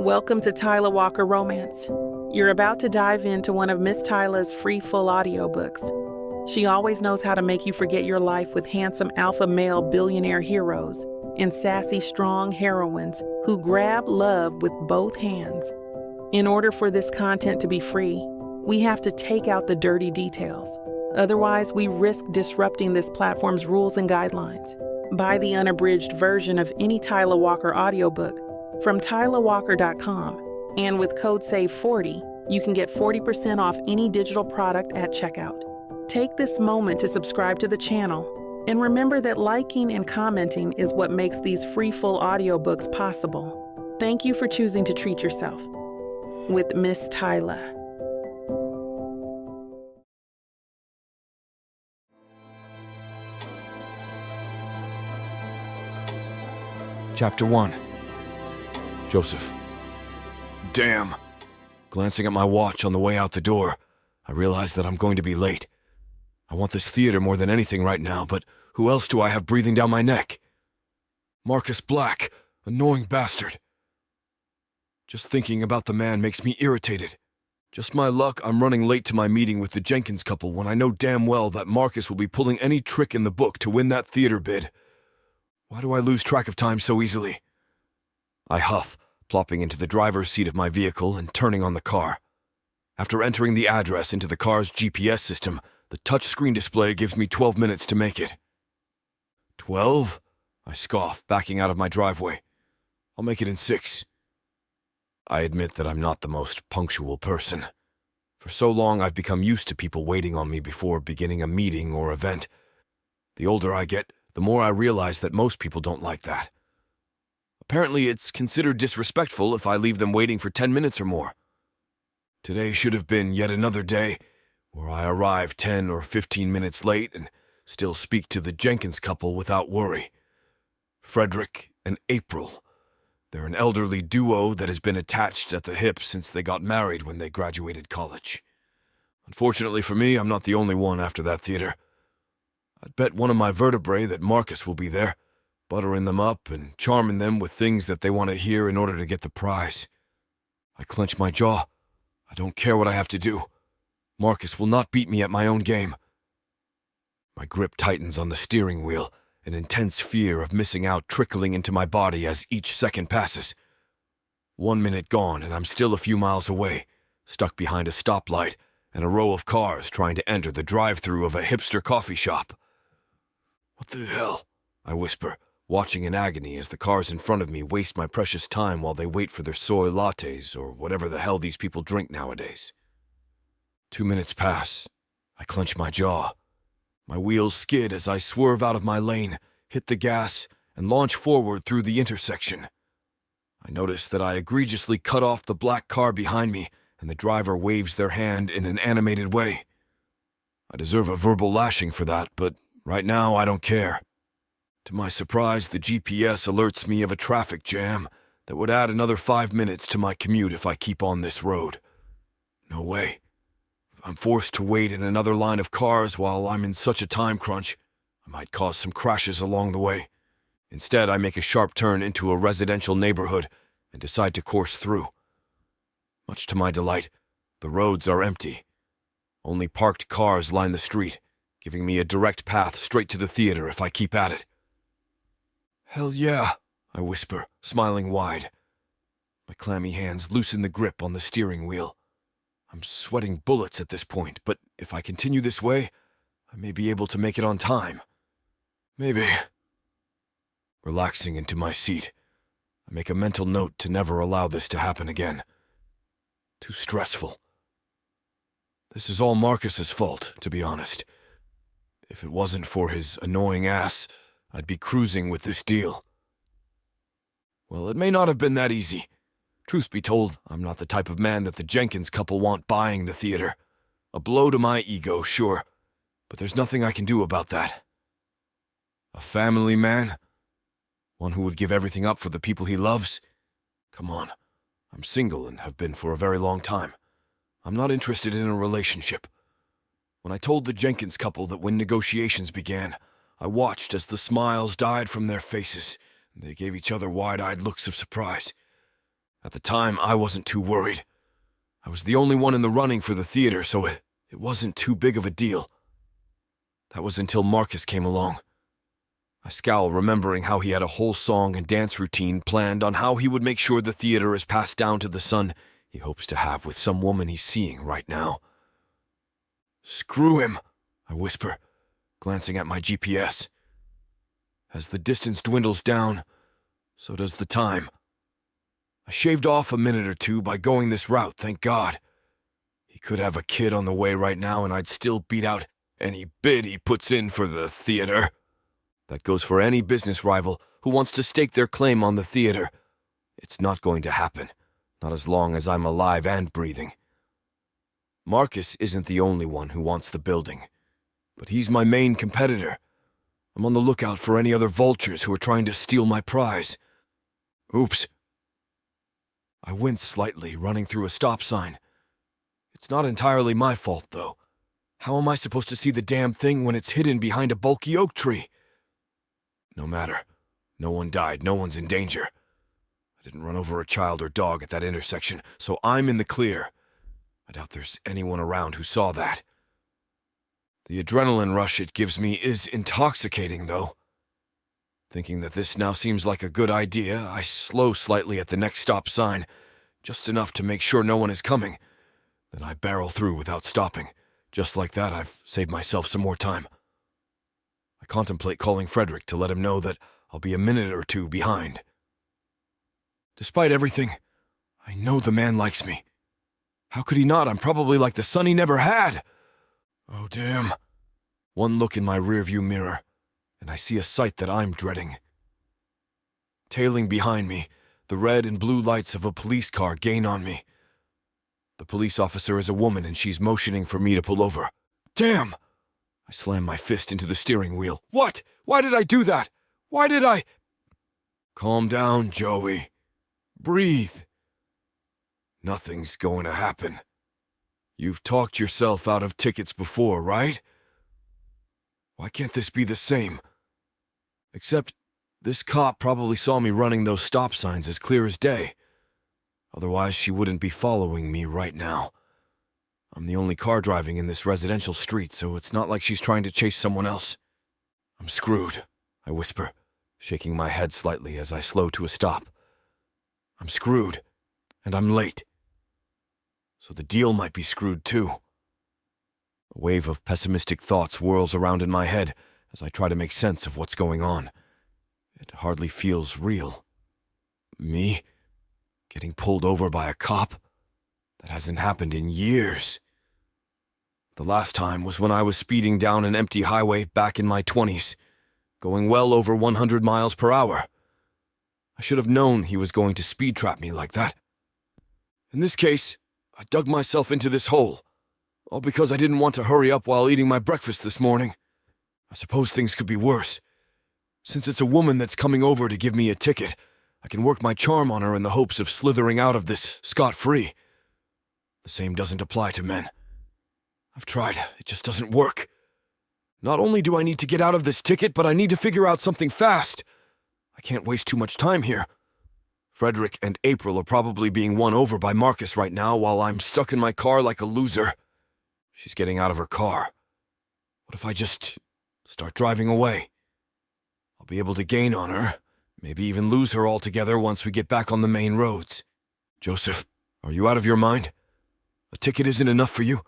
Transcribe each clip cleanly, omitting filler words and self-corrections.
Welcome to Tyla Walker Romance. You're about to dive into one of Miss Tyla's free full audiobooks. She always knows how to make you forget your life with handsome alpha male billionaire heroes and sassy strong heroines who grab love with both hands. In order for this content to be free, we have to take out the dirty details. Otherwise, we risk disrupting this platform's rules and guidelines. Buy the unabridged version of any Tyla Walker audiobook from tylawalker.com, and with code SAVE40, you can get 40% off any digital product at checkout. Take this moment to subscribe to the channel, and remember that liking and commenting is what makes these free full audiobooks possible. Thank you for choosing to treat yourself with Miss Tyla. Chapter 1. Joseph. Damn. Glancing at my watch on the way out the door, I realize that I'm going to be late. I want this theater more than anything right now, but who else do I have breathing down my neck? Marcus Black, annoying bastard. Just thinking about the man makes me irritated. Just my luck I'm running late to my meeting with the Jenkins couple when I know damn well that Marcus will be pulling any trick in the book to win that theater bid. Why do I lose track of time so easily? I huff, plopping into the driver's seat of my vehicle and turning on the car. After entering the address into the car's GPS system, the touchscreen display gives me 12 minutes to make it. 12? I scoff, backing out of my driveway. I'll make it in 6. I admit that I'm not the most punctual person. For so long I've become used to people waiting on me before beginning a meeting or event. The older I get, the more I realize that most people don't like that. Apparently, it's considered disrespectful if I leave them waiting for 10 minutes or more. Today should have been yet another day where I arrive 10 or 15 minutes late and still speak to the Jenkins couple without worry. Frederick and April. They're an elderly duo that has been attached at the hip since they got married when they graduated college. Unfortunately for me, I'm not the only one after that theater. I'd bet one of my vertebrae that Marcus will be there, buttering them up and charming them with things that they want to hear in order to get the prize. I clench my jaw. I don't care what I have to do. Marcus will not beat me at my own game. My grip tightens on the steering wheel, an intense fear of missing out trickling into my body as each second passes. 1 minute gone and I'm still a few miles away, stuck behind a stoplight and a row of cars trying to enter the drive-thru of a hipster coffee shop. What the hell? I whisper, watching in agony as the cars in front of me waste my precious time while they wait for their soy lattes or whatever the hell these people drink nowadays. 2 minutes pass. I clench my jaw. My wheels skid as I swerve out of my lane, hit the gas, and launch forward through the intersection. I notice that I egregiously cut off the black car behind me, and the driver waves their hand in an animated way. I deserve a verbal lashing for that, but right now I don't care. To my surprise, the GPS alerts me of a traffic jam that would add another 5 minutes to my commute if I keep on this road. No way. If I'm forced to wait in another line of cars while I'm in such a time crunch, I might cause some crashes along the way. Instead, I make a sharp turn into a residential neighborhood and decide to course through. Much to my delight, the roads are empty. Only parked cars line the street, giving me a direct path straight to the theater if I keep at it. Hell yeah, I whisper, smiling wide. My clammy hands loosen the grip on the steering wheel. I'm sweating bullets at this point, but if I continue this way, I may be able to make it on time. Maybe. Relaxing into my seat, I make a mental note to never allow this to happen again. Too stressful. This is all Marcus's fault, to be honest. If it wasn't for his annoying ass, I'd be cruising with this deal. Well, it may not have been that easy. Truth be told, I'm not the type of man that the Jenkins couple want buying the theater. A blow to my ego, sure, but there's nothing I can do about that. A family man? One who would give everything up for the people he loves? Come on, I'm single and have been for a very long time. I'm not interested in a relationship. When I told the Jenkins couple that when negotiations began, I watched as the smiles died from their faces, and they gave each other wide-eyed looks of surprise. At the time, I wasn't too worried. I was the only one in the running for the theater, so it wasn't too big of a deal. That was until Marcus came along. I scowl, remembering how he had a whole song and dance routine planned on how he would make sure the theater is passed down to the son he hopes to have with some woman he's seeing right now. "Screw him," I whisper, glancing at my GPS. As the distance dwindles down, so does the time. I shaved off a minute or two by going this route, thank God. He could have a kid on the way right now and I'd still beat out any bid he puts in for the theater. That goes for any business rival who wants to stake their claim on the theater. It's not going to happen, not as long as I'm alive and breathing. Marcus isn't the only one who wants the building, but he's my main competitor. I'm on the lookout for any other vultures who are trying to steal my prize. Oops. I wince slightly, running through a stop sign. It's not entirely my fault, though. How am I supposed to see the damn thing when it's hidden behind a bulky oak tree? No matter. No one died, no one's in danger. I didn't run over a child or dog at that intersection, so I'm in the clear. I doubt there's anyone around who saw that. The adrenaline rush it gives me is intoxicating, though. Thinking that this now seems like a good idea, I slow slightly at the next stop sign, just enough to make sure no one is coming. Then I barrel through without stopping. Just like that, I've saved myself some more time. I contemplate calling Frederick to let him know that I'll be a minute or two behind. Despite everything, I know the man likes me. How could he not? I'm probably like the son he never had. Oh, damn. One look in my rearview mirror, and I see a sight that I'm dreading. Tailing behind me, the red and blue lights of a police car gain on me. The police officer is a woman and she's motioning for me to pull over. Damn! I slam my fist into the steering wheel. What? Why did I do that? Why did I? Calm down, Joey. Breathe. Nothing's going to happen. You've talked yourself out of tickets before, right? Why can't this be the same? Except, this cop probably saw me running those stop signs as clear as day. Otherwise, she wouldn't be following me right now. I'm the only car driving in this residential street, so it's not like she's trying to chase someone else. I'm screwed, I whisper, shaking my head slightly as I slow to a stop. I'm screwed, and I'm late. So the deal might be screwed too. A wave of pessimistic thoughts whirls around in my head as I try to make sense of what's going on. It hardly feels real. Me? Getting pulled over by a cop? That hasn't happened in years. The last time was when I was speeding down an empty highway back in my 20s, going well over 100 miles per hour. I should have known he was going to speed trap me like that. In this case, I dug myself into this hole, all because I didn't want to hurry up while eating my breakfast this morning. I suppose things could be worse. Since it's a woman that's coming over to give me a ticket, I can work my charm on her in the hopes of slithering out of this scot-free. The same doesn't apply to men. I've tried, it just doesn't work. Not only do I need to get out of this ticket, but I need to figure out something fast. I can't waste too much time here. Frederick and April are probably being won over by Marcus right now while I'm stuck in my car like a loser. She's getting out of her car. What if I just start driving away? I'll be able to gain on her, maybe even lose her altogether once we get back on the main roads. Joseph, are you out of your mind? A ticket isn't enough for you?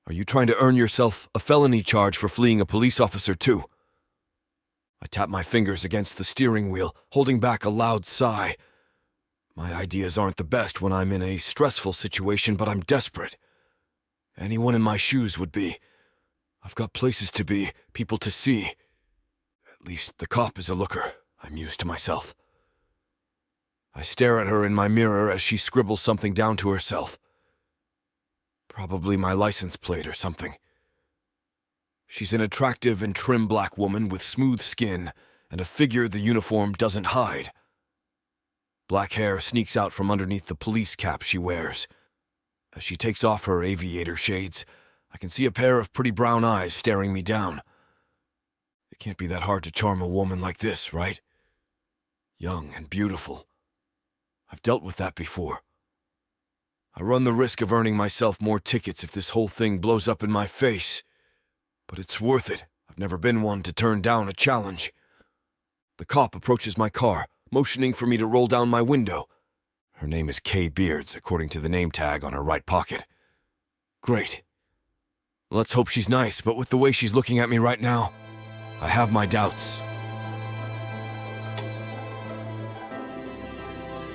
Are you trying to earn yourself a felony charge for fleeing a police officer too? I tap my fingers against the steering wheel, holding back a loud sigh. My ideas aren't the best when I'm in a stressful situation, but I'm desperate. Anyone in my shoes would be. I've got places to be, people to see. At least the cop is a looker, I muse to myself. I stare at her in my mirror as she scribbles something down to herself. Probably my license plate or something. She's an attractive and trim black woman with smooth skin and a figure the uniform doesn't hide. Black hair sneaks out from underneath the police cap she wears. As she takes off her aviator shades, I can see a pair of pretty brown eyes staring me down. It can't be that hard to charm a woman like this, right? Young and beautiful. I've dealt with that before. I run the risk of earning myself more tickets if this whole thing blows up in my face. But it's worth it. I've never been one to turn down a challenge. The cop approaches my car, motioning for me to roll down my window. Her name is Kay Beards, according to the name tag on her right pocket. Great. Let's hope she's nice, but with the way she's looking at me right now, I have my doubts.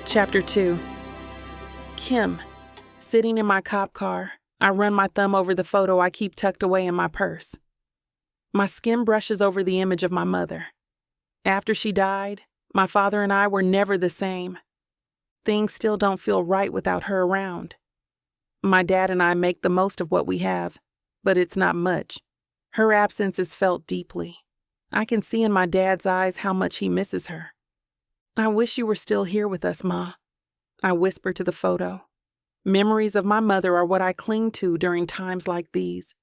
Chapter 2. Kim. Sitting in my cop car, I run my thumb over the photo I keep tucked away in my purse. My skin brushes over the image of my mother. After she died, my father and I were never the same. Things still don't feel right without her around. My dad and I make the most of what we have, but it's not much. Her absence is felt deeply. I can see in my dad's eyes how much he misses her. I wish you were still here with us, Ma. I whisper to the photo. Memories of my mother are what I cling to during times like these.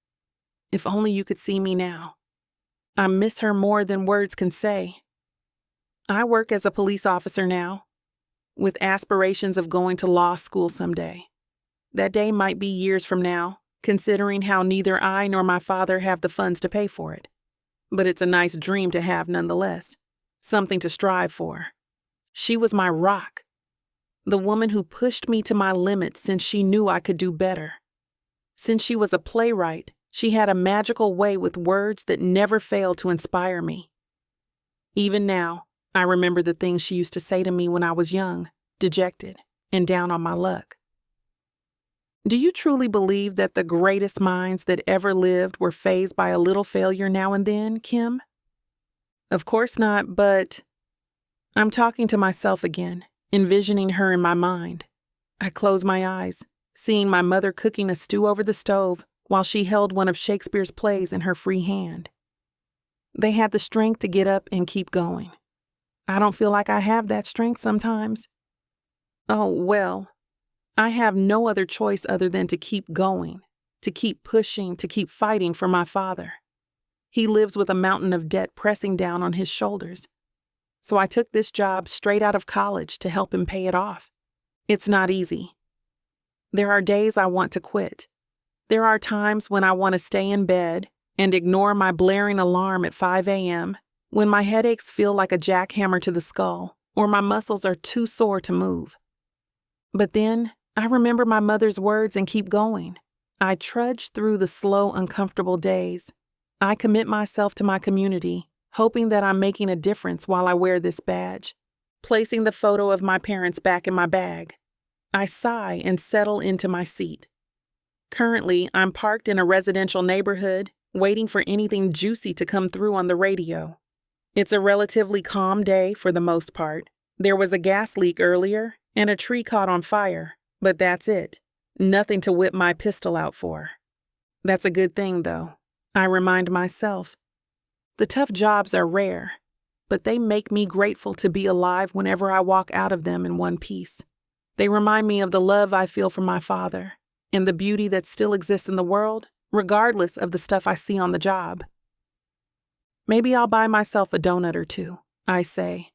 If only you could see me now. I miss her more than words can say. I work as a police officer now, with aspirations of going to law school someday. That day might be years from now, considering how neither I nor my father have the funds to pay for it. But it's a nice dream to have nonetheless, something to strive for. She was my rock, the woman who pushed me to my limits since she knew I could do better. Since she was a playwright, she had a magical way with words that never failed to inspire me. Even now, I remember the things she used to say to me when I was young, dejected, and down on my luck. Do you truly believe that the greatest minds that ever lived were fazed by a little failure now and then, Kim? Of course not, but I'm talking to myself again, envisioning her in my mind. I close my eyes, seeing my mother cooking a stew over the stove while she held one of Shakespeare's plays in her free hand. They had the strength to get up and keep going. I don't feel like I have that strength sometimes. Oh, well, I have no other choice other than to keep going, to keep pushing, to keep fighting for my father. He lives with a mountain of debt pressing down on his shoulders. So I took this job straight out of college to help him pay it off. It's not easy. There are days I want to quit. There are times when I want to stay in bed and ignore my blaring alarm at 5 a.m., when my headaches feel like a jackhammer to the skull, or my muscles are too sore to move. But then, I remember my mother's words and keep going. I trudge through the slow, uncomfortable days. I commit myself to my community, hoping that I'm making a difference while I wear this badge, placing the photo of my parents back in my bag. I sigh and settle into my seat. Currently, I'm parked in a residential neighborhood, waiting for anything juicy to come through on the radio. It's a relatively calm day for the most part. There was a gas leak earlier, and a tree caught on fire, but that's it. Nothing to whip my pistol out for. That's a good thing, though, I remind myself. The tough jobs are rare, but they make me grateful to be alive whenever I walk out of them in one piece. They remind me of the love I feel for my father, and the beauty that still exists in the world, regardless of the stuff I see on the job. Maybe I'll buy myself a donut or two, I say,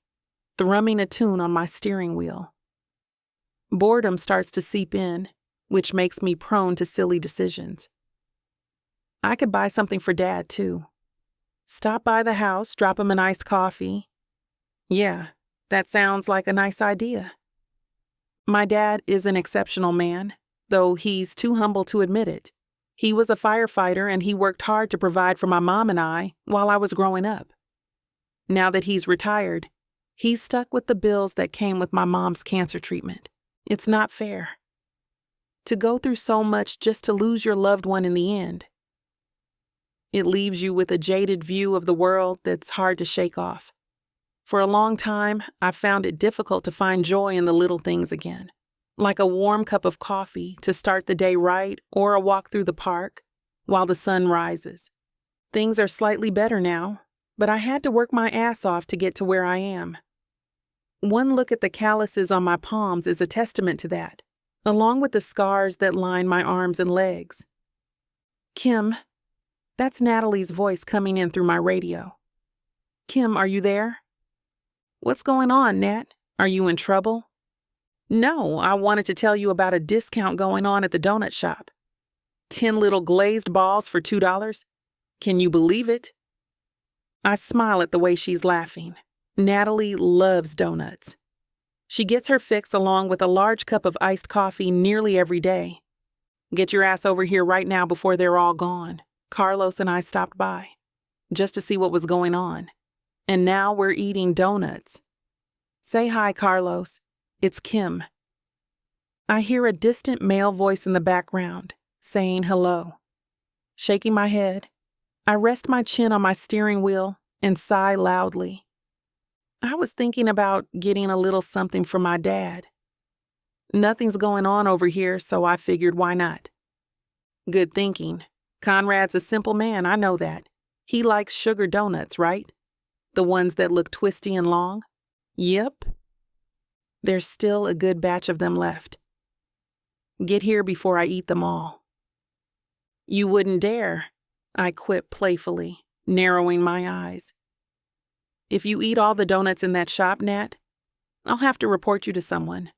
thrumming a tune on my steering wheel. Boredom starts to seep in, which makes me prone to silly decisions. I could buy something for Dad, too. Stop by the house, drop him an iced coffee. Yeah, that sounds like a nice idea. My dad is an exceptional man, though he's too humble to admit it. He was a firefighter and he worked hard to provide for my mom and I while I was growing up. Now that he's retired, he's stuck with the bills that came with my mom's cancer treatment. It's not fair. To go through so much just to lose your loved one in the end. It leaves you with a jaded view of the world that's hard to shake off. For a long time, I found it difficult to find joy in the little things again, like a warm cup of coffee to start the day right or a walk through the park while the sun rises. Things are slightly better now, but I had to work my ass off to get to where I am. One look at the calluses on my palms is a testament to that, along with the scars that line my arms and legs. Kim, that's Natalie's voice coming in through my radio. Kim, are you there? What's going on, Nat? Are you in trouble? No, I wanted to tell you about a discount going on at the donut shop. 10 little glazed balls for $2. Can you believe it? I smile at the way she's laughing. Natalie loves donuts. She gets her fix along with a large cup of iced coffee nearly every day. Get your ass over here right now before they're all gone. Carlos and I stopped by, just to see what was going on. And now we're eating donuts. Say hi, Carlos. It's Kim. I hear a distant male voice in the background, saying hello. Shaking my head, I rest my chin on my steering wheel and sigh loudly. I was thinking about getting a little something for my dad. Nothing's going on over here, so I figured why not. Good thinking. Conrad's a simple man, I know that. He likes sugar donuts, right? The ones that look twisty and long? Yep. There's still a good batch of them left. Get here before I eat them all. You wouldn't dare, I quip playfully, narrowing my eyes. If you eat all the donuts in that shop, Nat, I'll have to report you to someone.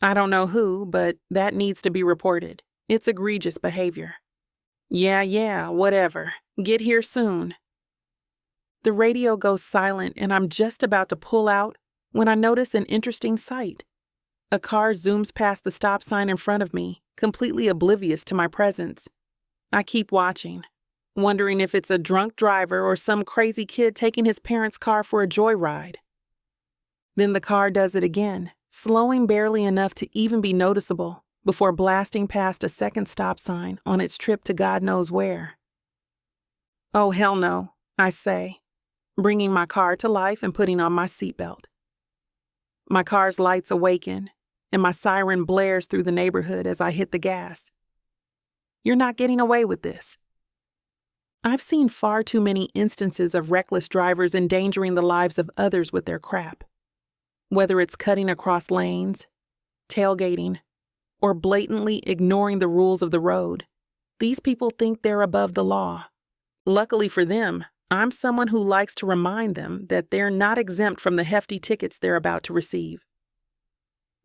I don't know who, but that needs to be reported. It's egregious behavior. Yeah, whatever. Get here soon. The radio goes silent and I'm just about to pull out when I notice an interesting sight. A car zooms past the stop sign in front of me, completely oblivious to my presence. I keep watching, wondering if it's a drunk driver or some crazy kid taking his parents' car for a joyride. Then the car does it again, slowing barely enough to even be noticeable before blasting past a second stop sign on its trip to God knows where. Oh, hell no, I say, bringing my car to life and putting on my seatbelt. My car's lights awaken, and my siren blares through the neighborhood as I hit the gas. You're not getting away with this. I've seen far too many instances of reckless drivers endangering the lives of others with their crap. Whether it's cutting across lanes, tailgating, or blatantly ignoring the rules of the road, these people think they're above the law. Luckily for them, I'm someone who likes to remind them that they're not exempt from the hefty tickets they're about to receive.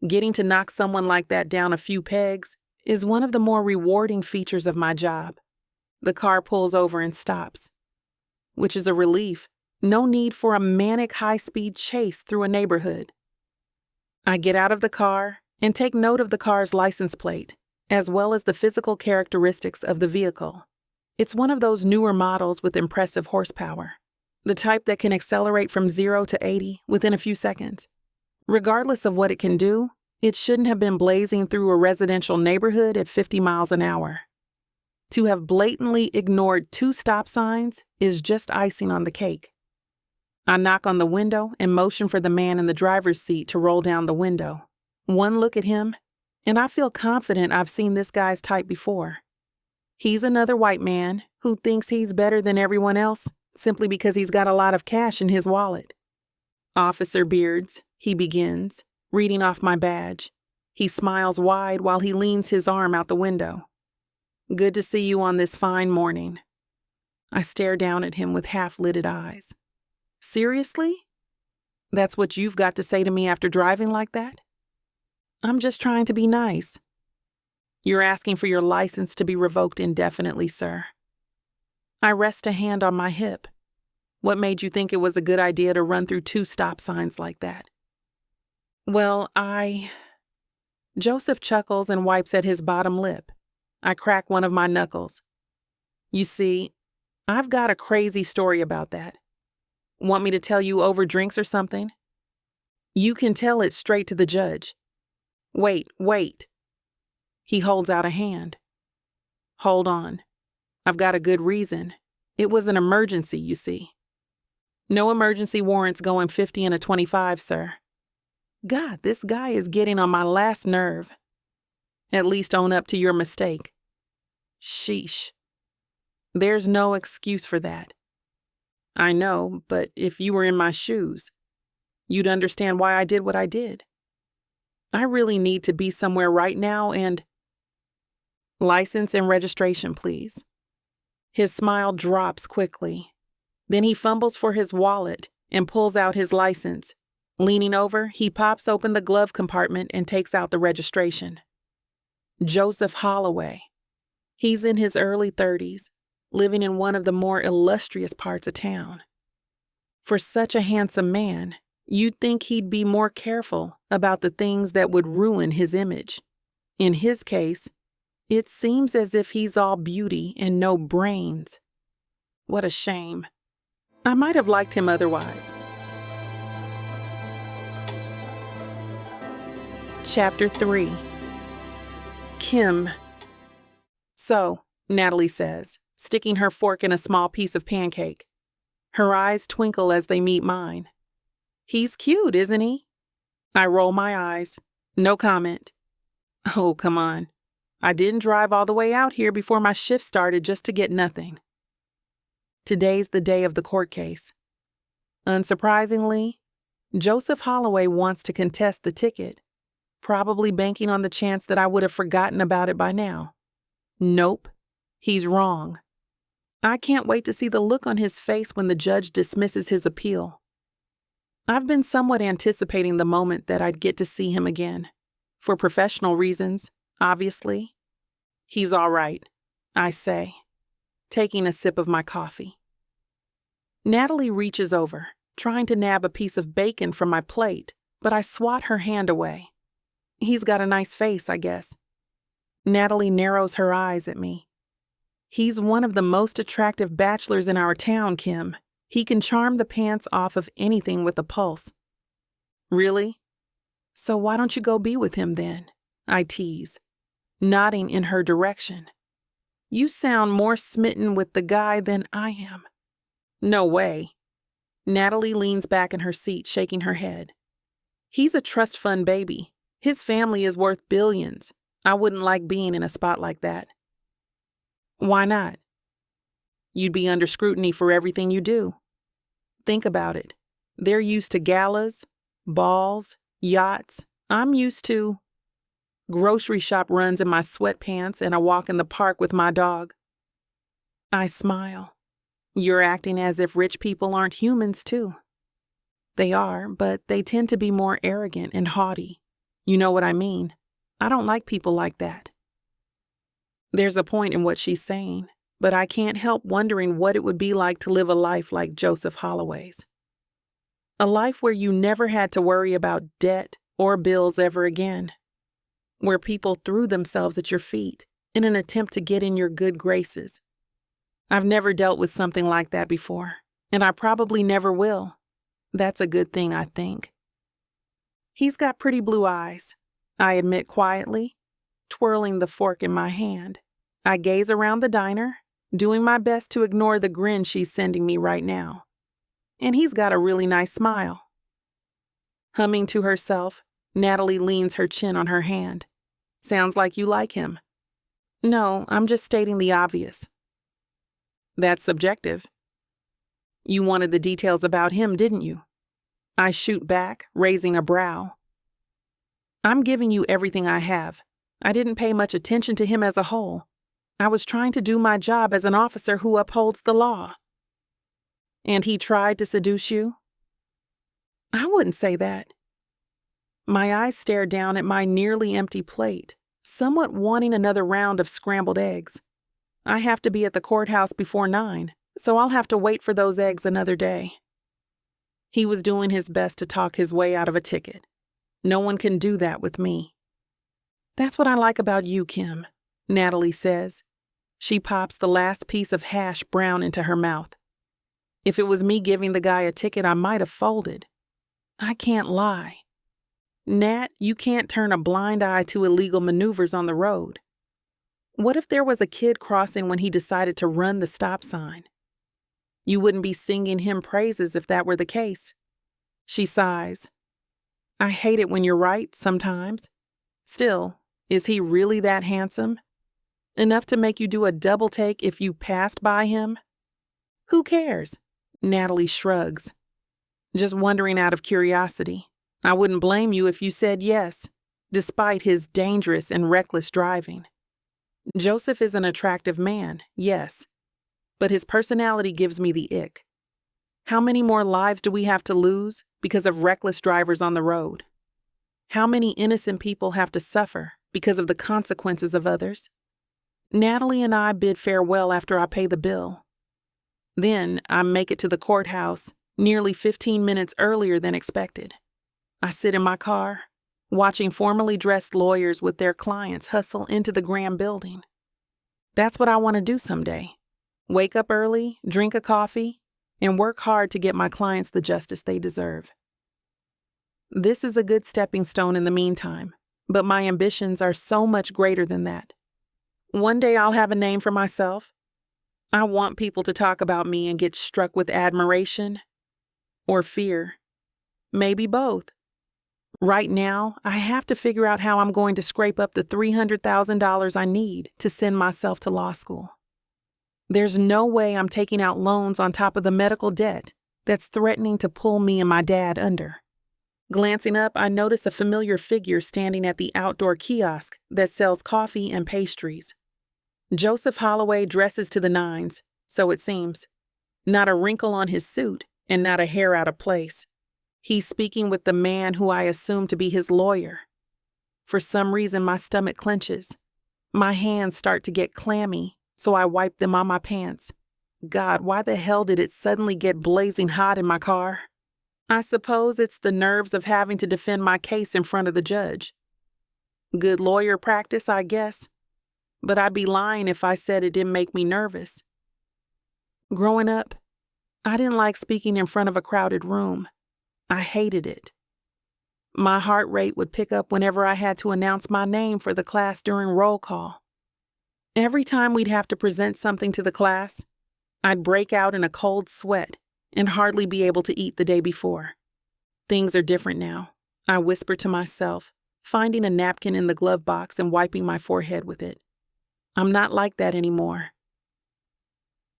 Getting to knock someone like that down a few pegs is one of the more rewarding features of my job. The car pulls over and stops, which is a relief. No need for a manic high-speed chase through a neighborhood. I get out of the car and take note of the car's license plate, as well as the physical characteristics of the vehicle. It's one of those newer models with impressive horsepower, the type that can accelerate from 0 to 80 within a few seconds. Regardless of what it can do, it shouldn't have been blazing through a residential neighborhood at 50 miles an hour. To have blatantly ignored 2 stop signs is just icing on the cake. I knock on the window and motion for the man in the driver's seat to roll down the window. One look at him, and I feel confident I've seen this guy's type before. He's another white man who thinks he's better than everyone else simply because he's got a lot of cash in his wallet. Officer Beards, he begins, reading off my badge. He smiles wide while he leans his arm out the window. Good to see you on this fine morning. I stare down at him with half-lidded eyes. Seriously? That's what you've got to say to me after driving like that? I'm just trying to be nice. You're asking for your license to be revoked indefinitely, sir. I rest a hand on my hip. What made you think it was a good idea to run through 2 stop signs like that? Well, Joseph chuckles and wipes at his bottom lip. I crack one of my knuckles. You see, I've got a crazy story about that. Want me to tell you over drinks or something? You can tell it straight to the judge. Wait. He holds out a hand. Hold on. I've got a good reason. It was an emergency, you see. No emergency warrants going 50 and a 25, sir. God, this guy is getting on my last nerve. At least own up to your mistake. Sheesh. There's no excuse for that. I know, but if you were in my shoes, you'd understand why I did what I did. I really need to be somewhere right now and... License and registration, please. His smile drops quickly. Then he fumbles for his wallet and pulls out his license, Leaning over, he pops open the glove compartment and takes out the registration. Joseph Holloway. He's in his early 30s, living in one of the more illustrious parts of town. For such a handsome man, you'd think he'd be more careful about the things that would ruin his image. In his case, it seems as if he's all beauty and no brains. What a shame. I might have liked him otherwise. Chapter 3. Kim. So, Natalie says, sticking her fork in a small piece of pancake. Her eyes twinkle as they meet mine. He's cute, isn't he? I roll my eyes. No comment. Oh, come on. I didn't drive all the way out here before my shift started just to get nothing. Today's the day of the court case. Unsurprisingly, Joseph Holloway wants to contest the ticket, probably banking on the chance that I would have forgotten about it by now. Nope, he's wrong. I can't wait to see the look on his face when the judge dismisses his appeal. I've been somewhat anticipating the moment that I'd get to see him again. For professional reasons, obviously. He's all right, I say, taking a sip of my coffee. Natalie reaches over, trying to nab a piece of bacon from my plate, but I swat her hand away. He's got a nice face, I guess. Natalie narrows her eyes at me. He's one of the most attractive bachelors in our town, Kim. He can charm the pants off of anything with a pulse. Really? So why don't you go be with him then? I tease, nodding in her direction. You sound more smitten with the guy than I am. No way. Natalie leans back in her seat, shaking her head. He's a trust fund baby. His family is worth billions. I wouldn't like being in a spot like that. Why not? You'd be under scrutiny for everything you do. Think about it. They're used to galas, balls, yachts. I'm used to grocery shop runs in my sweatpants and a walk in the park with my dog. I smile. You're acting as if rich people aren't humans too. They are, but they tend to be more arrogant and haughty. You know what I mean? I don't like people like that. There's a point in what she's saying, but I can't help wondering what it would be like to live a life like Joseph Holloway's. A life where you never had to worry about debt or bills ever again. Where people threw themselves at your feet in an attempt to get in your good graces. I've never dealt with something like that before, and I probably never will. That's a good thing, I think. He's got pretty blue eyes, I admit quietly, twirling the fork in my hand. I gaze around the diner, doing my best to ignore the grin she's sending me right now. And he's got a really nice smile. Humming to herself, Natalie leans her chin on her hand. Sounds like you like him. No, I'm just stating the obvious. That's subjective. You wanted the details about him, didn't you? I shoot back, raising a brow. I'm giving you everything I have. I didn't pay much attention to him as a whole. I was trying to do my job as an officer who upholds the law. And he tried to seduce you? I wouldn't say that. My eyes stare down at my nearly empty plate, somewhat wanting another round of scrambled eggs. I have to be at the courthouse before 9, so I'll have to wait for those eggs another day. He was doing his best to talk his way out of a ticket. No one can do that with me. That's what I like about you, Kim, Natalie says. She pops the last piece of hash brown into her mouth. If it was me giving the guy a ticket, I might have folded. I can't lie. Nat, you can't turn a blind eye to illegal maneuvers on the road. What if there was a kid crossing when he decided to run the stop sign? You wouldn't be singing him praises if that were the case. She sighs. I hate it when you're right sometimes. Still, is he really that handsome? Enough to make you do a double take if you passed by him? Who cares? Natalie shrugs. Just wondering out of curiosity. I wouldn't blame you if you said yes, despite his dangerous and reckless driving. Joseph is an attractive man, yes, but his personality gives me the ick. How many more lives do we have to lose because of reckless drivers on the road? How many innocent people have to suffer because of the consequences of others? Natalie and I bid farewell after I pay the bill. Then I make it to the courthouse nearly 15 minutes earlier than expected. I sit in my car, watching formally dressed lawyers with their clients hustle into the grand building. That's what I want to do someday. Wake up early, drink a coffee, and work hard to get my clients the justice they deserve. This is a good stepping stone in the meantime, but my ambitions are so much greater than that. One day I'll have a name for myself. I want people to talk about me and get struck with admiration or fear. Maybe both. Right now, I have to figure out how I'm going to scrape up the $300,000 I need to send myself to law school. There's no way I'm taking out loans on top of the medical debt that's threatening to pull me and my dad under. Glancing up, I notice a familiar figure standing at the outdoor kiosk that sells coffee and pastries. Joseph Holloway dresses to the nines, so it seems. Not a wrinkle on his suit and not a hair out of place. He's speaking with the man who I assume to be his lawyer. For some reason, my stomach clenches. My hands start to get clammy, so I wipe them on my pants. God, why the hell did it suddenly get blazing hot in my car? I suppose it's the nerves of having to defend my case in front of the judge. Good lawyer practice, I guess. But I'd be lying if I said it didn't make me nervous. Growing up, I didn't like speaking in front of a crowded room. I hated it. My heart rate would pick up whenever I had to announce my name for the class during roll call. Every time we'd have to present something to the class, I'd break out in a cold sweat and hardly be able to eat the day before. Things are different now, I whisper to myself, finding a napkin in the glove box and wiping my forehead with it. I'm not like that anymore.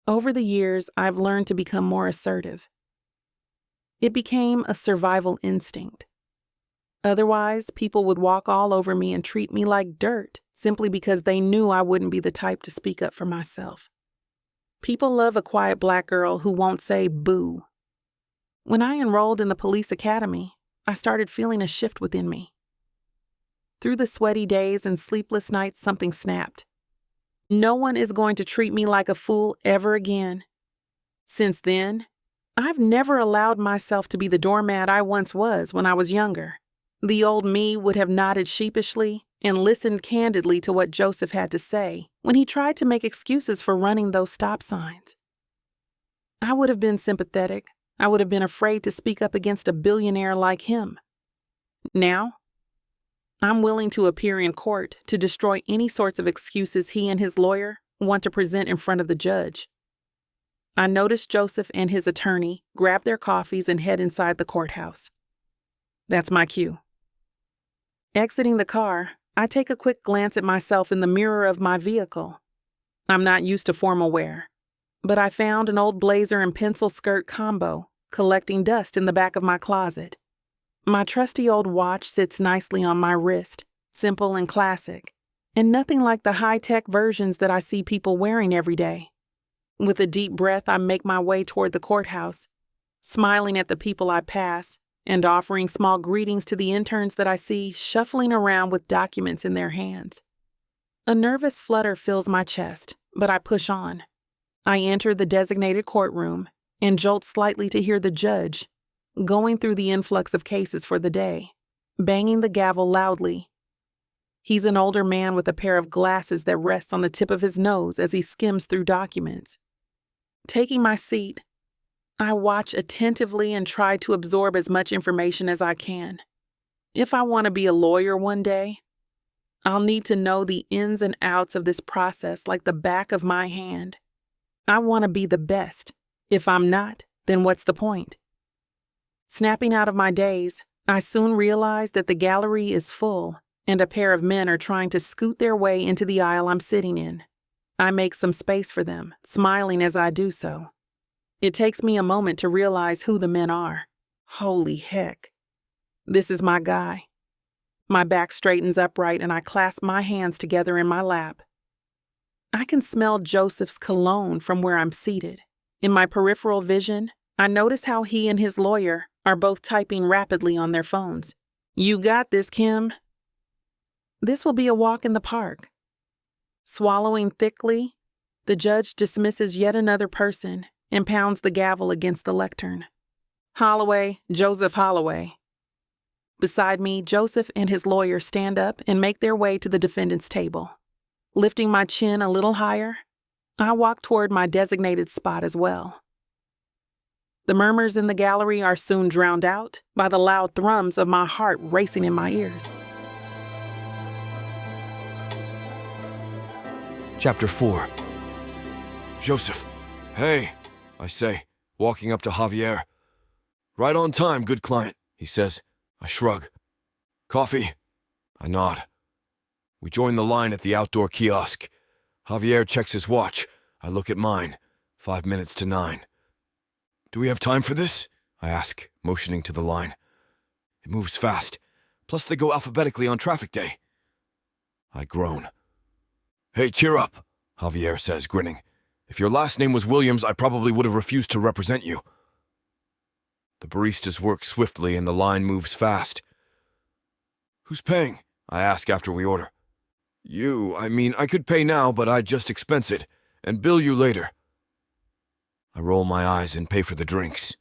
Over the years, I've learned to become more assertive. It became a survival instinct. Otherwise, people would walk all over me and treat me like dirt simply because they knew I wouldn't be the type to speak up for myself. People love a quiet black girl who won't say boo. When I enrolled in the police academy, I started feeling a shift within me. Through the sweaty days and sleepless nights, something snapped. No one is going to treat me like a fool ever again. Since then, I've never allowed myself to be the doormat I once was when I was younger. The old me would have nodded sheepishly and listened candidly to what Joseph had to say when he tried to make excuses for running those stop signs. I would have been sympathetic. I would have been afraid to speak up against a billionaire like him. Now, I'm willing to appear in court to destroy any sorts of excuses he and his lawyer want to present in front of the judge. I notice Joseph and his attorney grab their coffees and head inside the courthouse. That's my cue. Exiting the car, I take a quick glance at myself in the mirror of my vehicle. I'm not used to formal wear, but I found an old blazer and pencil skirt combo collecting dust in the back of my closet. My trusty old watch sits nicely on my wrist, simple and classic, and nothing like the high-tech versions that I see people wearing every day. With a deep breath, I make my way toward the courthouse, smiling at the people I pass and offering small greetings to the interns that I see shuffling around with documents in their hands. A nervous flutter fills my chest, but I push on. I enter the designated courtroom and jolt slightly to hear the judge going through the influx of cases for the day, banging the gavel loudly. He's an older man with a pair of glasses that rests on the tip of his nose as he skims through documents. Taking my seat, I watch attentively and try to absorb as much information as I can. If I want to be a lawyer one day, I'll need to know the ins and outs of this process like the back of my hand. I want to be the best. If I'm not, then what's the point? Snapping out of my daze, I soon realize that the gallery is full and a pair of men are trying to scoot their way into the aisle I'm sitting in. I make some space for them, smiling as I do so. It takes me a moment to realize who the men are. Holy heck. This is my guy. My back straightens upright and I clasp my hands together in my lap. I can smell Joseph's cologne from where I'm seated. In my peripheral vision, I notice how he and his lawyer are both typing rapidly on their phones. You got this, Kim. This will be a walk in the park. Swallowing thickly, the judge dismisses yet another person and pounds the gavel against the lectern. Holloway, Joseph Holloway. Beside me, Joseph and his lawyer stand up and make their way to the defendant's table. Lifting my chin a little higher, I walk toward my designated spot as well. The murmurs in the gallery are soon drowned out by the loud thrums of my heart racing in my ears. Chapter 4. Joseph. Hey, I say, walking up to Javier. Right on time, good client, he says. I shrug. Coffee? I nod. We join the line at the outdoor kiosk. Javier checks his watch. I look at mine. 5 minutes to 9. Do we have time for this? I ask, motioning to the line. It moves fast. Plus they go alphabetically on traffic day. I groan. Hey, cheer up, Javier says, grinning. If your last name was Williams, I probably would have refused to represent you. The baristas work swiftly and the line moves fast. Who's paying? I ask after we order. You, I could pay now, but I'd just expense it, and bill you later. I roll my eyes and pay for the drinks.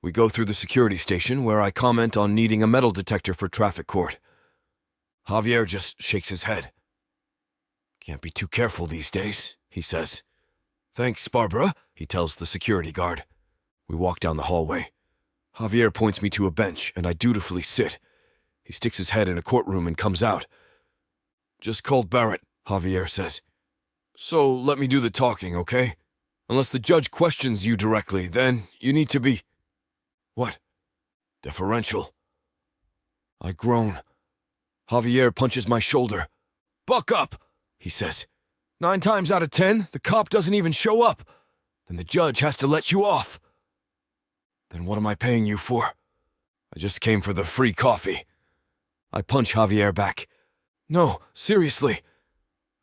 We go through the security station where I comment on needing a metal detector for traffic court. Javier just shakes his head. Can't be too careful these days, he says. Thanks, Barbara, he tells the security guard. We walk down the hallway. Javier points me to a bench, and I dutifully sit. He sticks his head in a courtroom and comes out. Just called Barrett, Javier says. So let me do the talking, okay? Unless the judge questions you directly, then you need to be... What? Deferential. I groan. Javier punches my shoulder. Buck up, he says. 9 times out of 10, the cop doesn't even show up. Then the judge has to let you off. Then what am I paying you for? I just came for the free coffee. I punch Javier back. No, seriously.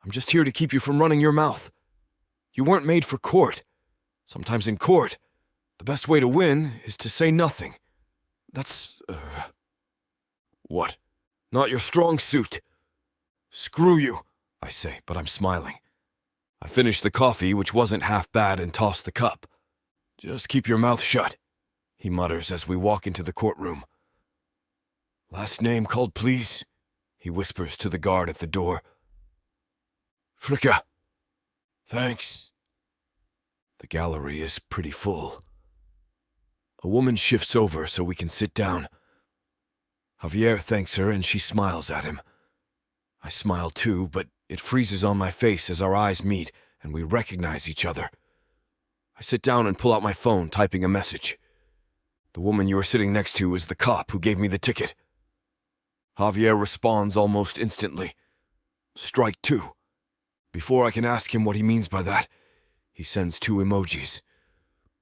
I'm just here to keep you from running your mouth. You weren't made for court. Sometimes in court, the best way to win is to say nothing. That's, What? Not your strong suit. Screw you, I say, but I'm smiling. I finish the coffee, which wasn't half bad, and toss the cup. Just keep your mouth shut, he mutters as we walk into the courtroom. Last name called, please, he whispers to the guard at the door. Fricka. Thanks. The gallery is pretty full. A woman shifts over so we can sit down. Javier thanks her and she smiles at him. I smile too, but it freezes on my face as our eyes meet and we recognize each other. I sit down and pull out my phone, typing a message. The woman you are sitting next to is the cop who gave me the ticket. Javier responds almost instantly. Strike 2. Before I can ask him what he means by that, he sends 2 emojis.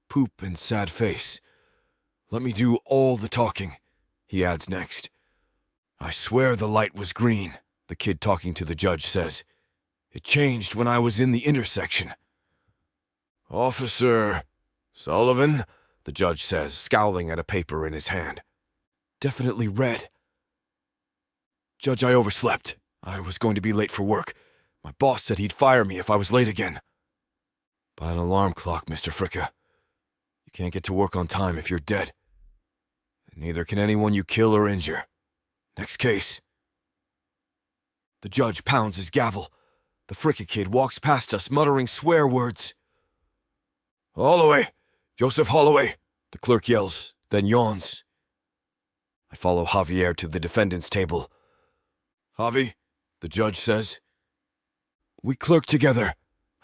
Poop and sad face. Let me do all the talking, he adds next. I swear the light was green, the kid talking to the judge says. It changed when I was in the intersection. Officer Sullivan, the judge says, scowling at a paper in his hand. Definitely red. Judge, I overslept. I was going to be late for work. My boss said he'd fire me if I was late again. By an alarm clock, Mr. Fricka. You can't get to work on time if you're dead. And neither can anyone you kill or injure. Next case. The judge pounds his gavel. The Fricka kid walks past us, muttering swear words. Holloway! Joseph Holloway! The clerk yells, then yawns. I follow Javier to the defendant's table. Javi, the judge says. We clerk together,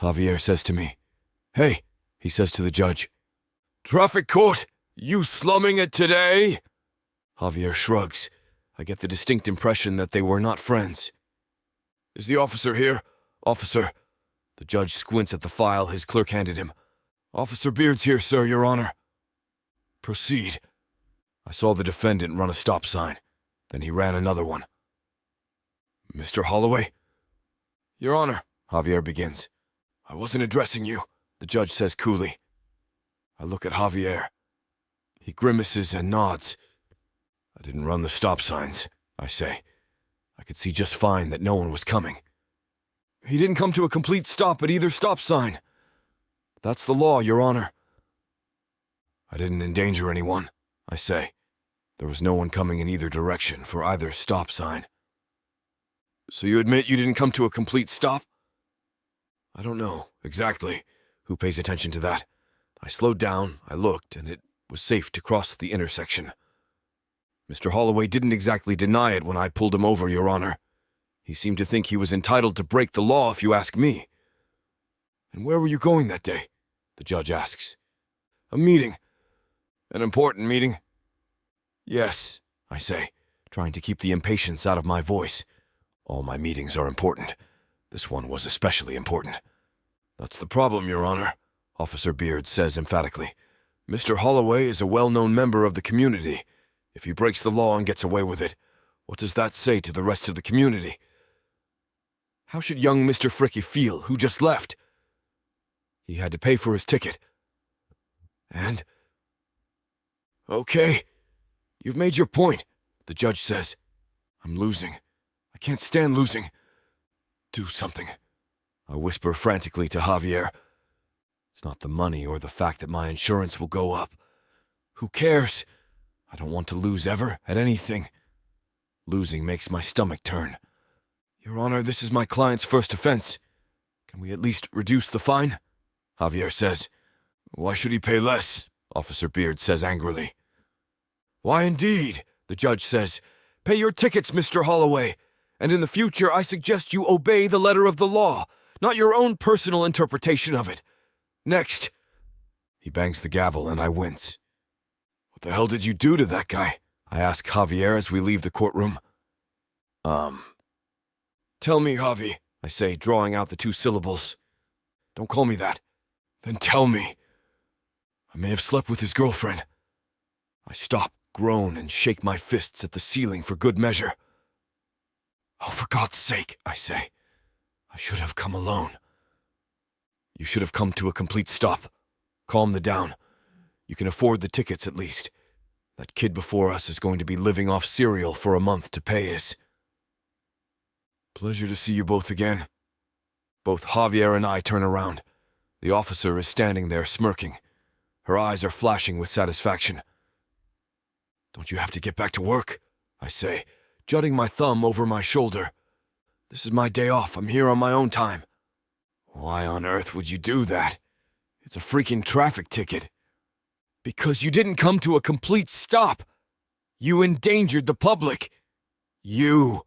Javier says to me. Hey, he says to the judge. Traffic court, you slumming it today? Javier shrugs. I get the distinct impression that they were not friends. Is the officer here? Officer. The judge squints at the file his clerk handed him. Officer Beard's here, sir, Your Honor. Proceed. I saw the defendant run a stop sign. Then he ran another one. Mr. Holloway? Your Honor, Javier begins. I wasn't addressing you, the judge says coolly. I look at Javier. He grimaces and nods. I didn't run the stop signs, I say. I could see just fine that no one was coming. He didn't come to a complete stop at either stop sign. That's the law, Your Honor. I didn't endanger anyone, I say. There was no one coming in either direction for either stop sign. So you admit you didn't come to a complete stop? I don't know, exactly. Who pays attention to that? I slowed down, I looked, and it was safe to cross the intersection. Mr. Holloway didn't exactly deny it when I pulled him over, Your Honor. He seemed to think he was entitled to break the law if you ask me. And where were you going that day? The judge asks. A meeting. An important meeting? Yes, I say, trying to keep the impatience out of my voice. All my meetings are important. This one was especially important. That's the problem, Your Honor, Officer Beard says emphatically. Mr. Holloway is a well-known member of the community. If he breaks the law and gets away with it, what does that say to the rest of the community? How should young Mr. Fricky feel, who just left? He had to pay for his ticket. And? Okay, you've made your point, the judge says. I'm losing. I can't stand losing. Do something. I whisper frantically to Javier. It's not the money or the fact that my insurance will go up. Who cares? I don't want to lose ever, at anything. Losing makes my stomach turn. Your Honor, this is my client's first offense. Can we at least reduce the fine? Javier says. Why should he pay less? Officer Beard says angrily. Why indeed, the judge says. Pay your tickets, Mr. Holloway. And in the future, I suggest you obey the letter of the law, not your own personal interpretation of it. Next. He bangs the gavel and I wince. What the hell did you do to that guy? I ask Javier as we leave the courtroom. Tell me, Javi, I say, drawing out the two syllables. Don't call me that. Then tell me. I may have slept with his girlfriend. I stop, groan, and shake my fists at the ceiling for good measure. Oh, for God's sake, I say. I should have come alone. You should have come to a complete stop. Calm the down. You can afford the tickets at least. That kid before us is going to be living off cereal for a month to pay his. Pleasure to see you both again. Both Javier and I turn around. The officer is standing there smirking. Her eyes are flashing with satisfaction. Don't you have to get back to work? I say, jutting my thumb over my shoulder. This is my day off. I'm here on my own time. Why on earth would you do that? It's a freaking traffic ticket. Because you didn't come to a complete stop. You endangered the public. You.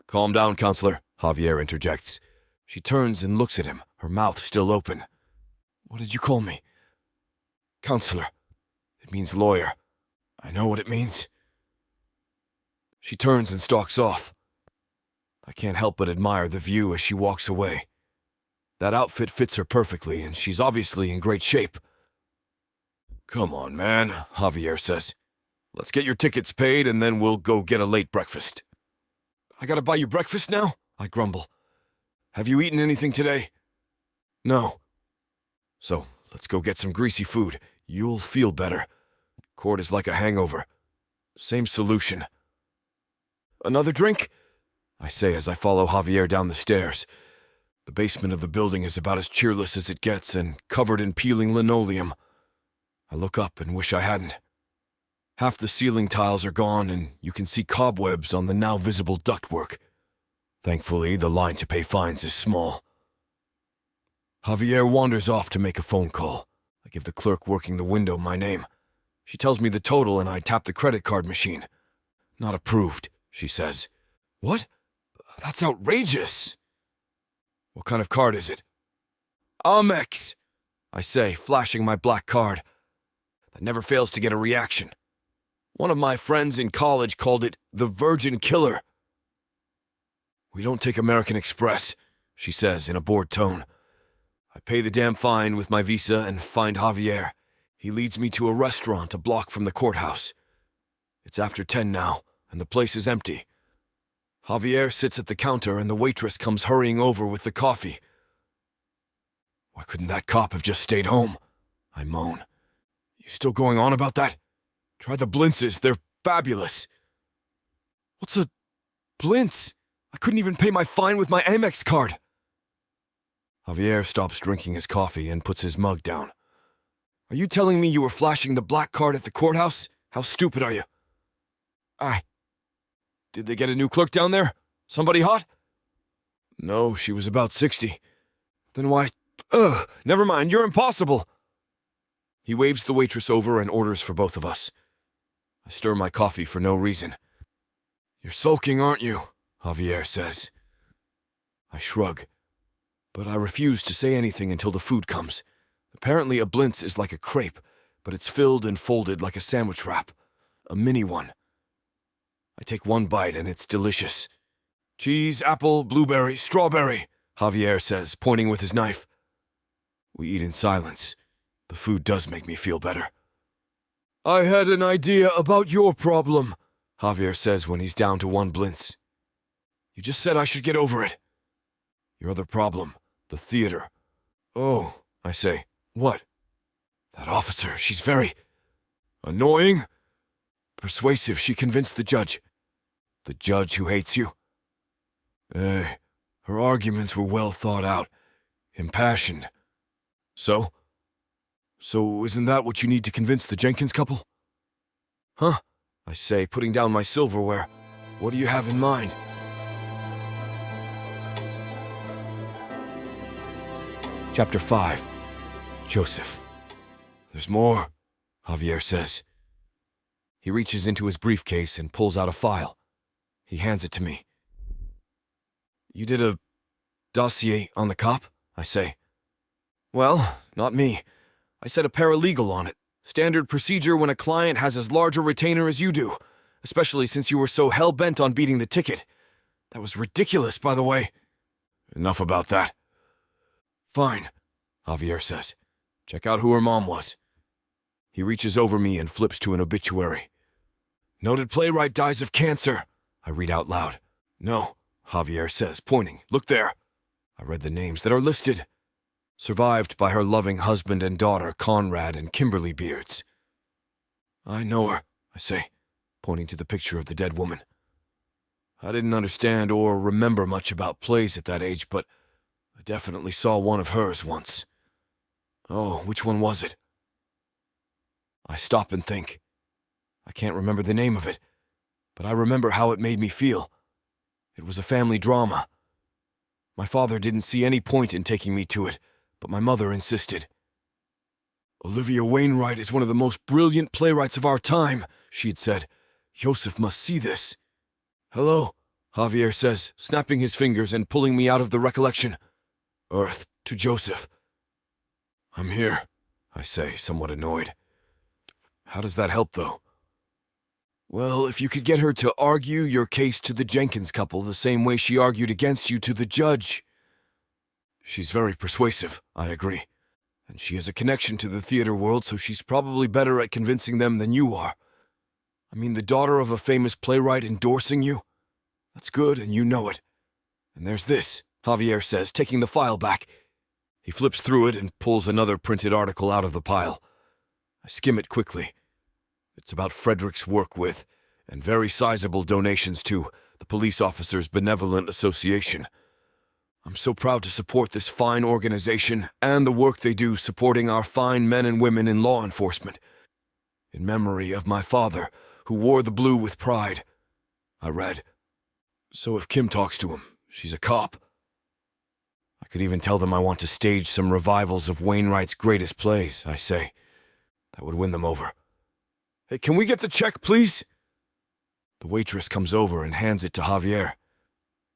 Calm down, counselor, Javier interjects. She turns and looks at him, her mouth still open. What did you call me? Counselor. It means lawyer. I know what it means. She turns and stalks off. I can't help but admire the view as she walks away. That outfit fits her perfectly, and she's obviously in great shape. Come on, man, Javier says. Let's get your tickets paid, and then we'll go get a late breakfast. I gotta buy you breakfast now? I grumble. Have you eaten anything today? No. So, let's go get some greasy food. You'll feel better. Court is like a hangover. Same solution. Another drink? I say as I follow Javier down the stairs. The basement of the building is about as cheerless as it gets and covered in peeling linoleum. I look up and wish I hadn't. Half the ceiling tiles are gone and you can see cobwebs on the now visible ductwork. Thankfully, the line to pay fines is small. Javier wanders off to make a phone call. I give the clerk working the window my name. She tells me the total and I tap the credit card machine. Not approved, she says. What? That's outrageous. What kind of card is it? Amex, I say, flashing my black card. That never fails to get a reaction. One of my friends in college called it the Virgin Killer. We don't take American Express, she says in a bored tone. I pay the damn fine with my visa and find Javier. He leads me to a restaurant a block from the courthouse. It's after 10 now, and the place is empty. Javier sits at the counter and the waitress comes hurrying over with the coffee. Why couldn't that cop have just stayed home? I moan. You You still going on about that? Try the blintzes, they're fabulous. What's a blintz? I couldn't even pay my fine with my Amex card. Javier stops drinking his coffee and puts his mug down. Are you telling me you were flashing the black card at the courthouse? How stupid are you? Did they get a new clerk down there? Somebody hot? No, she was about 60. Then why? Never mind, you're impossible. He waves the waitress over and orders for both of us. I stir my coffee for no reason. You're sulking, aren't you? Javier says. I shrug, but I refuse to say anything until the food comes. Apparently a blintz is like a crepe, but it's filled and folded like a sandwich wrap. A mini one. I take one bite and it's delicious. Cheese, apple, blueberry, strawberry, Javier says, pointing with his knife. We eat in silence. The food does make me feel better. I had an idea about your problem, Javier says when he's down to one blintz. You just said I should get over it. Your other problem, the theater. Oh, I say. What? That officer, she's very annoying. Persuasive, she convinced the judge. The judge who hates you? Her arguments were well thought out, impassioned. So isn't that what you need to convince the Jenkins couple? Huh? I say, putting down my silverware. What do you have in mind? Chapter 5. Joseph. There's more, Javier says. He reaches into his briefcase and pulls out a file. He hands it to me. You did a dossier on the cop? I say. Well, not me. I set a paralegal on it. Standard procedure when a client has as large a retainer as you do, especially since you were so hell-bent on beating the ticket. That was ridiculous, by the way. Enough about that. Fine, Javier says. Check out who her mom was. He reaches over me and flips to an obituary. Noted playwright dies of cancer, I read out loud. No, Javier says, pointing. Look there. I read the names that are listed. Survived by her loving husband and daughter, Conrad and Kimberly Beards. I know her, I say, pointing to the picture of the dead woman. I didn't understand or remember much about plays at that age, but I definitely saw one of hers once. Oh, which one was it? I stop and think. I can't remember the name of it, but I remember how it made me feel. It was a family drama. My father didn't see any point in taking me to it, but my mother insisted. Olivia Wainwright is one of the most brilliant playwrights of our time, she had said. Joseph must see this. Hello, Javier says, snapping his fingers and pulling me out of the recollection. Earth to Joseph. I'm here, I say, somewhat annoyed. How does that help, though? Well, if you could get her to argue your case to the Jenkins couple the same way she argued against you to the judge. She's very persuasive, I agree. And she has a connection to the theater world, so she's probably better at convincing them than you are. I mean, the daughter of a famous playwright endorsing you? That's good, and you know it. And there's this, Javier says, taking the file back. He flips through it and pulls another printed article out of the pile. I skim it quickly. It's about Frederick's work with, and very sizable donations to, the Police Officers' Benevolent Association. I'm so proud to support this fine organization and the work they do supporting our fine men and women in law enforcement. In memory of my father, who wore the blue with pride. I read. So if Kim talks to him, she's a cop. I could even tell them I want to stage some revivals of Wainwright's greatest plays, I say. That would win them over. Hey, can we get the check, please? The waitress comes over and hands it to Javier.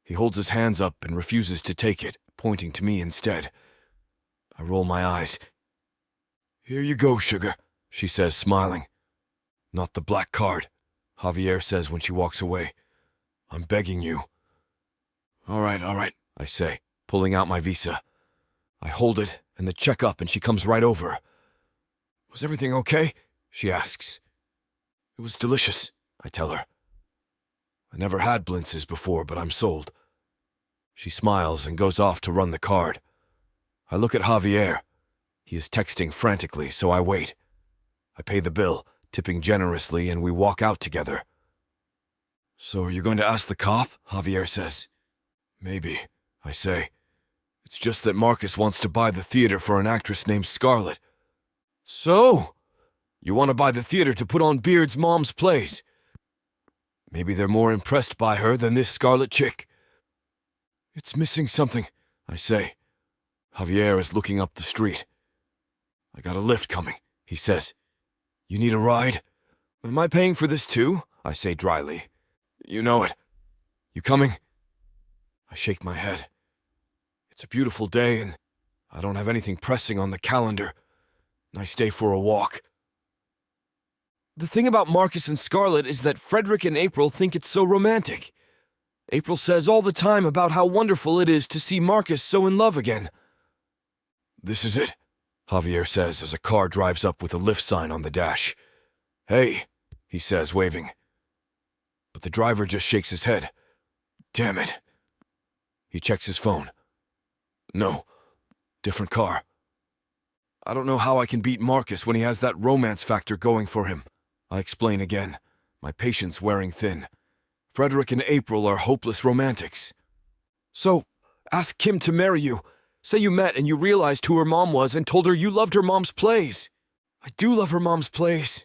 He holds his hands up and refuses to take it, pointing to me instead. I roll my eyes. Here you go, sugar, she says, smiling. Not the black card, Javier says when she walks away. I'm begging you. All right, I say, pulling out my visa. I hold it and the check up and she comes right over. Was everything okay? She asks. It was delicious, I tell her. I never had blintzes before, but I'm sold. She smiles and goes off to run the card. I look at Javier. He is texting frantically, so I wait. I pay the bill, tipping generously, and we walk out together. "So are you going to ask the cop?" Javier says. "Maybe," I say. "It's just that Marcus wants to buy the theater for an actress named Scarlett." "So? You want to buy the theater to put on Beard's mom's plays? Maybe they're more impressed by her than this Scarlett chick." "It's missing something," I say. Javier is looking up the street. "I got a lift coming," he says. "You need a ride?" "Am I paying for this too?" I say dryly. "You know it. You coming?" I shake my head. It's a beautiful day, and I don't have anything pressing on the calendar. Nice day for a walk. The thing about Marcus and Scarlett is that Frederick and April think it's so romantic. April says all the time about how wonderful it is to see Marcus so in love again. "This is it," Javier says as a car drives up with a lift sign on the dash. "Hey," he says, waving. But the driver just shakes his head. Damn it. He checks his phone. No, different car. I don't know how I can beat Marcus when he has that romance factor going for him. I explain again, my patience wearing thin. Frederick and April are hopeless romantics. "So, ask Kim to marry you. Say you met and you realized who her mom was and told her you loved her mom's plays." "I do love her mom's plays."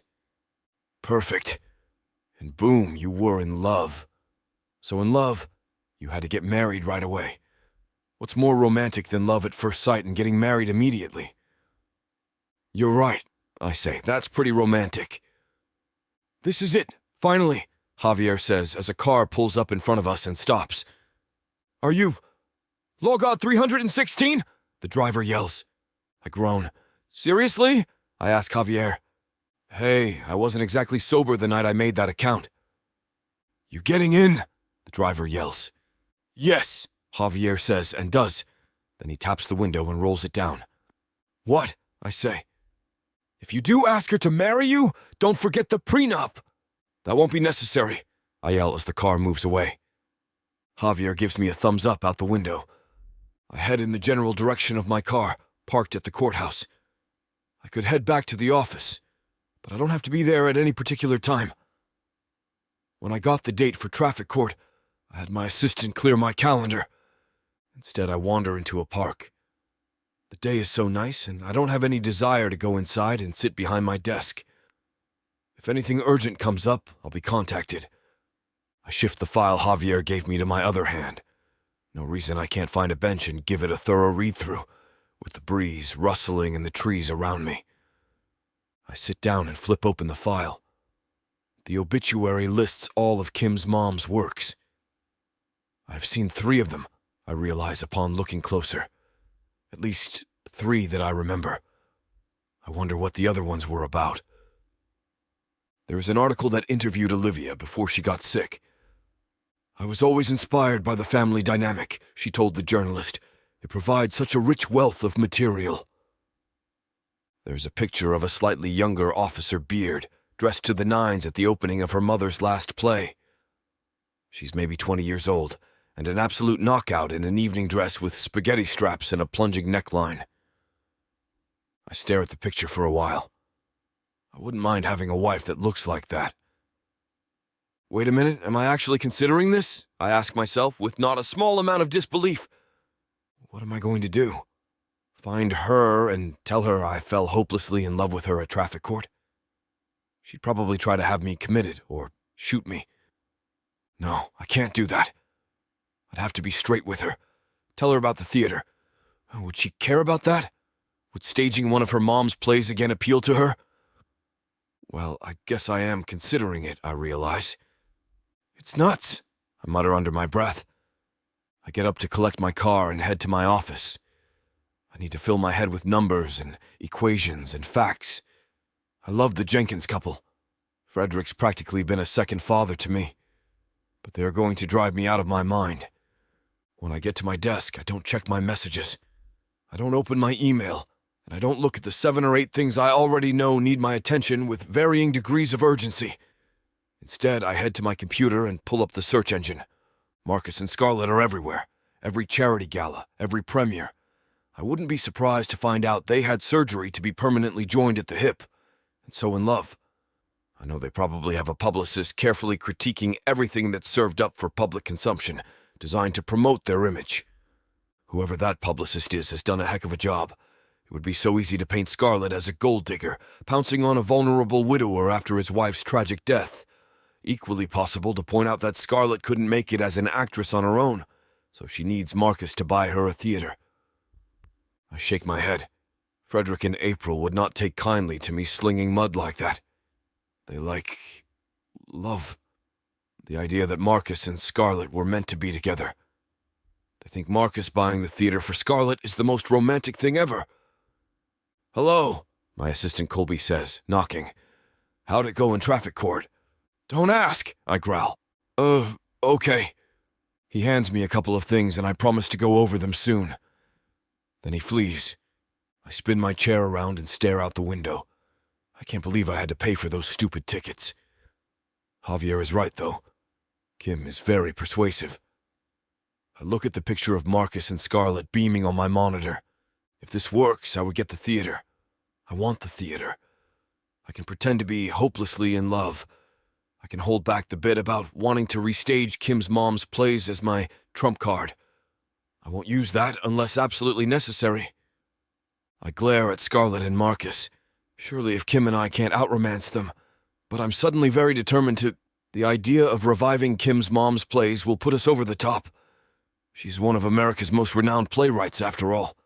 "Perfect. And boom, you were in love. So in love, you had to get married right away. What's more romantic than love at first sight and getting married immediately?" "You're right," I say. "That's pretty romantic." "This is it, finally," Javier says as a car pulls up in front of us and stops. "Are you Logod 316? The driver yells. I groan. "Seriously?" I ask Javier. "Hey, I wasn't exactly sober the night I made that account." "You getting in?" the driver yells. "Yes," Javier says and does. Then he taps the window and rolls it down. "What?" I say. "If you do ask her to marry you, don't forget the prenup." "That won't be necessary," I yell as the car moves away. Javier gives me a thumbs up out the window. I head in the general direction of my car, parked at the courthouse. I could head back to the office, but I don't have to be there at any particular time. When I got the date for traffic court, I had my assistant clear my calendar. Instead, I wander into a park. The day is so nice, and I don't have any desire to go inside and sit behind my desk. If anything urgent comes up, I'll be contacted. I shift the file Javier gave me to my other hand. No reason I can't find a bench and give it a thorough read-through, with the breeze rustling in the trees around me. I sit down and flip open the file. The obituary lists all of Kim's mom's works. I've seen 3 of them, I realize upon looking closer. At least 3 that I remember. I wonder what the other ones were about. There is an article that interviewed Olivia before she got sick. "I was always inspired by the family dynamic," she told the journalist. "It provides such a rich wealth of material." There's a picture of a slightly younger Officer Beard, dressed to the nines at the opening of her mother's last play. She's maybe 20 years old, and an absolute knockout in an evening dress with spaghetti straps and a plunging neckline. I stare at the picture for a while. I wouldn't mind having a wife that looks like that. Wait a minute, am I actually considering this? I ask myself, with not a small amount of disbelief. What am I going to do? Find her and tell her I fell hopelessly in love with her at traffic court? She'd probably try to have me committed or shoot me. No, I can't do that. I'd have to be straight with her. Tell her about the theater. Would she care about that? Would staging one of her mom's plays again appeal to her? Well, I guess I am considering it, I realize. It's nuts, I mutter under my breath. I get up to collect my car and head to my office. I need to fill my head with numbers and equations and facts. I love the Jenkins couple. Frederick's practically been a second father to me. But they are going to drive me out of my mind. When I get to my desk, I don't check my messages. I don't open my email, and I don't look at the 7 or 8 things I already know need my attention with varying degrees of urgency. Instead, I head to my computer and pull up the search engine. Marcus and Scarlett are everywhere. Every charity gala, every premiere. I wouldn't be surprised to find out they had surgery to be permanently joined at the hip. and so in love. I know they probably have a publicist carefully critiquing everything that's served up for public consumption, designed to promote their image. Whoever that publicist is has done a heck of a job. It would be so easy to paint Scarlett as a gold digger, pouncing on a vulnerable widower after his wife's tragic death. Equally possible to point out that Scarlett couldn't make it as an actress on her own, so she needs Marcus to buy her a theater. I shake my head. Frederick and April would not take kindly to me slinging mud like that. They love the idea that Marcus and Scarlett were meant to be together. They think Marcus buying the theater for Scarlett is the most romantic thing ever. "Hello," my assistant Colby says, knocking. "How'd it go in traffic court?" "Don't ask," I growl. Okay." He hands me a couple of things and I promise to go over them soon. Then he flees. I spin my chair around and stare out the window. I can't believe I had to pay for those stupid tickets. Javier is right, though. Kim is very persuasive. I look at the picture of Marcus and Scarlett beaming on my monitor. If this works, I would get the theater. I want the theater. I can pretend to be hopelessly in love. I can hold back the bit about wanting to restage Kim's mom's plays as my trump card. I won't use that unless absolutely necessary. I glare at Scarlett and Marcus. Surely if Kim and I can't outromance them. But I'm suddenly very determined to... The idea of reviving Kim's mom's plays will put us over the top. She's one of America's most renowned playwrights, after all.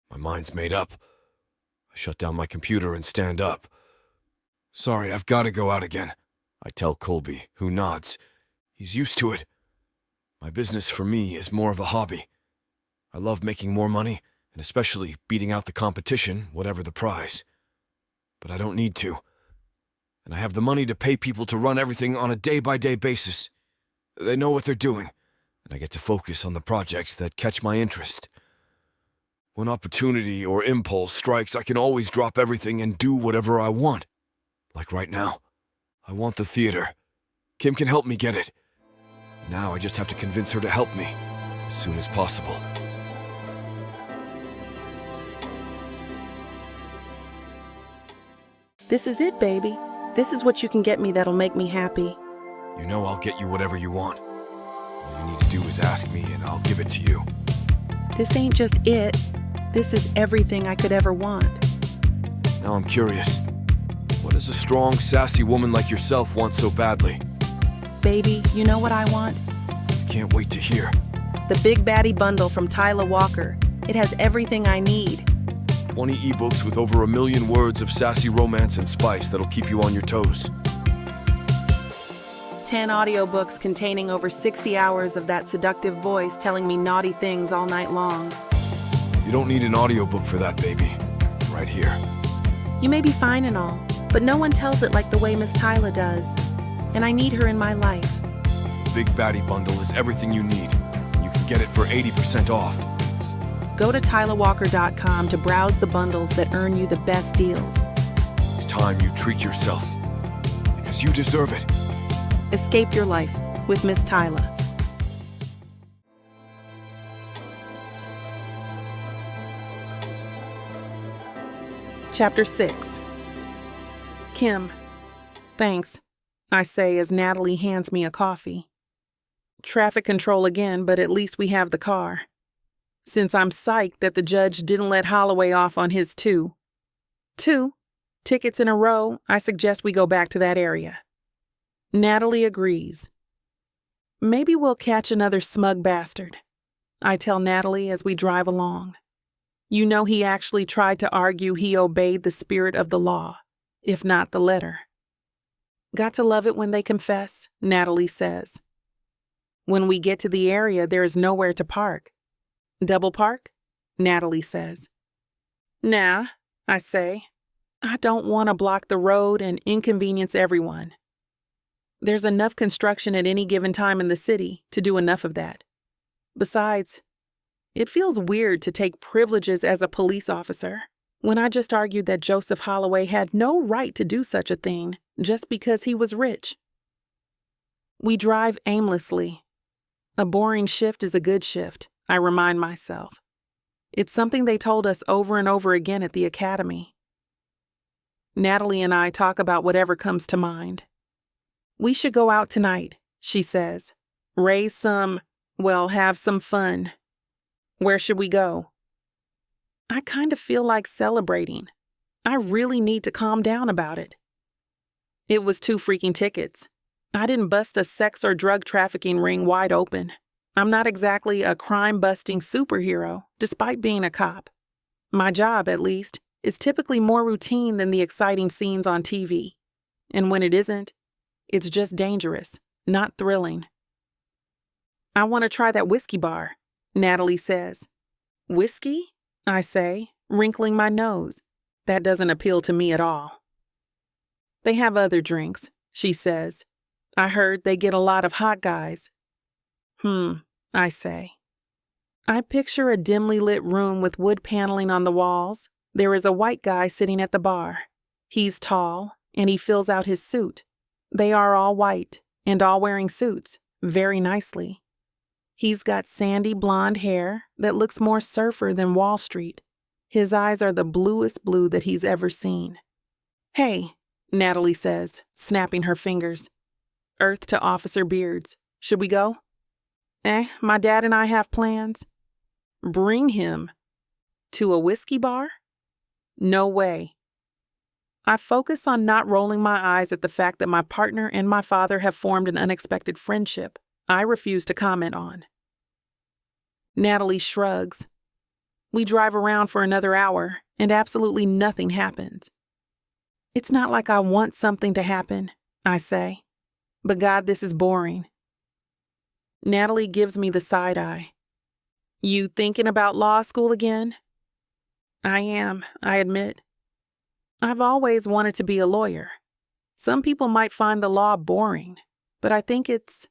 My mind's made up. I shut down my computer and stand up. "Sorry, I've got to go out again," I tell Colby, who nods. He's used to it. My business for me is more of a hobby. I love making more money, and especially beating out the competition, whatever the prize. But I don't need to. And I have the money to pay people to run everything on a day-by-day basis. They know what they're doing, and I get to focus on the projects that catch my interest. When opportunity or impulse strikes, I can always drop everything and do whatever I want. Like right now. I want the theater. Kim can help me get it. Now I just have to convince her to help me as soon as possible. This is it, baby. This is what you can get me that'll make me happy. You know I'll get you whatever you want. All you need to do is ask me and I'll give it to you. This ain't just it. This is everything I could ever want. Now I'm curious. What does a strong, sassy woman like yourself want so badly? Baby, you know what I want? I can't wait to hear. The Big Baddie bundle from Tyla Walker. It has everything I need. 20 ebooks with over 1 million words of sassy romance and spice that'll keep you on your toes. 10 audiobooks containing over 60 hours of that seductive voice telling me naughty things all night long. You don't need an audiobook for that, baby. Right here. You may be fine and all, but no one tells it like the way Miss Tyla does. And I need her in my life. The Big Baddie bundle is everything you need. You can get it for 80% off. Go to TylaWalker.com to browse the bundles that earn you the best deals. It's time you treat yourself. Because you deserve it. Escape your life with Miss Tyla. Chapter 6. Kim. Thanks, I say as Natalie hands me a coffee. Traffic control again, but at least we have the car. Since I'm psyched that the judge didn't let Holloway off on his 2 tickets in a row, I suggest we go back to that area. Natalie agrees. Maybe we'll catch another smug bastard, I tell Natalie as we drive along. You know he actually tried to argue he obeyed the spirit of the law, if not the letter. Got to love it when they confess, Natalie says. When we get to the area, there is nowhere to park. Double park? Natalie says. Nah, I say. I don't want to block the road and inconvenience everyone. There's enough construction at any given time in the city to do enough of that. Besides, it feels weird to take privileges as a police officer when I just argued that Joseph Holloway had no right to do such a thing just because he was rich. We drive aimlessly. A boring shift is a good shift, I remind myself. It's something they told us over and over again at the academy. Natalie and I talk about whatever comes to mind. We should go out tonight, she says. Have some fun. Where should we go? I kind of feel like celebrating. I really need to calm down about it. It was 2 freaking tickets. I didn't bust a sex or drug trafficking ring wide open. I'm not exactly a crime-busting superhero, despite being a cop. My job, at least, is typically more routine than the exciting scenes on TV. And when it isn't, it's just dangerous, not thrilling. I want to try that whiskey bar, Natalie says. Whiskey? I say, wrinkling my nose. That doesn't appeal to me at all. They have other drinks, she says. I heard they get a lot of hot guys. I say. I picture a dimly lit room with wood paneling on the walls. There is a white guy sitting at the bar. He's tall, and he fills out his suit. They are all white, and all wearing suits, very nicely. He's got sandy blonde hair that looks more surfer than Wall Street. His eyes are the bluest blue that he's ever seen. Hey, Natalie says, snapping her fingers. Earth to Officer Beards. Should we go? My dad and I have plans. Bring him. To a whiskey bar? No way. I focus on not rolling my eyes at the fact that my partner and my father have formed an unexpected friendship I refuse to comment on. Natalie shrugs. We drive around for another hour, and absolutely nothing happens. It's not like I want something to happen, I say. But God, this is boring. Natalie gives me the side eye. You thinking about law school again? I am, I admit. I've always wanted to be a lawyer. Some people might find the law boring, but I think it's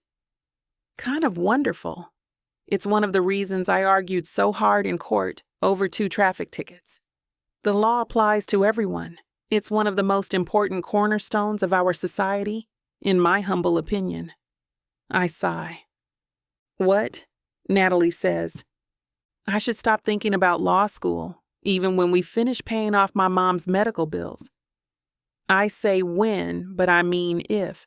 kind of wonderful. It's one of the reasons I argued so hard in court over 2 traffic tickets. The law applies to everyone. It's one of the most important cornerstones of our society, in my humble opinion. I sigh. What? Natalie says. I should stop thinking about law school, even when we finish paying off my mom's medical bills. I say when, but I mean if.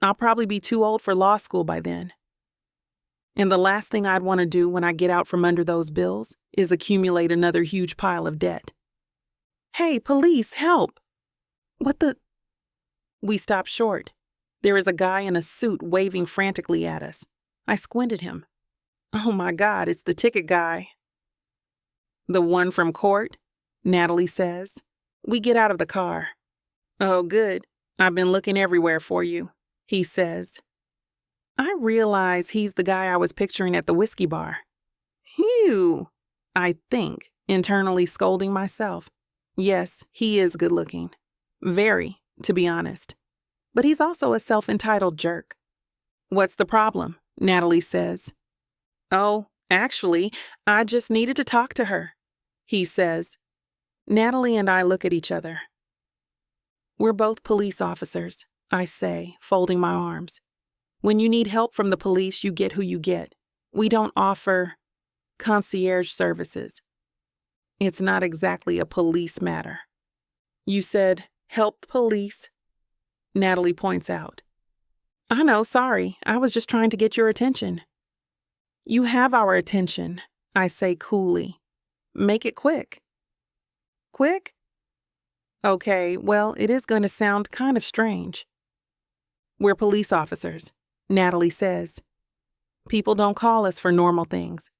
I'll probably be too old for law school by then. And the last thing I'd want to do when I get out from under those bills is accumulate another huge pile of debt. Hey, police, help! What the? We stop short. There is a guy in a suit waving frantically at us. I squint at him. Oh my God, it's the ticket guy. The one from court? Natalie says. We get out of the car. Oh, good. I've been looking everywhere for you, he says. I realize he's the guy I was picturing at the whiskey bar. Phew, I think, internally scolding myself. Yes, he is good looking. Very, to be honest. But he's also a self-entitled jerk. What's the problem? Natalie says. Oh, actually, I just needed to talk to her, he says. Natalie and I look at each other. We're both police officers, I say, folding my arms. When you need help from the police, you get who you get. We don't offer concierge services. It's not exactly a police matter. You said, help police, Natalie points out. I know, sorry. I was just trying to get your attention. You have our attention, I say coolly. Make it quick. Quick? Okay, well, it is going to sound kind of strange. We're police officers, Natalie says. People don't call us for normal things.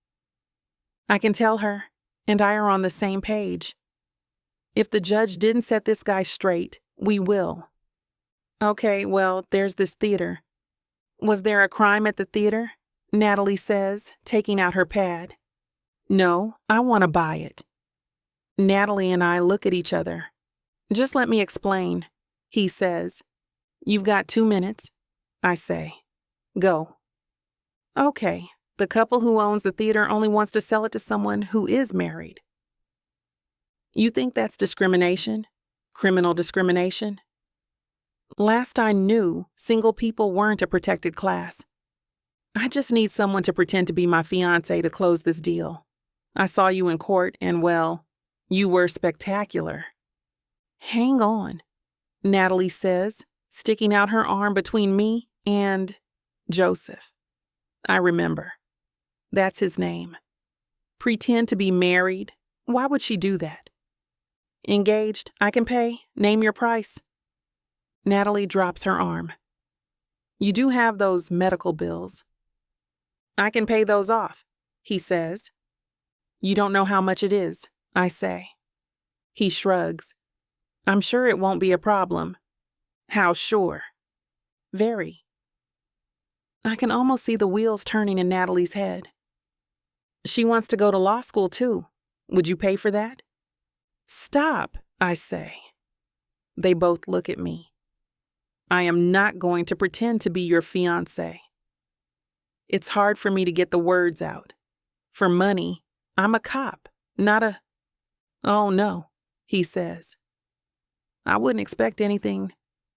I can tell her, and I are on the same page. If the judge didn't set this guy straight, we will. Okay, well, there's this theater. Was there a crime at the theater? Natalie says, taking out her pad. No, I want to buy it. Natalie and I look at each other. Just let me explain, he says. You've got 2 minutes, I say. Go. Okay, the couple who owns the theater only wants to sell it to someone who is married. You think that's discrimination? Criminal discrimination? Last I knew, single people weren't a protected class. I just need someone to pretend to be my fiancé to close this deal. I saw you in court and, well, you were spectacular. Hang on, Natalie says, sticking out her arm between me and Joseph. I remember. That's his name. Pretend to be married? Why would she do that? Engaged, I can pay. Name your price. Natalie drops her arm. You do have those medical bills. I can pay those off, he says. You don't know how much it is, I say. He shrugs. I'm sure it won't be a problem. How sure? Very. I can almost see the wheels turning in Natalie's head. She wants to go to law school too. Would you pay for that? Stop, I say. They both look at me. I am not going to pretend to be your fiancé. It's hard for me to get the words out. For money, I'm a cop, not a... Oh no, he says. I wouldn't expect anything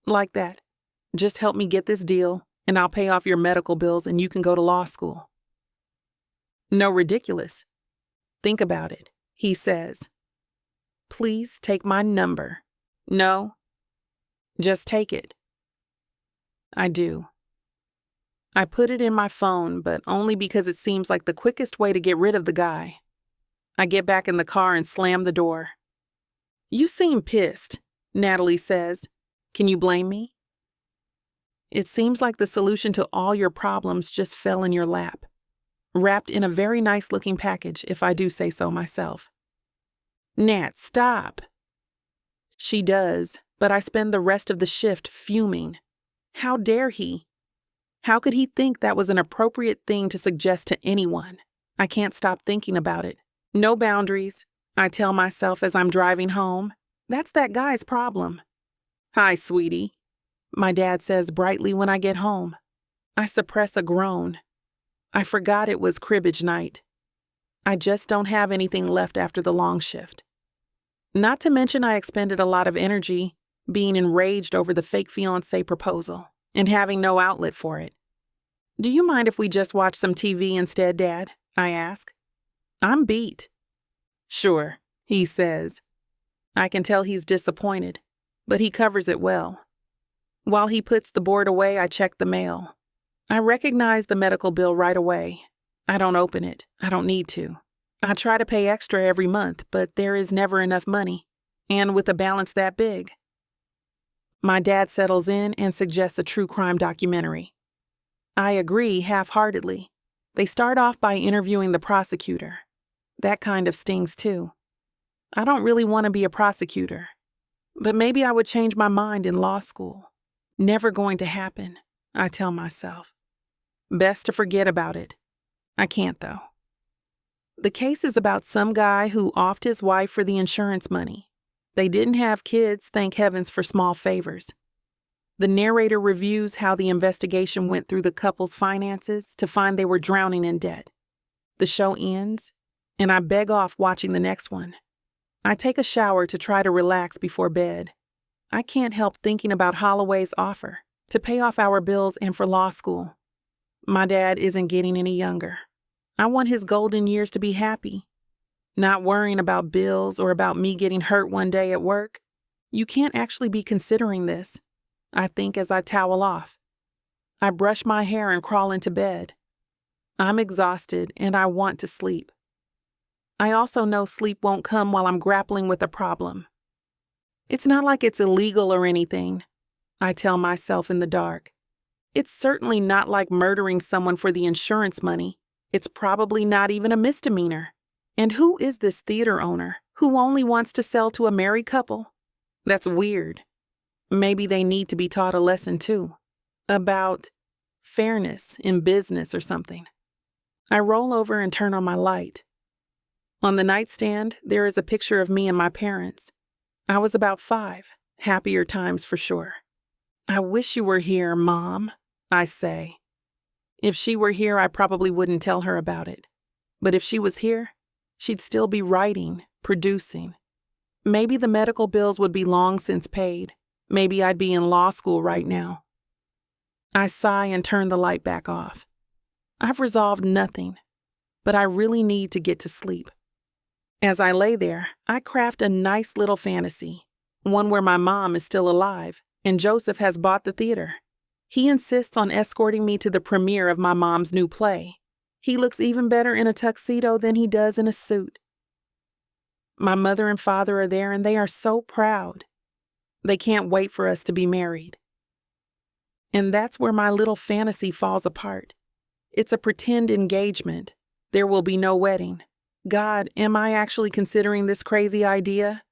like that. Just help me get this deal, and I'll pay off your medical bills and you can go to law school. No, ridiculous. Think about it, he says. Please take my number. No, just take it. I do. I put it in my phone, but only because it seems like the quickest way to get rid of the guy. I get back in the car and slam the door. You seem pissed, Natalie says. Can you blame me? It seems like the solution to all your problems just fell in your lap, wrapped in a very nice-looking package, if I do say so myself. Nat, stop. She does, but I spend the rest of the shift fuming. How dare he? How could he think that was an appropriate thing to suggest to anyone? I can't stop thinking about it. No boundaries, I tell myself as I'm driving home. That's that guy's problem. Hi, sweetie, my dad says brightly when I get home. I suppress a groan. I forgot it was cribbage night. I just don't have anything left after the long shift. Not to mention I expended a lot of energy being enraged over the fake fiancé proposal and having no outlet for it. Do you mind if we just watch some TV instead, Dad? I ask. I'm beat. Sure, he says. I can tell he's disappointed, but he covers it well. While he puts the board away, I check the mail. I recognize the medical bill right away. I don't open it. I don't need to. I try to pay extra every month, but there is never enough money, and with a balance that big. My dad settles in and suggests a true crime documentary. I agree half-heartedly. They start off by interviewing the prosecutor. That kind of stings too. I don't really want to be a prosecutor, but maybe I would change my mind in law school. Never going to happen, I tell myself. Best to forget about it. I can't though. The case is about some guy who offed his wife for the insurance money. They didn't have kids, thank heavens for small favors. The narrator reviews how the investigation went through the couple's finances to find they were drowning in debt. The show ends, and I beg off watching the next one. I take a shower to try to relax before bed. I can't help thinking about Holloway's offer to pay off our bills and for law school. My dad isn't getting any younger. I want his golden years to be happy. Not worrying about bills or about me getting hurt one day at work. You can't actually be considering this, I think as I towel off. I brush my hair and crawl into bed. I'm exhausted and I want to sleep. I also know sleep won't come while I'm grappling with a problem. It's not like it's illegal or anything, I tell myself in the dark. It's certainly not like murdering someone for the insurance money. It's probably not even a misdemeanor. And who is this theater owner who only wants to sell to a married couple? That's weird. Maybe they need to be taught a lesson too, about fairness in business or something. I roll over and turn on my light. On the nightstand, there is a picture of me and my parents. I was about 5, happier times for sure. I wish you were here, Mom, I say. If she were here, I probably wouldn't tell her about it. But if she was here, she'd still be writing, producing. Maybe the medical bills would be long since paid. Maybe I'd be in law school right now. I sigh and turn the light back off. I've resolved nothing, but I really need to get to sleep. As I lay there, I craft a nice little fantasy. one where my mom is still alive, and Joseph has bought the theater. He insists on escorting me to the premiere of my mom's new play. He looks even better in a tuxedo than he does in a suit. My mother and father are there, and they are so proud. They can't wait for us to be married. And that's where my little fantasy falls apart. It's a pretend engagement. There will be no wedding. God, am I actually considering this crazy idea?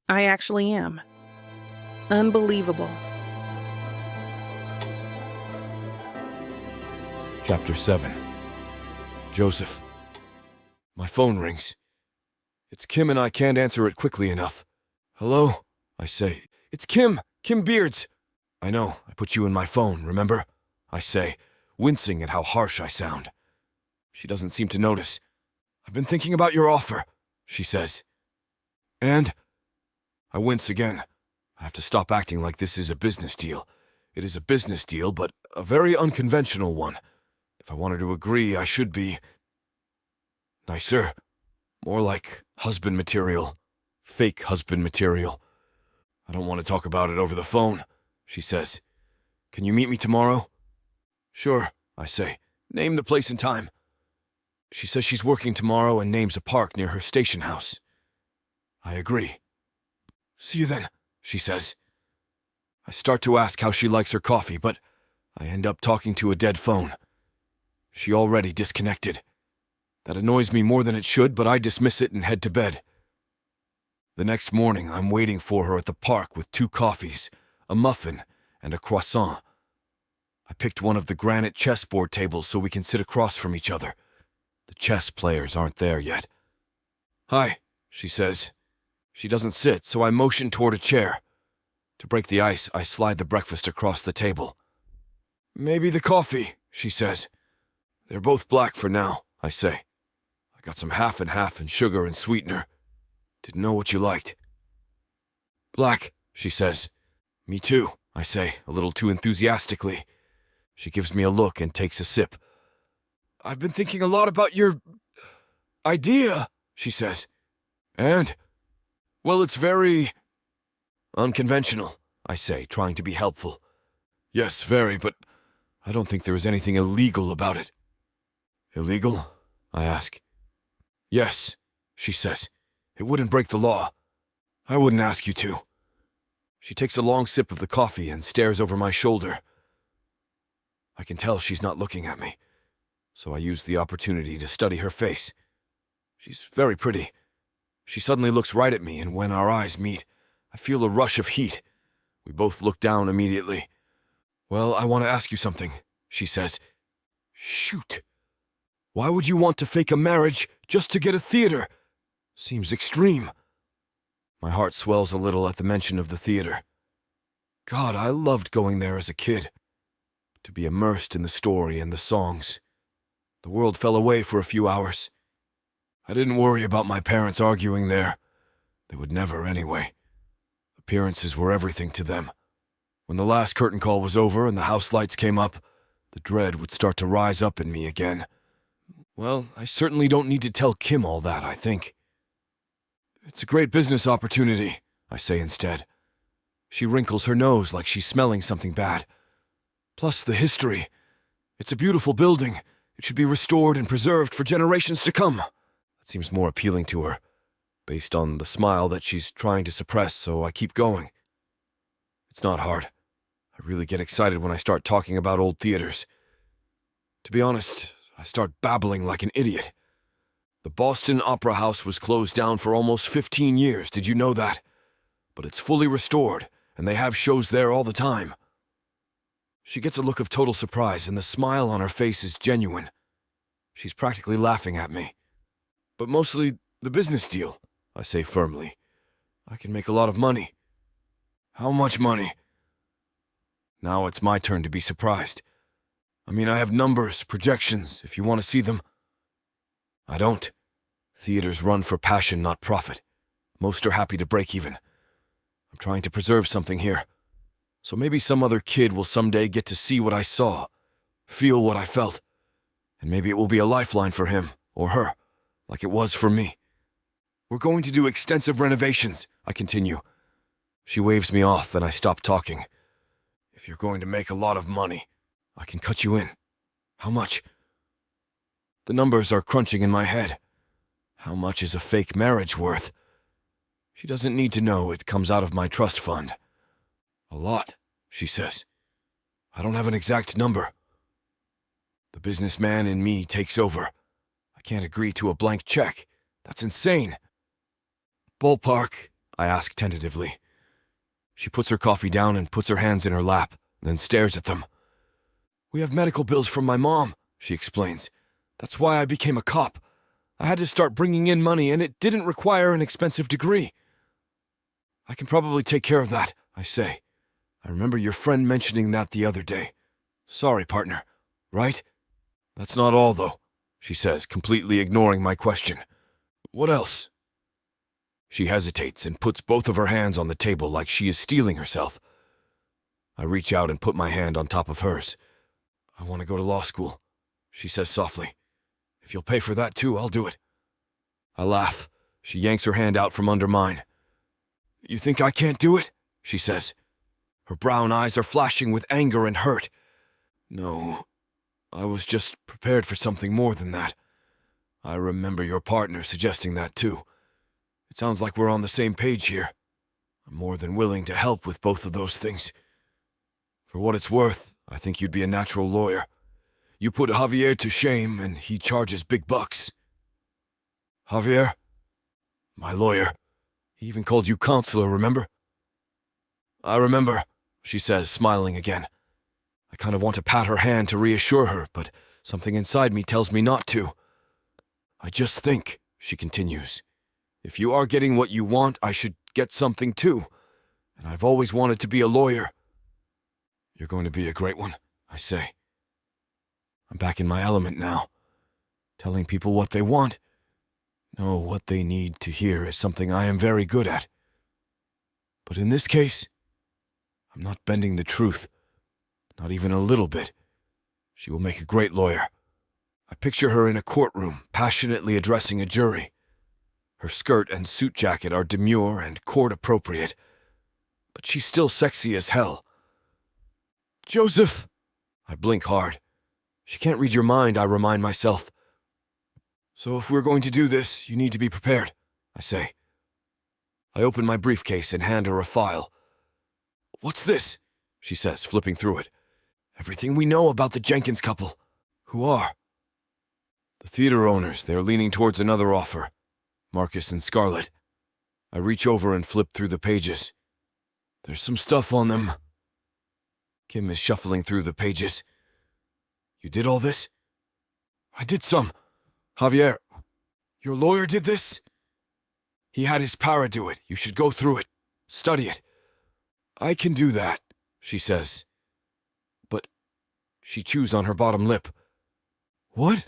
I actually am. Unbelievable. Chapter 7. Joseph. My phone rings. It's Kim and I can't answer it quickly enough. Hello? I say. It's Kim! Kim Beards! I know, I put you in my phone, remember? I say, wincing at how harsh I sound. She doesn't seem to notice. I've been thinking about your offer, she says. And? I wince again. I have to stop acting like this is a business deal. It is a business deal, but a very unconventional one. If I wanted to agree, I should be nicer. More like husband material. Fake husband material. I don't want to talk about it over the phone, she says. Can you meet me tomorrow? Sure, I say. Name the place and time. She says she's working tomorrow and names a park near her station house. I agree. See you then, she says. I start to ask how she likes her coffee, but I end up talking to a dead phone. She already disconnected. That annoys me more than it should, but I dismiss it and head to bed. The next morning, I'm waiting for her at the park with 2 coffees, a muffin, and a croissant. I picked one of the granite chessboard tables so we can sit across from each other. The chess players aren't there yet. Hi, she says. She doesn't sit, so I motion toward a chair. To break the ice, I slide the breakfast across the table. Maybe the coffee, she says. They're both black for now, I say. I got some half and sugar and sweetener. Didn't know what you liked. Black, she says. Me too, I say, a little too enthusiastically. She gives me a look and takes a sip. I've been thinking a lot about your idea, she says. And? Well, it's very unconventional, I say, trying to be helpful. Yes, very, but I don't think there is anything illegal about it. Illegal? I ask. Yes, she says. It wouldn't break the law. I wouldn't ask you to. She takes a long sip of the coffee and stares over my shoulder. I can tell she's not looking at me, so I use the opportunity to study her face. She's very pretty. She suddenly looks right at me, and when our eyes meet, I feel a rush of heat. We both look down immediately. Well, I want to ask you something, she says. Shoot. Why would you want to fake a marriage just to get a theater? Seems extreme. My heart swells a little at the mention of the theater. God, I loved going there as a kid. To be immersed in the story and the songs. The world fell away for a few hours. I didn't worry about my parents arguing there. They would never anyway. Appearances were everything to them. When the last curtain call was over and the house lights came up, the dread would start to rise up in me again. Well, I certainly don't need to tell Kim all that, I think. It's a great business opportunity, I say instead. She wrinkles her nose like she's smelling something bad. Plus the history. It's a beautiful building. It should be restored and preserved for generations to come. That seems more appealing to her, based on the smile that she's trying to suppress, so I keep going. It's not hard. I really get excited when I start talking about old theaters. To be honest, I start babbling like an idiot. The Boston Opera House was closed down for almost 15 years, did you know that? But it's fully restored, and they have shows there all the time. She gets a look of total surprise, and the smile on her face is genuine. She's practically laughing at me. But mostly the business deal, I say firmly. I can make a lot of money. How much money? Now it's my turn to be surprised. I mean, I have numbers, projections, if you want to see them. I don't. Theaters run for passion, not profit. Most are happy to break even. I'm trying to preserve something here. So maybe some other kid will someday get to see what I saw, feel what I felt, and maybe it will be a lifeline for him, or her, like it was for me. We're going to do extensive renovations, I continue. She waves me off and I stop talking. If you're going to make a lot of money, I can cut you in. How much? The numbers are crunching in my head. How much is a fake marriage worth? She doesn't need to know it comes out of my trust fund. A lot, she says. I don't have an exact number. The businessman in me takes over. I can't agree to a blank check. That's insane. Ballpark, I ask tentatively. She puts her coffee down and puts her hands in her lap, then stares at them. We have medical bills from my mom, she explains. That's why I became a cop. I had to start bringing in money, and it didn't require an expensive degree. I can probably take care of that, I say. I remember your friend mentioning that the other day. Sorry, partner. Right? That's not all, though, she says, completely ignoring my question. What else? She hesitates and puts both of her hands on the table like she is steeling herself. I reach out and put my hand on top of hers. I want to go to law school, she says softly. If you'll pay for that too, I'll do it. I laugh. She yanks her hand out from under mine. You think I can't do it? She says. Her brown eyes are flashing with anger and hurt. No, I was just prepared for something more than that. I remember your partner suggesting that too. It sounds like we're on the same page here. I'm more than willing to help with both of those things. For what it's worth, I think you'd be a natural lawyer. You put Javier to shame, and he charges big bucks. Javier? My lawyer. He even called you counselor, remember? I remember, she says, smiling again. I kind of want to pat her hand to reassure her, but something inside me tells me not to. I just think, she continues, if you are getting what you want, I should get something too. And I've always wanted to be a lawyer. You're going to be a great one, I say. I'm back in my element now. Telling people what they want. No, what they need to hear is something I am very good at. But in this case, I'm not bending the truth. Not even a little bit. She will make a great lawyer. I picture her in a courtroom, passionately addressing a jury. Her skirt and suit jacket are demure and court-appropriate, but she's still sexy as hell. Joseph! I blink hard. She can't read your mind, I remind myself. So if we're going to do this, you need to be prepared, I say. I open my briefcase and hand her a file. What's this? She says, flipping through it. Everything we know about the Jenkins couple. Who are? The theater owners. They're leaning towards another offer. Marcus and Scarlett. I reach over and flip through the pages. There's some stuff on them. Kim is shuffling through the pages. You did all this? I did some. Javier, your lawyer did this? He had his para do it. You should go through it. Study it. I can do that, she says. But she chews on her bottom lip. What?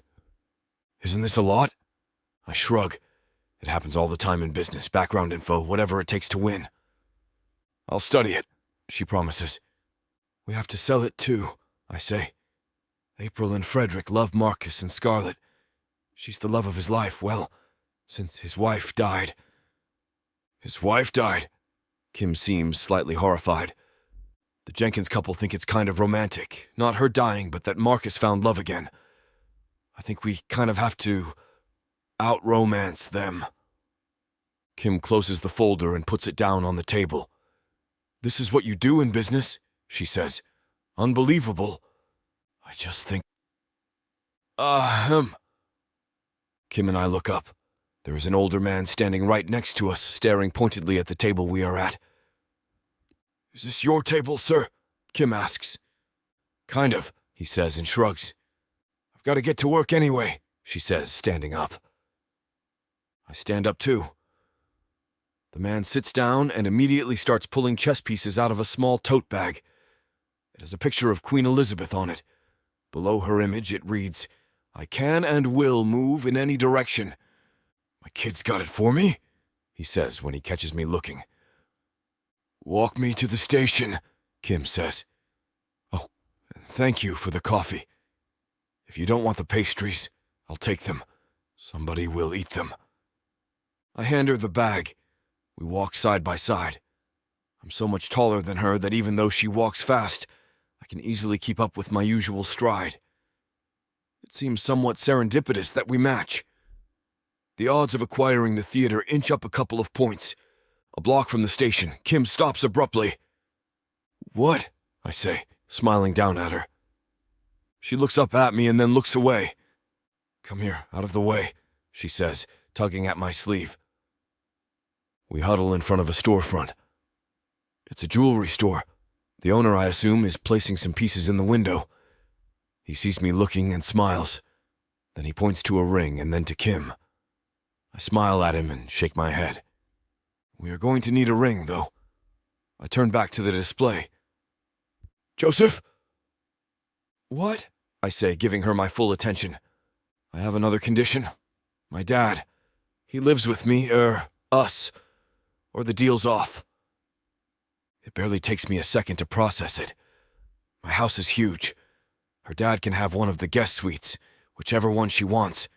Isn't this a lot? I shrug. It happens all the time in business, background info, whatever it takes to win. I'll study it, she promises. We have to sell it too, I say. April and Frederick love Marcus and Scarlett. She's the love of his life, well, since his wife died. His wife died? Kim seems slightly horrified. The Jenkins couple think it's kind of romantic. Not her dying, but that Marcus found love again. I think we kind of have to out-romance them. Kim closes the folder and puts it down on the table. This is what you do in business, she says. Unbelievable. I just think... Kim and I look up. There is an older man standing right next to us, staring pointedly at the table we are at. Is this your table, sir? Kim asks. Kind of, he says and shrugs. I've got to get to work anyway, she says, standing up. I stand up too. The man sits down and immediately starts pulling chess pieces out of a small tote bag. It has a picture of Queen Elizabeth on it. Below her image it reads, I can and will move in any direction. My kid's got it for me, he says when he catches me looking. Walk me to the station, Kim says. Oh, thank you for the coffee. If you don't want the pastries, I'll take them. Somebody will eat them. I hand her the bag. We walk side by side. I'm so much taller than her that even though she walks fast, I can easily keep up with my usual stride. It seems somewhat serendipitous that we match. The odds of acquiring the theater inch up a couple of points. A block from the station, Kim stops abruptly. "What?" I say, smiling down at her. She looks up at me and then looks away. "Come here, out of the way," she says, tugging at my sleeve. We huddle in front of a storefront. It's a jewelry store. The owner, I assume, is placing some pieces in the window. He sees me looking and smiles. Then he points to a ring and then to Kim. I smile at him and shake my head. We are going to need a ring, though. I turn back to the display. "Joseph?" "What?" I say, giving her my full attention. "I have another condition. My dad. He lives with me, us. Or the deal's off." It barely takes me a second to process it. My house is huge. Her dad can have one of the guest suites, whichever one she wants.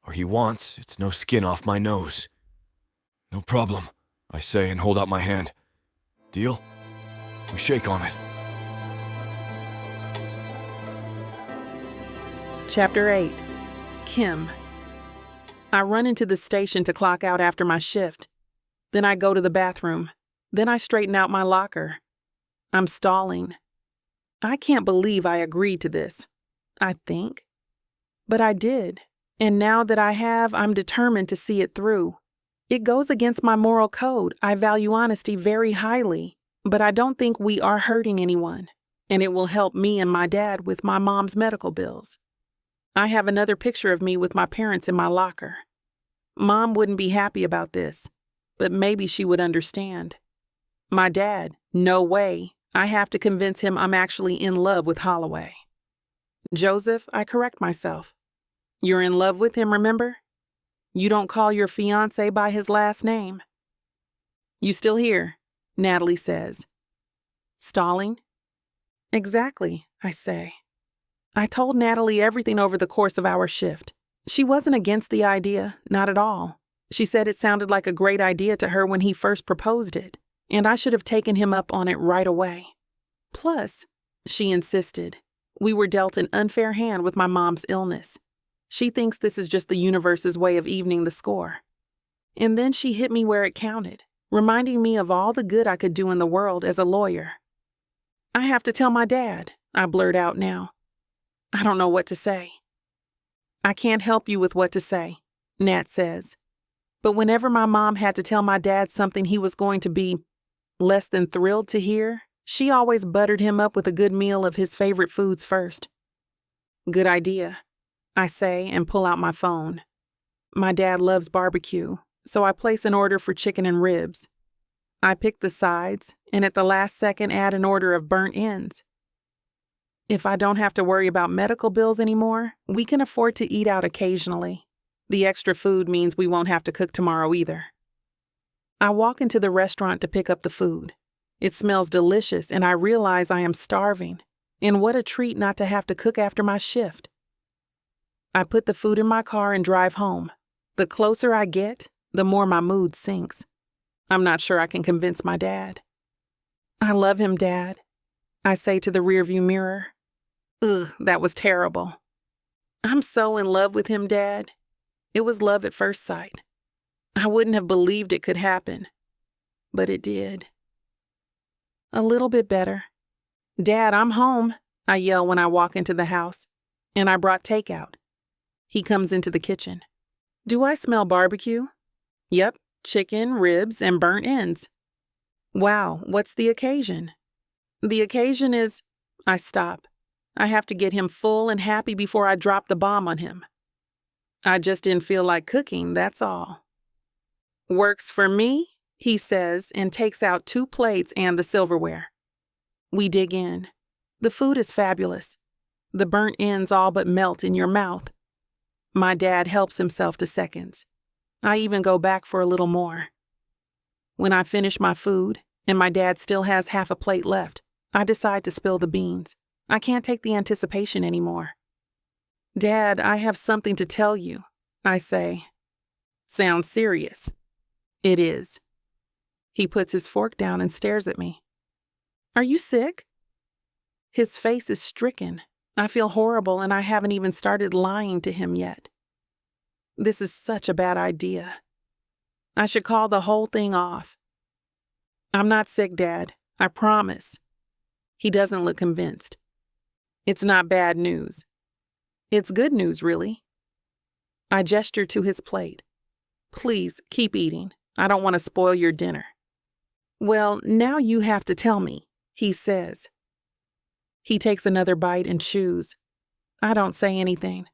Or he wants, it's no skin off my nose. "No problem," I say and hold out my hand. "Deal?" We shake on it. Chapter 8. Kim. I run into the station to clock out after my shift. Then I go to the bathroom. Then I straighten out my locker. I'm stalling. I can't believe I agreed to this. I think. But I did. And now that I have, I'm determined to see it through. It goes against my moral code. I value honesty very highly. But I don't think we are hurting anyone. And it will help me and my dad with my mom's medical bills. I have another picture of me with my parents in my locker. Mom wouldn't be happy about this, but maybe she would understand. My dad, no way. I have to convince him I'm actually in love with Holloway. Joseph, I correct myself. You're in love with him, remember? You don't call your fiancé by his last name. You still here? Natalie says. Stalling? Exactly, I say. I told Natalie everything over the course of our shift. She wasn't against the idea, not at all. She said it sounded like a great idea to her when he first proposed it, and I should have taken him up on it right away. Plus, she insisted, we were dealt an unfair hand with my mom's illness. She thinks this is just the universe's way of evening the score. And then she hit me where it counted, reminding me of all the good I could do in the world as a lawyer. I have to tell my dad, I blurt out now. I don't know what to say. I can't help you with what to say, Nat says. But whenever my mom had to tell my dad something he was going to be less than thrilled to hear, she always buttered him up with a good meal of his favorite foods first. Good idea, I say and pull out my phone. My dad loves barbecue, so I place an order for chicken and ribs. I pick the sides and at the last second add an order of burnt ends. If I don't have to worry about medical bills anymore, we can afford to eat out occasionally. The extra food means we won't have to cook tomorrow either. I walk into the restaurant to pick up the food. It smells delicious and I realize I am starving. And what a treat not to have to cook after my shift. I put the food in my car and drive home. The closer I get, the more my mood sinks. I'm not sure I can convince my dad. I love him, Dad, I say to the rearview mirror. Ugh, that was terrible. I'm so in love with him, Dad. It was love at first sight. I wouldn't have believed it could happen, but it did. A little bit better. Dad, I'm home, I yell when I walk into the house, and I brought takeout. He comes into the kitchen. Do I smell barbecue? Yep, chicken, ribs, and burnt ends. Wow, what's the occasion? The occasion is... I stop. I have to get him full and happy before I drop the bomb on him. I just didn't feel like cooking, that's all. Works for me, he says, and takes out 2 plates and the silverware. We dig in. The food is fabulous. The burnt ends all but melt in your mouth. My dad helps himself to seconds. I even go back for a little more. When I finish my food, and my dad still has half a plate left, I decide to spill the beans. I can't take the anticipation anymore. Dad, I have something to tell you, I say. Sounds serious. It is. He puts his fork down and stares at me. Are you sick? His face is stricken. I feel horrible and I haven't even started lying to him yet. This is such a bad idea. I should call the whole thing off. I'm not sick, Dad. I promise. He doesn't look convinced. It's not bad news. It's good news, really. I gesture to his plate. Please, keep eating. I don't want to spoil your dinner. Well, now you have to tell me, he says. He takes another bite and chews. I don't say anything.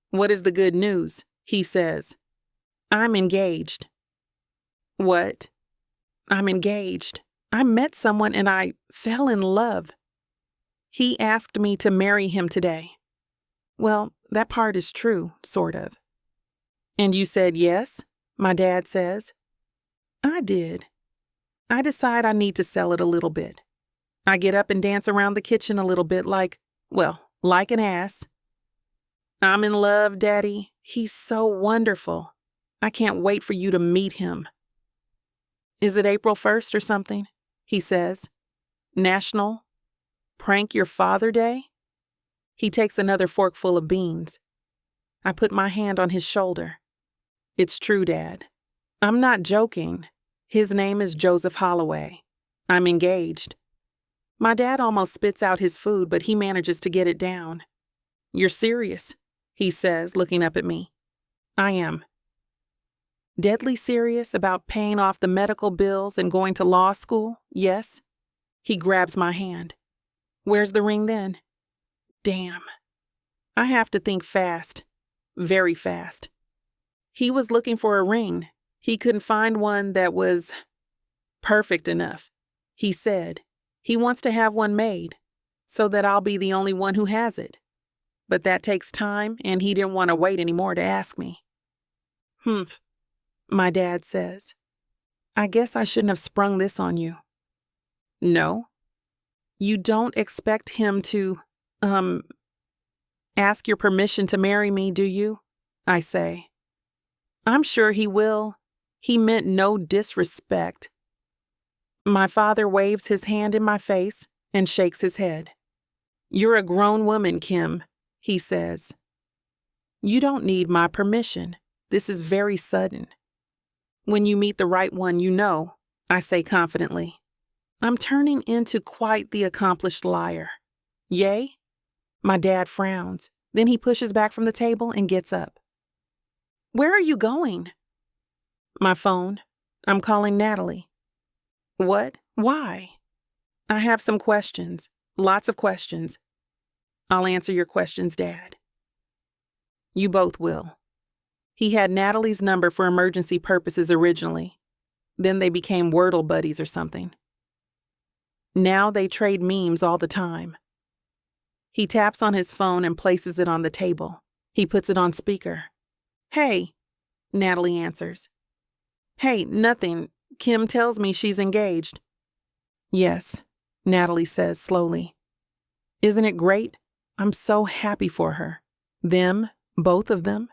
What is the good news? He says. I'm engaged. What? I'm engaged. I met someone and I fell in love. He asked me to marry him today. Well, that part is true, sort of. And you said yes? My dad says. I did. I decide I need to sell it a little bit. I get up and dance around the kitchen a little bit like an ass. I'm in love, Daddy. He's so wonderful. I can't wait for you to meet him. Is it April 1st or something? He says. National Prank Your Father Day? He takes another forkful of beans. I put my hand on his shoulder. It's true, Dad. I'm not joking. His name is Joseph Holloway. I'm engaged. My dad almost spits out his food, but he manages to get it down. You're serious, he says, looking up at me. I am. Deadly serious about paying off the medical bills and going to law school, yes? He grabs my hand. Where's the ring then? Damn. I have to think fast. Very fast. He was looking for a ring. He couldn't find one that was perfect enough. He said he wants to have one made so that I'll be the only one who has it. But that takes time, and he didn't want to wait anymore to ask me. Humph, my dad says. I guess I shouldn't have sprung this on you. No. You don't expect him to, ask your permission to marry me, do you? I say. I'm sure he will. He meant no disrespect. My father waves his hand in my face and shakes his head. You're a grown woman, Kim, he says. You don't need my permission. This is very sudden. When you meet the right one, you know, I say confidently. I'm turning into quite the accomplished liar. Yay? My dad frowns. Then he pushes back from the table and gets up. Where are you going? My phone. I'm calling Natalie. What? Why? I have some questions. Lots of questions. I'll answer your questions, Dad. You both will. He had Natalie's number for emergency purposes originally. Then they became Wordle buddies or something. Now they trade memes all the time. He taps on his phone and places it on the table. He puts it on speaker. Hey, Natalie answers. Hey, nothing. Kim tells me she's engaged. Yes, Natalie says slowly. Isn't it great? I'm so happy for her. Them, both of them.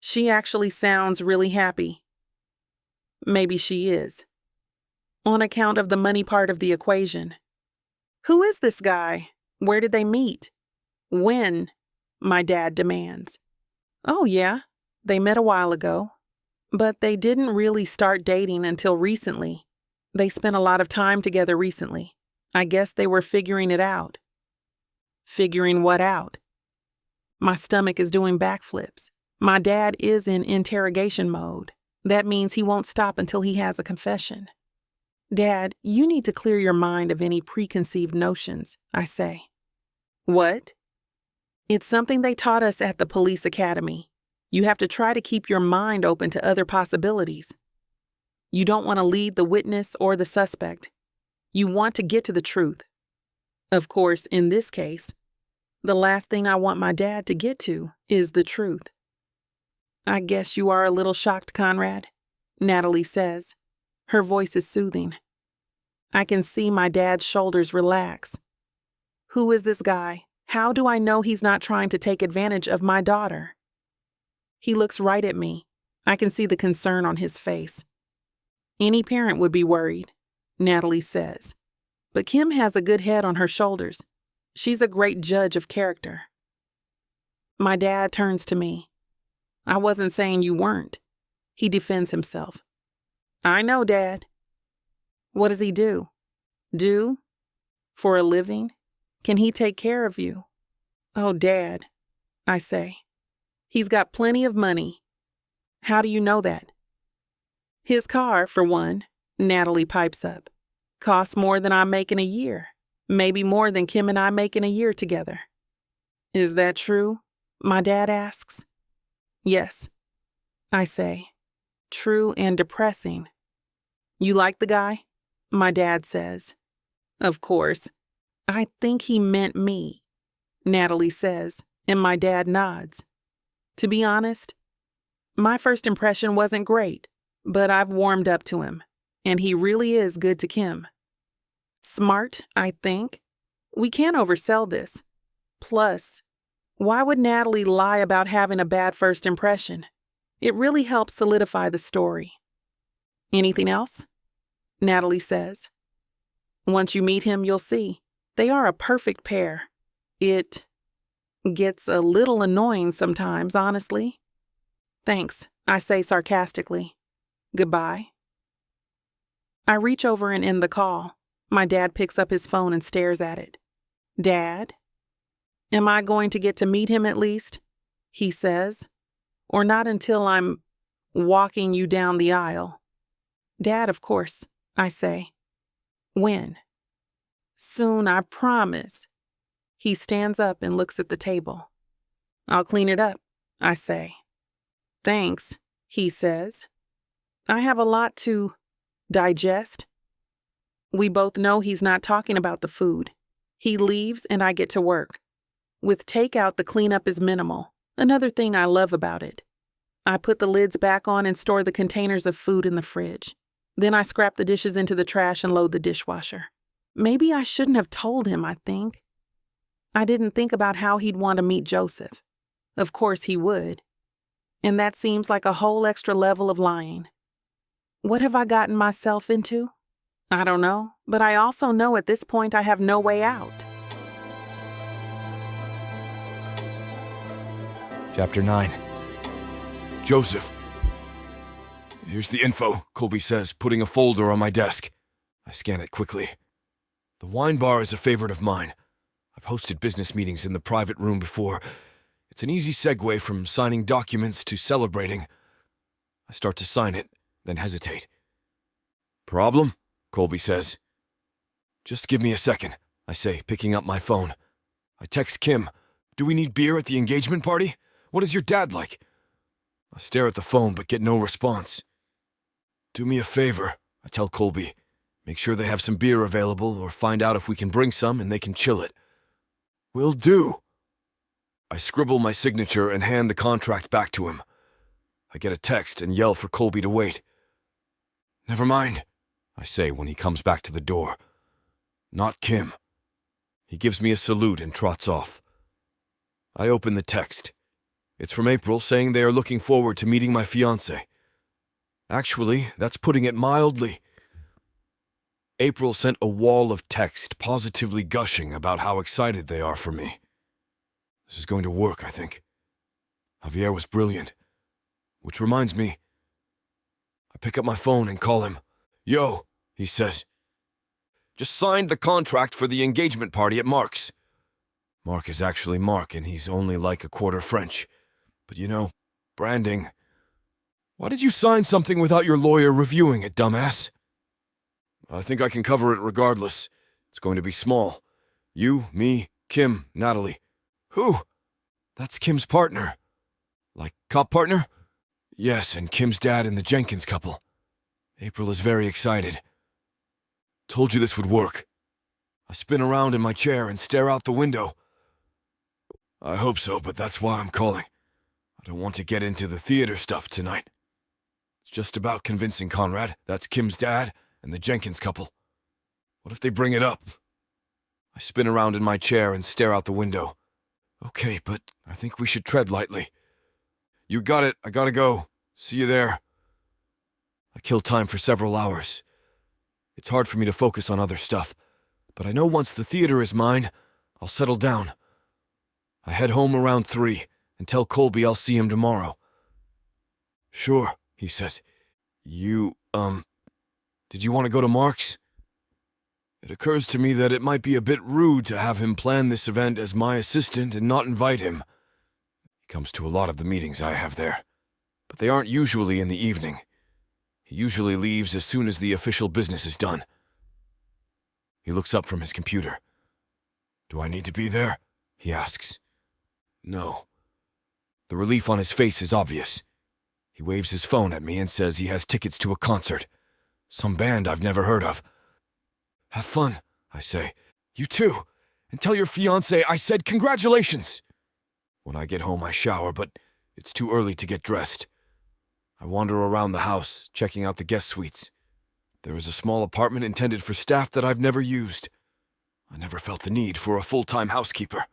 She actually sounds really happy. Maybe she is. On account of the money part of the equation. Who is this guy? Where did they meet? When? My dad demands. Oh, yeah. They met a while ago. But they didn't really start dating until recently. They spent a lot of time together recently. I guess they were figuring it out. Figuring what out? My stomach is doing backflips. My dad is in interrogation mode. That means he won't stop until he has a confession. Dad, you need to clear your mind of any preconceived notions, I say. What? It's something they taught us at the police academy. You have to try to keep your mind open to other possibilities. You don't want to lead the witness or the suspect. You want to get to the truth. Of course, in this case, the last thing I want my dad to get to is the truth. I guess you are a little shocked, Conrad, Natalie says. Her voice is soothing. I can see my dad's shoulders relax. Who is this guy? How do I know he's not trying to take advantage of my daughter? He looks right at me. I can see the concern on his face. Any parent would be worried, Natalie says. But Kim has a good head on her shoulders. She's a great judge of character. My dad turns to me. I wasn't saying you weren't. He defends himself. I know, Dad. What does he do? Do? For a living? Can he take care of you? Oh, Dad, I say. He's got plenty of money. How do you know that? His car, for one, Natalie pipes up, costs more than I make in a year, maybe more than Kim and I make in a year together. Is that true? My dad asks. Yes, I say. True and depressing. You like the guy? My dad says. Of course. I think he meant me, Natalie says, and my dad nods. To be honest, my first impression wasn't great, but I've warmed up to him, and he really is good to Kim. Smart, I think. We can't oversell this. Plus, why would Natalie lie about having a bad first impression? It really helps solidify the story. Anything else? Natalie says. Once you meet him, you'll see. They are a perfect pair. It gets a little annoying sometimes, honestly. Thanks, I say sarcastically. Goodbye. I reach over and end the call. My dad picks up his phone and stares at it. Dad? Am I going to get to meet him at least? He says. Or not until I'm walking you down the aisle. Dad, of course, I say. When? Soon, I promise. He stands up and looks at the table. I'll clean it up, I say. Thanks, he says. I have a lot to digest. We both know he's not talking about the food. He leaves and I get to work. With takeout, the cleanup is minimal. Another thing I love about it. I put the lids back on and store the containers of food in the fridge. Then I scrap the dishes into the trash and load the dishwasher. Maybe I shouldn't have told him, I think. I didn't think about how he'd want to meet Joseph. Of course he would. And that seems like a whole extra level of lying. What have I gotten myself into? I don't know, but I also know at this point I have no way out. Chapter 9. Joseph. Here's the info, Colby says, putting a folder on my desk. I scan it quickly. The wine bar is a favorite of mine. I've hosted business meetings in the private room before. It's an easy segue from signing documents to celebrating. I start to sign it, then hesitate. Problem? Colby says. Just give me a second, I say, picking up my phone. I text Kim. Do we need beer at the engagement party? What is your dad like? I stare at the phone but get no response. Do me a favor, I tell Colby. Make sure they have some beer available or find out if we can bring some and they can chill it. Will do. I scribble my signature and hand the contract back to him. I get a text and yell for Colby to wait. Never mind, I say when he comes back to the door. Not Kim. He gives me a salute and trots off. I open the text. It's from April saying they are looking forward to meeting my fiancé. Actually, that's putting it mildly. April sent a wall of text positively gushing about how excited they are for me. This is going to work, I think. Javier was brilliant. Which reminds me, I pick up my phone and call him. Yo, he says. Just signed the contract for the engagement party at Mark's. Mark is actually Mark, and he's only like a quarter French. But you know, branding. Why did you sign something without your lawyer reviewing it, dumbass? I think I can cover it regardless. It's going to be small. You, me, Kim, Natalie. Who? That's Kim's partner. Like cop partner? Yes, and Kim's dad and the Jenkins couple. April is very excited. Told you this would work. I spin around in my chair and stare out the window. I hope so, but that's why I'm calling. I don't want to get into the theater stuff tonight. It's just about convincing Conrad, that's Kim's dad, and the Jenkins couple. What if they bring it up? I spin around in my chair and stare out the window. Okay, but I think we should tread lightly. You got it. I gotta go. See you there. I kill time for several hours. It's hard for me to focus on other stuff, but I know once the theater is mine, I'll settle down. I head home around 3 and tell Colby I'll see him tomorrow. Sure, he says. Did you want to go to Mark's? It occurs to me that it might be a bit rude to have him plan this event as my assistant and not invite him. He comes to a lot of the meetings I have there, but they aren't usually in the evening. He usually leaves as soon as the official business is done. He looks up from his computer. Do I need to be there? He asks. No. The relief on his face is obvious. He waves his phone at me and says he has tickets to a concert. Some band I've never heard of. Have fun, I say. You too. And tell your fiancé I said congratulations. When I get home, I shower, but it's too early to get dressed. I wander around the house, checking out the guest suites. There is a small apartment intended for staff that I've never used. I never felt the need for a full-time housekeeper.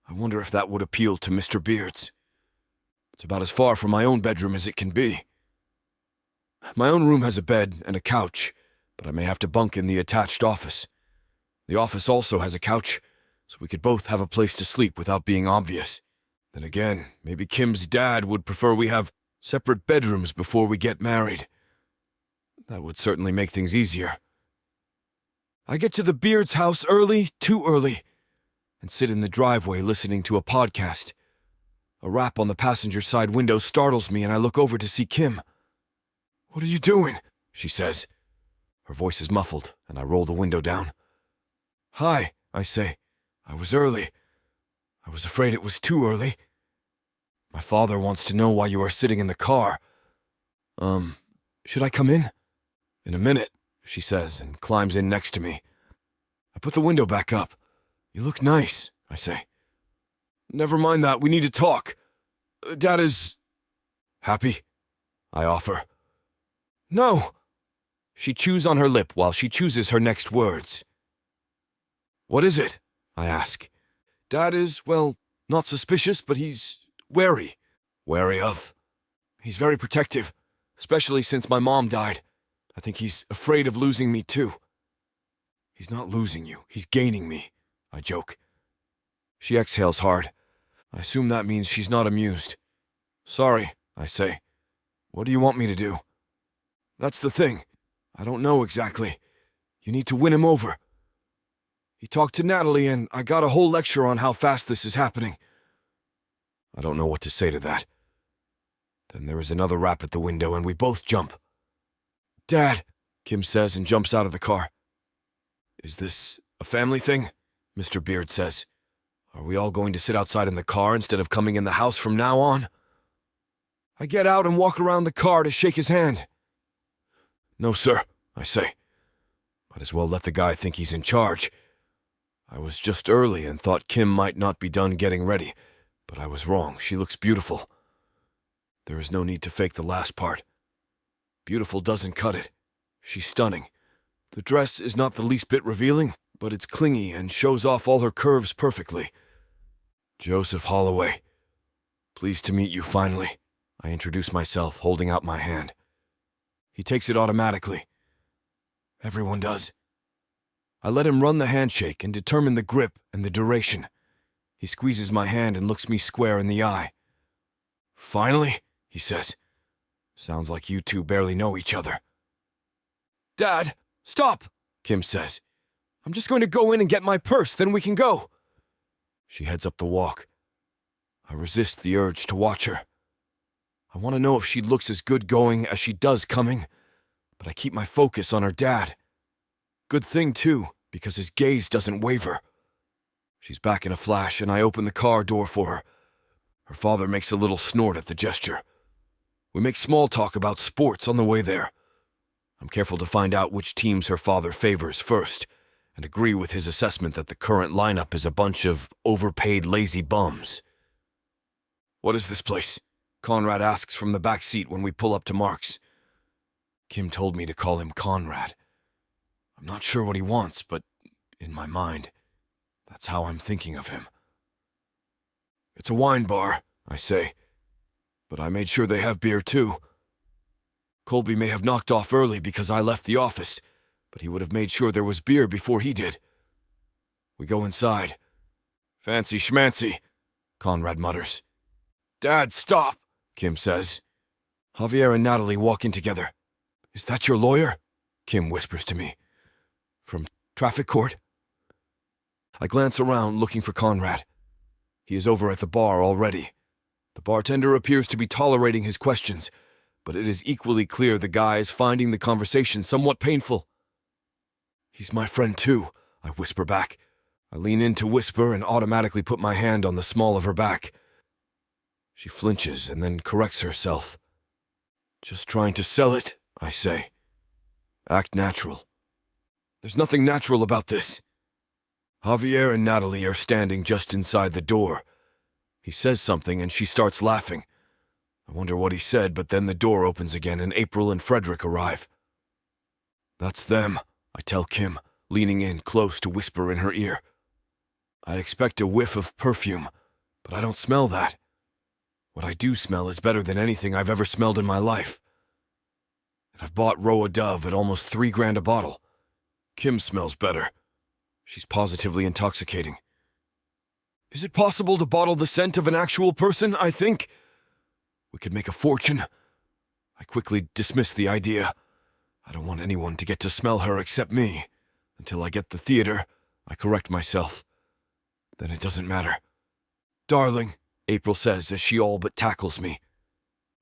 I wonder if that would appeal to Mr. Beards. It's about as far from my own bedroom as it can be. My own room has a bed and a couch, but I may have to bunk in the attached office. The office also has a couch, so we could both have a place to sleep without being obvious. Then again, maybe Kim's dad would prefer we have separate bedrooms before we get married. That would certainly make things easier. I get to the Beards' house early, too early, and sit in the driveway listening to a podcast. A rap on the passenger side window startles me and I look over to see Kim. What are you doing? She says. Her voice is muffled and I roll the window down. Hi, I say. I was early. I was afraid it was too early. My father wants to know why you are sitting in the car. Should I come in? In a minute, she says and climbs in next to me. I put the window back up. You look nice, I say. Never mind that, we need to talk. Dad is... happy? I offer. No! She chews on her lip while she chooses her next words. What is it? I ask. Dad is, well, not suspicious, but he's wary. Wary of? He's very protective, especially since my mom died. I think he's afraid of losing me too. He's not losing you, he's gaining me, I joke. She exhales hard. I assume that means she's not amused. Sorry, I say. What do you want me to do? That's the thing. I don't know exactly. You need to win him over. He talked to Natalie and I got a whole lecture on how fast this is happening. I don't know what to say to that. Then there is another rap at the window and we both jump. Dad, Kim says and jumps out of the car. Is this a family thing? Mr. Beard says. Are we all going to sit outside in the car instead of coming in the house from now on? I get out and walk around the car to shake his hand. No, sir, I say. Might as well let the guy think he's in charge. I was just early and thought Kim might not be done getting ready, but I was wrong. She looks beautiful. There is no need to fake the last part. Beautiful doesn't cut it. She's stunning. The dress is not the least bit revealing, but it's clingy and shows off all her curves perfectly. Joseph Holloway. Pleased to meet you finally. I introduce myself, holding out my hand. He takes it automatically. Everyone does. I let him run the handshake and determine the grip and the duration. He squeezes my hand and looks me square in the eye. Finally, he says. Sounds like you two barely know each other. Dad, stop, Kim says. I'm just going to go in and get my purse, then we can go. She heads up the walk. I resist the urge to watch her. I want to know if she looks as good going as she does coming, but I keep my focus on her dad. Good thing, too, because his gaze doesn't waver. She's back in a flash, and I open the car door for her. Her father makes a little snort at the gesture. We make small talk about sports on the way there. I'm careful to find out which teams her father favors first, and agree with his assessment that the current lineup is a bunch of overpaid lazy bums. What is this place? Conrad asks from the back seat when we pull up to Mark's. Kim told me to call him Conrad. I'm not sure what he wants, but in my mind, that's how I'm thinking of him. It's a wine bar, I say, but I made sure they have beer too. Colby may have knocked off early because I left the office, but he would have made sure there was beer before he did. We go inside. Fancy schmancy, Conrad mutters. Dad, stop, Kim says. Javier and Natalie walk in together. Is that your lawyer? Kim whispers to me. From traffic court? I glance around looking for Conrad. He is over at the bar already. The bartender appears to be tolerating his questions, but it is equally clear the guy is finding the conversation somewhat painful. He's my friend too, I whisper back. I lean in to whisper and automatically put my hand on the small of her back. She flinches and then corrects herself. Just trying to sell it, I say. Act natural. There's nothing natural about this. Javier and Natalie are standing just inside the door. He says something and she starts laughing. I wonder what he said, but then the door opens again and April and Frederick arrive. That's them, I tell Kim, leaning in close to whisper in her ear. I expect a whiff of perfume, but I don't smell that. What I do smell is better than anything I've ever smelled in my life. And I've bought Roa Dove at almost $3,000 a bottle. Kim smells better. She's positively intoxicating. Is it possible to bottle the scent of an actual person, I think? We could make a fortune. I quickly dismiss the idea. I don't want anyone to get to smell her except me. Until I get the theater, I correct myself. Then it doesn't matter. Darling, April says as she all but tackles me.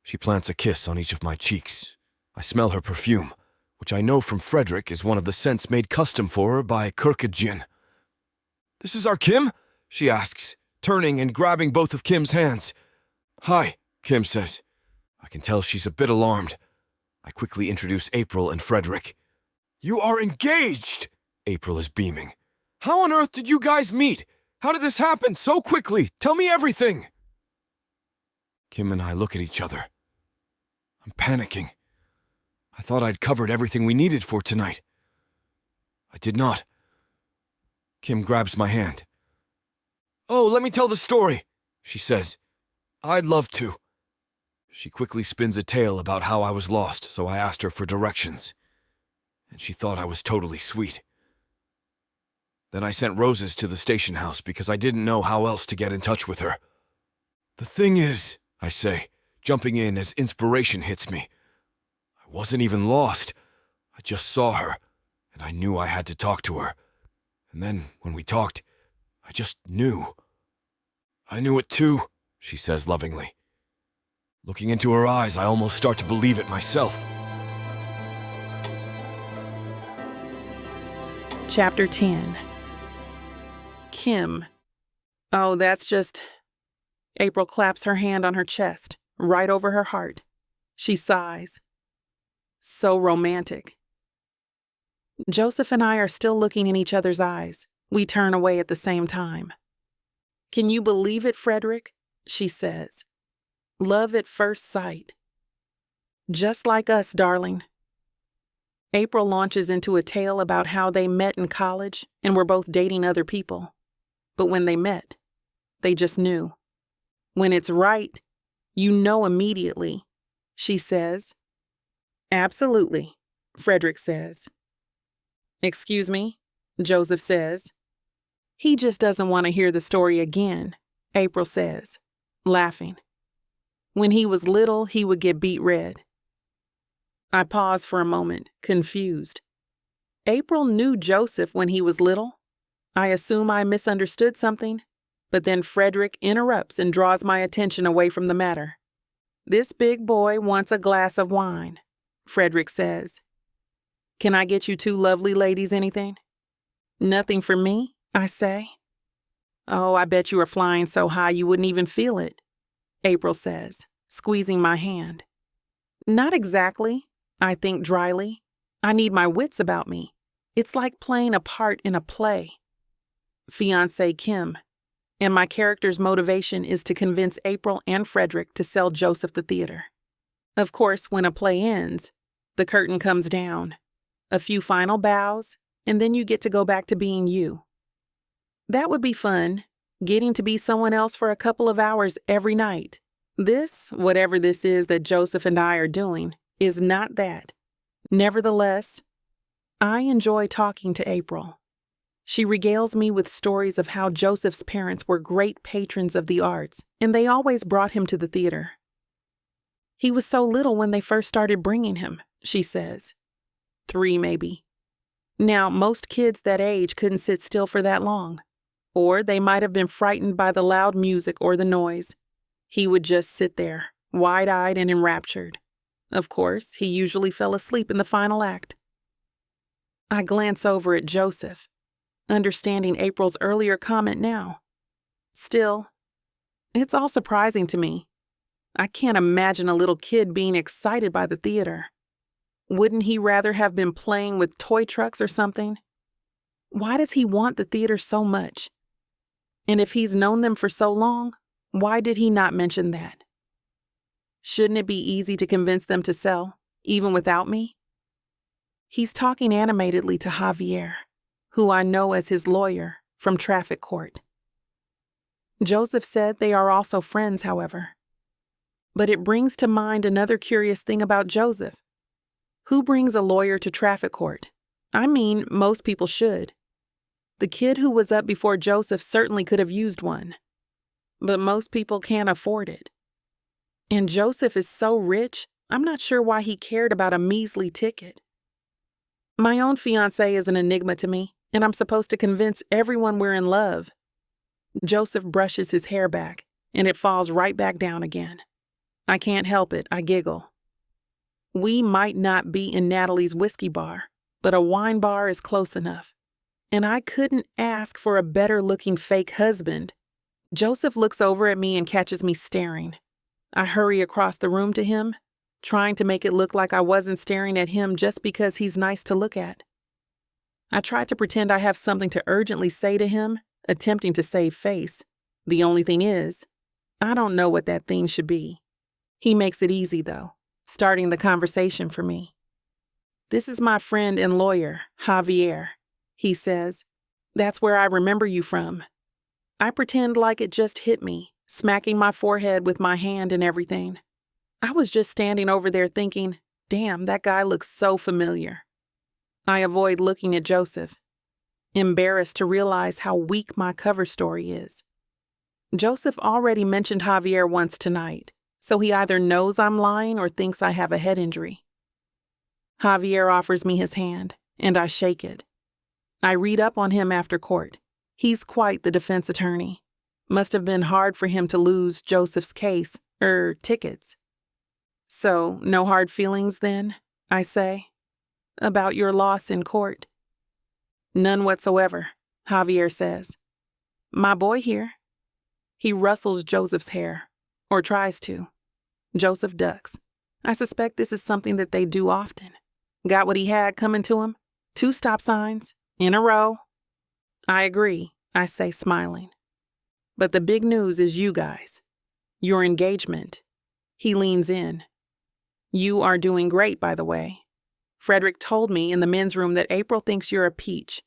She plants a kiss on each of my cheeks. I smell her perfume, which I know from Frederick is one of the scents made custom for her by Kirkagin. This is our Kim? She asks, turning and grabbing both of Kim's hands. Hi, Kim says. I can tell she's a bit alarmed. I quickly introduce April and Frederick. You are engaged! April is beaming. How on earth did you guys meet? How did this happen so quickly? Tell me everything! Kim and I look at each other. I'm panicking. I thought I'd covered everything we needed for tonight. I did not. Kim grabs my hand. Oh, let me tell the story, she says. I'd love to. She quickly spins a tale about how I was lost, so I asked her for directions. And she thought I was totally sweet. Then I sent roses to the station house because I didn't know how else to get in touch with her. The thing is, I say, jumping in as inspiration hits me. I wasn't even lost. I just saw her, and I knew I had to talk to her. And then, when we talked, I just knew. I knew it too, she says lovingly. Looking into her eyes, I almost start to believe it myself. Chapter 10. Kim. Oh, that's just... April claps her hand on her chest, right over her heart. She sighs. So romantic. Joseph and I are still looking in each other's eyes. We turn away at the same time. Can you believe it, Frederick? She says. Love at first sight. Just like us, darling. April launches into a tale about how they met in college and were both dating other people. But when they met, they just knew. When it's right, you know immediately, she says. Absolutely, Frederick says. Excuse me, Joseph says. He just doesn't want to hear the story again, April says, laughing. When he was little, he would get beet red. I pause for a moment, confused. April knew Joseph when he was little. I assume I misunderstood something, but then Frederick interrupts and draws my attention away from the matter. This big boy wants a glass of wine, Frederick says. Can I get you two lovely ladies anything? Nothing for me, I say. Oh, I bet you are flying so high you wouldn't even feel it, April says, squeezing my hand. Not exactly, I think dryly. I need my wits about me. It's like playing a part in a play. Fiancé Kim, and my character's motivation is to convince April and Frederick to sell Joseph the theater. Of course, when a play ends, the curtain comes down. A few final bows, and then you get to go back to being you. That would be fun, getting to be someone else for a couple of hours every night. This, whatever this is that Joseph and I are doing, is not that. Nevertheless, I enjoy talking to April. She regales me with stories of how Joseph's parents were great patrons of the arts, and they always brought him to the theater. He was so little when they first started bringing him, she says. 3, maybe. Now, most kids that age couldn't sit still for that long, or they might have been frightened by the loud music or the noise. He would just sit there, wide-eyed and enraptured. Of course, he usually fell asleep in the final act. I glance over at Joseph, understanding April's earlier comment now. Still, it's all surprising to me. I can't imagine a little kid being excited by the theater. Wouldn't he rather have been playing with toy trucks or something? Why does he want the theater so much? And if he's known them for so long, why did he not mention that? Shouldn't it be easy to convince them to sell, even without me? He's talking animatedly to Javier, who I know as his lawyer from traffic court. Joseph said they are also friends, however. But it brings to mind another curious thing about Joseph. Who brings a lawyer to traffic court? I mean, most people should. The kid who was up before Joseph certainly could have used one. But most people can't afford it. And Joseph is so rich, I'm not sure why he cared about a measly ticket. My own fiancé is an enigma to me, and I'm supposed to convince everyone we're in love. Joseph brushes his hair back, and it falls right back down again. I can't help it, I giggle. We might not be in Natalie's whiskey bar, but a wine bar is close enough. And I couldn't ask for a better-looking fake husband. Joseph looks over at me and catches me staring. I hurry across the room to him, trying to make it look like I wasn't staring at him just because he's nice to look at. I try to pretend I have something to urgently say to him, attempting to save face. The only thing is, I don't know what that thing should be. He makes it easy, though, starting the conversation for me. This is my friend and lawyer, Javier, he says. That's where I remember you from. I pretend like it just hit me, smacking my forehead with my hand and everything. I was just standing over there thinking, damn, that guy looks so familiar. I avoid looking at Joseph, embarrassed to realize how weak my cover story is. Joseph already mentioned Javier once tonight, so he either knows I'm lying or thinks I have a head injury. Javier offers me his hand, and I shake it. I read up on him after court. He's quite the defense attorney. Must have been hard for him to lose Joseph's case, tickets. So, no hard feelings then, I say, about your loss in court? None whatsoever, Javier says. My boy here. He rustles Joseph's hair, or tries to. Joseph ducks. I suspect this is something that they do often. Got what he had coming to him? 2 stop signs, in a row. I agree, I say, smiling. But the big news is you guys. Your engagement. He leans in. You are doing great, by the way. Frederick told me in the men's room that April thinks you're a peach.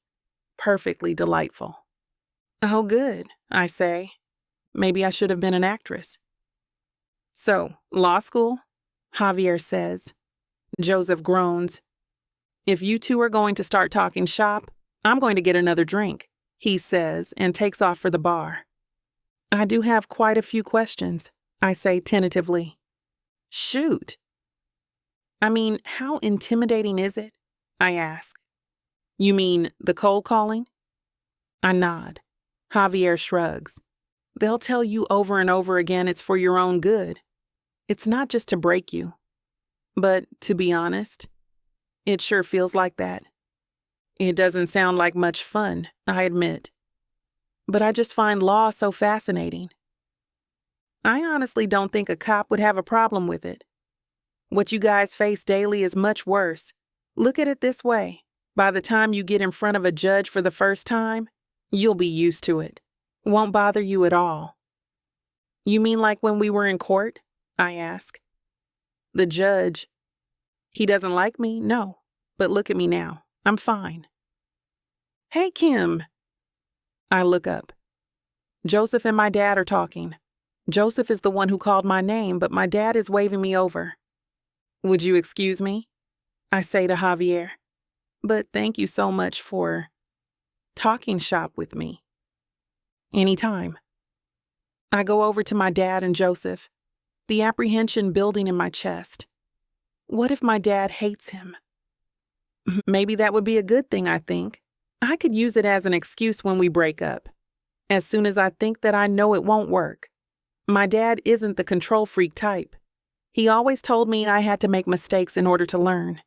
Perfectly delightful. Oh, good, I say. Maybe I should have been an actress. So, law school? Javier says. Joseph groans. If you two are going to start talking shop, I'm going to get another drink, he says, and takes off for the bar. I do have quite a few questions, I say tentatively. Shoot. I mean, how intimidating is it? I ask. You mean the cold calling? I nod. Javier shrugs. They'll tell you over and over again it's for your own good. It's not just to break you. But, to be honest, it sure feels like that. It doesn't sound like much fun, I admit. But I just find law so fascinating. I honestly don't think a cop would have a problem with it. What you guys face daily is much worse. Look at it this way. By the time you get in front of a judge for the first time, you'll be used to it. Won't bother you at all. You mean like when we were in court? I ask. The judge. He doesn't like me? No. But look at me now. I'm fine. Hey, Kim. I look up. Joseph and my dad are talking. Joseph is the one who called my name, but my dad is waving me over. Would you excuse me? I say to Javier. But thank you so much for talking shop with me. Anytime. I go over to my dad and Joseph, the apprehension building in my chest. What if my dad hates him? Maybe that would be a good thing, I think. I could use it as an excuse when we break up. As soon as I think that I know it won't work. My dad isn't the control freak type. He always told me I had to make mistakes in order to learn.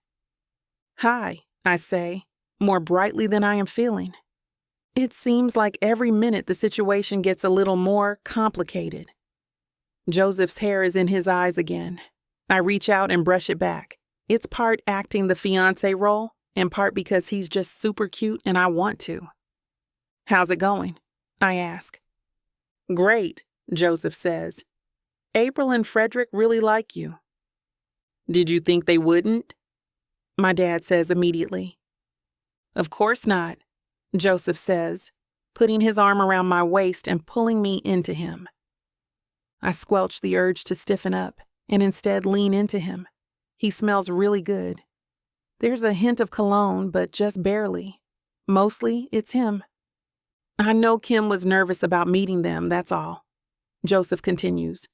Hi, I say, more brightly than I am feeling. It seems like every minute the situation gets a little more complicated. Joseph's hair is in his eyes again. I reach out and brush it back. It's part acting the fiancé role, and part because he's just super cute and I want to. How's it going? I ask. Great, Joseph says. April and Frederick really like you. Did you think they wouldn't? My dad says immediately. Of course not, Joseph says, putting his arm around my waist and pulling me into him. I squelch the urge to stiffen up and instead lean into him. He smells really good. There's a hint of cologne, but just barely. Mostly, it's him. I know Kim was nervous about meeting them, that's all. Joseph continues.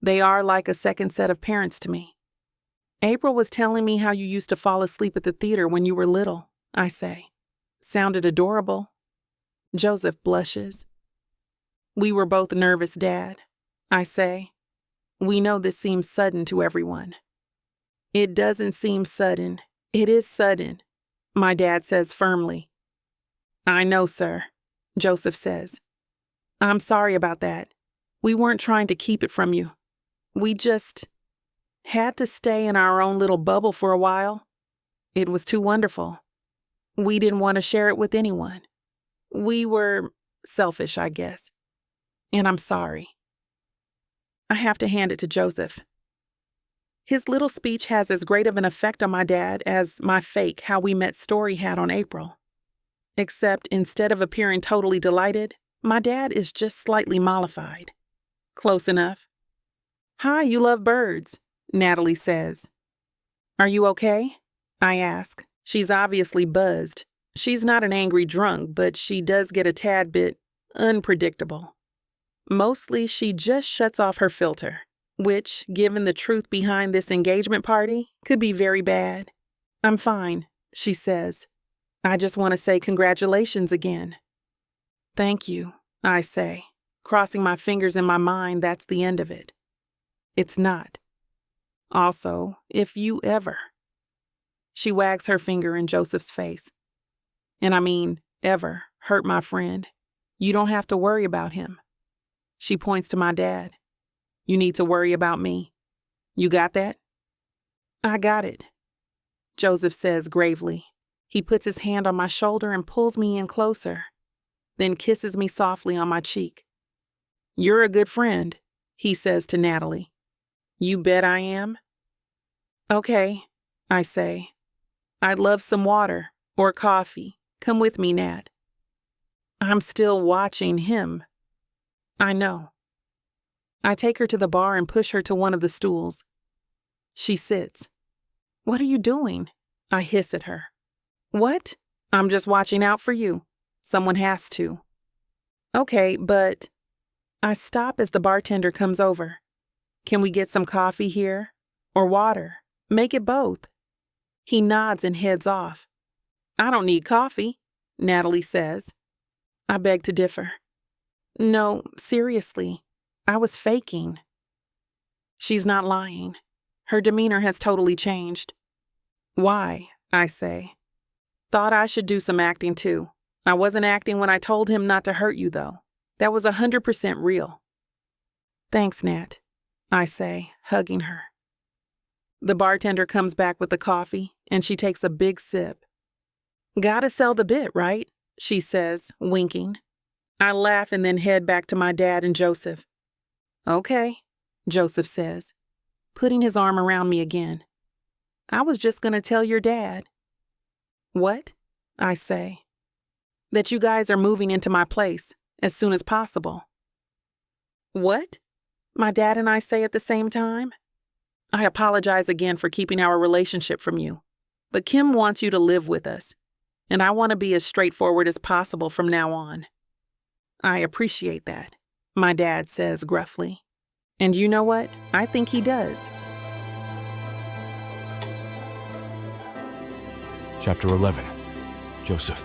They are like a second set of parents to me. April was telling me how you used to fall asleep at the theater when you were little, I say. Sounded adorable. Joseph blushes. We were both nervous, Dad, I say. We know this seems sudden to everyone. It doesn't seem sudden. It is sudden, my dad says firmly. I know, sir, Joseph says. I'm sorry about that. We weren't trying to keep it from you. We just had to stay in our own little bubble for a while. It was too wonderful. We didn't want to share it with anyone. We were selfish, I guess. And I'm sorry. I have to hand it to Joseph. His little speech has as great of an effect on my dad as my fake how we met story had on April. Except instead of appearing totally delighted, my dad is just slightly mollified. Close enough. Hi, you love birds, Natalie says. Are you okay? I ask. She's obviously buzzed. She's not an angry drunk, but she does get a tad bit unpredictable. Mostly, she just shuts off her filter, which, given the truth behind this engagement party, could be very bad. I'm fine, she says. I just want to say congratulations again. Thank you, I say, crossing my fingers in my mind that's the end of it. It's not. Also, if you ever. She wags her finger in Joseph's face. And I mean, ever, hurt my friend. You don't have to worry about him. She points to my dad. You need to worry about me. You got that? I got it, Joseph says gravely. He puts his hand on my shoulder and pulls me in closer, then kisses me softly on my cheek. You're a good friend, he says to Natalie. You bet I am. Okay, I say. I'd love some water or coffee. Come with me, Nat. I'm still watching him. I know. I take her to the bar and push her to one of the stools. She sits. What are you doing? I hiss at her. What? I'm just watching out for you. Someone has to. Okay, but... I stop as the bartender comes over. Can we get some coffee here? Or water? Make it both. He nods and heads off. I don't need coffee, Natalie says. I beg to differ. No, seriously. I was faking. She's not lying. Her demeanor has totally changed. Why? I say. Thought I should do some acting too. I wasn't acting when I told him not to hurt you though. That was 100% real. Thanks, Nat, I say, hugging her. The bartender comes back with the coffee and she takes a big sip. Gotta sell the bit, right? She says, winking. I laugh and then head back to my dad and Joseph. Okay, Joseph says, putting his arm around me again. I was just gonna tell your dad. What? I say. That you guys are moving into my place as soon as possible. What? My dad and I say at the same time. I apologize again for keeping our relationship from you, but Kim wants you to live with us, and I want to be as straightforward as possible from now on." "I appreciate that," my dad says gruffly. And you know what? I think he does. Chapter 11. Joseph.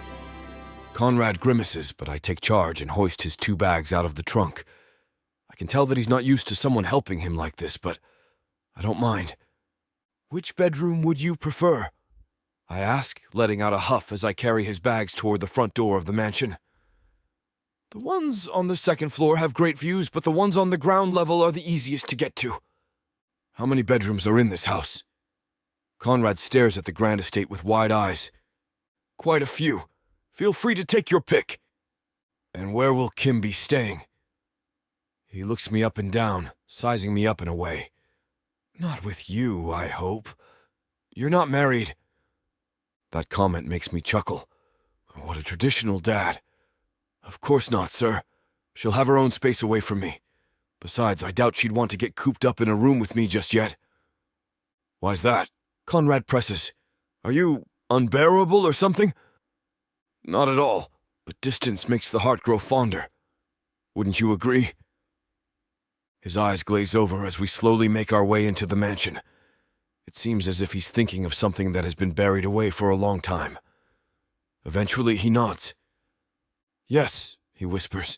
Conrad grimaces, but I take charge and hoist his 2 bags out of the trunk. I can tell that he's not used to someone helping him like this, but I don't mind. "Which bedroom would you prefer?" I ask, letting out a huff as I carry his bags toward the front door of the mansion. "The ones on the 2nd floor have great views, but the ones on the ground level are the easiest to get to." "How many bedrooms are in this house?" Conrad stares at the grand estate with wide eyes. "Quite a few. Feel free to take your pick." "And where will Kim be staying?" He looks me up and down, sizing me up in a way. "Not with you, I hope. You're not married." That comment makes me chuckle. What a traditional dad. "Of course not, sir. She'll have her own space away from me. Besides, I doubt she'd want to get cooped up in a room with me just yet." "Why's that?" Conrad presses. "Are you unbearable or something?" "Not at all, but distance makes the heart grow fonder. Wouldn't you agree?" His eyes glaze over as we slowly make our way into the mansion. It seems as if he's thinking of something that has been buried away for a long time. Eventually, he nods. "Yes," he whispers.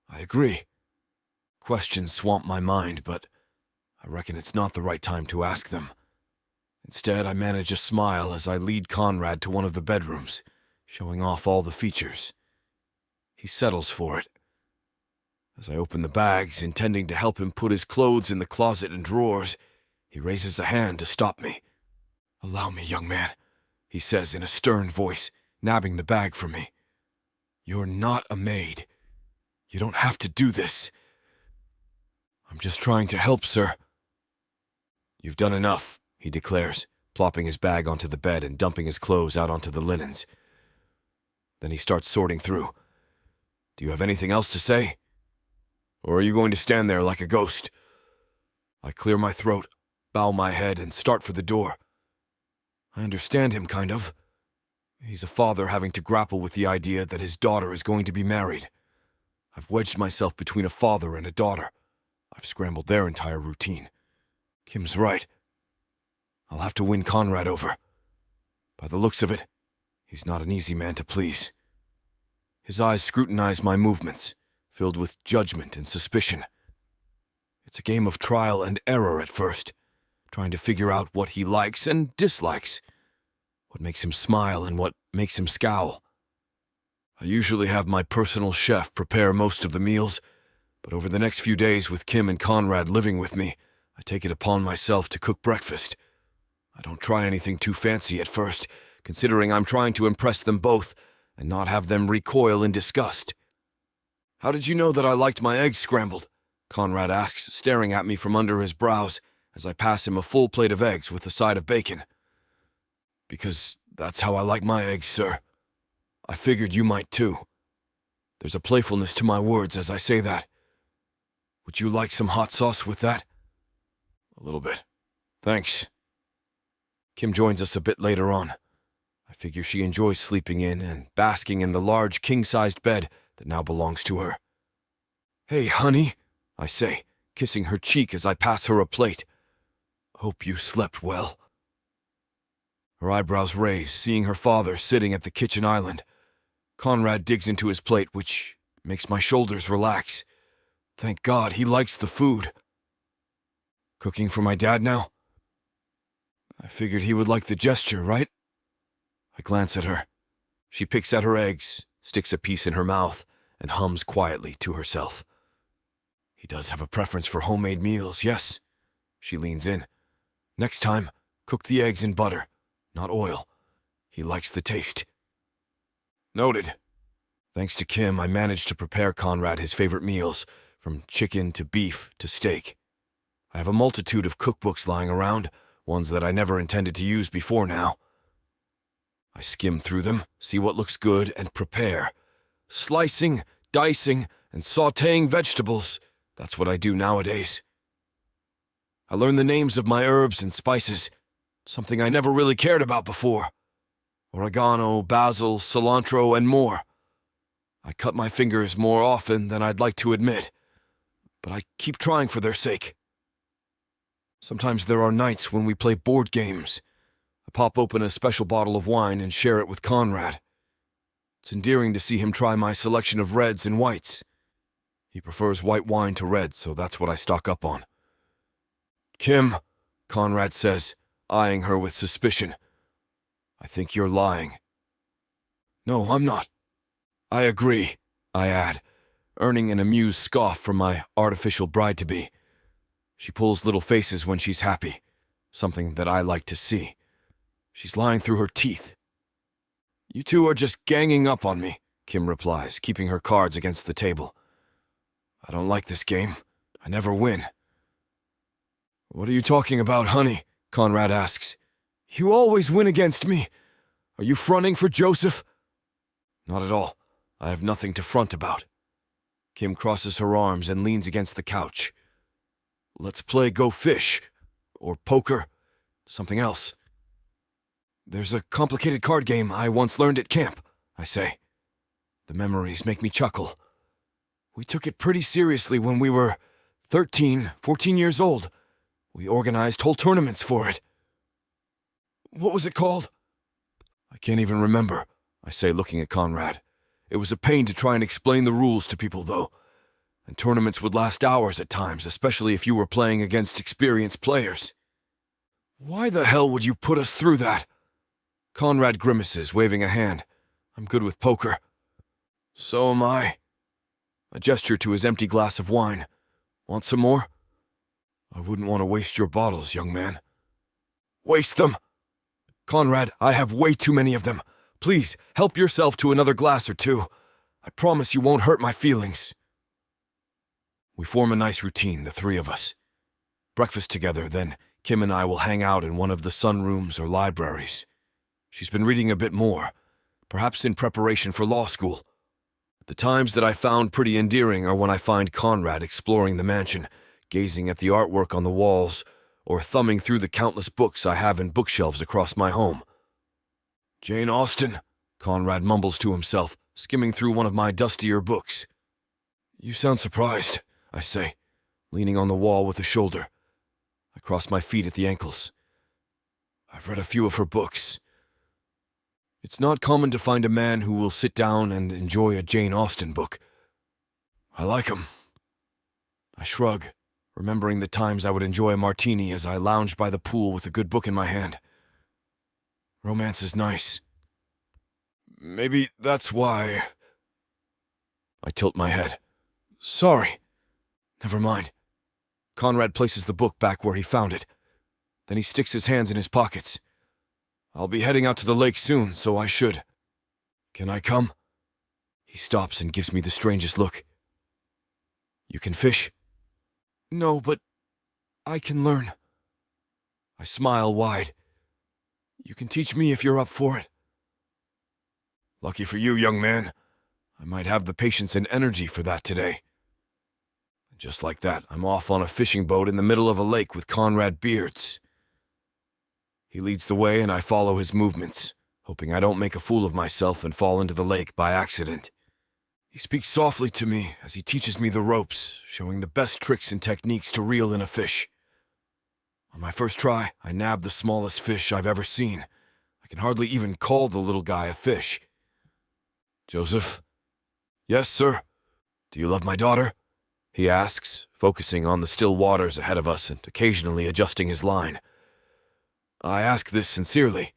"I agree." Questions swamp my mind, but I reckon it's not the right time to ask them. Instead, I manage a smile as I lead Conrad to one of the bedrooms, showing off all the features. He settles for it. As I open the bags, intending to help him put his clothes in the closet and drawers, he raises a hand to stop me. "Allow me, young man," he says in a stern voice, nabbing the bag from me. "You're not a maid. You don't have to do this." "I'm just trying to help, sir." "You've done enough," he declares, plopping his bag onto the bed and dumping his clothes out onto the linens. Then he starts sorting through. "Do you have anything else to say? Or are you going to stand there like a ghost?" I clear my throat, bow my head, and start for the door. I understand him, kind of. He's a father having to grapple with the idea that his daughter is going to be married. I've wedged myself between a father and a daughter. I've scrambled their entire routine. Kim's right. I'll have to win Conrad over. By the looks of it, he's not an easy man to please. His eyes scrutinize my movements, filled with judgment and suspicion. It's a game of trial and error at first, trying to figure out what he likes and dislikes, what makes him smile and what makes him scowl. I usually have my personal chef prepare most of the meals, but over the next few days with Kim and Conrad living with me, I take it upon myself to cook breakfast. I don't try anything too fancy at first, considering I'm trying to impress them both and not have them recoil in disgust. "How did you know that I liked my eggs scrambled?" Conrad asks, staring at me from under his brows as I pass him a full plate of eggs with a side of bacon. "Because that's how I like my eggs, sir. I figured you might too." There's a playfulness to my words as I say that. "Would you like some hot sauce with that?" "A little bit. Thanks." Kim joins us a bit later on. I figure she enjoys sleeping in and basking in the large king-sized bed that now belongs to her. "Hey, honey," I say, kissing her cheek as I pass her a plate. "Hope you slept well." Her eyebrows raise, seeing her father sitting at the kitchen island. Conrad digs into his plate, which makes my shoulders relax. Thank God he likes the food. "Cooking for my dad now?" I figured he would like the gesture, right? I glance at her. She picks at her eggs, sticks a piece in her mouth, and hums quietly to herself. "He does have a preference for homemade meals, yes?" She leans in. "Next time, cook the eggs in butter, not oil. He likes the taste." Noted. Thanks to Kim, I managed to prepare Conrad his favorite meals, from chicken to beef to steak. I have a multitude of cookbooks lying around, ones that I never intended to use before now. I skim through them, see what looks good, and prepare. Slicing, dicing, and sautéing vegetables. That's what I do nowadays. I learned the names of my herbs and spices, something I never really cared about before. Oregano, basil, cilantro, and more. I cut my fingers more often than I'd like to admit, but I keep trying for their sake. Sometimes there are nights when we play board games. I pop open a special bottle of wine and share it with Conrad. It's endearing to see him try my selection of reds and whites. He prefers white wine to red, so that's what I stock up on. "Kim," Conrad says, eyeing her with suspicion, "I think you're lying." "No, I'm not." "I agree," I add, earning an amused scoff from my artificial bride-to-be. She pulls little faces when she's happy, something that I like to see. She's lying through her teeth. "You two are just ganging up on me," Kim replies, keeping her cards against the table. "I don't like this game. I never win." "What are you talking about, honey?" Conrad asks. "You always win against me. Are you fronting for Joseph?" "Not at all. I have nothing to front about." Kim crosses her arms and leans against the couch. "Let's play Go Fish. Or poker. Something else." "There's a complicated card game I once learned at camp," I say. The memories make me chuckle. We took it pretty seriously when we were 13, 14 years old. We organized whole tournaments for it. "What was it called?" "I can't even remember," I say, looking at Conrad. It was a pain to try and explain the rules to people, though. And tournaments would last hours at times, especially if you were playing against experienced players. "Why the hell would you put us through that?" Conrad grimaces, waving a hand. "I'm good with poker." "So am I." A gesture to his empty glass of wine. "Want some more?" "I wouldn't want to waste your bottles, young man." "Waste them?" "Conrad, I have way too many of them. Please, help yourself to another glass or two. I promise you won't hurt my feelings." We form a nice routine, the three of us. Breakfast together, then Kim and I will hang out in one of the sunrooms or libraries. She's been reading a bit more, perhaps in preparation for law school. The times that I found pretty endearing are when I find Conrad exploring the mansion, gazing at the artwork on the walls, or thumbing through the countless books I have in bookshelves across my home. "Jane Austen," Conrad mumbles to himself, skimming through one of my dustier books. "You sound surprised," I say, leaning on the wall with a shoulder. I cross my feet at the ankles. "I've read a few of her books. It's not common to find a man who will sit down and enjoy a Jane Austen book. I like 'em." I shrug, remembering the times I would enjoy a martini as I lounged by the pool with a good book in my hand. Romance is nice. "Maybe that's why—" I tilt my head. "Sorry." "Never mind." Conrad places the book back where he found it. Then he sticks his hands in his pockets. "I'll be heading out to the lake soon, so I should. Can I come?" He stops and gives me the strangest look. "You can fish?" "No, but I can learn." I smile wide. "You can teach me if you're up for it." "Lucky for you, young man. I might have the patience and energy for that today." Just like that, I'm off on a fishing boat in the middle of a lake with Conrad Beards. He leads the way and I follow his movements, hoping I don't make a fool of myself and fall into the lake by accident. He speaks softly to me as he teaches me the ropes, showing the best tricks and techniques to reel in a fish. On my first try, I nabbed the smallest fish I've ever seen. I can hardly even call the little guy a fish. "Joseph?" "Yes, sir." "Do you love my daughter?" he asks, focusing on the still waters ahead of us and occasionally adjusting his line. I ask this sincerely.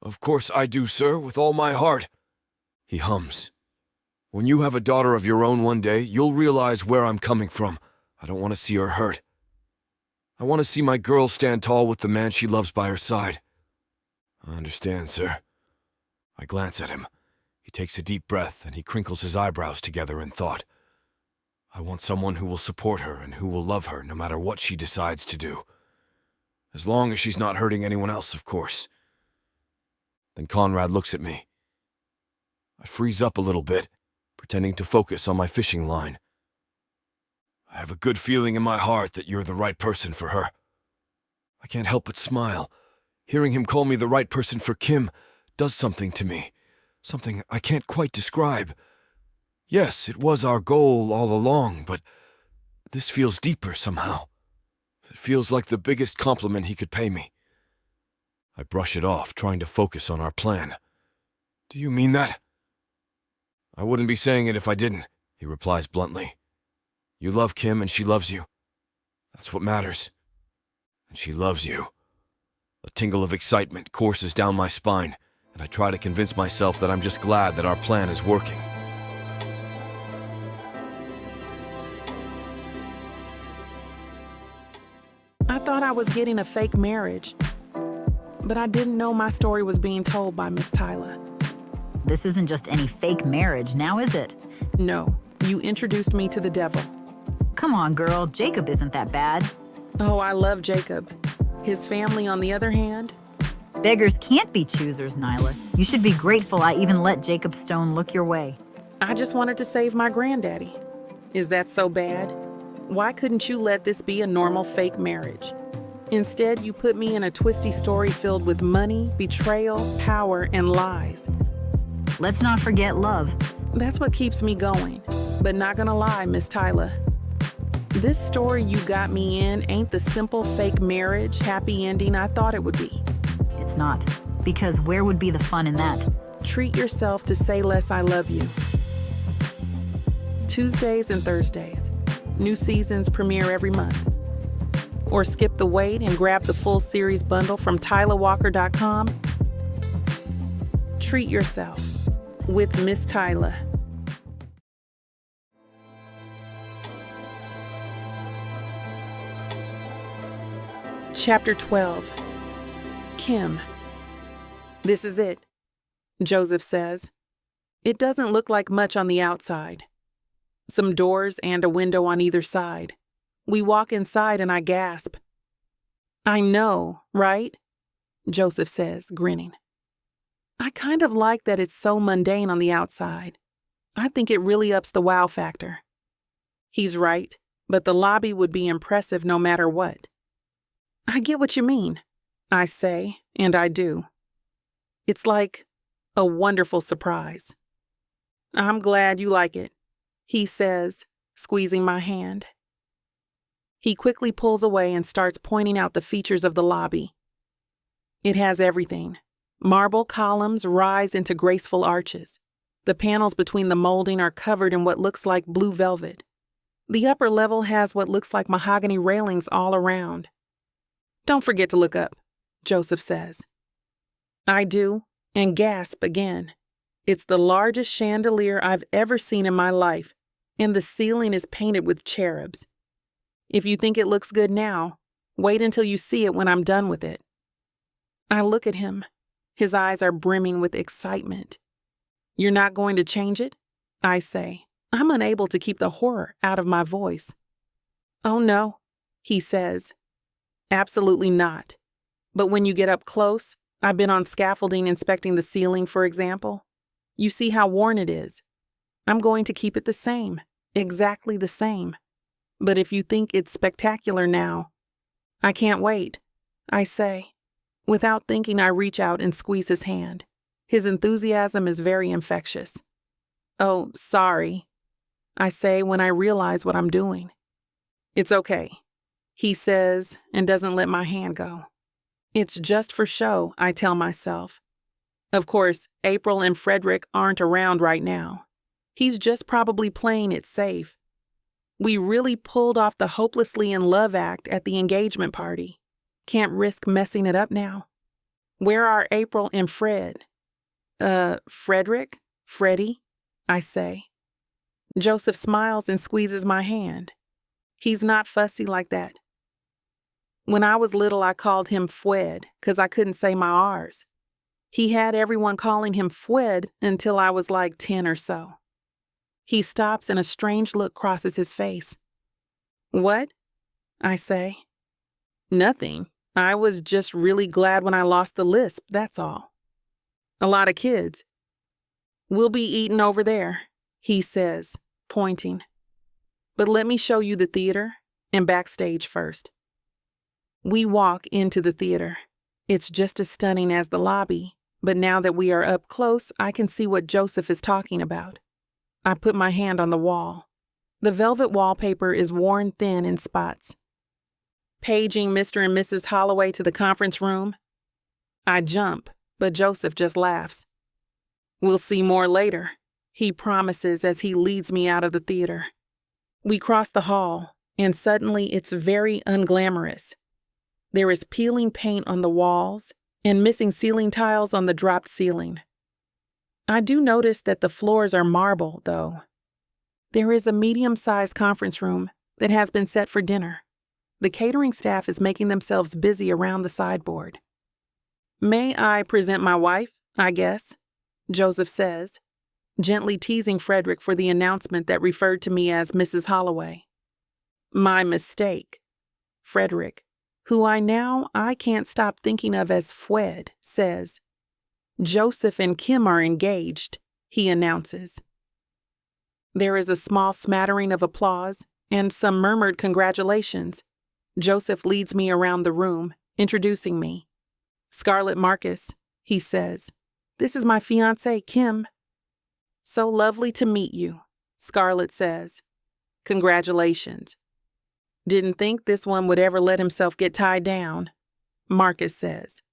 "Of course I do, sir, with all my heart." He hums. "When you have a daughter of your own one day, you'll realize where I'm coming from. I don't want to see her hurt. I want to see my girl stand tall with the man she loves by her side." "I understand, sir." I glance at him. He takes a deep breath and he crinkles his eyebrows together in thought. I want someone who will support her and who will love her no matter what she decides to do. As long as she's not hurting anyone else, of course. Then Conrad looks at me. I freeze up a little bit, pretending to focus on my fishing line. I have a good feeling in my heart that you're the right person for her. I can't help but smile. Hearing him call me the right person for Kim does something to me, something I can't quite describe. Yes, it was our goal all along, but this feels deeper somehow. It feels like the biggest compliment he could pay me. I brush it off, trying to focus on our plan. Do you mean that? I wouldn't be saying it if I didn't, he replies bluntly. You love Kim and she loves you. That's what matters. And she loves you. A tingle of excitement courses down my spine, and I try to convince myself that I'm just glad that our plan is working. I thought I was getting a fake marriage, but I didn't know my story was being told by Miss Tyla. This isn't just any fake marriage, now is it? No, you introduced me to the devil. Come on, girl, Jacob isn't that bad. Oh, I love Jacob. His family, on the other hand? Beggars can't be choosers, Nyla. You should be grateful I even let Jacob Stone look your way. I just wanted to save my granddaddy. Is that so bad? Why couldn't you let this be a normal fake marriage? Instead, you put me in a twisty story filled with money, betrayal, power, and lies. Let's not forget love. That's what keeps me going. But not gonna lie, Miss Tyla. This story you got me in ain't the simple fake marriage, happy ending I thought it would be. It's not. Because where would be the fun in that? Treat yourself to Say Less I Love You. Tuesdays and Thursdays. New seasons premiere every month. Or skip the wait and grab the full series bundle from TylaWalker.com. Treat yourself with Miss Tyla. Chapter 12. Kim. This is it, Joseph says. It doesn't look like much on the outside. Some doors and a window on either side. We walk inside and I gasp. I know, right? Joseph says, grinning. I kind of like that it's so mundane on the outside. I think it really ups the wow factor. He's right, but the lobby would be impressive no matter what. I get what you mean, I say, and I do. It's like a wonderful surprise. I'm glad you like it, he says, squeezing my hand. He quickly pulls away and starts pointing out the features of the lobby. It has everything. Marble columns rise into graceful arches. The panels between the molding are covered in what looks like blue velvet. The upper level has what looks like mahogany railings all around. Don't forget to look up, Joseph says. I do, and gasp again. It's the largest chandelier I've ever seen in my life, and the ceiling is painted with cherubs. If you think it looks good now, wait until you see it when I'm done with it. I look at him. His eyes are brimming with excitement. You're not going to change it? I say. I'm unable to keep the horror out of my voice. Oh no, he says. Absolutely not. But when you get up close, I've been on scaffolding inspecting the ceiling, for example. You see how worn it is. I'm going to keep it the same, exactly the same. But if you think it's spectacular now, I can't wait, I say. Without thinking, I reach out and squeeze his hand. His enthusiasm is very infectious. Oh, sorry, I say when I realize what I'm doing. It's okay, he says and doesn't let my hand go. It's just for show, I tell myself. Of course, April and Frederick aren't around right now. He's just probably playing it safe. We really pulled off the hopelessly in love act at the engagement party. Can't risk messing it up now. Where are April and Fred? Frederick? Freddie? I say. Joseph smiles and squeezes my hand. He's not fussy like that. When I was little, I called him Fwed because I couldn't say my R's. He had everyone calling him Fwed until I was like 10 or so. He stops and a strange look crosses his face. What? I say. Nothing. I was just really glad when I lost the lisp, that's all. A lot of kids. We'll be eating over there, he says, pointing. But let me show you the theater and backstage first. We walk into the theater. It's just as stunning as the lobby, but now that we are up close, I can see what Joseph is talking about. I put my hand on the wall. The velvet wallpaper is worn thin in spots. Paging Mr. and Mrs. Holloway to the conference room. I jump, but Joseph just laughs. We'll see more later, he promises as he leads me out of the theater. We cross the hall, and suddenly it's very unglamorous. There is peeling paint on the walls and missing ceiling tiles on the dropped ceiling. I do notice that the floors are marble, though. There is a medium-sized conference room that has been set for dinner. The catering staff is making themselves busy around the sideboard. May I present my wife, I guess? Joseph says, gently teasing Frederick for the announcement that referred to me as Mrs. Holloway. My mistake. Frederick, who I can't stop thinking of as Fwed, says, Joseph and Kim are engaged, he announces. There is a small smattering of applause and some murmured congratulations. Joseph leads me around the room, introducing me. Scarlett Marcus, he says. This is my fiancée, Kim. So lovely to meet you, Scarlett says. Congratulations. Didn't think this one would ever let himself get tied down, Marcus says.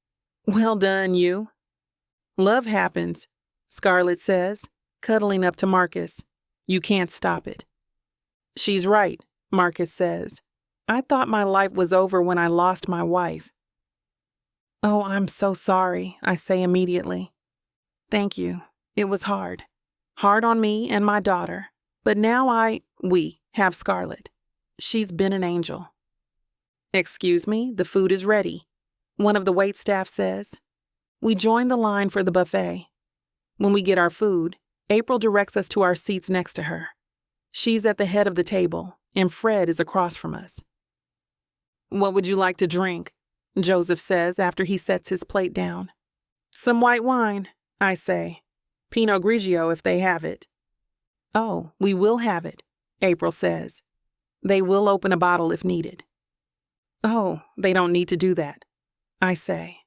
Well done, you. Love happens, Scarlett says, cuddling up to Marcus. You can't stop it. She's right, Marcus says. I thought my life was over when I lost my wife. Oh, I'm so sorry, I say immediately. Thank you. It was hard. Hard on me and my daughter. But now we have Scarlett. She's been an angel. Excuse me, the food is ready, one of the waitstaff says. We join the line for the buffet. When we get our food, April directs us to our seats next to her. She's at the head of the table, and Fred is across from us. What would you like to drink? Joseph says after he sets his plate down. Some white wine, I say. Pinot Grigio if they have it. Oh, we will have it, April says. They will open a bottle if needed. Oh, they don't need to do that, I say.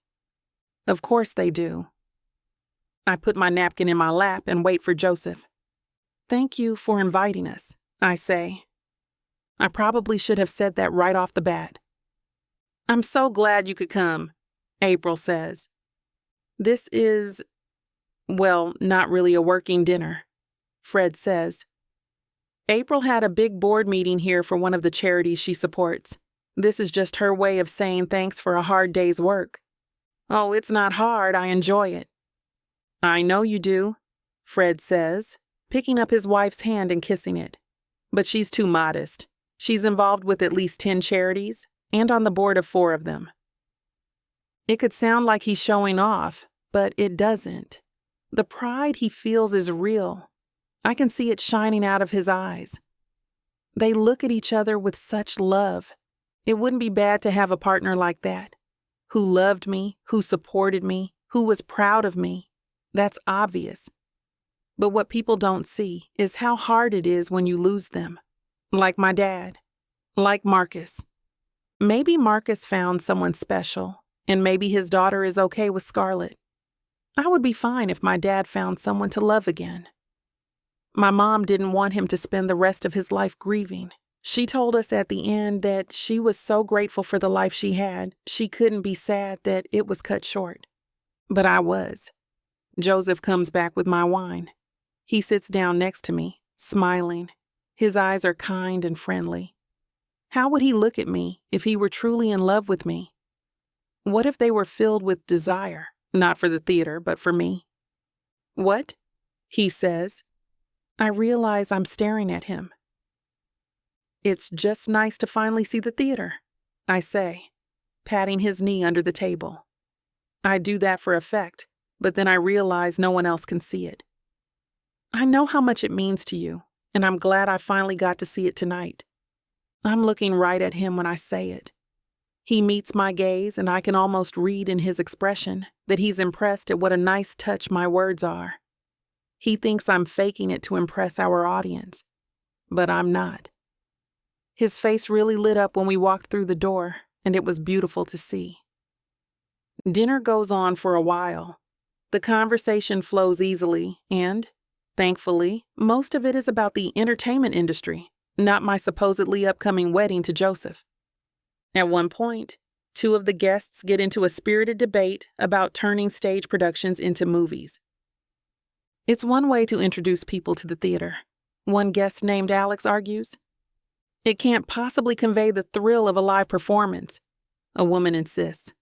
Of course they do. I put my napkin in my lap and wait for Joseph. Thank you for inviting us, I say. I probably should have said that right off the bat. I'm so glad you could come, April says. This is, well, not really a working dinner, Fred says. April had a big board meeting here for one of the charities she supports. This is just her way of saying thanks for a hard day's work. Oh, it's not hard. I enjoy it. I know you do, Fred says, picking up his wife's hand and kissing it. But she's too modest. She's involved with at least 10 charities and on the board of 4 of them. It could sound like he's showing off, but it doesn't. The pride he feels is real. I can see it shining out of his eyes. They look at each other with such love. It wouldn't be bad to have a partner like that, who loved me, who supported me, who was proud of me. That's obvious. But what people don't see is how hard it is when you lose them. Like my dad. Like Marcus. Maybe Marcus found someone special, and maybe his daughter is okay with Scarlett. I would be fine if my dad found someone to love again. My mom didn't want him to spend the rest of his life grieving. She told us at the end that she was so grateful for the life she had, she couldn't be sad that it was cut short. But I was. Joseph comes back with my wine. He sits down next to me, smiling. His eyes are kind and friendly. How would he look at me if he were truly in love with me? What if they were filled with desire, not for the theater, but for me? What? He says. I realize I'm staring at him. It's just nice to finally see the theater, I say, patting his knee under the table. I do that for effect, but then I realize no one else can see it. I know how much it means to you, and I'm glad I finally got to see it tonight. I'm looking right at him when I say it. He meets my gaze, and I can almost read in his expression that he's impressed at what a nice touch my words are. He thinks I'm faking it to impress our audience, but I'm not. His face really lit up when we walked through the door, and it was beautiful to see. Dinner goes on for a while. The conversation flows easily, and, thankfully, most of it is about the entertainment industry, not my supposedly upcoming wedding to Joseph. At one point, two of the guests get into a spirited debate about turning stage productions into movies. It's one way to introduce people to the theater. One guest named Alex argues. It can't possibly convey the thrill of a live performance, a woman insists.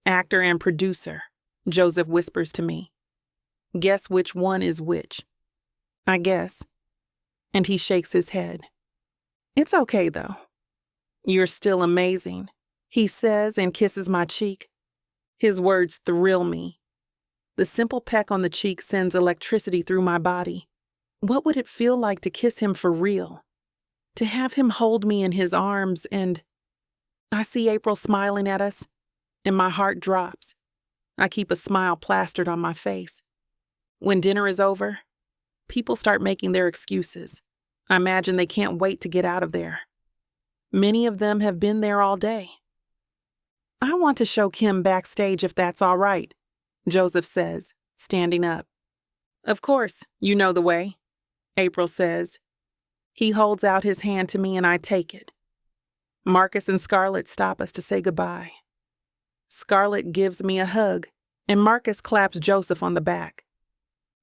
Actor and producer, Joseph whispers to me. Guess which one is which. I guess. And he shakes his head. It's okay, though. You're still amazing, he says and kisses my cheek. His words thrill me. The simple peck on the cheek sends electricity through my body. What would it feel like to kiss him for real? To have him hold me in his arms and... I see April smiling at us, and my heart drops. I keep a smile plastered on my face. When dinner is over, people start making their excuses. I imagine they can't wait to get out of there. Many of them have been there all day. I want to show Kim backstage if that's all right, Joseph says, standing up. Of course, you know the way, April says. He holds out his hand to me and I take it. Marcus and Scarlett stop us to say goodbye. Scarlett gives me a hug, and Marcus claps Joseph on the back.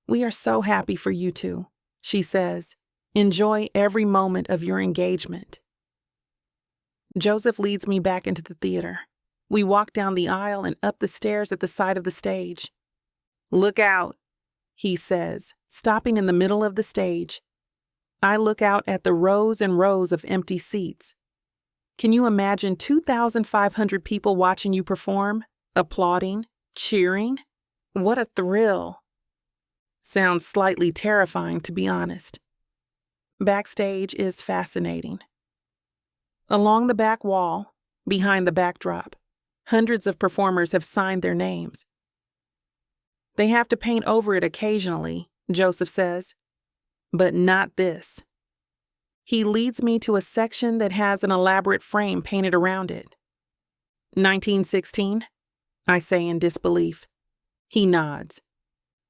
We are so happy for you two, she says. Enjoy every moment of your engagement. Joseph leads me back into the theater. We walk down the aisle and up the stairs at the side of the stage. Look out, he says, stopping in the middle of the stage. I look out at the rows and rows of empty seats. Can you imagine 2,500 people watching you perform, applauding, cheering? What a thrill. Sounds slightly terrifying, to be honest. Backstage is fascinating. Along the back wall, behind the backdrop, hundreds of performers have signed their names. They have to paint over it occasionally, Joseph says. But not this. He leads me to a section that has an elaborate frame painted around it. 1916, I say in disbelief. He nods.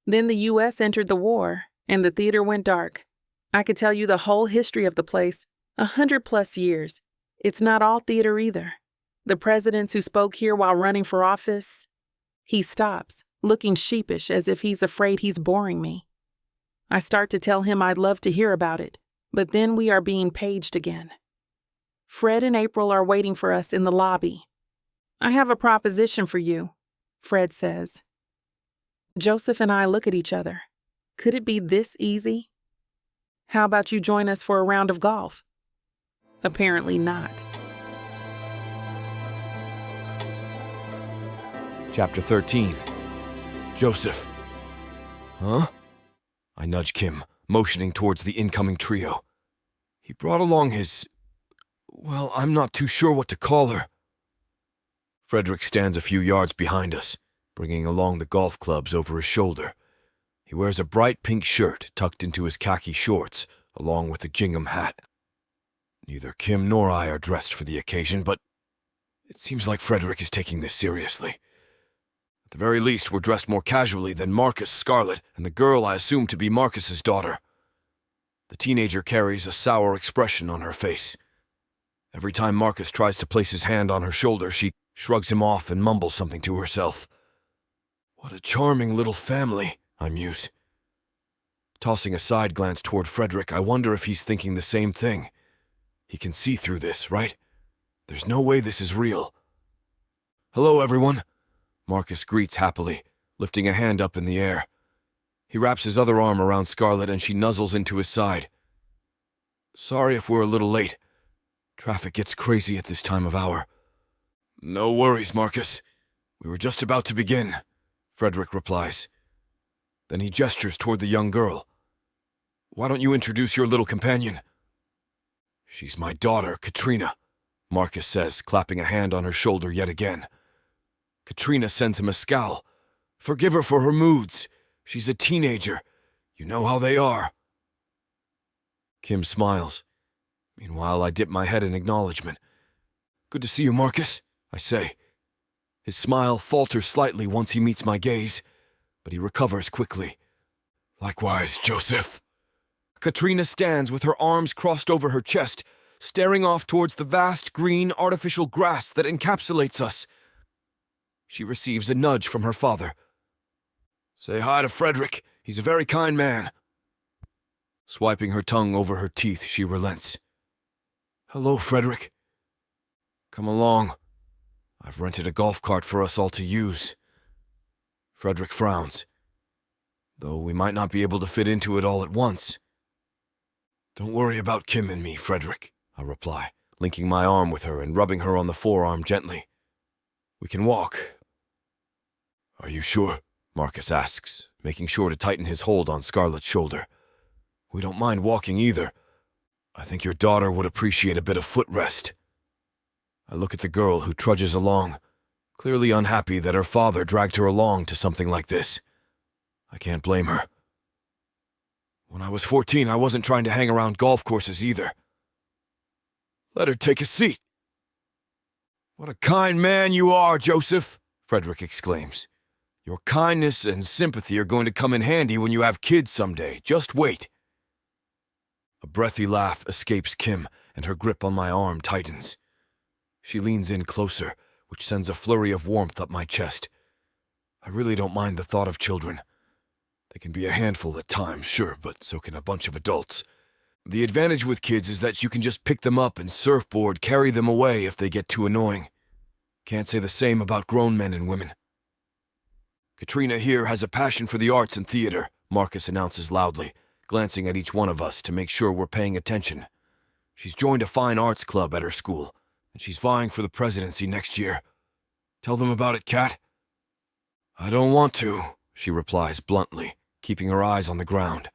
Then the U.S. entered the war, and the theater went dark. I could tell you the whole history of the place, 100+ years. It's not all theater either. The presidents who spoke here while running for office. He stops, looking sheepish as if he's afraid he's boring me. I start to tell him I'd love to hear about it, but then we are being paged again. Fred and April are waiting for us in the lobby. I have a proposition for you, Fred says. Joseph and I look at each other. Could it be this easy? How about you join us for a round of golf? Apparently not. Chapter 13. Joseph. Huh? I nudge Kim, motioning towards the incoming trio. He brought along his... well, I'm not too sure what to call her. Frederick stands a few yards behind us, bringing along the golf clubs over his shoulder. He wears a bright pink shirt tucked into his khaki shorts, along with a gingham hat. Neither Kim nor I are dressed for the occasion, but it seems like Frederick is taking this seriously. At the very least, we're dressed more casually than Marcus, Scarlett, and the girl I assume to be Marcus's daughter. The teenager carries a sour expression on her face. Every time Marcus tries to place his hand on her shoulder, she shrugs him off and mumbles something to herself. What a charming little family, I muse. Tossing a side glance toward Frederick, I wonder if he's thinking the same thing. He can see through this, right? There's no way this is real. Hello, everyone. Marcus greets happily, lifting a hand up in the air. He wraps his other arm around Scarlett and she nuzzles into his side. Sorry if we're a little late. Traffic gets crazy at this time of hour. No worries, Marcus. We were just about to begin, Frederick replies. Then he gestures toward the young girl. Why don't you introduce your little companion? She's my daughter, Katrina, Marcus says, clapping a hand on her shoulder yet again. Katrina sends him a scowl. Forgive her for her moods. She's a teenager. You know how they are. Kim smiles. Meanwhile, I dip my head in acknowledgement. "Good to see you, Marcus," I say. His smile falters slightly once he meets my gaze, but he recovers quickly. "Likewise, Joseph." Katrina stands with her arms crossed over her chest, staring off towards the vast green artificial grass that encapsulates us. She receives a nudge from her father. "Say hi to Frederick. He's a very kind man." Swiping her tongue over her teeth, she relents. "Hello, Frederick." "Come along. I've rented a golf cart for us all to use." Frederick frowns, though we might not be able to fit into it all at once. "Don't worry about Kim and me, Frederick," I reply, linking my arm with her and rubbing her on the forearm gently. "We can walk." "Are you sure?" Marcus asks, making sure to tighten his hold on Scarlett's shoulder. "We don't mind walking either. I think your daughter would appreciate a bit of foot rest." I look at the girl who trudges along, clearly unhappy that her father dragged her along to something like this. I can't blame her. When I was 14, I wasn't trying to hang around golf courses either. "Let her take a seat." "What a kind man you are, Joseph," Frederick exclaims. "Your kindness and sympathy are going to come in handy when you have kids someday. Just wait." A breathy laugh escapes Kim, and her grip on my arm tightens. She leans in closer, which sends a flurry of warmth up my chest. I really don't mind the thought of children. They can be a handful at times, sure, but so can a bunch of adults. The advantage with kids is that you can just pick them up and surfboard carry them away if they get too annoying. Can't say the same about grown men and women. "Katrina here has a passion for the arts and theater," Marcus announces loudly, glancing at each one of us to make sure we're paying attention. "She's joined a fine arts club at her school, and she's vying for the presidency next year. Tell them about it, Kat." "I don't want to," she replies bluntly, keeping her eyes on the ground.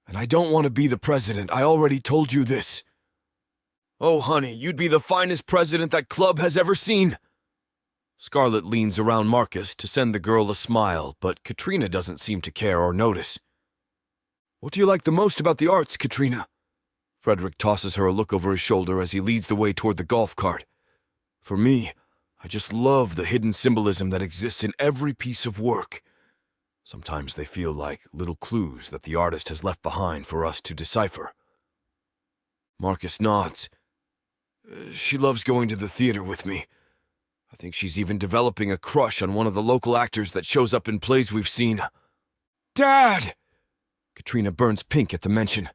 "And I don't want to be the president. I already told you this." "Oh, honey, you'd be the finest president that club has ever seen." Scarlett leans around Marcus to send the girl a smile, but Katrina doesn't seem to care or notice. "What do you like the most about the arts, Katrina?" Frederick tosses her a look over his shoulder as he leads the way toward the golf cart. "For me, I just love the hidden symbolism that exists in every piece of work. Sometimes they feel like little clues that the artist has left behind for us to decipher." Marcus nods. "She loves going to the theater with me. I think she's even developing a crush on one of the local actors that shows up in plays we've seen." "Dad!" Katrina burns pink at the mention.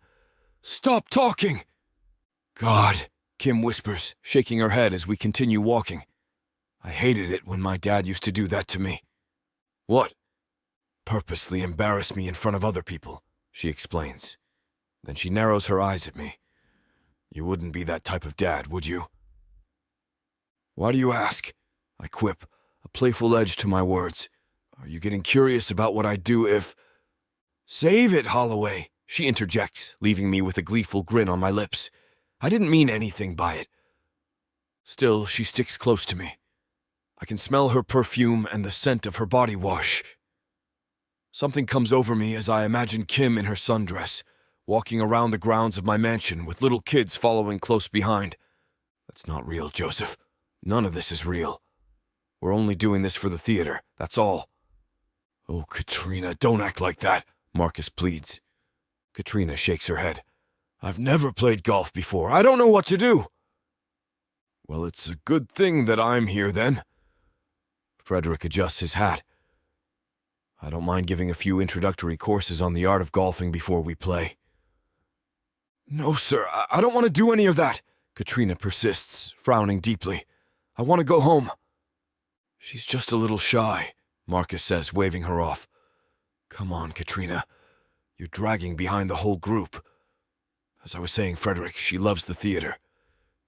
"Stop talking!" "God," Kim whispers, shaking her head as we continue walking. "I hated it when my dad used to do that to me." "What?" "Purposely embarrass me in front of other people," she explains. Then she narrows her eyes at me. "You wouldn't be that type of dad, would you?" "Why do you ask?" I quip, a playful edge to my words. "Are you getting curious about what I'd do if—" "Save it, Holloway," she interjects, leaving me with a gleeful grin on my lips. I didn't mean anything by it. Still, she sticks close to me. I can smell her perfume and the scent of her body wash. Something comes over me as I imagine Kim in her sundress, walking around the grounds of my mansion with little kids following close behind. That's not real, Joseph. None of this is real. We're only doing this for the theater, that's all. "Oh, Katrina, don't act like that," Marcus pleads. Katrina shakes her head. "I've never played golf before. I don't know what to do." "Well, it's a good thing that I'm here, then." Frederick adjusts his hat. "I don't mind giving a few introductory courses on the art of golfing before we play." "No, sir, I don't want to do any of that," Katrina persists, frowning deeply. "I want to go home." "She's just a little shy," Marcus says, waving her off. "Come on, Katrina. You're dragging behind the whole group." As I was saying, Frederick, she loves the theater.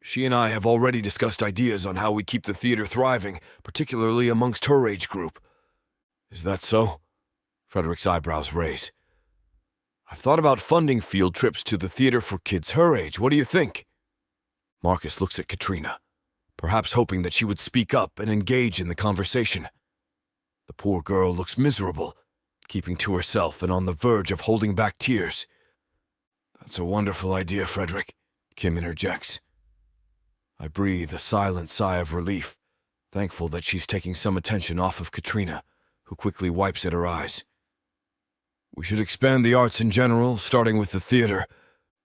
She and I have already discussed ideas on how we keep the theater thriving, particularly amongst her age group. "Is that so?" Frederick's eyebrows raise. "I've thought about funding field trips to the theater for kids her age. What do you think?" Marcus looks at Katrina, perhaps hoping that she would speak up and engage in the conversation. The poor girl looks miserable, keeping to herself and on the verge of holding back tears. "That's a wonderful idea, Frederick," Kim interjects. I breathe a silent sigh of relief, thankful that she's taking some attention off of Katrina, who quickly wipes at her eyes. We should expand the arts in general, starting with the theater.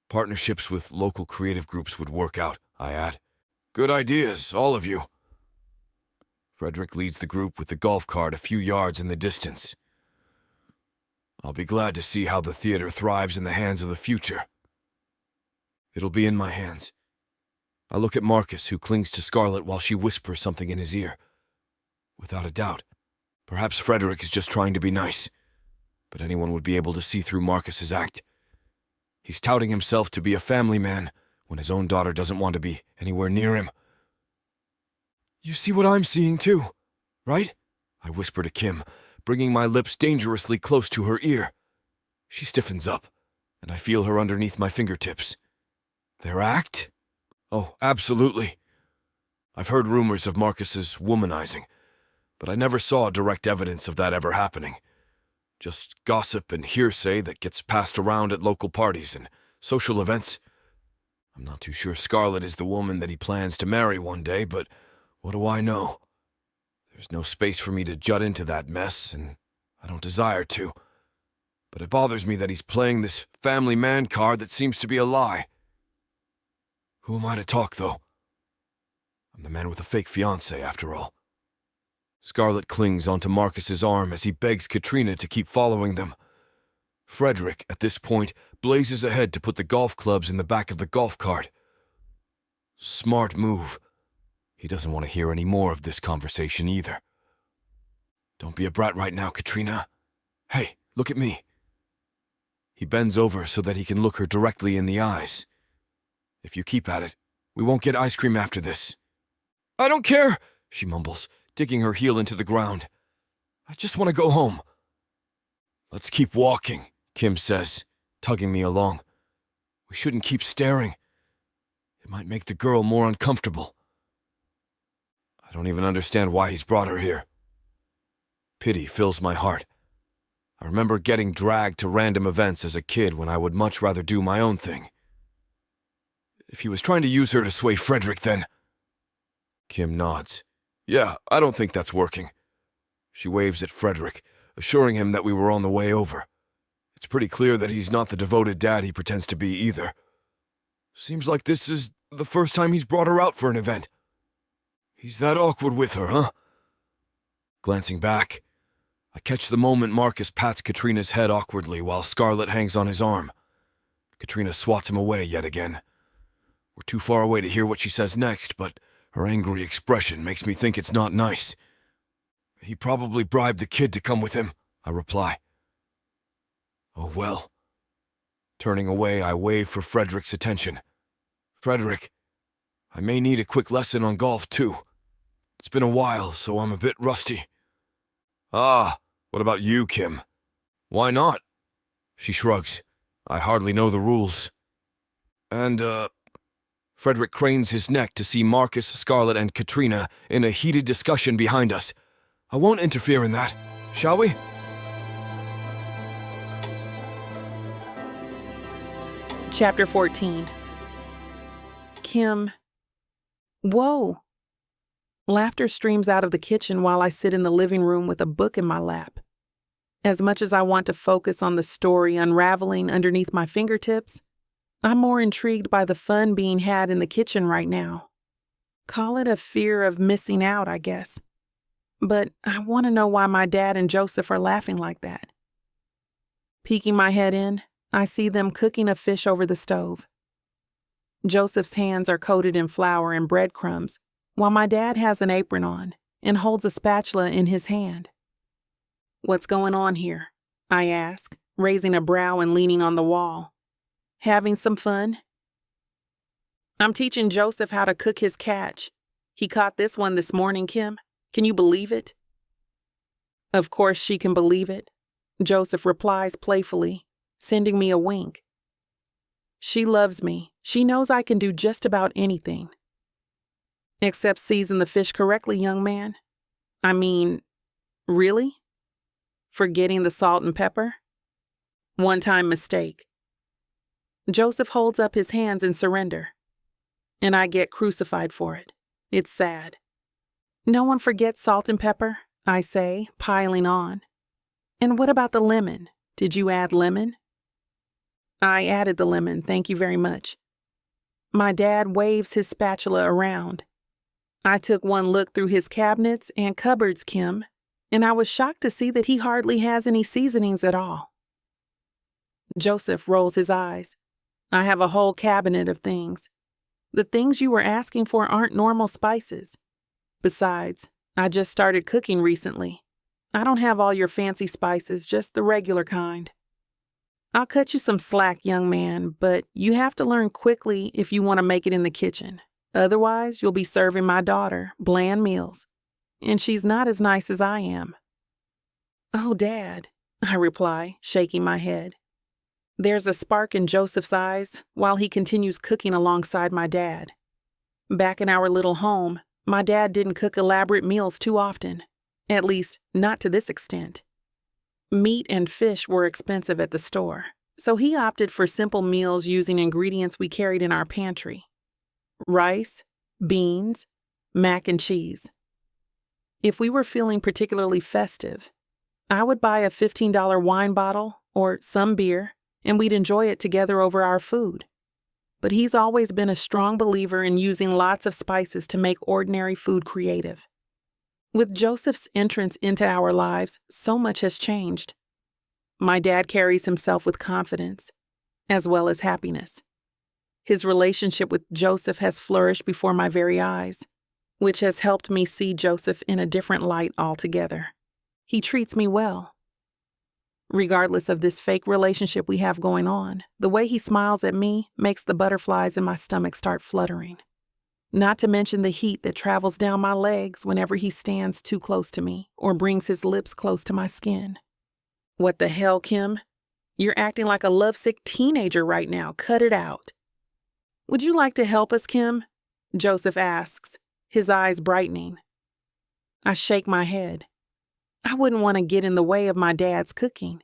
Partnerships with local creative groups would work out, I add. Good ideas, all of you. Frederick leads the group with the golf cart a few yards in the distance. I'll be glad to see how the theater thrives in the hands of the future. It'll be in my hands. I look at Marcus, who clings to Scarlett while she whispers something in his ear. Without a doubt, perhaps Frederick is just trying to be nice, but anyone would be able to see through Marcus's act. He's touting himself to be a family man when his own daughter doesn't want to be anywhere near him. You see what I'm seeing too, right? I whisper to Kim, bringing my lips dangerously close to her ear. She stiffens up, and I feel her underneath my fingertips. Their act? Oh, absolutely. I've heard rumors of Marcus's womanizing, but I never saw direct evidence of that ever happening. Just gossip and hearsay that gets passed around at local parties and social events. I'm not too sure Scarlett is the woman that he plans to marry one day, but what do I know? There's no space for me to jut into that mess, and I don't desire to. But it bothers me that he's playing this family man card that seems to be a lie. Who am I to talk, though? I'm the man with a fake fiancé, after all. Scarlett clings onto Marcus's arm as he begs Katrina to keep following them. Frederick, at this point, blazes ahead to put the golf clubs in the back of the golf cart. Smart move. He doesn't want to hear any more of this conversation either. Don't be a brat right now, Katrina. Hey, look at me. He bends over so that he can look her directly in the eyes. If you keep at it, we won't get ice cream after this. I don't care, she mumbles, digging her heel into the ground. I just want to go home. Let's keep walking, Kim says, tugging me along. We shouldn't keep staring. It might make the girl more uncomfortable. I don't even understand why he's brought her here. Pity fills my heart. I remember getting dragged to random events as a kid when I would much rather do my own thing. If he was trying to use her to sway Frederick, then... Kim nods. Yeah, I don't think that's working. She waves at Frederick, assuring him that we were on the way over. It's pretty clear that he's not the devoted dad he pretends to be either. Seems like this is the first time he's brought her out for an event. He's that awkward with her, huh? Glancing back, I catch the moment Marcus pats Katrina's head awkwardly while Scarlett hangs on his arm. Katrina swats him away yet again. We're too far away to hear what she says next, but her angry expression makes me think it's not nice. He probably bribed the kid to come with him, I reply. Oh well. Turning away, I wave for Frederick's attention. Frederick, I may need a quick lesson on golf, too. It's been a while, so I'm a bit rusty. Ah, what about you, Kim? Why not? She shrugs. I hardly know the rules. And, Frederick cranes his neck to see Marcus, Scarlett, and Katrina in a heated discussion behind us. I won't interfere in that, shall we? Chapter 14. Kim. Whoa! Laughter streams out of the kitchen while I sit in the living room with a book in my lap. As much as I want to focus on the story unraveling underneath my fingertips, I'm more intrigued by the fun being had in the kitchen right now. Call it a fear of missing out, I guess. But I want to know why my dad and Joseph are laughing like that. Peeking my head in, I see them cooking a fish over the stove. Joseph's hands are coated in flour and breadcrumbs, while my dad has an apron on and holds a spatula in his hand. What's going on here? I ask, raising a brow and leaning on the wall. Having some fun? I'm teaching Joseph how to cook his catch. He caught this one this morning, Kim. Can you believe it? Of course she can believe it, Joseph replies playfully, sending me a wink. She loves me. She knows I can do just about anything. Except season the fish correctly, young man. I mean, really? Forgetting the salt and pepper? One-time mistake. Joseph holds up his hands in surrender, and I get crucified for it. It's sad. No one forgets salt and pepper, I say, piling on. And what about the lemon? Did you add lemon? I added the lemon, thank you very much. My dad waves his spatula around. I took one look through his cabinets and cupboards, Kim, and I was shocked to see that he hardly has any seasonings at all. Joseph rolls his eyes. I have a whole cabinet of things. The things you were asking for aren't normal spices. Besides, I just started cooking recently. I don't have all your fancy spices, just the regular kind. I'll cut you some slack, young man, but you have to learn quickly if you want to make it in the kitchen. Otherwise, you'll be serving my daughter bland meals. And she's not as nice as I am. Oh, Dad, I reply, shaking my head. There's a spark in Joseph's eyes while he continues cooking alongside my dad. Back in our little home, my dad didn't cook elaborate meals too often. At least, not to this extent. Meat and fish were expensive at the store, so he opted for simple meals using ingredients we carried in our pantry. Rice, beans, mac and cheese. If we were feeling particularly festive, I would buy a $15 wine bottle or some beer, and we'd enjoy it together over our food. But he's always been a strong believer in using lots of spices to make ordinary food creative. With Joseph's entrance into our lives, so much has changed. My dad carries himself with confidence, as well as happiness. His relationship with Joseph has flourished before my very eyes, which has helped me see Joseph in a different light altogether. He treats me well. Regardless of this fake relationship we have going on, the way he smiles at me makes the butterflies in my stomach start fluttering. Not to mention the heat that travels down my legs whenever he stands too close to me or brings his lips close to my skin. What the hell, Kim? You're acting like a lovesick teenager right now. Cut it out. Would you like to help us, Kim? Joseph asks, his eyes brightening. I shake my head. I wouldn't want to get in the way of my dad's cooking.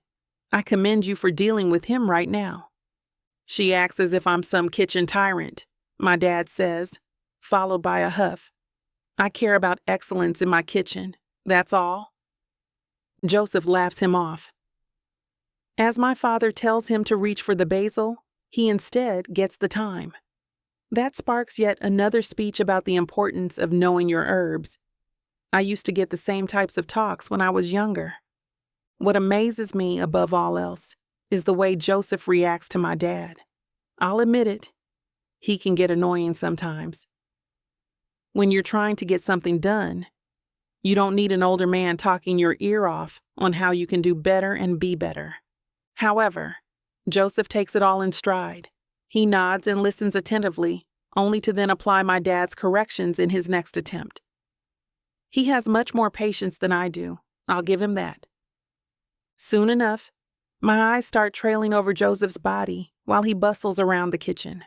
I commend you for dealing with him right now. She acts as if I'm some kitchen tyrant, my dad says, followed by a huff. I care about excellence in my kitchen, that's all. Joseph laughs him off. As my father tells him to reach for the basil, he instead gets the thyme. That sparks yet another speech about the importance of knowing your herbs. I used to get the same types of talks when I was younger. What amazes me above all else is the way Joseph reacts to my dad. I'll admit it, he can get annoying sometimes. When you're trying to get something done, you don't need an older man talking your ear off on how you can do better and be better. However, Joseph takes it all in stride. He nods and listens attentively, only to then apply my dad's corrections in his next attempt. He has much more patience than I do, I'll give him that. Soon enough, my eyes start trailing over Joseph's body while he bustles around the kitchen.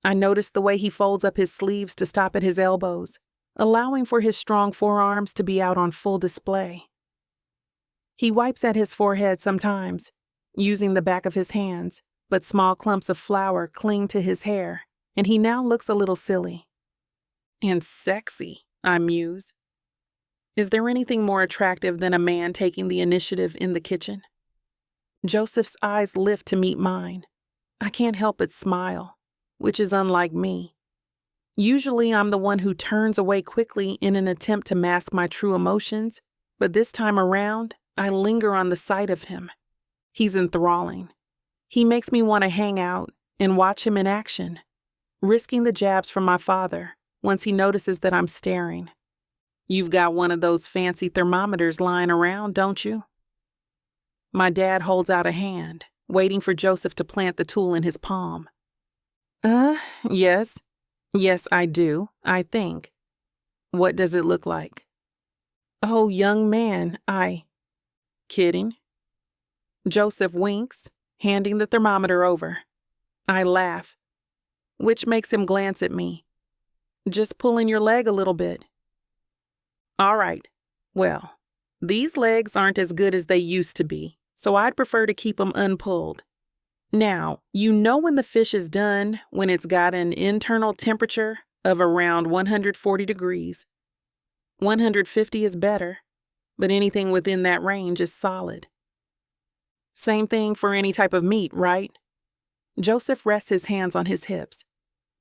I notice the way he folds up his sleeves to stop at his elbows, allowing for his strong forearms to be out on full display. He wipes at his forehead sometimes, using the back of his hands, but small clumps of flour cling to his hair, and he now looks a little silly. And sexy, I muse. Is there anything more attractive than a man taking the initiative in the kitchen? Joseph's eyes lift to meet mine. I can't help but smile, which is unlike me. Usually I'm the one who turns away quickly in an attempt to mask my true emotions, but this time around, I linger on the sight of him. He's enthralling. He makes me want to hang out and watch him in action, risking the jabs from my father once he notices that I'm staring. You've got one of those fancy thermometers lying around, don't you? My dad holds out a hand, waiting for Joseph to plant the tool in his palm. Yes. Yes, I do, I think. What does it look like? Oh, young man, Kidding? Joseph winks, handing the thermometer over. I laugh, which makes him glance at me. Just pulling your leg a little bit. All right. Well, these legs aren't as good as they used to be, so I'd prefer to keep them unpulled. Now, you know when the fish is done when it's got an internal temperature of around 140 degrees. 150 is better, but anything within that range is solid. Same thing for any type of meat, right? Joseph rests his hands on his hips,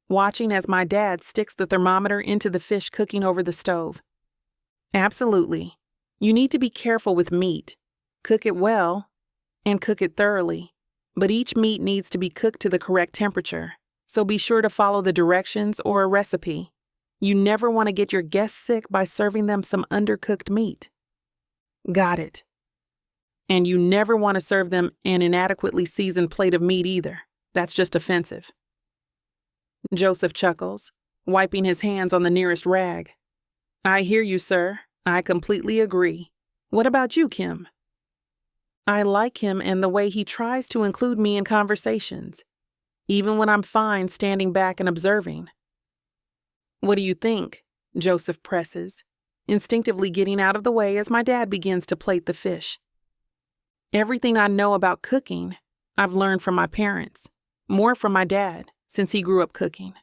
watching as my dad sticks the thermometer into the fish cooking over the stove. Absolutely. You need to be careful with meat. Cook it well and cook it thoroughly. But each meat needs to be cooked to the correct temperature, so be sure to follow the directions or a recipe. You never want to get your guests sick by serving them some undercooked meat. Got it. And you never want to serve them an inadequately seasoned plate of meat either. That's just offensive. Joseph chuckles, wiping his hands on the nearest rag. I hear you, sir. I completely agree. What about you, Kim? I like him and the way he tries to include me in conversations, even when I'm fine standing back and observing. What do you think? Joseph presses, instinctively getting out of the way as my dad begins to plate the fish. Everything I know about cooking, I've learned from my parents, more from my dad, since he grew up cooking.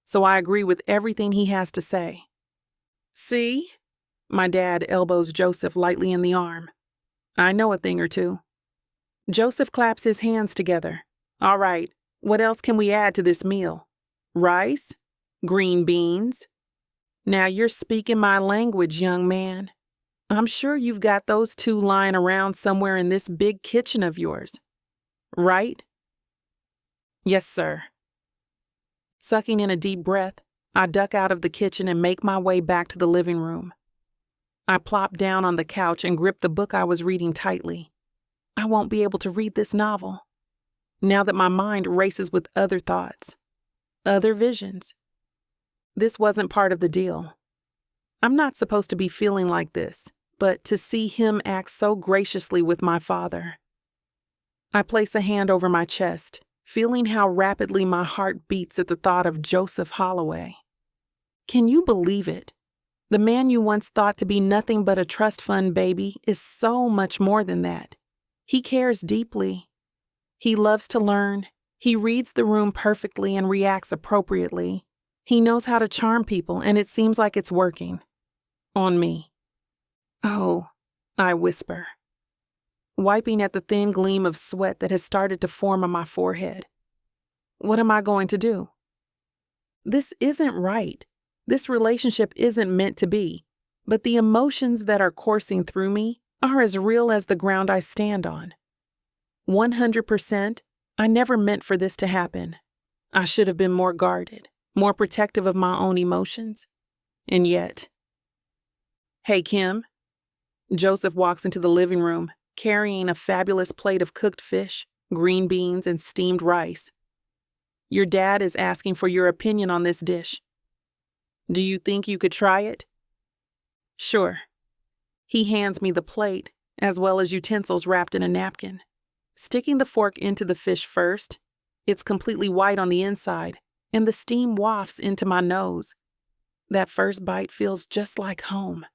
So I agree with everything he has to say. See? My dad elbows Joseph lightly in the arm. I know a thing or two. Joseph claps his hands together. All right, what else can we add to this meal? Rice? Green beans? Now you're speaking my language, young man. I'm sure you've got those two lying around somewhere in this big kitchen of yours. Right? Yes, sir. Sucking in a deep breath, I duck out of the kitchen and make my way back to the living room. I plop down on the couch and grip the book I was reading tightly. I won't be able to read this novel, now that my mind races with other thoughts, other visions. This wasn't part of the deal. I'm not supposed to be feeling like this, but to see him act so graciously with my father. I place a hand over my chest, feeling how rapidly my heart beats at the thought of Joseph Holloway. Can you believe it? The man you once thought to be nothing but a trust fund baby is so much more than that. He cares deeply. He loves to learn. He reads the room perfectly and reacts appropriately. He knows how to charm people, and it seems like it's working. On me. Oh, I whisper, wiping at the thin gleam of sweat that has started to form on my forehead. What am I going to do? This isn't right. This relationship isn't meant to be, but the emotions that are coursing through me are as real as the ground I stand on. 100%, I never meant for this to happen. I should have been more guarded, more protective of my own emotions. And yet... Hey, Kim. Joseph walks into the living room, carrying a fabulous plate of cooked fish, green beans, and steamed rice. Your dad is asking for your opinion on this dish. Do you think you could try it? Sure. He hands me the plate, as well as utensils wrapped in a napkin. Sticking the fork into the fish first, it's completely white on the inside, and the steam wafts into my nose. That first bite feels just like home.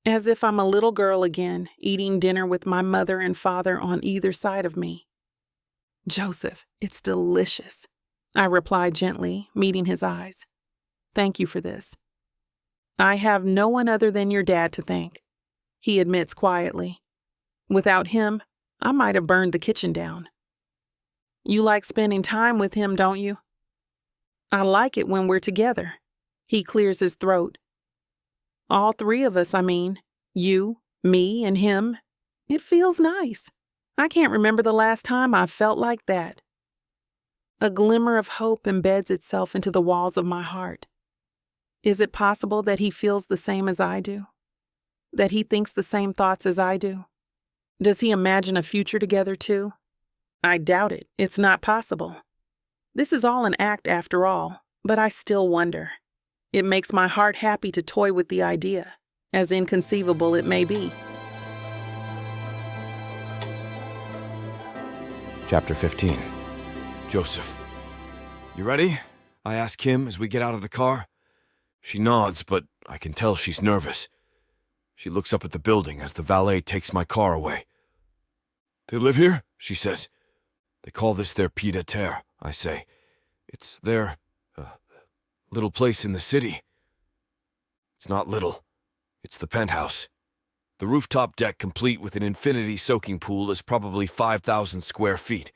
As if I'm a little girl again, eating dinner with my mother and father on either side of me. Joseph, it's delicious, I reply gently, meeting his eyes. Thank you for this. I have no one other than your dad to thank, he admits quietly. Without him, I might have burned the kitchen down. You like spending time with him, don't you? I like it when we're together. He clears his throat. All three of us, I mean. You, me, and him. It feels nice. I can't remember the last time I felt like that. A glimmer of hope embeds itself into the walls of my heart. Is it possible that he feels the same as I do? That he thinks the same thoughts as I do? Does he imagine a future together too? I doubt it. It's not possible. This is all an act after all, but I still wonder. It makes my heart happy to toy with the idea, as inconceivable it may be. Chapter 15. Joseph. You ready? I ask Kim as we get out of the car. She nods, but I can tell she's nervous. She looks up at the building as the valet takes my car away. They live here? She says. They call this their pied-à-terre, I say. It's their little place in the city. It's not little. It's the penthouse. The rooftop deck, complete with an infinity soaking pool, is probably 5,000 square feet.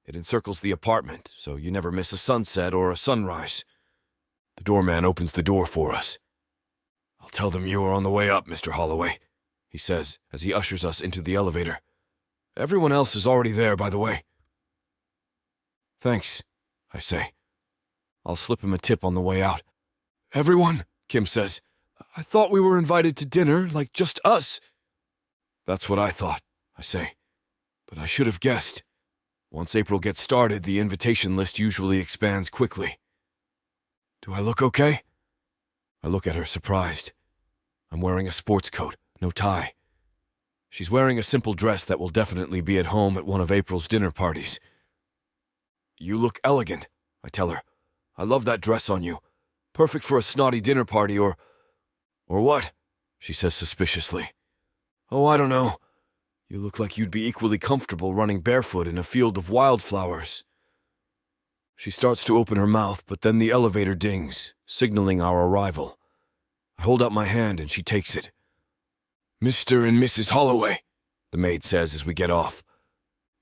It encircles the apartment, so you never miss a sunset or a sunrise. The doorman opens the door for us. "I'll tell them you are on the way up, Mr. Holloway," he says as he ushers us into the elevator. "Everyone else is already there, by the way." "Thanks," I say. I'll slip him a tip on the way out. "Everyone," Kim says. "I thought we were invited to dinner, like just us." "That's what I thought," I say. "But I should have guessed. Once April gets started, the invitation list usually expands quickly." "Do I look okay?" I look at her, surprised. I'm wearing a sports coat, no tie. She's wearing a simple dress that will definitely be at home at one of April's dinner parties. "You look elegant," I tell her. "I love that dress on you. Perfect for a snotty dinner party or what?" she says suspiciously. "Oh, I don't know. You look like you'd be equally comfortable running barefoot in a field of wildflowers." She starts to open her mouth, but then the elevator dings, signaling our arrival. I hold out my hand and she takes it. "Mr. and Mrs. Holloway," the maid says as we get off.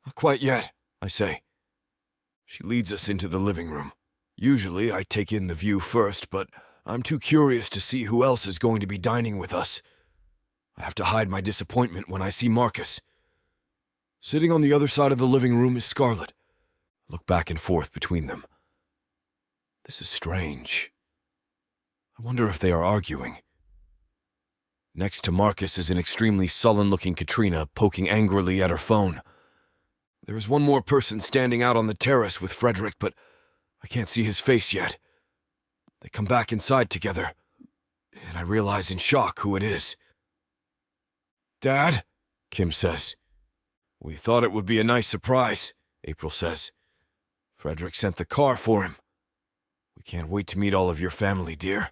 "Not quite yet," I say. She leads us into the living room. Usually I take in the view first, but I'm too curious to see who else is going to be dining with us. I have to hide my disappointment when I see Marcus. Sitting on the other side of the living room is Scarlett. I look back and forth between them. This is strange. I wonder if they are arguing. Next to Marcus is an extremely sullen-looking Katrina poking angrily at her phone. There is one more person standing out on the terrace with Frederick, but I can't see his face yet. They come back inside together, and I realize in shock who it is. "Dad," Kim says. "We thought it would be a nice surprise," April says. "Frederick sent the car for him. We can't wait to meet all of your family, dear."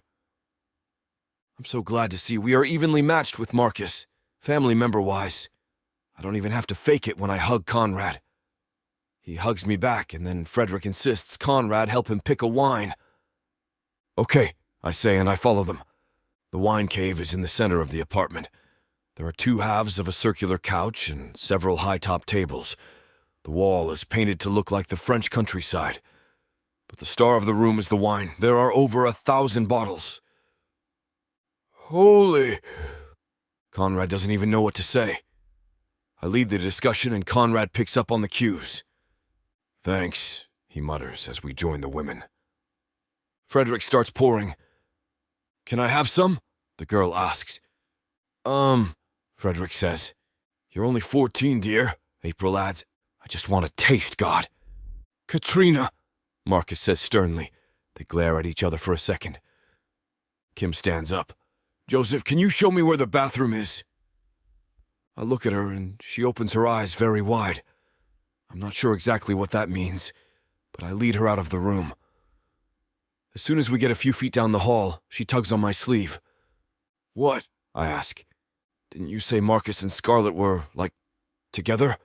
I'm so glad to see we are evenly matched with Marcus, family member-wise. I don't even have to fake it when I hug Conrad. He hugs me back, and then Frederick insists Conrad help him pick a wine. "Okay," I say, and I follow them. The wine cave is in the center of the apartment. There are two halves of a circular couch and several high-top tables. The wall is painted to look like the French countryside. But the star of the room is the wine. There are over 1,000 bottles. "Holy..." Conrad doesn't even know what to say. I lead the discussion and Conrad picks up on the cues. "Thanks," he mutters as we join the women. Frederick starts pouring. "Can I have some?" the girl asks. Frederick says. "You're only 14, dear," April adds. "I just want to taste, God." "Katrina," Marcus says sternly. They glare at each other for a second. Kim stands up. "Joseph, can you show me where the bathroom is?" I look at her and she opens her eyes very wide. I'm not sure exactly what that means, but I lead her out of the room. As soon as we get a few feet down the hall, she tugs on my sleeve. "What?" I ask. "Didn't you say Marcus and Scarlett were, together?"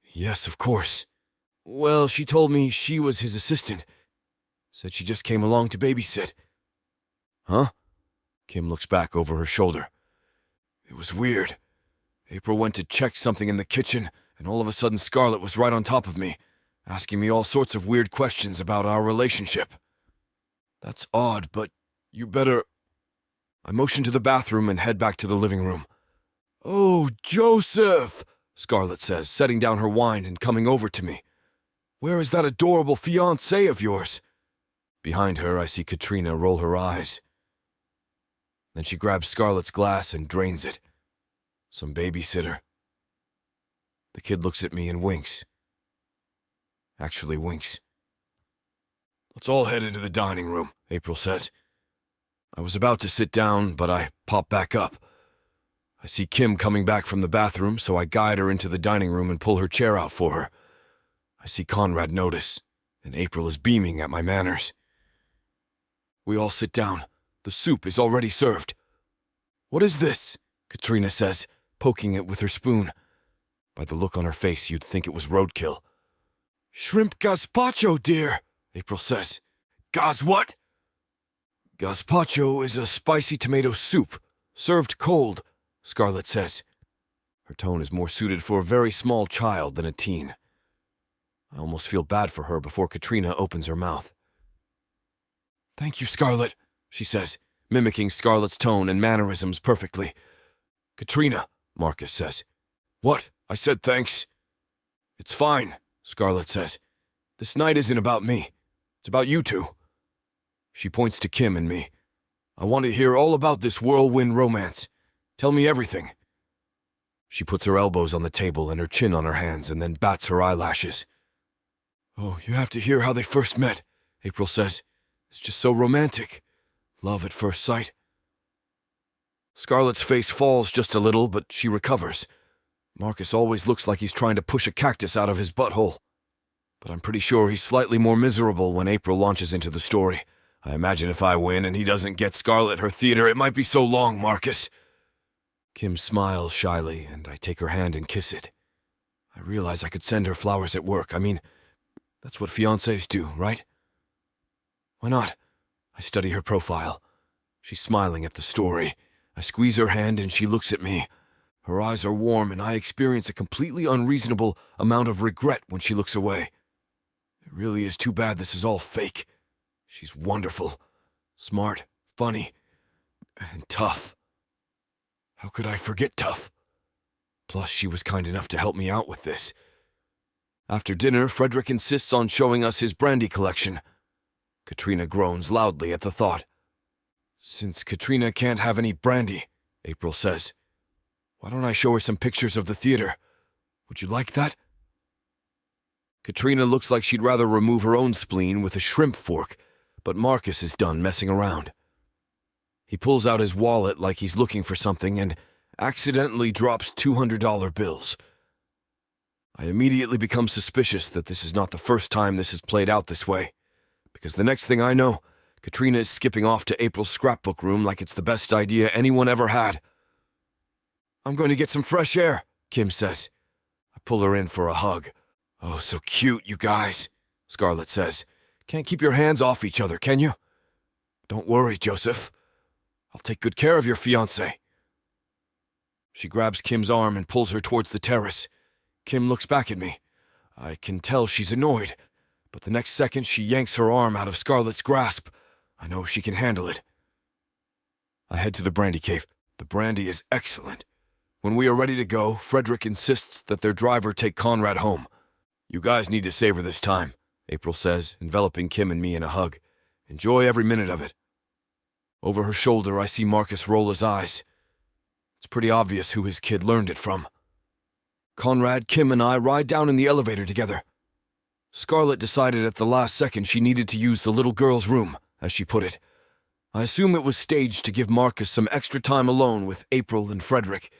"Yes, of course." "Well, she told me she was his assistant. Said she just came along to babysit." "Huh?" Kim looks back over her shoulder. "It was weird. April went to check something in the kitchen, and all of a sudden Scarlett was right on top of me, asking me all sorts of weird questions about our relationship. That's odd, but you better..." I motion to the bathroom and head back to the living room. "Oh, Joseph," Scarlett says, setting down her wine and coming over to me. "Where is that adorable fiancé of yours?" Behind her, I see Katrina roll her eyes. Then she grabs Scarlett's glass and drains it. Some babysitter. The kid looks at me and winks. Actually winks. "Let's all head into the dining room," April says. I was about to sit down, but I pop back up. I see Kim coming back from the bathroom, so I guide her into the dining room and pull her chair out for her. I see Conrad notice, and April is beaming at my manners. We all sit down. The soup is already served. "What is this?" Katrina says, poking it with her spoon. By the look on her face, you'd think it was roadkill. Shrimp gazpacho, dear, April says. Gaz what? Gazpacho is a spicy tomato soup, served cold, Scarlett says. Her tone is more suited for a very small child than a teen. I almost feel bad for her before Katrina opens her mouth. Thank you, Scarlett, she says, mimicking Scarlett's tone and mannerisms perfectly. Katrina, Marcus says. What? I said thanks. It's fine, Scarlett says. This night isn't about me. It's about you two. She points to Kim and me. I want to hear all about this whirlwind romance. Tell me everything. She puts her elbows on the table and her chin on her hands and then bats her eyelashes. Oh, you have to hear how they first met, April says. It's just so romantic. Love at first sight. Scarlett's face falls just a little, but she recovers. Marcus always looks like he's trying to push a cactus out of his butthole. But I'm pretty sure he's slightly more miserable when April launches into the story. I imagine if I win and he doesn't get Scarlett her theater, it might be so long, Marcus. Kim smiles shyly, and I take her hand and kiss it. I realize I could send her flowers at work. I mean, that's what fiancés do, right? Why not? I study her profile. She's smiling at the story. I squeeze her hand and she looks at me. Her eyes are warm and I experience a completely unreasonable amount of regret when she looks away. It really is too bad this is all fake. She's wonderful, smart, funny, and tough. How could I forget tough? Plus, she was kind enough to help me out with this. After dinner, Frederick insists on showing us his brandy collection. Katrina groans loudly at the thought. Since Katrina can't have any brandy, April says, why don't I show her some pictures of the theater? Would you like that? Katrina looks like she'd rather remove her own spleen with a shrimp fork, but Marcus is done messing around. He pulls out his wallet like he's looking for something and accidentally drops $200 bills. I immediately become suspicious that this is not the first time this has played out this way, because the next thing I know, Katrina is skipping off to April's scrapbook room like it's the best idea anyone ever had. I'm going to get some fresh air, Kim says. I pull her in for a hug. Oh, so cute, you guys, Scarlett says. Can't keep your hands off each other, can you? Don't worry, Joseph. I'll take good care of your fiancé. She grabs Kim's arm and pulls her towards the terrace. Kim looks back at me. I can tell she's annoyed, but the next second she yanks her arm out of Scarlett's grasp. I know she can handle it. I head to the brandy cave. The brandy is excellent. When we are ready to go, Frederick insists that their driver take Conrad home. You guys need to savor this time, April says, enveloping Kim and me in a hug. Enjoy every minute of it. Over her shoulder, I see Marcus roll his eyes. It's pretty obvious who his kid learned it from. Conrad, Kim, and I ride down in the elevator together. Scarlett decided at the last second she needed to use the little girl's room, as she put it. I assume it was staged to give Marcus some extra time alone with April and Frederick,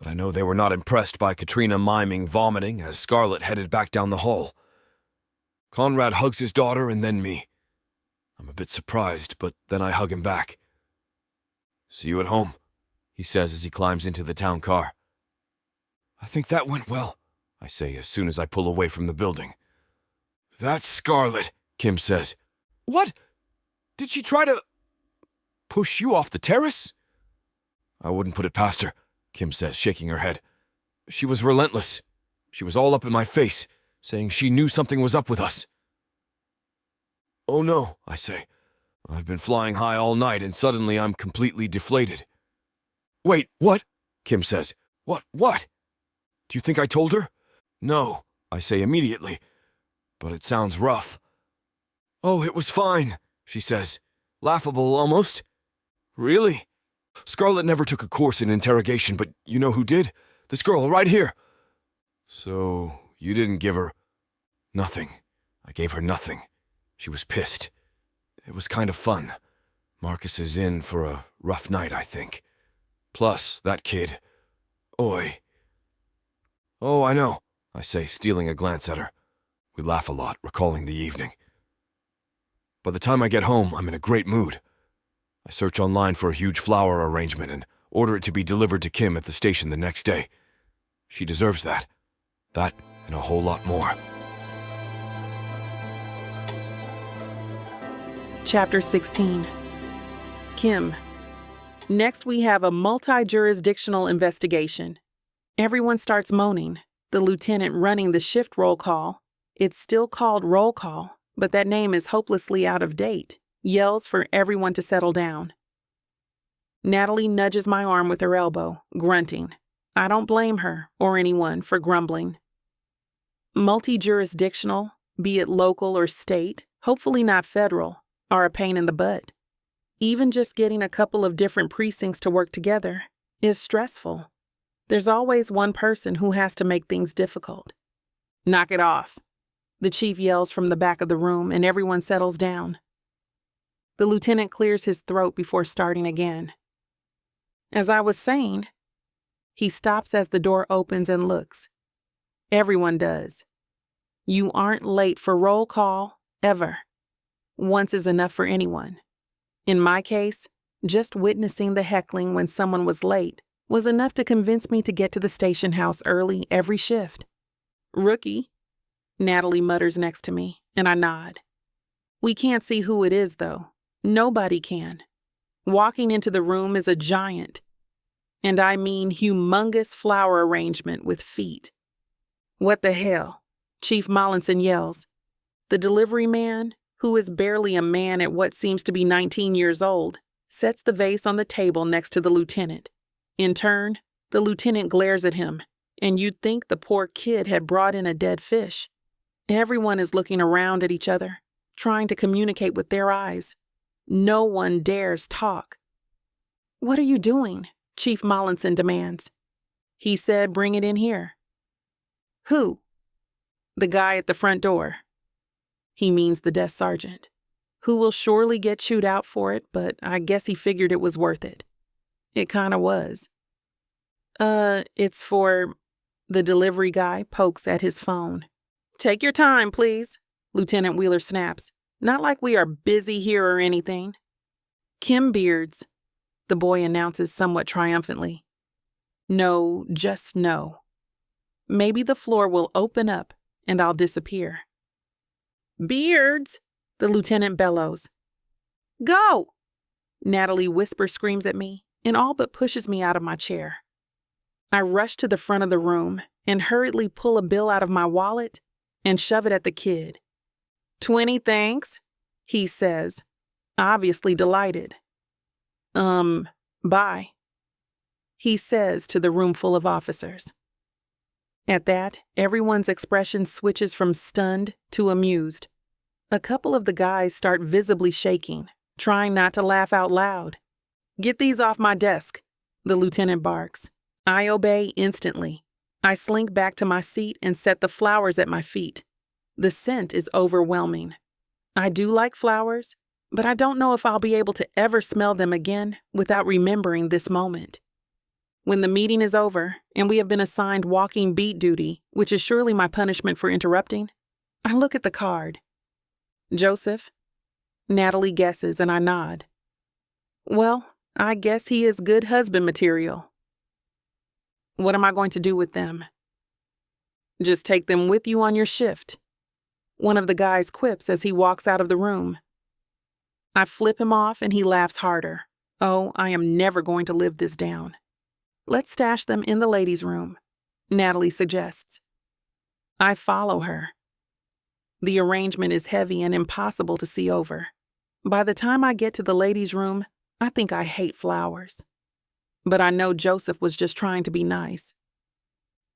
but I know they were not impressed by Katrina miming vomiting as Scarlett headed back down the hall. Conrad hugs his daughter and then me. I'm a bit surprised, but then I hug him back. See you at home, he says as he climbs into the town car. I think that went well, I say as soon as I pull away from the building. That's Scarlett, Kim says. What? Did she try to push you off the terrace? I wouldn't put it past her, Kim says, shaking her head. She was relentless. She was all up in my face, saying she knew something was up with us. Oh no, I say. I've been flying high all night and suddenly I'm completely deflated. Wait, what? Kim says. What? Do you think I told her? No, I say immediately, but it sounds rough. Oh, it was fine, she says. Laughable almost. Really? Scarlett never took a course in interrogation, but you know who did? This girl right here. So, you didn't give her... Nothing. I gave her nothing. She was pissed. It was kind of fun. Marcus is in for a rough night, I think. Plus, that kid. Oi. Oh, I know, I say, stealing a glance at her. We laugh a lot, recalling the evening. By the time I get home, I'm in a great mood. I search online for a huge flower arrangement and order it to be delivered to Kim at the station the next day. She deserves that. That and a whole lot more. Chapter 16. Kim. Next, we have a multi-jurisdictional investigation. Everyone starts moaning. The lieutenant running the shift roll call, it's still called roll call, but that name is hopelessly out of date, yells for everyone to settle down. Natalie nudges my arm with her elbow, grunting. I don't blame her or anyone for grumbling. Multi-jurisdictional, be it local or state, hopefully not federal, are a pain in the butt. Even just getting a couple of different precincts to work together is stressful. There's always one person who has to make things difficult. Knock it off. The chief yells from the back of the room and everyone settles down. The lieutenant clears his throat before starting again. As I was saying, he stops as the door opens and looks. Everyone does. You aren't late for roll call, ever. Once is enough for anyone. In my case, just witnessing the heckling when someone was late was enough to convince me to get to the station house early every shift. Rookie, Natalie mutters next to me, and I nod. We can't see who it is, though. Nobody can. Walking into the room is a giant. And I mean humongous flower arrangement with feet. What the hell? Chief Mollinson yells. The delivery man, who is barely a man at what seems to be 19 years old, sets the vase on the table next to the lieutenant. In turn, the lieutenant glares at him, and you'd think the poor kid had brought in a dead fish. Everyone is looking around at each other, trying to communicate with their eyes. No one dares talk. What are you doing? Chief Mollinson demands. He said bring it in here. Who? The guy at the front door. He means the desk sergeant, who will surely get chewed out for it, but I guess he figured it was worth it. It kinda was. It's for... The delivery guy pokes at his phone. Take your time, please, Lieutenant Wheeler snaps. Not like we are busy here or anything. Kim Beards, the boy announces somewhat triumphantly. No, just no. Maybe the floor will open up and I'll disappear. Beards, the lieutenant bellows. Go! Natalie whisper screams at me and all but pushes me out of my chair. I rush to the front of the room and hurriedly pull a bill out of my wallet and shove it at the kid. 20 thanks, he says, obviously delighted. Bye, he says to the room full of officers. At that, everyone's expression switches from stunned to amused. A couple of the guys start visibly shaking, trying not to laugh out loud. Get these off my desk, the lieutenant barks. I obey instantly. I slink back to my seat and set the flowers at my feet. The scent is overwhelming. I do like flowers, but I don't know if I'll be able to ever smell them again without remembering this moment. When the meeting is over and we have been assigned walking beat duty, which is surely my punishment for interrupting, I look at the card. Joseph? Natalie guesses and I nod. Well, I guess he is good husband material. What am I going to do with them? Just take them with you on your shift, one of the guys quips as he walks out of the room. I flip him off and he laughs harder. Oh, I am never going to live this down. Let's stash them in the ladies' room, Natalie suggests. I follow her. The arrangement is heavy and impossible to see over. By the time I get to the ladies' room, I think I hate flowers. But I know Joseph was just trying to be nice.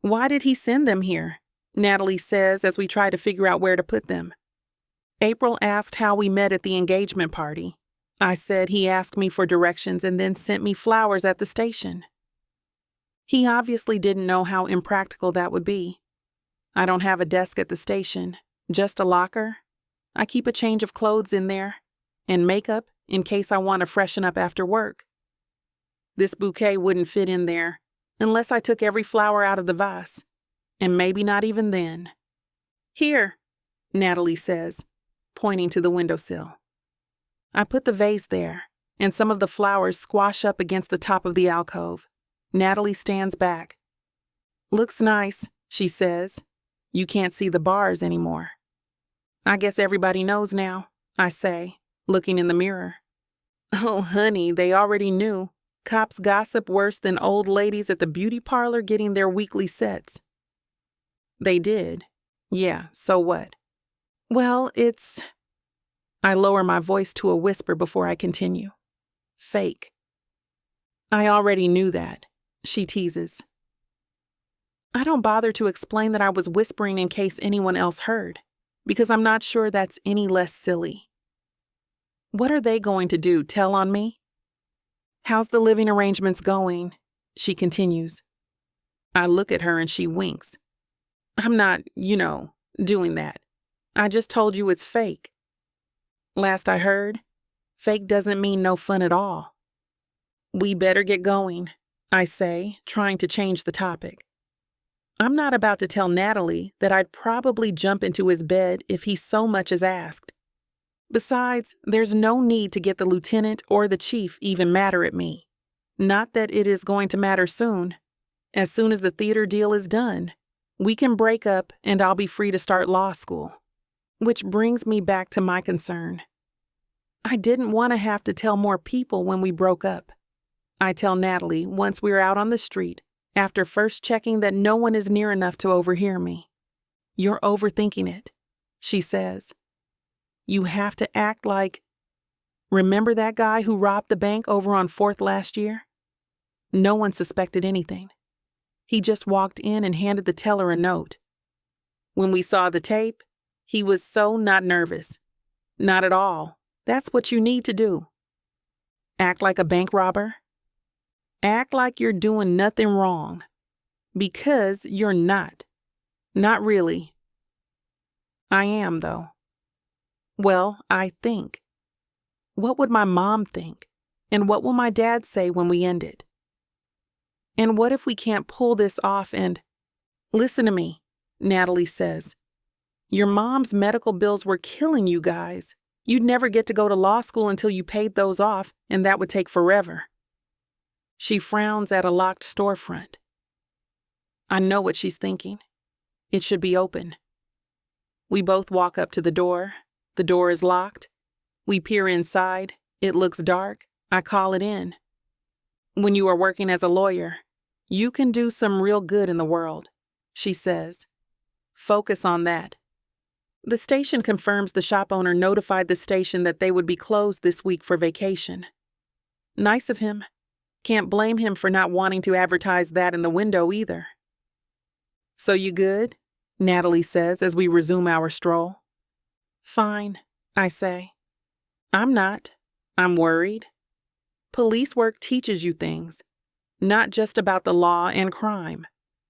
Why did he send them here? Natalie says as we try to figure out where to put them. April asked how we met at the engagement party. I said he asked me for directions and then sent me flowers at the station. He obviously didn't know how impractical that would be. I don't have a desk at the station, just a locker. I keep a change of clothes in there, and makeup in case I want to freshen up after work. This bouquet wouldn't fit in there unless I took every flower out of the vase, and maybe not even then. Here, Natalie says, pointing to the windowsill. I put the vase there, and some of the flowers squash up against the top of the alcove. Natalie stands back. Looks nice, she says. You can't see the bars anymore. I guess everybody knows now, I say, looking in the mirror. Oh, honey, they already knew. Cops gossip worse than old ladies at the beauty parlor getting their weekly sets. They did. Yeah, so what? Well, it's... I lower my voice to a whisper before I continue. Fake. I already knew that, she teases. I don't bother to explain that I was whispering in case anyone else heard, because I'm not sure that's any less silly. What are they going to do, tell on me? How's the living arrangements going? She continues. I look at her and she winks. I'm not, doing that. I just told you it's fake. Last I heard, fake doesn't mean no fun at all. We better get going, I say, trying to change the topic. I'm not about to tell Natalie that I'd probably jump into his bed if he so much as asked. Besides, there's no need to get the lieutenant or the chief even madder at me. Not that it is going to matter soon. As soon as the theater deal is done, we can break up and I'll be free to start law school. Which brings me back to my concern. I didn't want to have to tell more people when we broke up. I tell Natalie once we're out on the street, after first checking that no one is near enough to overhear me. You're overthinking it, she says. You have to act like, remember that guy who robbed the bank over on 4th last year? No one suspected anything. He just walked in and handed the teller a note. When we saw the tape, he was so not nervous. Not at all. That's what you need to do. Act like a bank robber. Act like you're doing nothing wrong. Because you're not. Not really. I am, though. Well, I think. What would my mom think? And what will my dad say when we end it? And what if we can't pull this off and... Listen to me, Natalie says. Your mom's medical bills were killing you guys. You'd never get to go to law school until you paid those off, and that would take forever. She frowns at a locked storefront. I know what she's thinking. It should be open. We both walk up to the door. The door is locked. We peer inside. It looks dark. I call it in. When you are working as a lawyer, you can do some real good in the world, she says. Focus on that. The station confirms the shop owner notified the station that they would be closed this week for vacation. Nice of him. Can't blame him for not wanting to advertise that in the window either. So you good? Natalie says as we resume our stroll. Fine, I say. I'm not. I'm worried. Police work teaches you things, not just about the law and crime,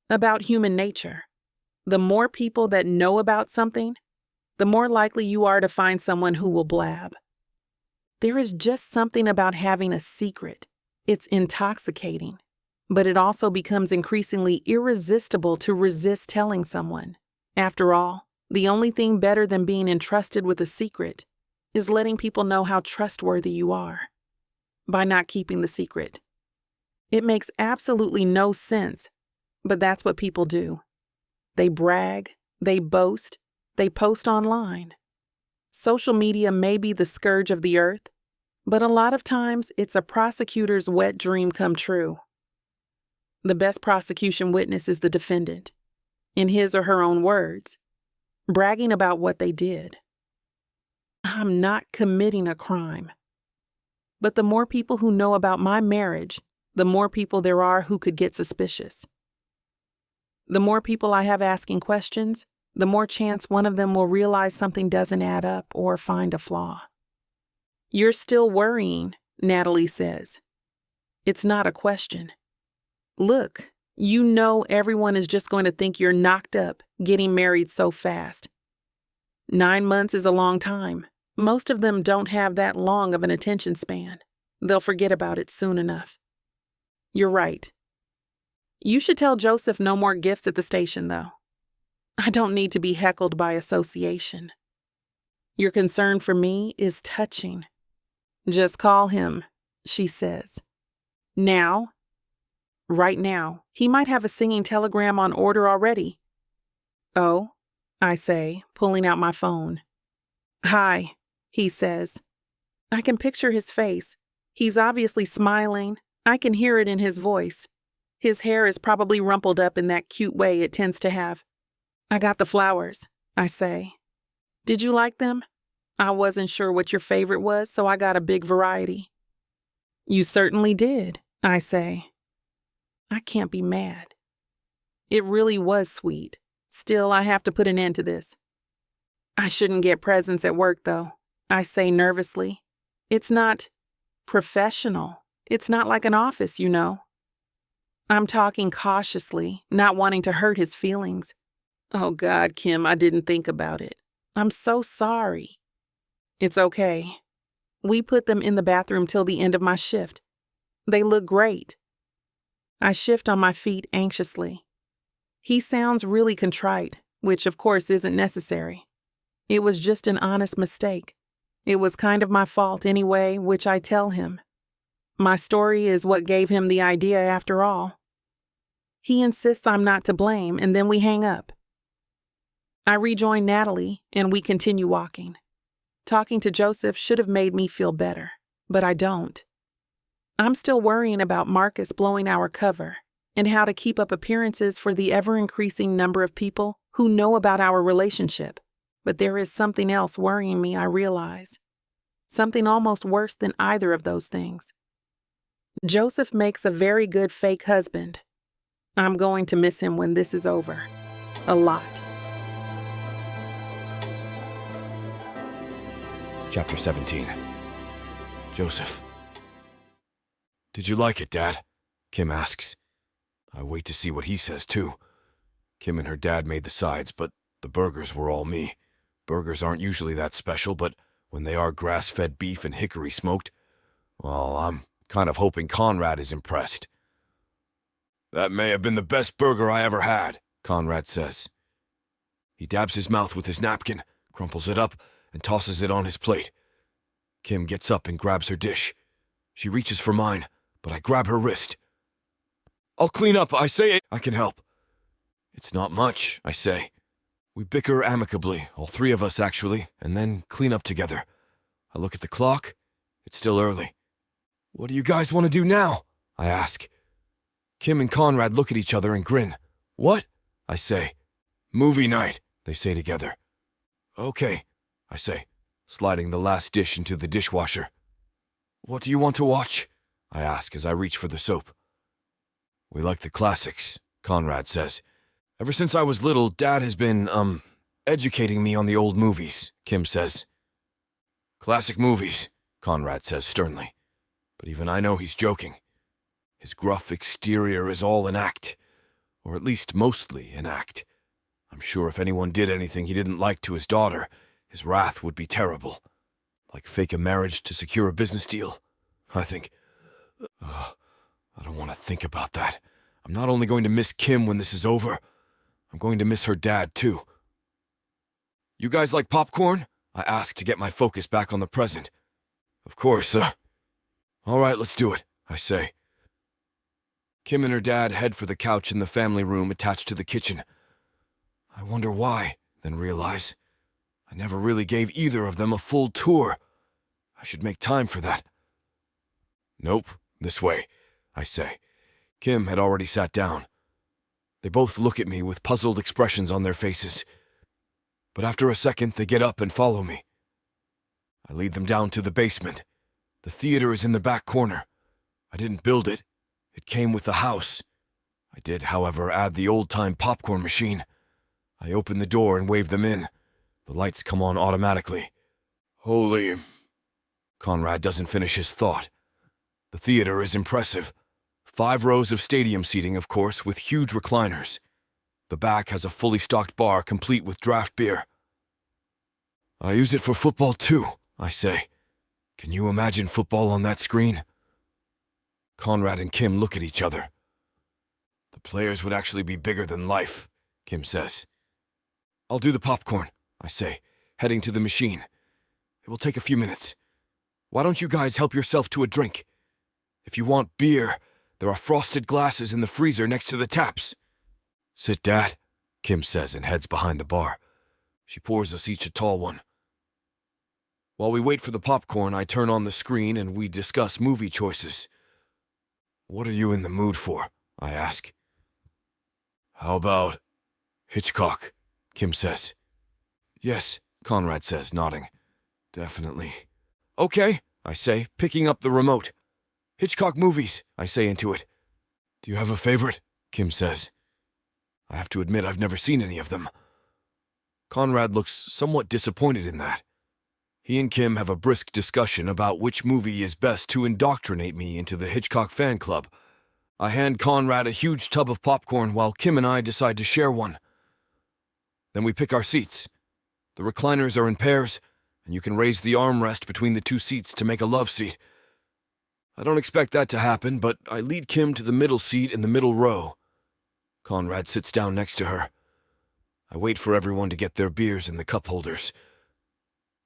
about human nature. The more people that know about something, the more likely you are to find someone who will blab. There is just something about having a secret. It's intoxicating, but it also becomes increasingly irresistible to resist telling someone. After all, the only thing better than being entrusted with a secret is letting people know how trustworthy you are by not keeping the secret. It makes absolutely no sense, but that's what people do. They brag, they boast, they post online. Social media may be the scourge of the earth, but a lot of times it's a prosecutor's wet dream come true. The best prosecution witness is the defendant, in his or her own words, bragging about what they did. I'm not committing a crime. But the more people who know about my marriage, the more people there are who could get suspicious. The more people I have asking questions, the more chance one of them will realize something doesn't add up or find a flaw. You're still worrying, Natalie says. It's not a question. Look, you know everyone is just going to think you're knocked up getting married so fast. 9 months is a long time. Most of them don't have that long of an attention span. They'll forget about it soon enough. You're right. You should tell Joseph no more gifts at the station, though. I don't need to be heckled by association. Your concern for me is touching. Just call him, she says. Now? Right now. He might have a singing telegram on order already. Oh, I say, pulling out my phone. Hi, he says. I can picture his face. He's obviously smiling. I can hear it in his voice. His hair is probably rumpled up in that cute way it tends to have. I got the flowers, I say. Did you like them? I wasn't sure what your favorite was, so I got a big variety. You certainly did, I say. I can't be mad. It really was sweet. Still, I have to put an end to this. I shouldn't get presents at work, though, I say nervously. It's not professional. It's not like an office, you know. I'm talking cautiously, not wanting to hurt his feelings. Oh God, Kim, I didn't think about it. I'm so sorry. It's okay. We put them in the bathroom till the end of my shift. They look great. I shift on my feet anxiously. He sounds really contrite, which of course isn't necessary. It was just an honest mistake. It was kind of my fault anyway, which I tell him. My story is what gave him the idea after all. He insists I'm not to blame, and then we hang up. I rejoin Natalie, and we continue walking. Talking to Joseph should have made me feel better, but I don't. I'm still worrying about Marcus blowing our cover and how to keep up appearances for the ever-increasing number of people who know about our relationship. But there is something else worrying me, I realize. Something almost worse than either of those things. Joseph makes a very good fake husband. I'm going to miss him when this is over. A lot. Chapter 17. Joseph. Did you like it, Dad? Kim asks. I wait to see what he says, too. Kim and her dad made the sides, but the burgers were all me. Burgers aren't usually that special, but when they are grass-fed beef and hickory smoked, well, I'm kind of hoping Conrad is impressed. That may have been the best burger I ever had, Conrad says. He dabs his mouth with his napkin, crumples it up, and tosses it on his plate. Kim gets up and grabs her dish. She reaches for mine, but I grab her wrist. I'll clean up, I say. I can help. It's not much, I say. We bicker amicably, all three of us actually, and then clean up together. I look at the clock. It's still early. What do you guys want to do now? I ask. Kim and Conrad look at each other and grin. What? I say. Movie night, they say together. Okay, I say, sliding the last dish into the dishwasher. What do you want to watch? I ask as I reach for the soap. We like the classics, Conrad says. Ever since I was little, Dad has been, educating me on the old movies, Kim says. Classic movies, Conrad says sternly. But even I know he's joking. His gruff exterior is all an act, or at least mostly an act. I'm sure if anyone did anything he didn't like to his daughter, his wrath would be terrible. Like fake a marriage to secure a business deal. I think, I don't want to think about that. I'm not only going to miss Kim when this is over, I'm going to miss her dad too. You guys like popcorn? I ask to get my focus back on the present. Of course, All right, let's do it, I say. Kim and her dad head for the couch in the family room attached to the kitchen. I wonder why, then realize I never really gave either of them a full tour. I should make time for that. Nope, this way, I say. Kim had already sat down. They both look at me with puzzled expressions on their faces. But after a second, they get up and follow me. I lead them down to the basement. The theater is in the back corner. I didn't build it. It came with the house. I did, however, add the old-time popcorn machine. I open the door and wave them in. The lights come on automatically. Holy... Conrad doesn't finish his thought. The theater is impressive. 5 rows of stadium seating, of course, with huge recliners. The back has a fully stocked bar complete with draft beer. I use it for football too, I say. Can you imagine football on that screen? Conrad and Kim look at each other. The players would actually be bigger than life, Kim says. I'll do the popcorn, I say, heading to the machine. It will take a few minutes. Why don't you guys help yourself to a drink? If you want beer, there are frosted glasses in the freezer next to the taps. Sit, Dad, Kim says and heads behind the bar. She pours us each a tall one. While we wait for the popcorn, I turn on the screen and we discuss movie choices. "What are you in the mood for?" I ask. "How about Hitchcock?" Kim says. "Yes," Conrad says, nodding. "Definitely." "Okay," I say, picking up the remote. "Hitchcock movies," I say into it. "Do you have a favorite?" Kim says. I have to admit I've never seen any of them. Conrad looks somewhat disappointed in that. He and Kim have a brisk discussion about which movie is best to indoctrinate me into the Hitchcock fan club. I hand Conrad a huge tub of popcorn while Kim and I decide to share one. Then we pick our seats. The recliners are in pairs, and you can raise the armrest between the two seats to make a love seat. I don't expect that to happen, but I lead Kim to the middle seat in the middle row. Conrad sits down next to her. I wait for everyone to get their beers in the cup holders.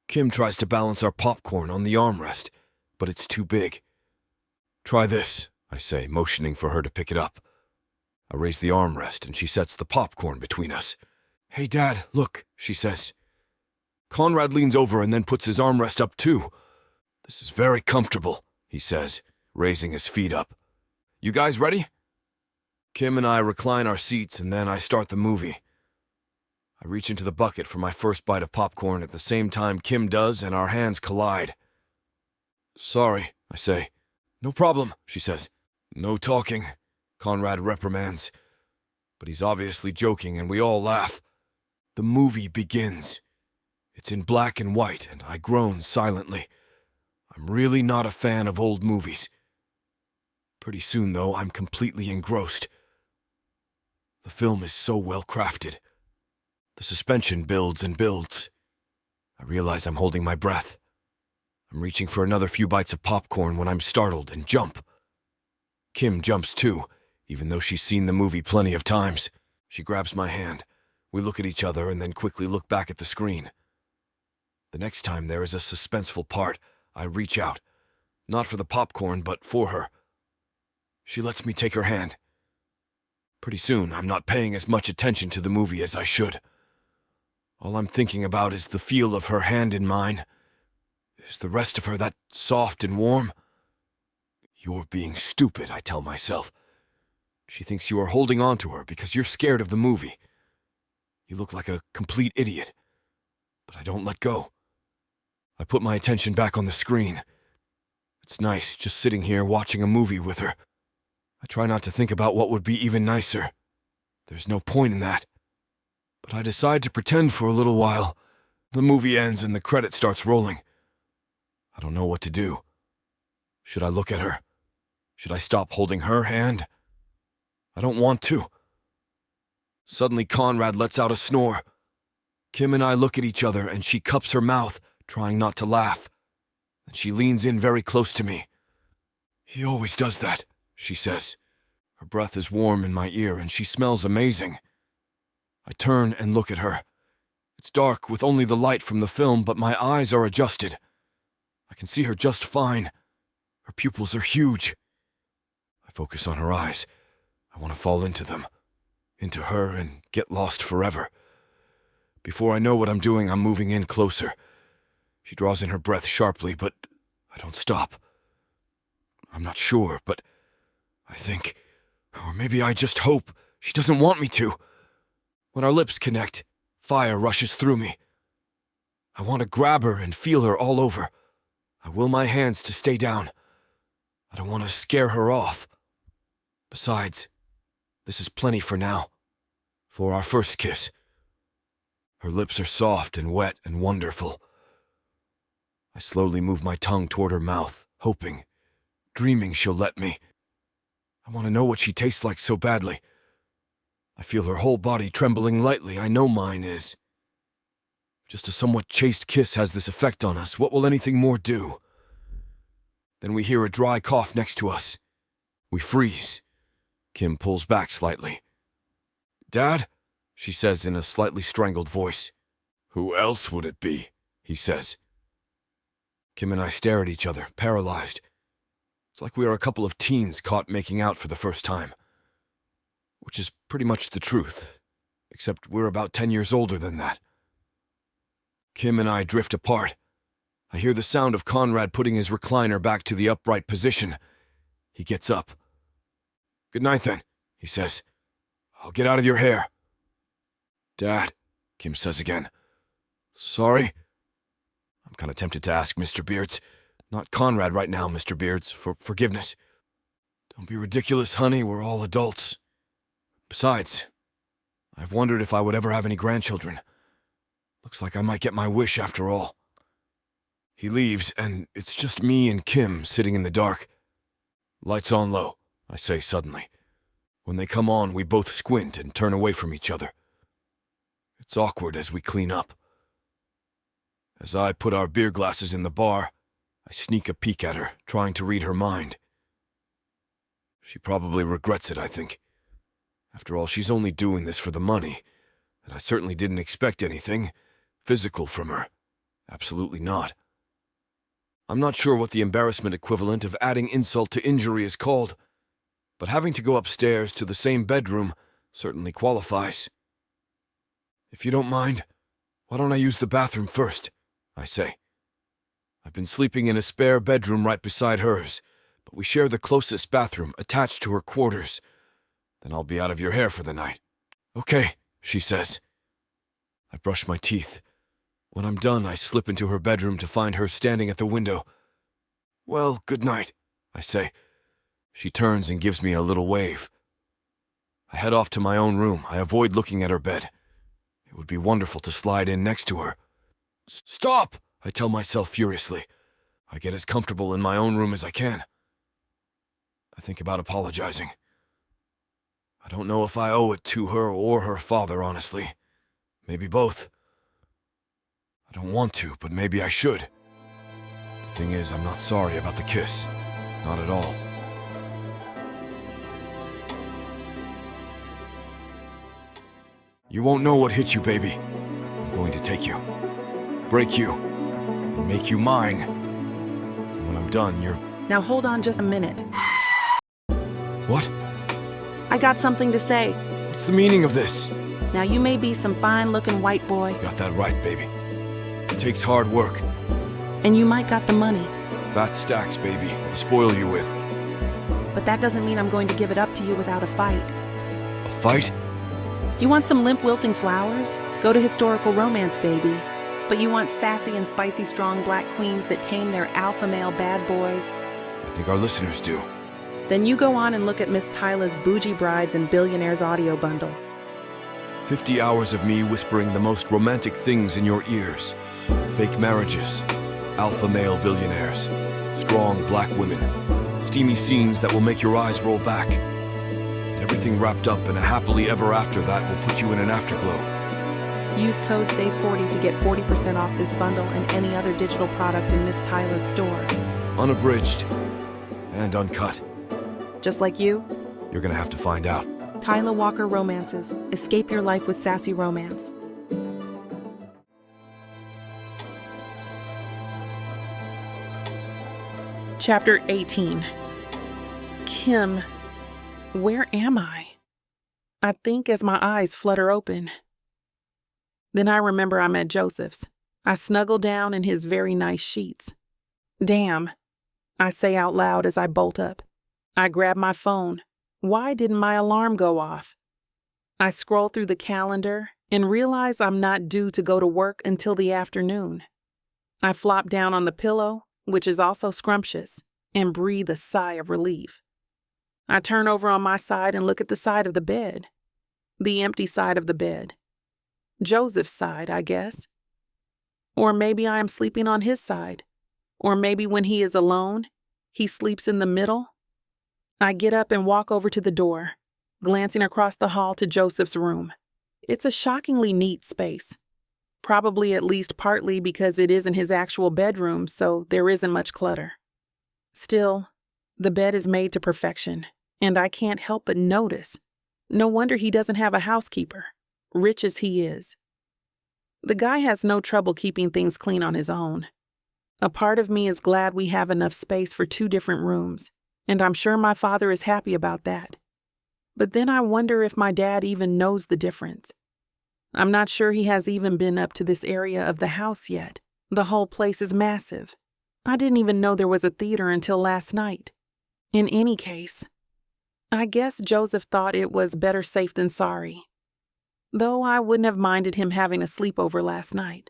Kim tries to balance our popcorn on the armrest, but it's too big. "Try this," I say, motioning for her to pick it up. I raise the armrest and she sets the popcorn between us. "Hey, Dad, look," she says. Conrad leans over and then puts his armrest up too. "This is very comfortable," he says, raising his feet up. "You guys ready?" Kim and I recline our seats and then I start the movie. I reach into the bucket for my first bite of popcorn at the same time Kim does, and our hands collide. "Sorry," I say. "No problem," she says. "No talking," Conrad reprimands. But he's obviously joking, and we all laugh. The movie begins. It's in black and white, and I groan silently. I'm really not a fan of old movies. Pretty soon, though, I'm completely engrossed. The film is so well crafted. The suspension builds and builds. I realize I'm holding my breath. I'm reaching for another few bites of popcorn when I'm startled and jump. Kim jumps too, even though she's seen the movie plenty of times. She grabs my hand. We look at each other and then quickly look back at the screen. The next time there is a suspenseful part, I reach out. Not for the popcorn, but for her. She lets me take her hand. Pretty soon, I'm not paying as much attention to the movie as I should. All I'm thinking about is the feel of her hand in mine. Is the rest of her that soft and warm? You're being stupid, I tell myself. She thinks you are holding on to her because you're scared of the movie. You look like a complete idiot. But I don't let go. I put my attention back on the screen. It's nice just sitting here watching a movie with her. I try not to think about what would be even nicer. There's no point in that. But I decide to pretend for a little while. The movie ends and the credit starts rolling. I don't know what to do. Should I look at her? Should I stop holding her hand? I don't want to. Suddenly Conrad lets out a snore. Kim and I look at each other and she cups her mouth, trying not to laugh. Then she leans in very close to me. "He always does that," she says. Her breath is warm in my ear and she smells amazing. I turn and look at her. It's dark with only the light from the film, but my eyes are adjusted. I can see her just fine. Her pupils are huge. I focus on her eyes. I want to fall into them, into her, and get lost forever. Before I know what I'm doing, I'm moving in closer. She draws in her breath sharply, but I don't stop. I'm not sure, but I think, or maybe I just hope, she doesn't want me to. When our lips connect, fire rushes through me. I want to grab her and feel her all over. I will my hands to stay down. I don't want to scare her off. Besides, this is plenty for now. For our first kiss. Her lips are soft and wet and wonderful. I slowly move my tongue toward her mouth, hoping, dreaming she'll let me. I want to know what she tastes like so badly. I feel her whole body trembling lightly. I know mine is. Just a somewhat chaste kiss has this effect on us. What will anything more do? Then we hear a dry cough next to us. We freeze. Kim pulls back slightly. "Dad?" she says in a slightly strangled voice. "Who else would it be?" he says. Kim and I stare at each other, paralyzed. It's like we are a couple of teens caught making out for the first time. Which is pretty much the truth, except we're about 10 years older than that. Kim and I drift apart. I hear the sound of Conrad putting his recliner back to the upright position. He gets up. "Good night, then," he says. "I'll get out of your hair." "Dad," Kim says again. "Sorry?" I'm kind of tempted to ask Mr. Beards. "Not Conrad right now, Mr. Beards, for forgiveness." "Don't be ridiculous, honey, we're all adults. Besides, I've wondered if I would ever have any grandchildren. Looks like I might get my wish after all." He leaves, and it's just me and Kim sitting in the dark. "Lights on low," I say suddenly. When they come on, we both squint and turn away from each other. It's awkward as we clean up. As I put our beer glasses in the bar, I sneak a peek at her, trying to read her mind. She probably regrets it, I think. After all, she's only doing this for the money, and I certainly didn't expect anything physical from her. Absolutely not. I'm not sure what the embarrassment equivalent of adding insult to injury is called, but having to go upstairs to the same bedroom certainly qualifies. "If you don't mind, why don't I use the bathroom first?" I say. I've been sleeping in a spare bedroom right beside hers, but we share the closest bathroom attached to her quarters. "Then I'll be out of your hair for the night." "Okay," she says. I brush my teeth. When I'm done, I slip into her bedroom to find her standing at the window. "Well, good night," I say. She turns and gives me a little wave. I head off to my own room. I avoid looking at her bed. It would be wonderful to slide in next to her. "Stop!" I tell myself furiously. I get as comfortable in my own room as I can. I think about apologizing. I don't know if I owe it to her or her father, honestly. Maybe both. I don't want to, but maybe I should. The thing is, I'm not sorry about the kiss. Not at all. "You won't know what hit you, baby. I'm going to take you, break you, and make you mine. And when I'm done, you're..." Now hold on just a minute. What? I got something to say. What's the meaning of this? Now you may be some fine-looking white boy, Got that right, baby. It takes hard work. and you might got the money, Fat stacks, baby, to spoil you with. but that doesn't mean I'm going to give it up to you without a fight. A fight? You want some limp wilting flowers? Go to historical romance, baby. But you want sassy and spicy strong black queens that tame their alpha male bad boys? I think our listeners do. Then you go on and look at Miss Tyla's Bougie Brides and Billionaires audio bundle. 50 hours of me whispering the most romantic things in your ears. Fake marriages, alpha male billionaires, strong black women, steamy scenes that will make your eyes roll back. And everything wrapped up in a happily ever after that will put you in an afterglow. Use code SAVE40 to get 40% off this bundle and any other digital product in Miss Tyla's store. Unabridged and uncut. Just like you, You're gonna have to find out. Tyla Walker Romances. Escape your life with sassy romance. Chapter 18. Kim, where am I? I think as my eyes flutter open. Then I remember I'm at Joseph's. I snuggle down in his very nice sheets. Damn, I say out loud as I bolt up. I grab my phone. Why didn't my alarm go off? I scroll through the calendar and realize I'm not due to go to work until the afternoon. I flop down on the pillow, which is also scrumptious, and breathe a sigh of relief. I turn over on my side and look at the side of the bed. The empty side of the bed. Joseph's side, I guess. Or maybe I am sleeping on his side. Or maybe when he is alone, he sleeps in the middle. I get up and walk over to the door, glancing across the hall to Joseph's room. It's a shockingly neat space. Probably at least partly because it isn't his actual bedroom, so there isn't much clutter. Still, the bed is made to perfection, and I can't help but notice. No wonder he doesn't have a housekeeper, rich as he is. The guy has no trouble keeping things clean on his own. A part of me is glad we have enough space for 2 different rooms, and I'm sure my father is happy about that. But then I wonder if my dad even knows the difference. I'm not sure he has even been up to this area of the house yet, The whole place is massive. I didn't even know there was a theater until last night. In any case, I guess Joseph thought it was better safe than sorry, though I wouldn't have minded him having a sleepover last night.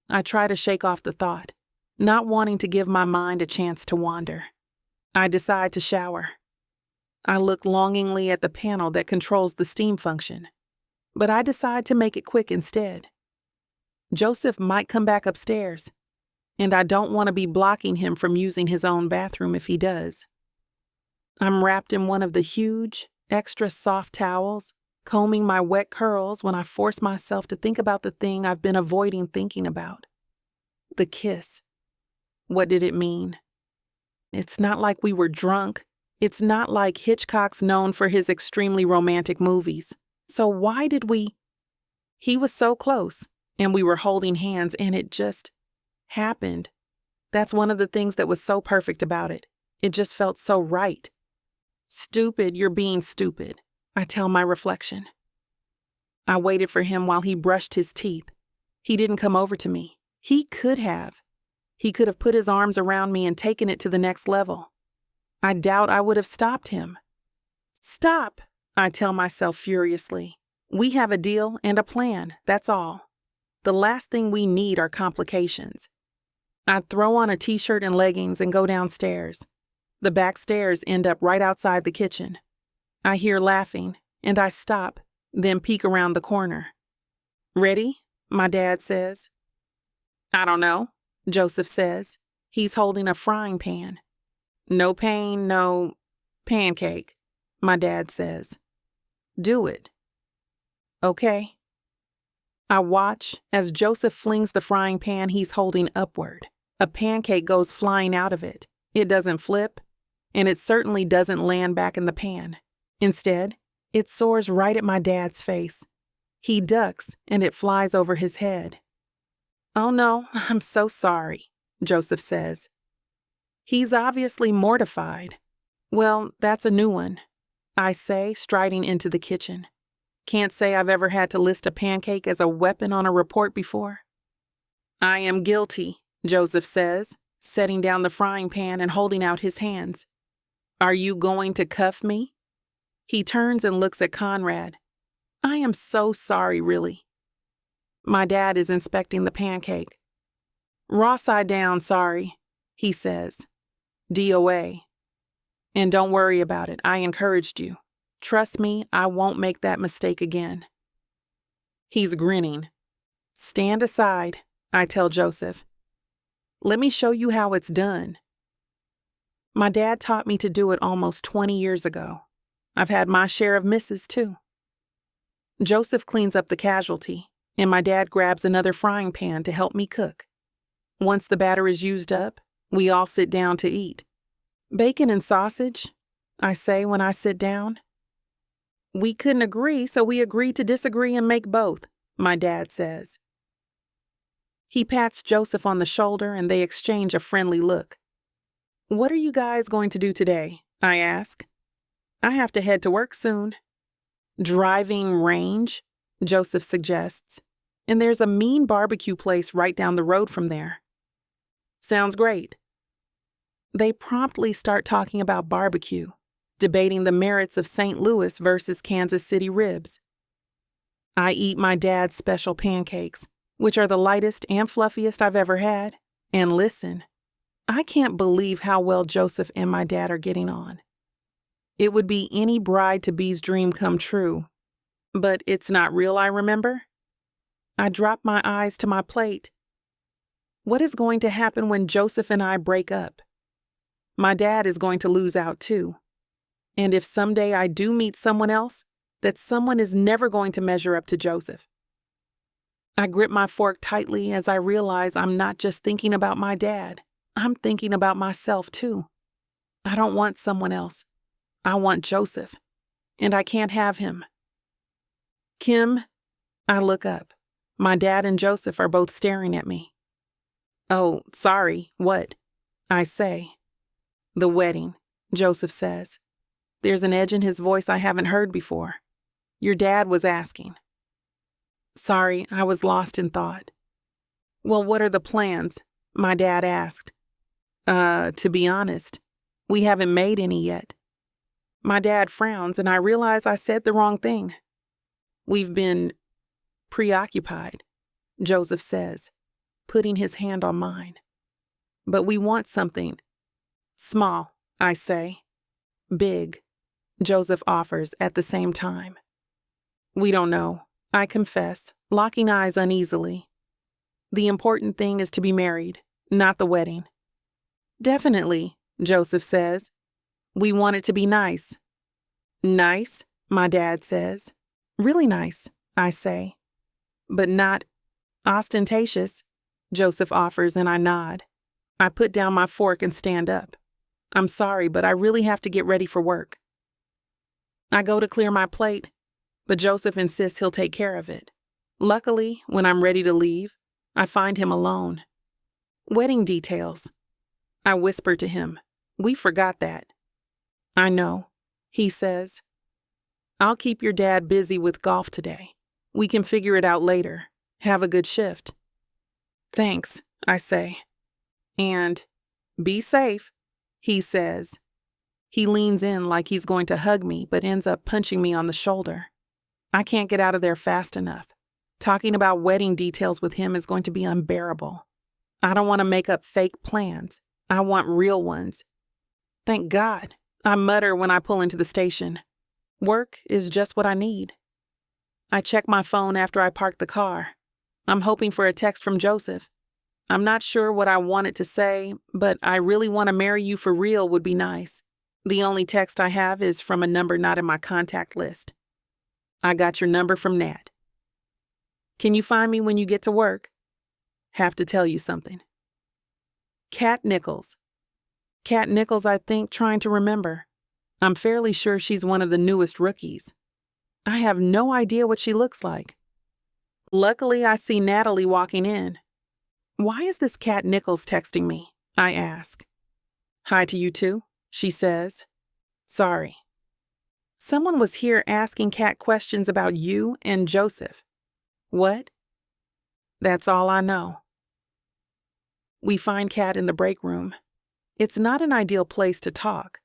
I try to shake off the thought, not wanting to give my mind a chance to wander. I decide to shower. I look longingly at the panel that controls the steam function, but I decide to make it quick instead. Joseph might come back upstairs, and I don't want to be blocking him from using his own bathroom if he does. I'm wrapped in one of the huge, extra soft towels, combing my wet curls when I force myself to think about the thing I've been avoiding thinking about. The kiss. What did it mean? It's not like we were drunk. It's not like Hitchcock's known for his extremely romantic movies. So why did we? He was so close, and we were holding hands, and it just happened. That's one of the things that was so perfect about it. It just felt so right. Stupid, you're being stupid, I tell my reflection. I waited for him while he brushed his teeth. He didn't come over to me. He could have. He could have put his arms around me and taken it to the next level. I doubt I would have stopped him. Stop, I tell myself furiously. We have a deal and a plan, that's all. The last thing we need are complications. I throw on a t-shirt and leggings and go downstairs. The back stairs end up right outside the kitchen. I hear laughing, and I stop, then peek around the corner. Ready? My dad says. I don't know, Joseph says. He's holding a frying pan. No pain, no pancake, my dad says. Do it. Okay. I watch as Joseph flings the frying pan he's holding upward. A pancake goes flying out of it. It doesn't flip, and it certainly doesn't land back in the pan. Instead, it soars right at my dad's face. He ducks, and it flies over his head. Oh no, I'm so sorry, Joseph says. He's obviously mortified. Well, that's a new one, I say, striding into the kitchen. Can't say I've ever had to list a pancake as a weapon on a report before. I am guilty, Joseph says, setting down the frying pan and holding out his hands. Are you going to cuff me? He turns and looks at Conrad. I am so sorry, really. My dad is inspecting the pancake. Raw side down, sorry, he says. DOA. And don't worry about it, I encouraged you. Trust me, I won't make that mistake again. He's grinning. Stand aside, I tell Joseph. Let me show you how it's done. My dad taught me to do it almost 20 years ago. I've had my share of misses, too. Joseph cleans up the casualty, and my dad grabs another frying pan to help me cook. Once the batter is used up, we all sit down to eat. Bacon and sausage, I say when I sit down. We couldn't agree, so we agreed to disagree and make both, my dad says. He pats Joseph on the shoulder and they exchange a friendly look. What are you guys going to do today? I ask. I have to head to work soon. Driving range, Joseph suggests. And there's a mean barbecue place right down the road from there. Sounds great. They promptly start talking about barbecue, debating the merits of St. Louis versus Kansas City ribs. I eat my dad's special pancakes, which are the lightest and fluffiest I've ever had, and listen. I can't believe how well Joseph and my dad are getting on. It would be any bride-to-be's dream come true. But it's not real, I remember. I drop my eyes to my plate. What is going to happen when Joseph and I break up? My dad is going to lose out too. And if someday I do meet someone else, that someone is never going to measure up to Joseph. I grip my fork tightly as I realize I'm not just thinking about my dad. I'm thinking about myself too. I don't want someone else. I want Joseph. And I can't have him. Kim, I look up. My dad and Joseph are both staring at me. Oh, sorry, what? I say. The wedding, Joseph says. There's an edge in his voice I haven't heard before. Your dad was asking. Sorry, I was lost in thought. Well, what are the plans? My dad asked. To be honest, we haven't made any yet. My dad frowns and I realize I said the wrong thing. We've been preoccupied, Joseph says, putting his hand on mine. But we want something. Small, I say. Big, Joseph offers at the same time. We don't know, I confess, locking eyes uneasily. The important thing is to be married, not the wedding. Definitely, Joseph says. We want it to be nice. Nice, my dad says. Really nice, I say. But not ostentatious, Joseph offers, and I nod. I put down my fork and stand up. I'm sorry, but I really have to get ready for work. I go to clear my plate, but Joseph insists he'll take care of it. Luckily, when I'm ready to leave, I find him alone. Wedding details. I whisper to him. We forgot that. I know, he says. I'll keep your dad busy with golf today. We can figure it out later. Have a good shift. Thanks, I say. And be safe, he says. He leans in like he's going to hug me, but ends up punching me on the shoulder. I can't get out of there fast enough. Talking about wedding details with him is going to be unbearable. I don't want to make up fake plans. I want real ones. Thank God, I mutter when I pull into the station. Work is just what I need. I check my phone after I park the car. I'm hoping for a text from Joseph. I'm not sure what I want it to say, but I really want to marry you for real would be nice. The only text I have is from a number not in my contact list. I got your number from Nat. Can you find me when you get to work? Have to tell you something. Kat Nichols. Kat Nichols, I think, trying to remember. I'm fairly sure she's one of the newest rookies. I have no idea what she looks like. Luckily, I see Natalie walking in. Why is this Kat Nichols texting me? I ask. Hi to you too, she says. Sorry. Someone was here asking Kat questions about you and Joseph. What? That's all I know. We find Kat in the break room. It's not an ideal place to talk,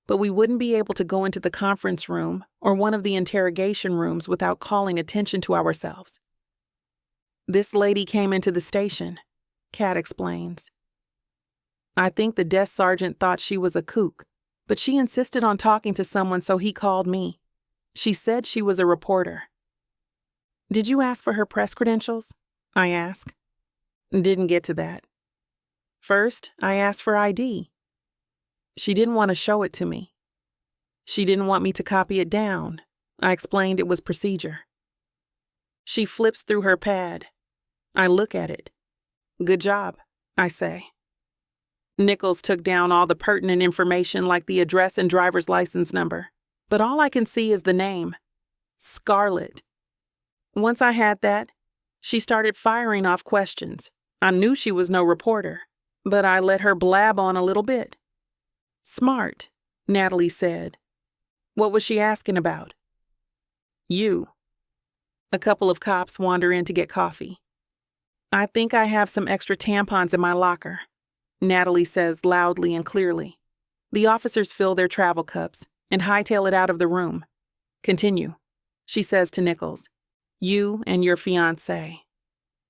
but we wouldn't be able to go into the conference room or one of the interrogation rooms without calling attention to ourselves. This lady came into the station, Kat explains. I think the desk sergeant thought she was a kook, but she insisted on talking to someone, so he called me. She said she was a reporter. Did you ask for her press credentials? I ask. Didn't get to that. First, I asked for ID. She didn't want to show it to me. She didn't want me to copy it down. I explained it was procedure. She flips through her pad. I look at it. Good job, I say. Nichols took down all the pertinent information like the address and driver's license number, but all I can see is the name, Scarlett. Once I had that, she started firing off questions. I knew she was no reporter, but I let her blab on a little bit. Smart, Natalie said. What was she asking about? You. A couple of cops wander in to get coffee. I think I have some extra tampons in my locker, Natalie says loudly and clearly. The officers fill their travel cups and hightail it out of the room. Continue, she says to Nichols. You and your fiancé.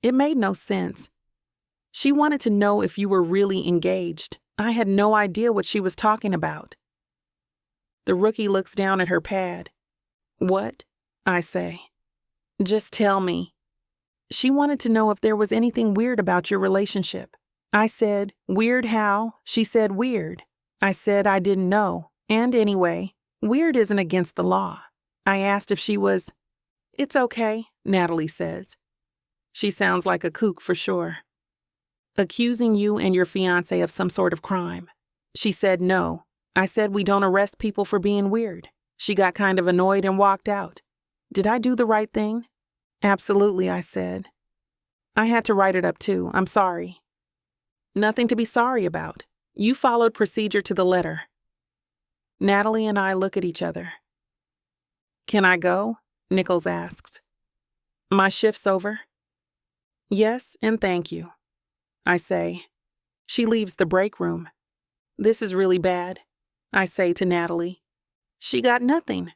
It made no sense. She wanted to know if you were really engaged. I had no idea what she was talking about. The rookie looks down at her pad. What? I say. Just tell me. She wanted to know if there was anything weird about your relationship. I said, weird how? She said, weird. I said I didn't know. And anyway, weird isn't against the law. I asked if she was... It's okay, Natalie says. She sounds like a kook for sure. Accusing you and your fiancé of some sort of crime. She said no. I said we don't arrest people for being weird. She got kind of annoyed and walked out. Did I do the right thing? Absolutely, I said. I had to write it up too. I'm sorry. Nothing to be sorry about. You followed procedure to the letter. Natalie and I look at each other. Can I go? Nichols asks. My shift's over. Yes, and thank you. I say. She leaves the break room. This is really bad, I say to Natalie. She got nothing.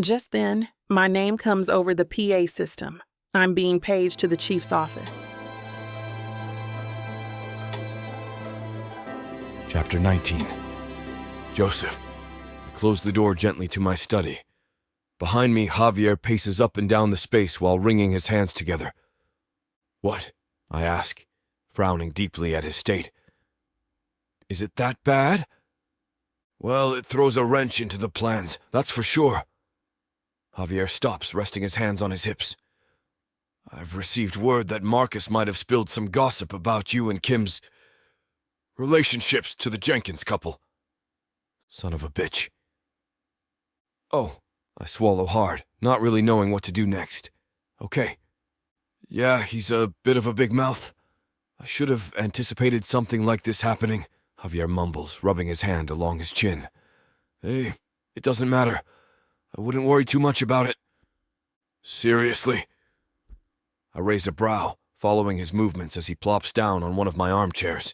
Just then, my name comes over the PA system. I'm being paged to the chief's office. Chapter 19. Joseph. I close the door gently to my study. Behind me, Javier paces up and down the space while wringing his hands together. What? I ask, frowning deeply at his state. Is it that bad? Well, it throws a wrench into the plans, that's for sure. Javier stops, resting his hands on his hips. I've received word that Marcus might have spilled some gossip about you and Kim's relationships to the Jenkins couple. Son of a bitch. Oh, I swallow hard, not really knowing what to do next. Okay. Yeah, he's a bit of a big mouth. I should have anticipated something like this happening, Javier mumbles, rubbing his hand along his chin. Hey, it doesn't matter. I wouldn't worry too much about it. Seriously? I raise a brow, following his movements as he plops down on one of my armchairs.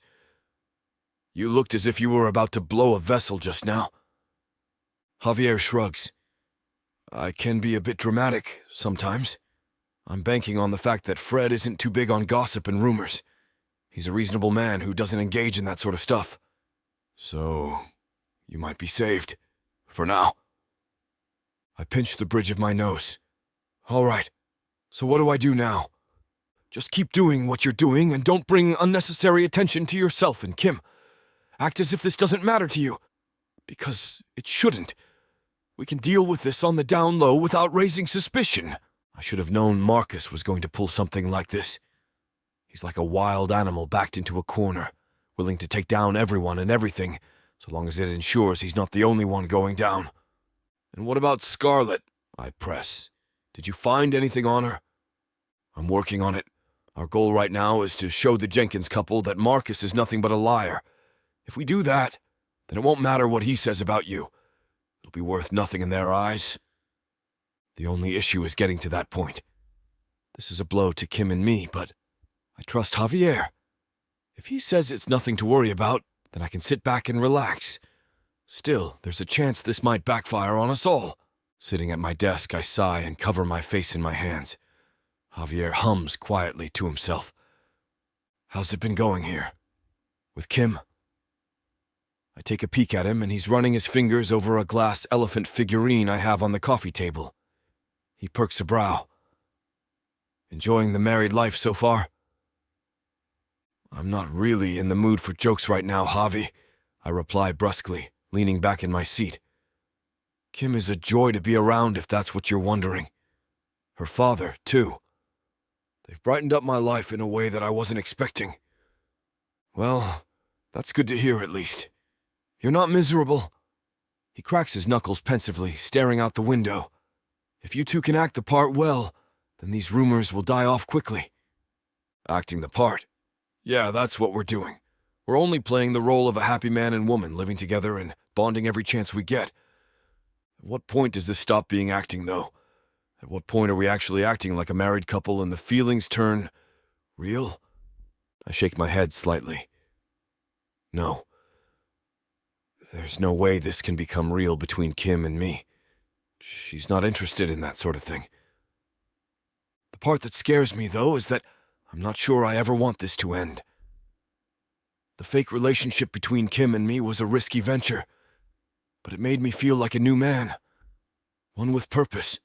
You looked as if you were about to blow a vessel just now. Javier shrugs. I can be a bit dramatic sometimes. I'm banking on the fact that Fred isn't too big on gossip and rumors. He's a reasonable man who doesn't engage in that sort of stuff. So, you might be saved. For now. I pinch the bridge of my nose. All right, so what do I do now? Just keep doing what you're doing and don't bring unnecessary attention to yourself and Kim. Act as if this doesn't matter to you. Because it shouldn't. We can deal with this on the down low without raising suspicion. I should have known Marcus was going to pull something like this. He's like a wild animal backed into a corner, willing to take down everyone and everything, so long as it ensures he's not the only one going down. And what about Scarlett? I press. Did you find anything on her? I'm working on it. Our goal right now is to show the Jenkins couple that Marcus is nothing but a liar. If we do that, then it won't matter what he says about you. It'll be worth nothing in their eyes. The only issue is getting to that point. This is a blow to Kim and me, but I trust Javier. If he says it's nothing to worry about, then I can sit back and relax. Still, there's a chance this might backfire on us all. Sitting at my desk, I sigh and cover my face in my hands. Javier hums quietly to himself. How's it been going here? With Kim? I take a peek at him, and he's running his fingers over a glass elephant figurine I have on the coffee table. He perks a brow. Enjoying the married life so far? I'm not really in the mood for jokes right now, Javi, I reply brusquely, leaning back in my seat. Kim is a joy to be around if that's what you're wondering. Her father, too. They've brightened up my life in a way that I wasn't expecting. Well, that's good to hear at least. You're not miserable. He cracks his knuckles pensively, staring out the window. If you two can act the part well, then these rumors will die off quickly. Acting the part? Yeah, that's what we're doing. We're only playing the role of a happy man and woman living together and bonding every chance we get. At what point does this stop being acting, though? At what point are we actually acting like a married couple and the feelings turn real? I shake my head slightly. No. There's no way this can become real between Kim and me. She's not interested in that sort of thing. The part that scares me, though, is that I'm not sure I ever want this to end. The fake relationship between Kim and me was a risky venture, but it made me feel like a new man. One with purpose.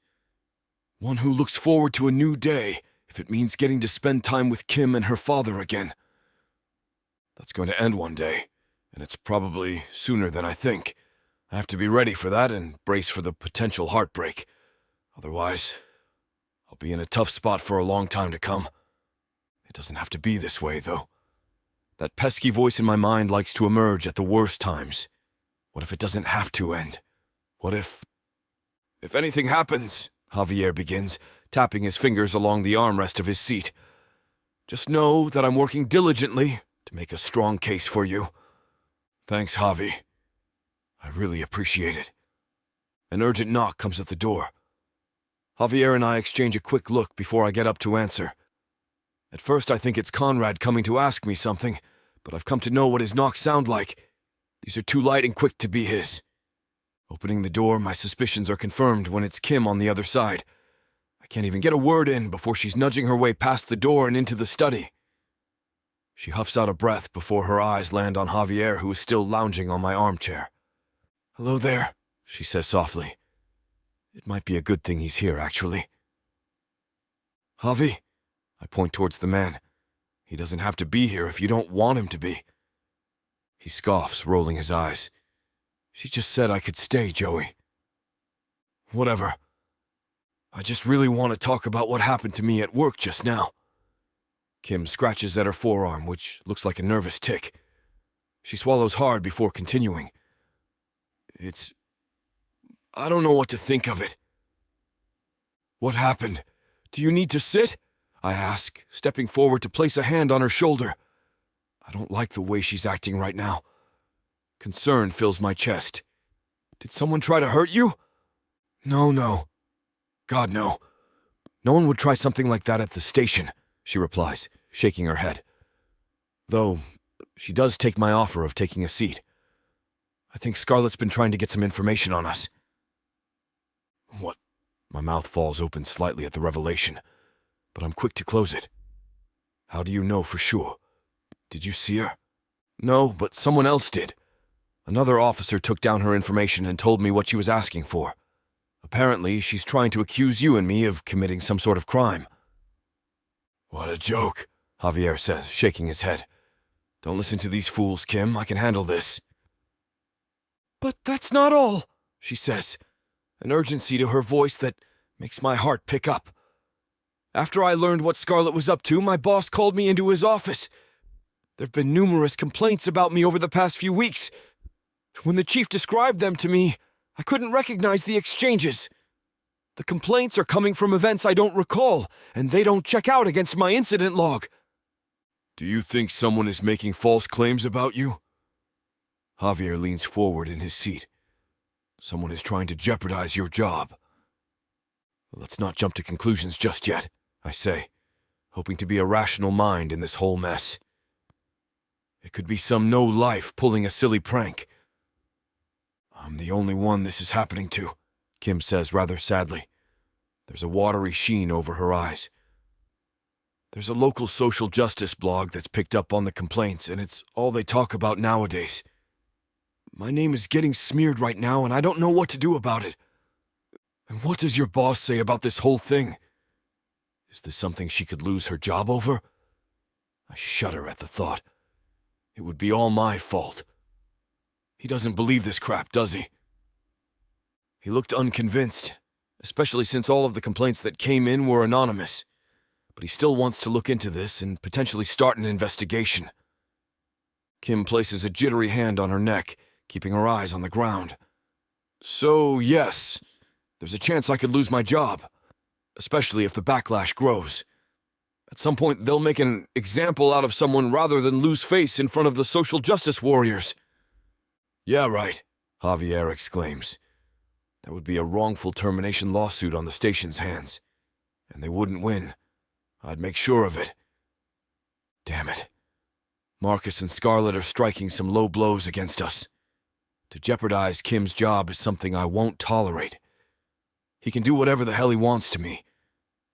One who looks forward to a new day if it means getting to spend time with Kim and her father again. That's going to end one day, and it's probably sooner than I think. I have to be ready for that and brace for the potential heartbreak. Otherwise, I'll be in a tough spot for a long time to come. It doesn't have to be this way, though. That pesky voice in my mind likes to emerge at the worst times. What if it doesn't have to end? What if... If anything happens, Javier begins, tapping his fingers along the armrest of his seat. Just know that I'm working diligently to make a strong case for you. Thanks, Javi. I really appreciate it. An urgent knock comes at the door. Javier and I exchange a quick look before I get up to answer. At first I think it's Conrad coming to ask me something, but I've come to know what his knocks sound like. These are too light and quick to be his. Opening the door, my suspicions are confirmed when it's Kim on the other side. I can't even get a word in before she's nudging her way past the door and into the study. She huffs out a breath before her eyes land on Javier, who is still lounging on my armchair. "Hello there," she says softly. It might be a good thing he's here, actually. "Javi," I point towards the man. "He doesn't have to be here if you don't want him to be." He scoffs, rolling his eyes. "She just said I could stay, Joey." "Whatever. I just really want to talk about what happened to me at work just now." Kim scratches at her forearm, which looks like a nervous tick. She swallows hard before continuing. I don't know what to think of it." "What happened? Do you need to sit?" I ask, stepping forward to place a hand on her shoulder. I don't like the way she's acting right now. Concern fills my chest. "Did someone try to hurt you?" No. God, no. No one would try something like that at the station," she replies, shaking her head. Though, she does take my offer of taking a seat. "I think Scarlett's been trying to get some information on us." "What?" My mouth falls open slightly at the revelation, but I'm quick to close it. "How do you know for sure? Did you see her?" "No, but someone else did. Another officer took down her information and told me what she was asking for. Apparently, she's trying to accuse you and me of committing some sort of crime." "What a joke," Javier says, shaking his head. "Don't listen to these fools, Kim. I can handle this." "But that's not all," she says, an urgency to her voice that makes my heart pick up. "After I learned what Scarlett was up to, my boss called me into his office. There've been numerous complaints about me over the past few weeks. When the chief described them to me, I couldn't recognize the exchanges. The complaints are coming from events I don't recall, and they don't check out against my incident log." "Do you think someone is making false claims about you?" Javier leans forward in his seat. "Someone is trying to jeopardize your job." "Let's not jump to conclusions just yet," I say, hoping to be a rational mind in this whole mess. It could be some no-life pulling a silly prank. "I'm the only one this is happening to," Kim says rather sadly. There's a watery sheen over her eyes. "There's a local social justice blog that's picked up on the complaints, and it's all they talk about nowadays. My name is getting smeared right now, and I don't know what to do about it. And what does your boss say about this whole thing? Is this something she could lose her job over?" I shudder at the thought. It would be all my fault. He doesn't believe this crap, does he? He looked unconvinced, especially since all of the complaints that came in were anonymous. But he still wants to look into this and potentially start an investigation. Kim places a jittery hand on her neck, keeping her eyes on the ground. "So, yes, there's a chance I could lose my job, especially if the backlash grows. At some point, they'll make an example out of someone rather than lose face in front of the social justice warriors." "Yeah, right," Javier exclaims. "That would be a wrongful termination lawsuit on the station's hands. And they wouldn't win. I'd make sure of it. Damn it. Marcus and Scarlett are striking some low blows against us. To jeopardize Kim's job is something I won't tolerate. He can do whatever the hell he wants to me.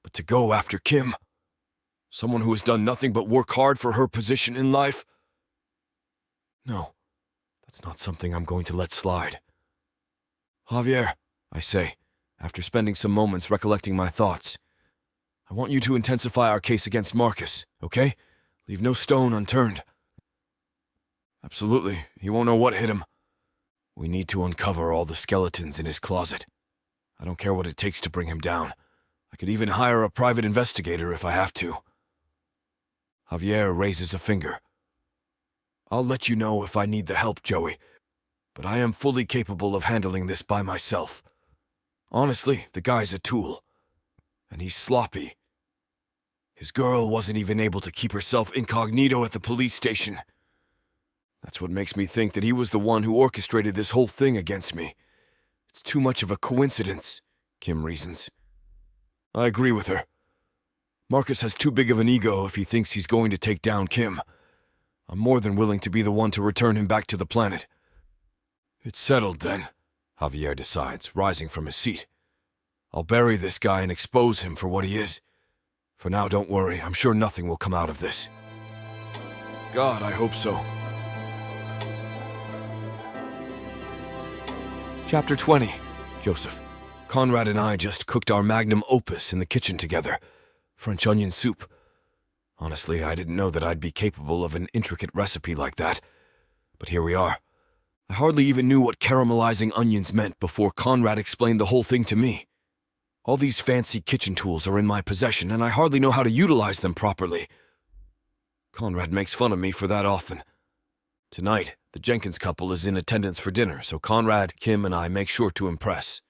But to go after Kim, someone who has done nothing but work hard for her position in life? No, that's not something I'm going to let slide." "Javier," I say, after spending some moments recollecting my thoughts, "I want you to intensify our case against Marcus, okay? Leave no stone unturned." "Absolutely. He won't know what hit him. We need to uncover all the skeletons in his closet. I don't care what it takes to bring him down. I could even hire a private investigator if I have to." Javier raises a finger. "I'll let you know if I need the help, Joey, but I am fully capable of handling this by myself. Honestly, the guy's a tool, and he's sloppy. His girl wasn't even able to keep herself incognito at the police station. That's what makes me think that he was the one who orchestrated this whole thing against me. It's too much of a coincidence," Kim reasons. I agree with her. Marcus has too big of an ego if he thinks he's going to take down Kim. I'm more than willing to be the one to return him back to the planet. It's settled then, Javier decides, rising from his seat. I'll bury this guy and expose him for what he is. For now, don't worry, I'm sure nothing will come out of this. God, I hope so. Chapter 20. Joseph. Conrad and I just cooked our magnum opus in the kitchen together. French onion soup. Honestly, I didn't know that I'd be capable of an intricate recipe like that. But here we are. I hardly even knew what caramelizing onions meant before Conrad explained the whole thing to me. All these fancy kitchen tools are in my possession, and I hardly know how to utilize them properly. Conrad makes fun of me for that often. Tonight, the Jenkins couple is in attendance for dinner, so Conrad, Kim, and I make sure to impress.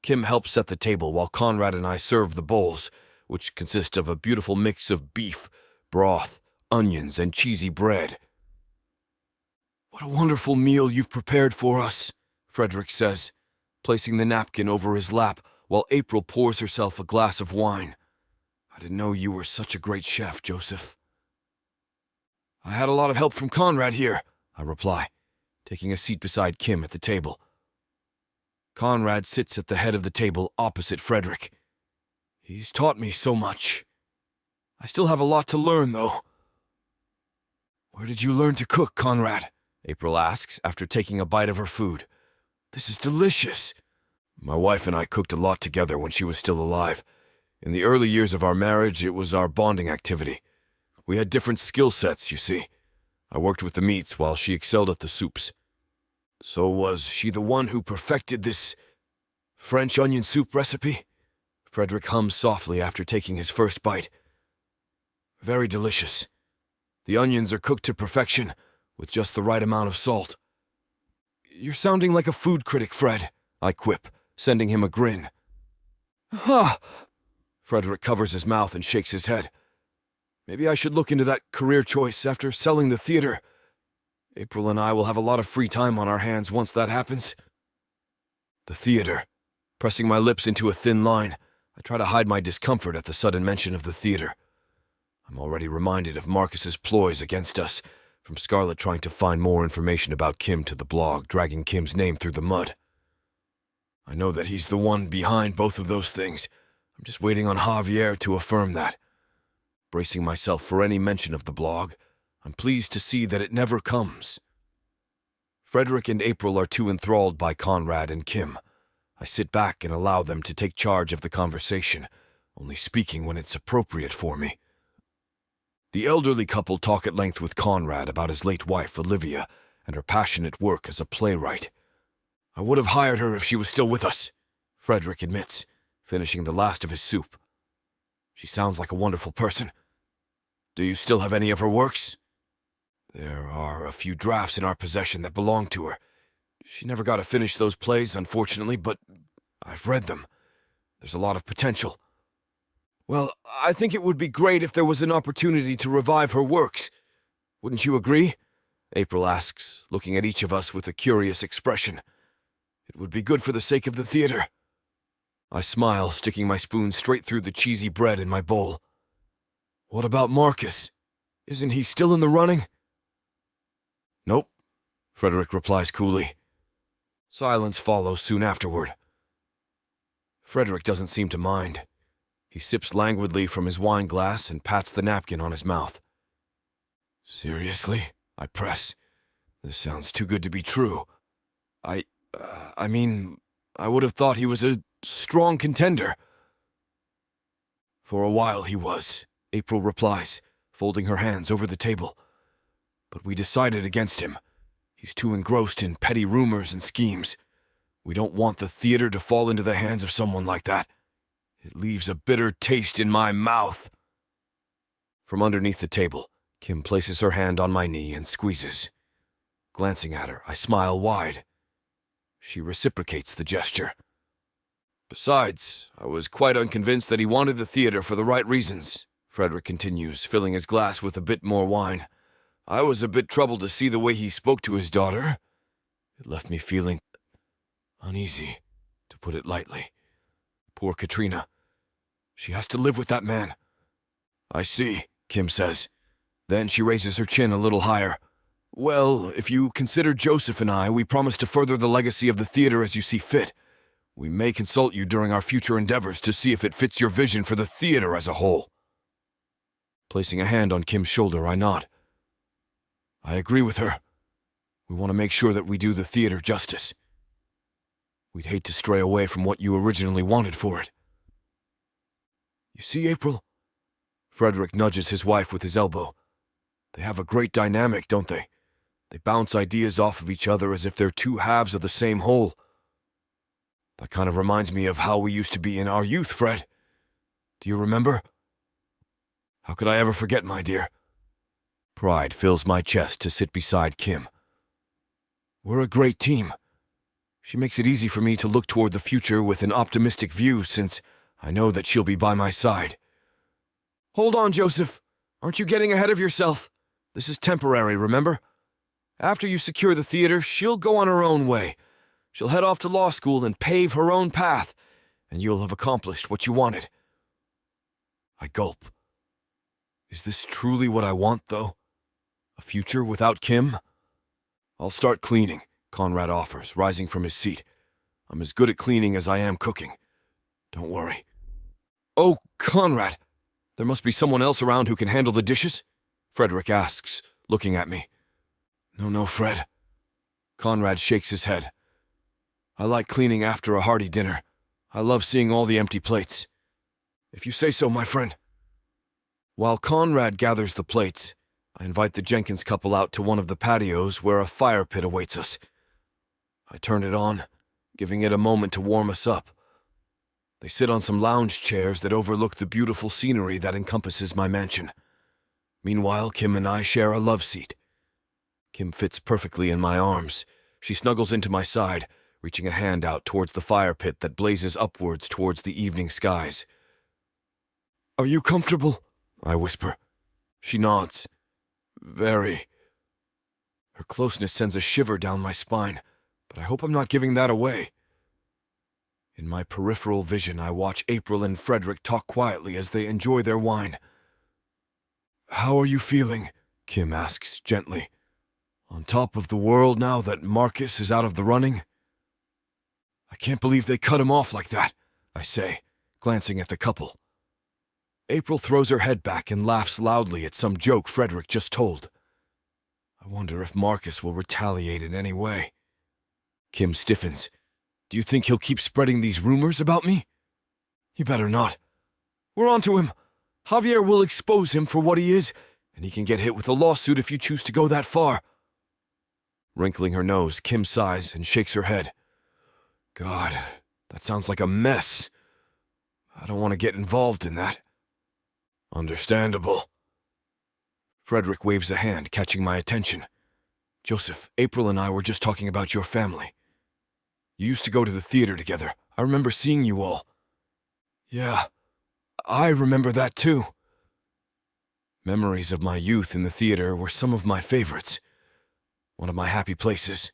Kim helps set the table while Conrad and I serve the bowls, which consist of a beautiful mix of beef, broth, onions, and cheesy bread. What a wonderful meal you've prepared for us, Frederick says, placing the napkin over his lap while April pours herself a glass of wine. I didn't know you were such a great chef, Joseph. I had a lot of help from Conrad here, I reply, taking a seat beside Kim at the table. Conrad sits at the head of the table opposite Frederick. He's taught me so much. I still have a lot to learn, though. Where did you learn to cook, Conrad? April asks after taking a bite of her food. This is delicious. My wife and I cooked a lot together when she was still alive. In the early years of our marriage, it was our bonding activity. We had different skill sets, you see. I worked with the meats while she excelled at the soups. So was she the one who perfected this French onion soup recipe? Frederick hums softly after taking his first bite. Very delicious. The onions are cooked to perfection, with just the right amount of salt. You're sounding like a food critic, Fred, I quip, sending him a grin. Ha! Frederick covers his mouth and shakes his head. Maybe I should look into that career choice after selling the theater. April and I will have a lot of free time on our hands once that happens. The theater. Pressing my lips into a thin line, I try to hide my discomfort at the sudden mention of the theater. I'm already reminded of Marcus's ploys against us, from Scarlett trying to find more information about Kim to the blog, dragging Kim's name through the mud. I know that he's the one behind both of those things. I'm just waiting on Javier to affirm that. Bracing myself for any mention of the blog, I'm pleased to see that it never comes. Frederick and April are too enthralled by Conrad and Kim. I sit back and allow them to take charge of the conversation, only speaking when it's appropriate for me. The elderly couple talk at length with Conrad about his late wife, Olivia, and her passionate work as a playwright. I would have hired her if she was still with us, Frederick admits, finishing the last of his soup. She sounds like a wonderful person. Do you still have any of her works? There are a few drafts in our possession that belong to her. She never got to finish those plays, unfortunately, but I've read them. There's a lot of potential. Well, I think it would be great if there was an opportunity to revive her works. Wouldn't you agree? April asks, looking at each of us with a curious expression. It would be good for the sake of the theater. I smile, sticking my spoon straight through the cheesy bread in my bowl. What about Marcus? Isn't he still in the running? Nope, Frederick replies coolly. Silence follows soon afterward. Frederick doesn't seem to mind. He sips languidly from his wine glass and pats the napkin on his mouth. Seriously? I press. This sounds too good to be true. I would have thought he was a strong contender. For a while he was, April replies, folding her hands over the table. But we decided against him. He's too engrossed in petty rumors and schemes. We don't want the theater to fall into the hands of someone like that. It leaves a bitter taste in my mouth. From underneath the table, Kim places her hand on my knee and squeezes. Glancing at her, I smile wide. She reciprocates the gesture. Besides, I was quite unconvinced that he wanted the theater for the right reasons, Frederick continues, filling his glass with a bit more wine. I was a bit troubled to see the way he spoke to his daughter. It left me feeling uneasy, to put it lightly. Poor Katrina. She has to live with that man. I see, Kim says. Then she raises her chin a little higher. Well, if you consider Joseph and I, we promise to further the legacy of the theater as you see fit. We may consult you during our future endeavors to see if it fits your vision for the theater as a whole. Placing a hand on Kim's shoulder, I nod. I agree with her. We want to make sure that we do the theater justice. We'd hate to stray away from what you originally wanted for it. You see, April? Frederick nudges his wife with his elbow. They have a great dynamic, don't they? They bounce ideas off of each other as if they're two halves of the same whole. That kind of reminds me of how we used to be in our youth, Fred. Do you remember? How could I ever forget, my dear? Pride fills my chest to sit beside Kim. We're a great team. She makes it easy for me to look toward the future with an optimistic view since I know that she'll be by my side. Hold on, Joseph. Aren't you getting ahead of yourself? This is temporary, remember? After you secure the theater, she'll go on her own way. She'll head off to law school and pave her own path, and you'll have accomplished what you wanted. I gulp. Is this truly what I want, though? A future without Kim? I'll start cleaning, Conrad offers, rising from his seat. I'm as good at cleaning as I am cooking. Don't worry. Oh, Conrad! There must be someone else around who can handle the dishes? Frederick asks, looking at me. No, Fred. Conrad shakes his head. I like cleaning after a hearty dinner. I love seeing all the empty plates. If you say so, my friend. While Conrad gathers the plates, I invite the Jenkins couple out to one of the patios where a fire pit awaits us. I turn it on, giving it a moment to warm us up. They sit on some lounge chairs that overlook the beautiful scenery that encompasses my mansion. Meanwhile, Kim and I share a love seat. Kim fits perfectly in my arms. She snuggles into my side, reaching a hand out towards the fire pit that blazes upwards towards the evening skies. Are you comfortable? I whisper. She nods. Very. Her closeness sends a shiver down my spine, but I hope I'm not giving that away. In my peripheral vision, I watch April and Frederick talk quietly as they enjoy their wine. How are you feeling? Kim asks gently. On top of the world now that Marcus is out of the running? I can't believe they cut him off like that, I say, glancing at the couple. April throws her head back and laughs loudly at some joke Frederick just told. I wonder if Marcus will retaliate in any way. Kim stiffens. Do you think he'll keep spreading these rumors about me? He better not. We're on to him. Javier will expose him for what he is, and he can get hit with a lawsuit if you choose to go that far. Wrinkling her nose, Kim sighs and shakes her head. God, that sounds like a mess. I don't want to get involved in that. Understandable. Frederick waves a hand, catching my attention. Joseph, April and I were just talking about your family. You used to go to the theater together. I remember seeing you all. Yeah, I remember that too. Memories of my youth in the theater were some of my favorites. One of my happy places.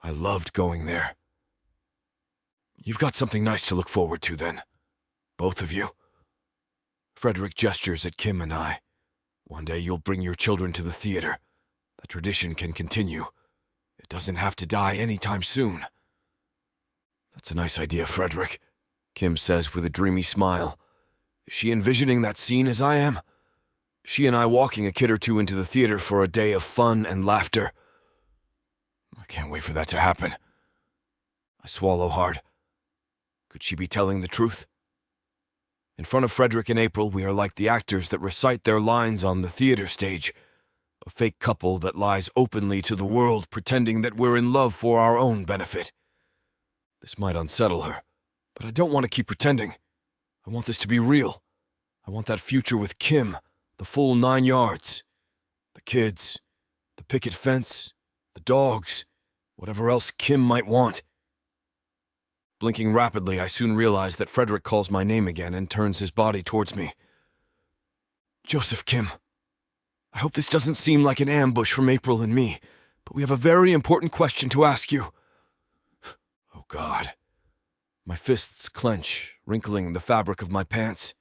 I loved going there. You've got something nice to look forward to then. Both of you. Frederick gestures at Kim and I. One day you'll bring your children to the theater. The tradition can continue. It doesn't have to die anytime soon. That's a nice idea, Frederick, Kim says with a dreamy smile. Is she envisioning that scene as I am? She and I walking a kid or two into the theater for a day of fun and laughter. I can't wait for that to happen. I swallow hard. Could she be telling the truth? In front of Frederick and April, we are like the actors that recite their lines on the theater stage. A fake couple that lies openly to the world, pretending that we're in love for our own benefit. This might unsettle her, but I don't want to keep pretending. I want this to be real. I want that future with Kim, the full 9 yards. The kids, the picket fence, the dogs, whatever else Kim might want. Blinking rapidly, I soon realize that Frederick calls my name again and turns his body towards me. Joseph, Kim. I hope this doesn't seem like an ambush from April and me, but we have a very important question to ask you. Oh, God. My fists clench, wrinkling the fabric of my pants.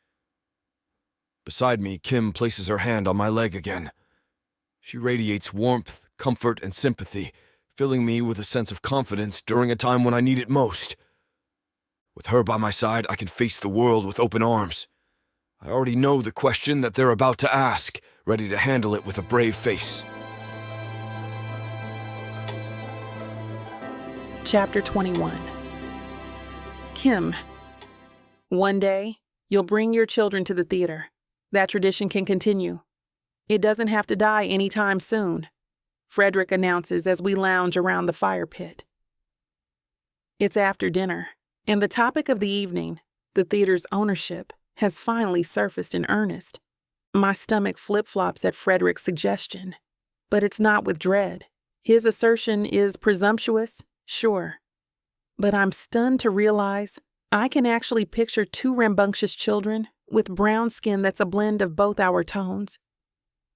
Beside me, Kim places her hand on my leg again. She radiates warmth, comfort, and sympathy, filling me with a sense of confidence during a time when I need it most. With her by my side, I can face the world with open arms. I already know the question that they're about to ask, ready to handle it with a brave face. Chapter 21. Kim. One day, you'll bring your children to the theater. That tradition can continue. It doesn't have to die anytime soon, Frederick announces as we lounge around the fire pit. It's after dinner, and the topic of the evening, the theater's ownership, has finally surfaced in earnest. My stomach flip-flops at Frederick's suggestion, but it's not with dread. His assertion is presumptuous, sure, but I'm stunned to realize I can actually picture two rambunctious children with brown skin that's a blend of both our tones,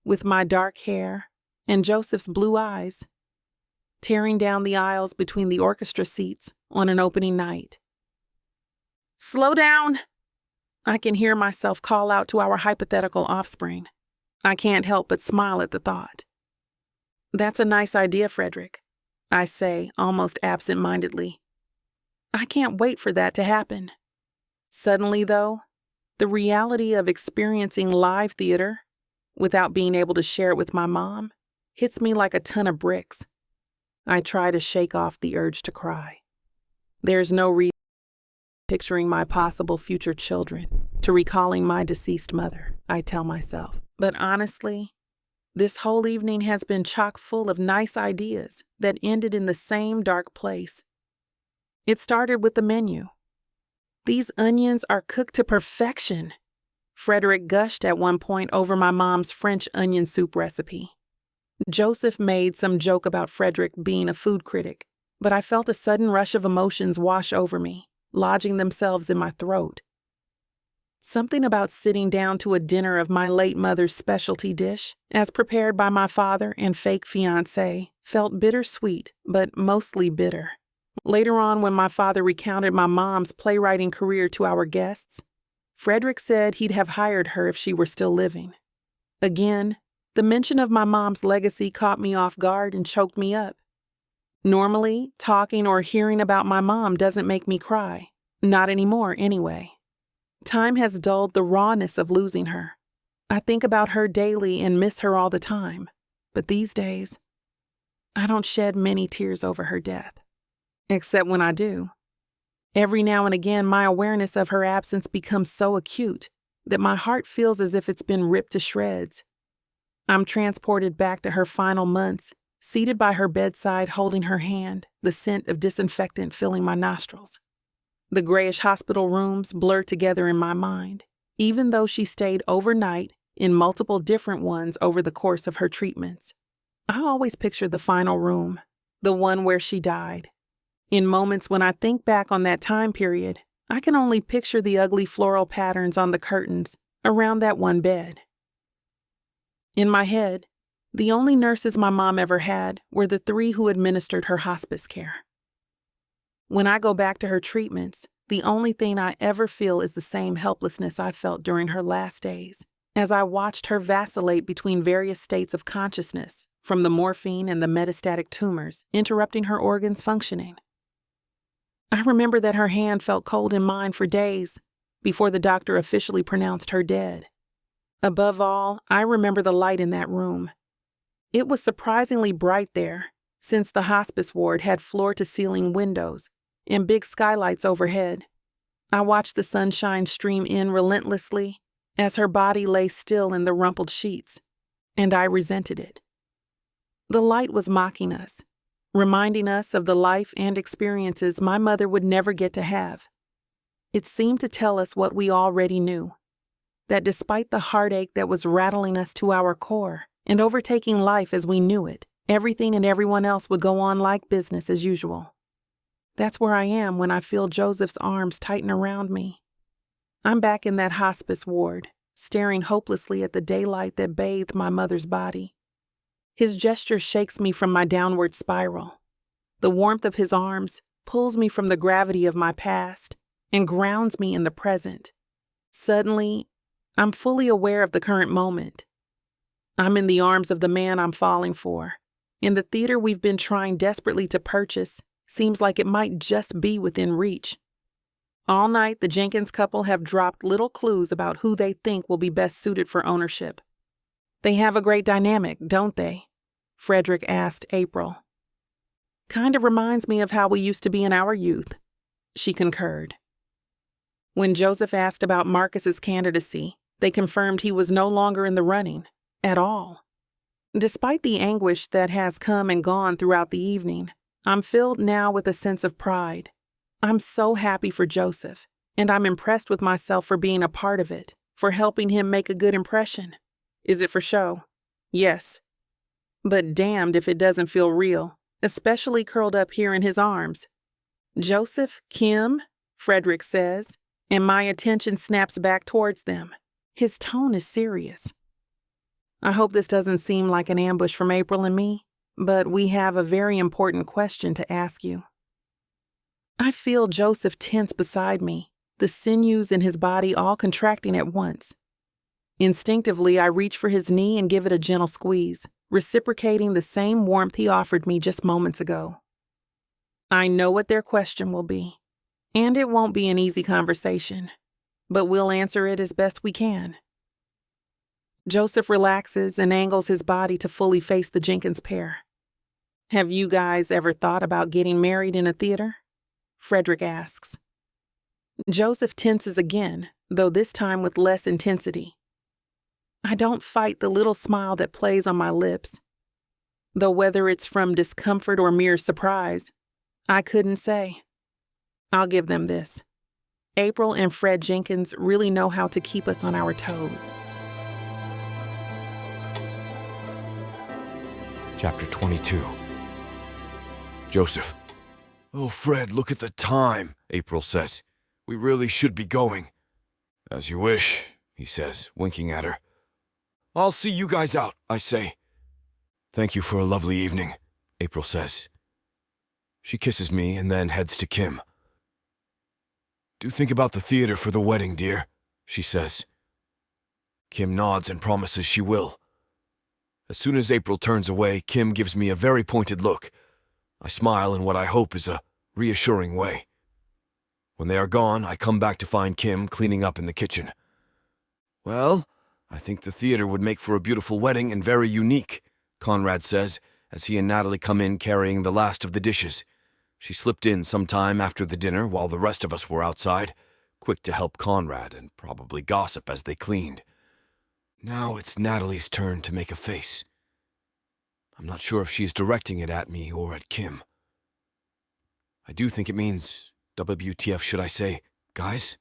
with my dark hair and Joseph's blue eyes, tearing down the aisles between the orchestra seats on an opening night. Slow down! I can hear myself call out to our hypothetical offspring. I can't help but smile at the thought. That's a nice idea, Frederick, I say, almost absent-mindedly. I can't wait for that to happen. Suddenly, though, the reality of experiencing live theater, without being able to share it with my mom, hits me like a ton of bricks. I try to shake off the urge to cry. There's no reason picturing my possible future children, to recalling my deceased mother, I tell myself. But honestly, this whole evening has been chock full of nice ideas that ended in the same dark place. It started with the menu. These onions are cooked to perfection. Frederick gushed at one point over my mom's French onion soup recipe. Joseph made some joke about Frederick being a food critic, but I felt a sudden rush of emotions wash over me, lodging themselves in my throat. Something about sitting down to a dinner of my late mother's specialty dish, as prepared by my father and fake fiancé, felt bittersweet, but mostly bitter. Later on, when my father recounted my mom's playwriting career to our guests, Frederick said he'd have hired her if she were still living. Again, the mention of my mom's legacy caught me off guard and choked me up. Normally, talking or hearing about my mom doesn't make me cry. Not anymore, anyway. Time has dulled the rawness of losing her. I think about her daily and miss her all the time. But these days, I don't shed many tears over her death. Except when I do. Every now and again, my awareness of her absence becomes so acute that my heart feels as if it's been ripped to shreds. I'm transported back to her final months, seated by her bedside holding her hand, the scent of disinfectant filling my nostrils. The grayish hospital rooms blur together in my mind, even though she stayed overnight in multiple different ones over the course of her treatments. I always picture the final room, the one where she died. In moments when I think back on that time period, I can only picture the ugly floral patterns on the curtains around that one bed. In my head, the only nurses my mom ever had were the 3 who administered her hospice care. When I go back to her treatments, the only thing I ever feel is the same helplessness I felt during her last days, as I watched her vacillate between various states of consciousness, from the morphine and the metastatic tumors, interrupting her organs functioning. I remember that her hand felt cold in mine for days before the doctor officially pronounced her dead. Above all, I remember the light in that room. It was surprisingly bright there, since the hospice ward had floor-to-ceiling windows and big skylights overhead. I watched the sunshine stream in relentlessly as her body lay still in the rumpled sheets, and I resented it. The light was mocking us, reminding us of the life and experiences my mother would never get to have. It seemed to tell us what we already knew, that despite the heartache that was rattling us to our core and overtaking life as we knew it, everything and everyone else would go on like business as usual. That's where I am when I feel Joseph's arms tighten around me. I'm back in that hospice ward, staring hopelessly at the daylight that bathed my mother's body. His gesture shakes me from my downward spiral. The warmth of his arms pulls me from the gravity of my past and grounds me in the present. Suddenly, I'm fully aware of the current moment. I'm in the arms of the man I'm falling for, and the theater we've been trying desperately to purchase seems like it might just be within reach. All night, the Jenkins couple have dropped little clues about who they think will be best suited for ownership. They have a great dynamic, don't they? Frederick asked April. Kind of reminds me of how we used to be in our youth, she concurred. When Joseph asked about Marcus's candidacy, they confirmed he was no longer in the running, at all. Despite the anguish that has come and gone throughout the evening, I'm filled now with a sense of pride. I'm so happy for Joseph, and I'm impressed with myself for being a part of it, for helping him make a good impression. Is it for show? Yes. But damned if it doesn't feel real, especially curled up here in his arms. Joseph, Kim, Frederick says, and my attention snaps back towards them. His tone is serious. I hope this doesn't seem like an ambush from April and me, but we have a very important question to ask you. I feel Joseph tense beside me, the sinews in his body all contracting at once. Instinctively, I reach for his knee and give it a gentle squeeze, reciprocating the same warmth he offered me just moments ago. I know what their question will be, and it won't be an easy conversation, but we'll answer it as best we can. Joseph relaxes and angles his body to fully face the Jenkins pair. Have you guys ever thought about getting married in a theater? Frederick asks. Joseph tenses again, though this time with less intensity. I don't fight the little smile that plays on my lips. Though whether it's from discomfort or mere surprise, I couldn't say. I'll give them this. April and Fred Jenkins really know how to keep us on our toes. Chapter 22. Joseph. Oh, Fred, look at the time, April says. We really should be going. As you wish, he says, winking at her. I'll see you guys out, I say. Thank you for a lovely evening, April says. She kisses me and then heads to Kim. Do think about the theater for the wedding, dear, she says. Kim nods and promises she will. As soon as April turns away, Kim gives me a very pointed look. I smile in what I hope is a reassuring way. When they are gone, I come back to find Kim cleaning up in the kitchen. Well, I think the theater would make for a beautiful wedding and very unique, Conrad says, as he and Natalie come in carrying the last of the dishes. She slipped in some time after the dinner while the rest of us were outside, quick to help Conrad and probably gossip as they cleaned. Now it's Natalie's turn to make a face. I'm not sure if she's directing it at me or at Kim. I do think it means, WTF should I say, guys?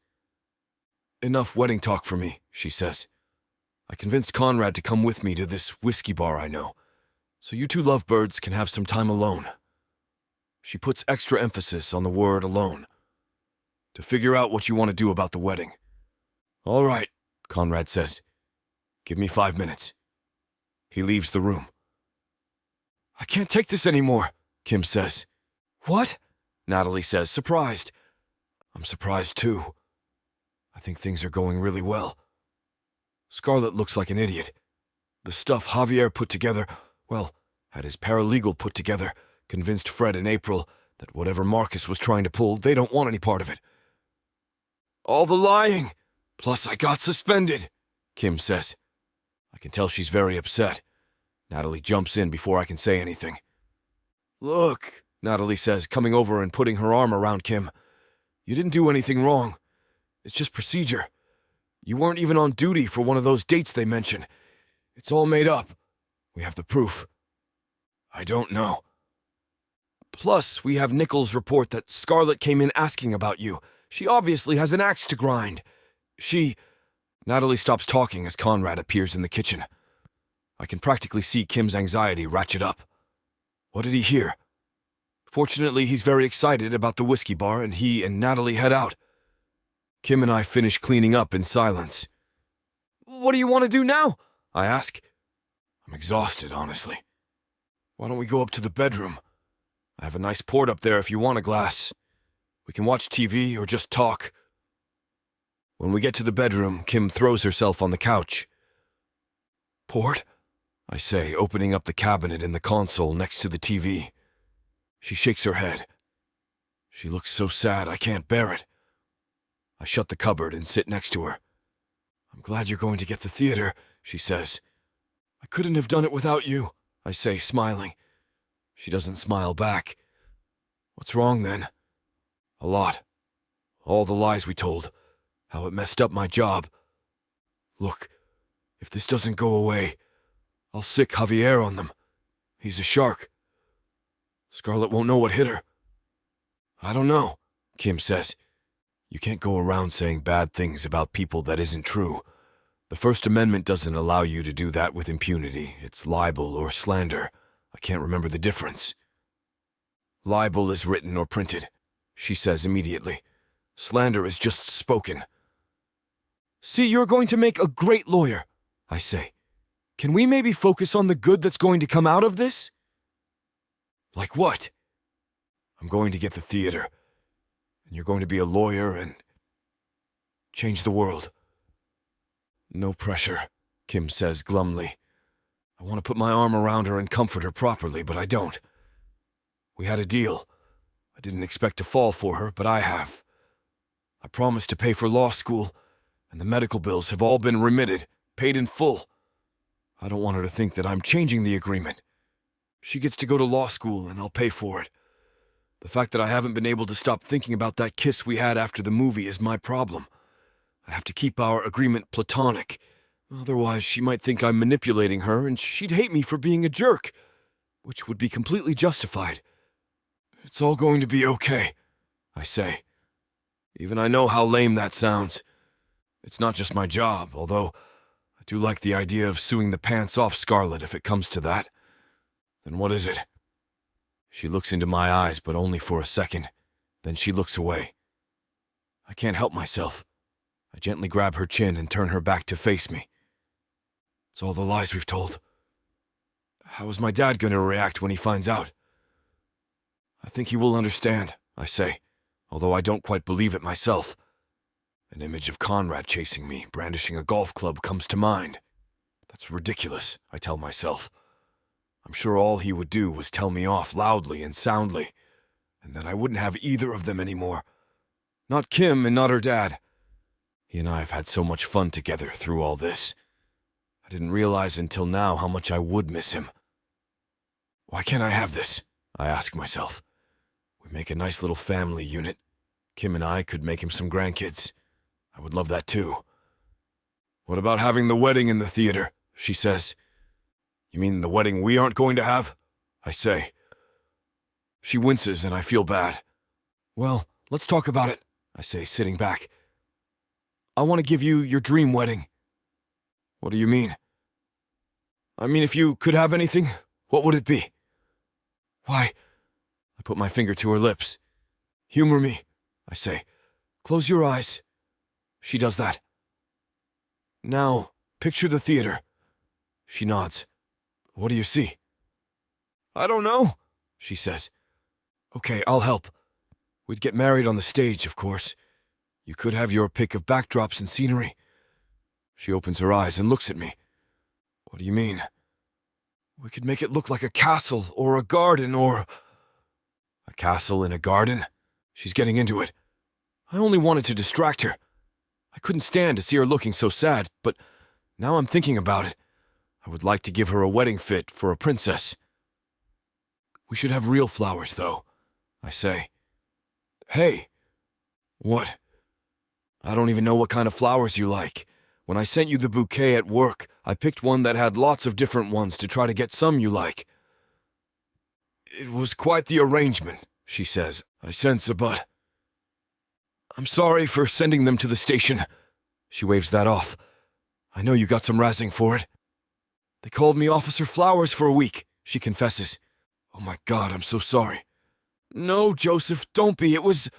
Enough wedding talk for me, she says. I convinced Conrad to come with me to this whiskey bar I know, so you two lovebirds can have some time alone. She puts extra emphasis on the word alone. To figure out what you want to do about the wedding. All right, Conrad says. Give me 5 minutes. He leaves the room. I can't take this anymore, Kim says. What? Natalie says, surprised. I'm surprised too. I think things are going really well. Scarlett looks like an idiot. The stuff Javier put together, well, had his paralegal put together, convinced Fred and April that whatever Marcus was trying to pull, they don't want any part of it. All the lying, plus I got suspended, Kim says. I can tell she's very upset. Natalie jumps in before I can say anything. Look, Natalie says, coming over and putting her arm around Kim. You didn't do anything wrong. It's just procedure. You weren't even on duty for one of those dates they mention. It's all made up. We have the proof. I don't know. Plus, we have Nichols' report that Scarlett came in asking about you. She obviously has an axe to grind. Natalie stops talking as Conrad appears in the kitchen. I can practically see Kim's anxiety ratchet up. What did he hear? Fortunately, he's very excited about the whiskey bar, and he and Natalie head out. Kim and I finish cleaning up in silence. What do you want to do now? I ask. I'm exhausted, honestly. Why don't we go up to the bedroom? I have a nice port up there if you want a glass. We can watch TV or just talk. When we get to the bedroom, Kim throws herself on the couch. "Port?" I say, opening up the cabinet in the console next to the TV. She shakes her head. She looks so sad, I can't bear it. I shut the cupboard and sit next to her. "I'm glad you're going to get the theater," she says. "I couldn't have done it without you," I say, smiling. She doesn't smile back. "What's wrong then?" "A lot. All the lies we told. How it messed up my job. Look, if this doesn't go away, I'll sick Javier on them. He's a shark. Scarlett won't know what hit her." "I don't know," Kim says. "You can't go around saying bad things about people that isn't true. The First Amendment doesn't allow you to do that with impunity. It's libel or slander. I can't remember the difference." "Libel is written or printed," she says immediately. "Slander is just spoken." "See, you're going to make a great lawyer," I say. "Can we maybe focus on the good that's going to come out of this?" "Like what?" "I'm going to get the theater, and you're going to be a lawyer and change the world." "No pressure," Kim says glumly. I want to put my arm around her and comfort her properly, but I don't. We had a deal. I didn't expect to fall for her, but I have. I promised to pay for law school, and the medical bills have all been remitted, paid in full. I don't want her to think that I'm changing the agreement. She gets to go to law school, and I'll pay for it. The fact that I haven't been able to stop thinking about that kiss we had after the movie is my problem. I have to keep our agreement platonic. Otherwise, she might think I'm manipulating her, and she'd hate me for being a jerk, which would be completely justified. It's all going to be okay, I say. Even I know how lame that sounds. It's not just my job, although I do like the idea of suing the pants off Scarlett if it comes to that. Then what is it? She looks into my eyes, but only for a second. Then she looks away. I can't help myself. I gently grab her chin and turn her back to face me. It's all the lies we've told. How is my dad going to react when he finds out? I think he will understand, I say, although I don't quite believe it myself. An image of Conrad chasing me, brandishing a golf club, comes to mind. That's ridiculous, I tell myself. I'm sure all he would do was tell me off loudly and soundly, and then I wouldn't have either of them anymore. Not Kim and not her dad. He and I have had so much fun together through all this. I didn't realize until now how much I would miss him. Why can't I have this? I ask myself. We make a nice little family unit. Kim and I could make him some grandkids. I would love that too. What about having the wedding in the theater? She says. You mean the wedding we aren't going to have? I say. She winces and I feel bad. Well, let's talk about it, I say, sitting back. I want to give you your dream wedding. What do you mean? I mean, if you could have anything, what would it be? Why? I put my finger to her lips. Humor me, I say. Close your eyes. She does that. Now, picture the theater. She nods. What do you see? I don't know, she says. Okay, I'll help. We'd get married on the stage, of course. You could have your pick of backdrops and scenery. She opens her eyes and looks at me. What do you mean? We could make it look like a castle or a garden or... A castle in a garden? She's getting into it. I only wanted to distract her. I couldn't stand to see her looking so sad, but now I'm thinking about it. I would like to give her a wedding fit for a princess. We should have real flowers, though, I say. Hey. What? I don't even know what kind of flowers you like. When I sent you the bouquet at work, I picked one that had lots of different ones to try to get some you like. It was quite the arrangement, she says. I sense a but. I'm sorry for sending them to the station. She waves that off. I know you got some razzing for it. They called me Officer Flowers for a week, she confesses. Oh my God, I'm so sorry. No, Joseph, don't be. It was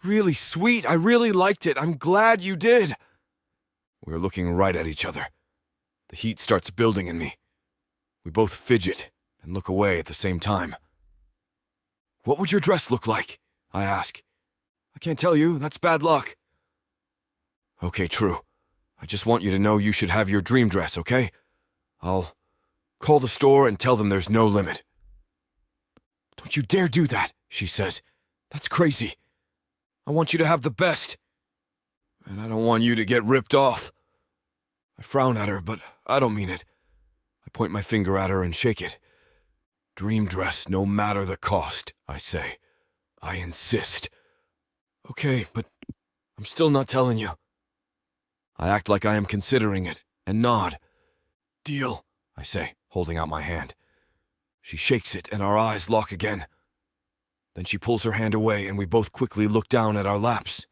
really sweet. I really liked it. I'm glad you did. We're looking right at each other. The heat starts building in me. We both fidget and look away at the same time. What would your dress look like? I ask. I can't tell you. That's bad luck. Okay, true. I just want you to know you should have your dream dress, okay? I'll call the store and tell them there's no limit. Don't you dare do that, she says. That's crazy. I want you to have the best. And I don't want you to get ripped off. I frown at her, but I don't mean it. I point my finger at her and shake it. Dream dress, no matter the cost, I say. I insist. Okay, but I'm still not telling you. I act like I am considering it, and nod. Deal, I say, holding out my hand. She shakes it, and our eyes lock again. Then she pulls her hand away, and we both quickly look down at our laps.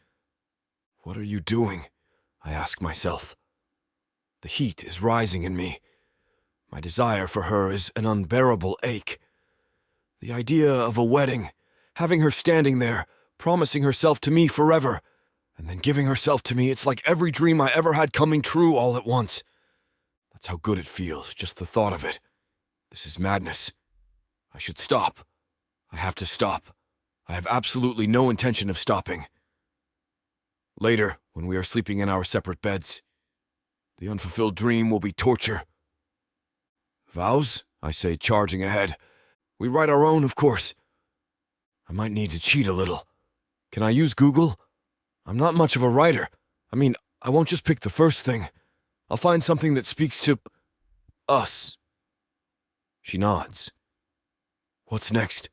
What are you doing? I ask myself. The heat is rising in me. My desire for her is an unbearable ache. The idea of a wedding, having her standing there, promising herself to me forever, and then giving herself to me, it's like every dream I ever had coming true all at once. That's how good it feels, just the thought of it. This is madness. I should stop. I have to stop. I have absolutely no intention of stopping. Later, when we are sleeping in our separate beds, the unfulfilled dream will be torture. Vows? I say, charging ahead. We write our own, of course. I might need to cheat a little. Can I use Google? I'm not much of a writer. I mean, I won't just pick the first thing. I'll find something that speaks to us. She nods. What's next?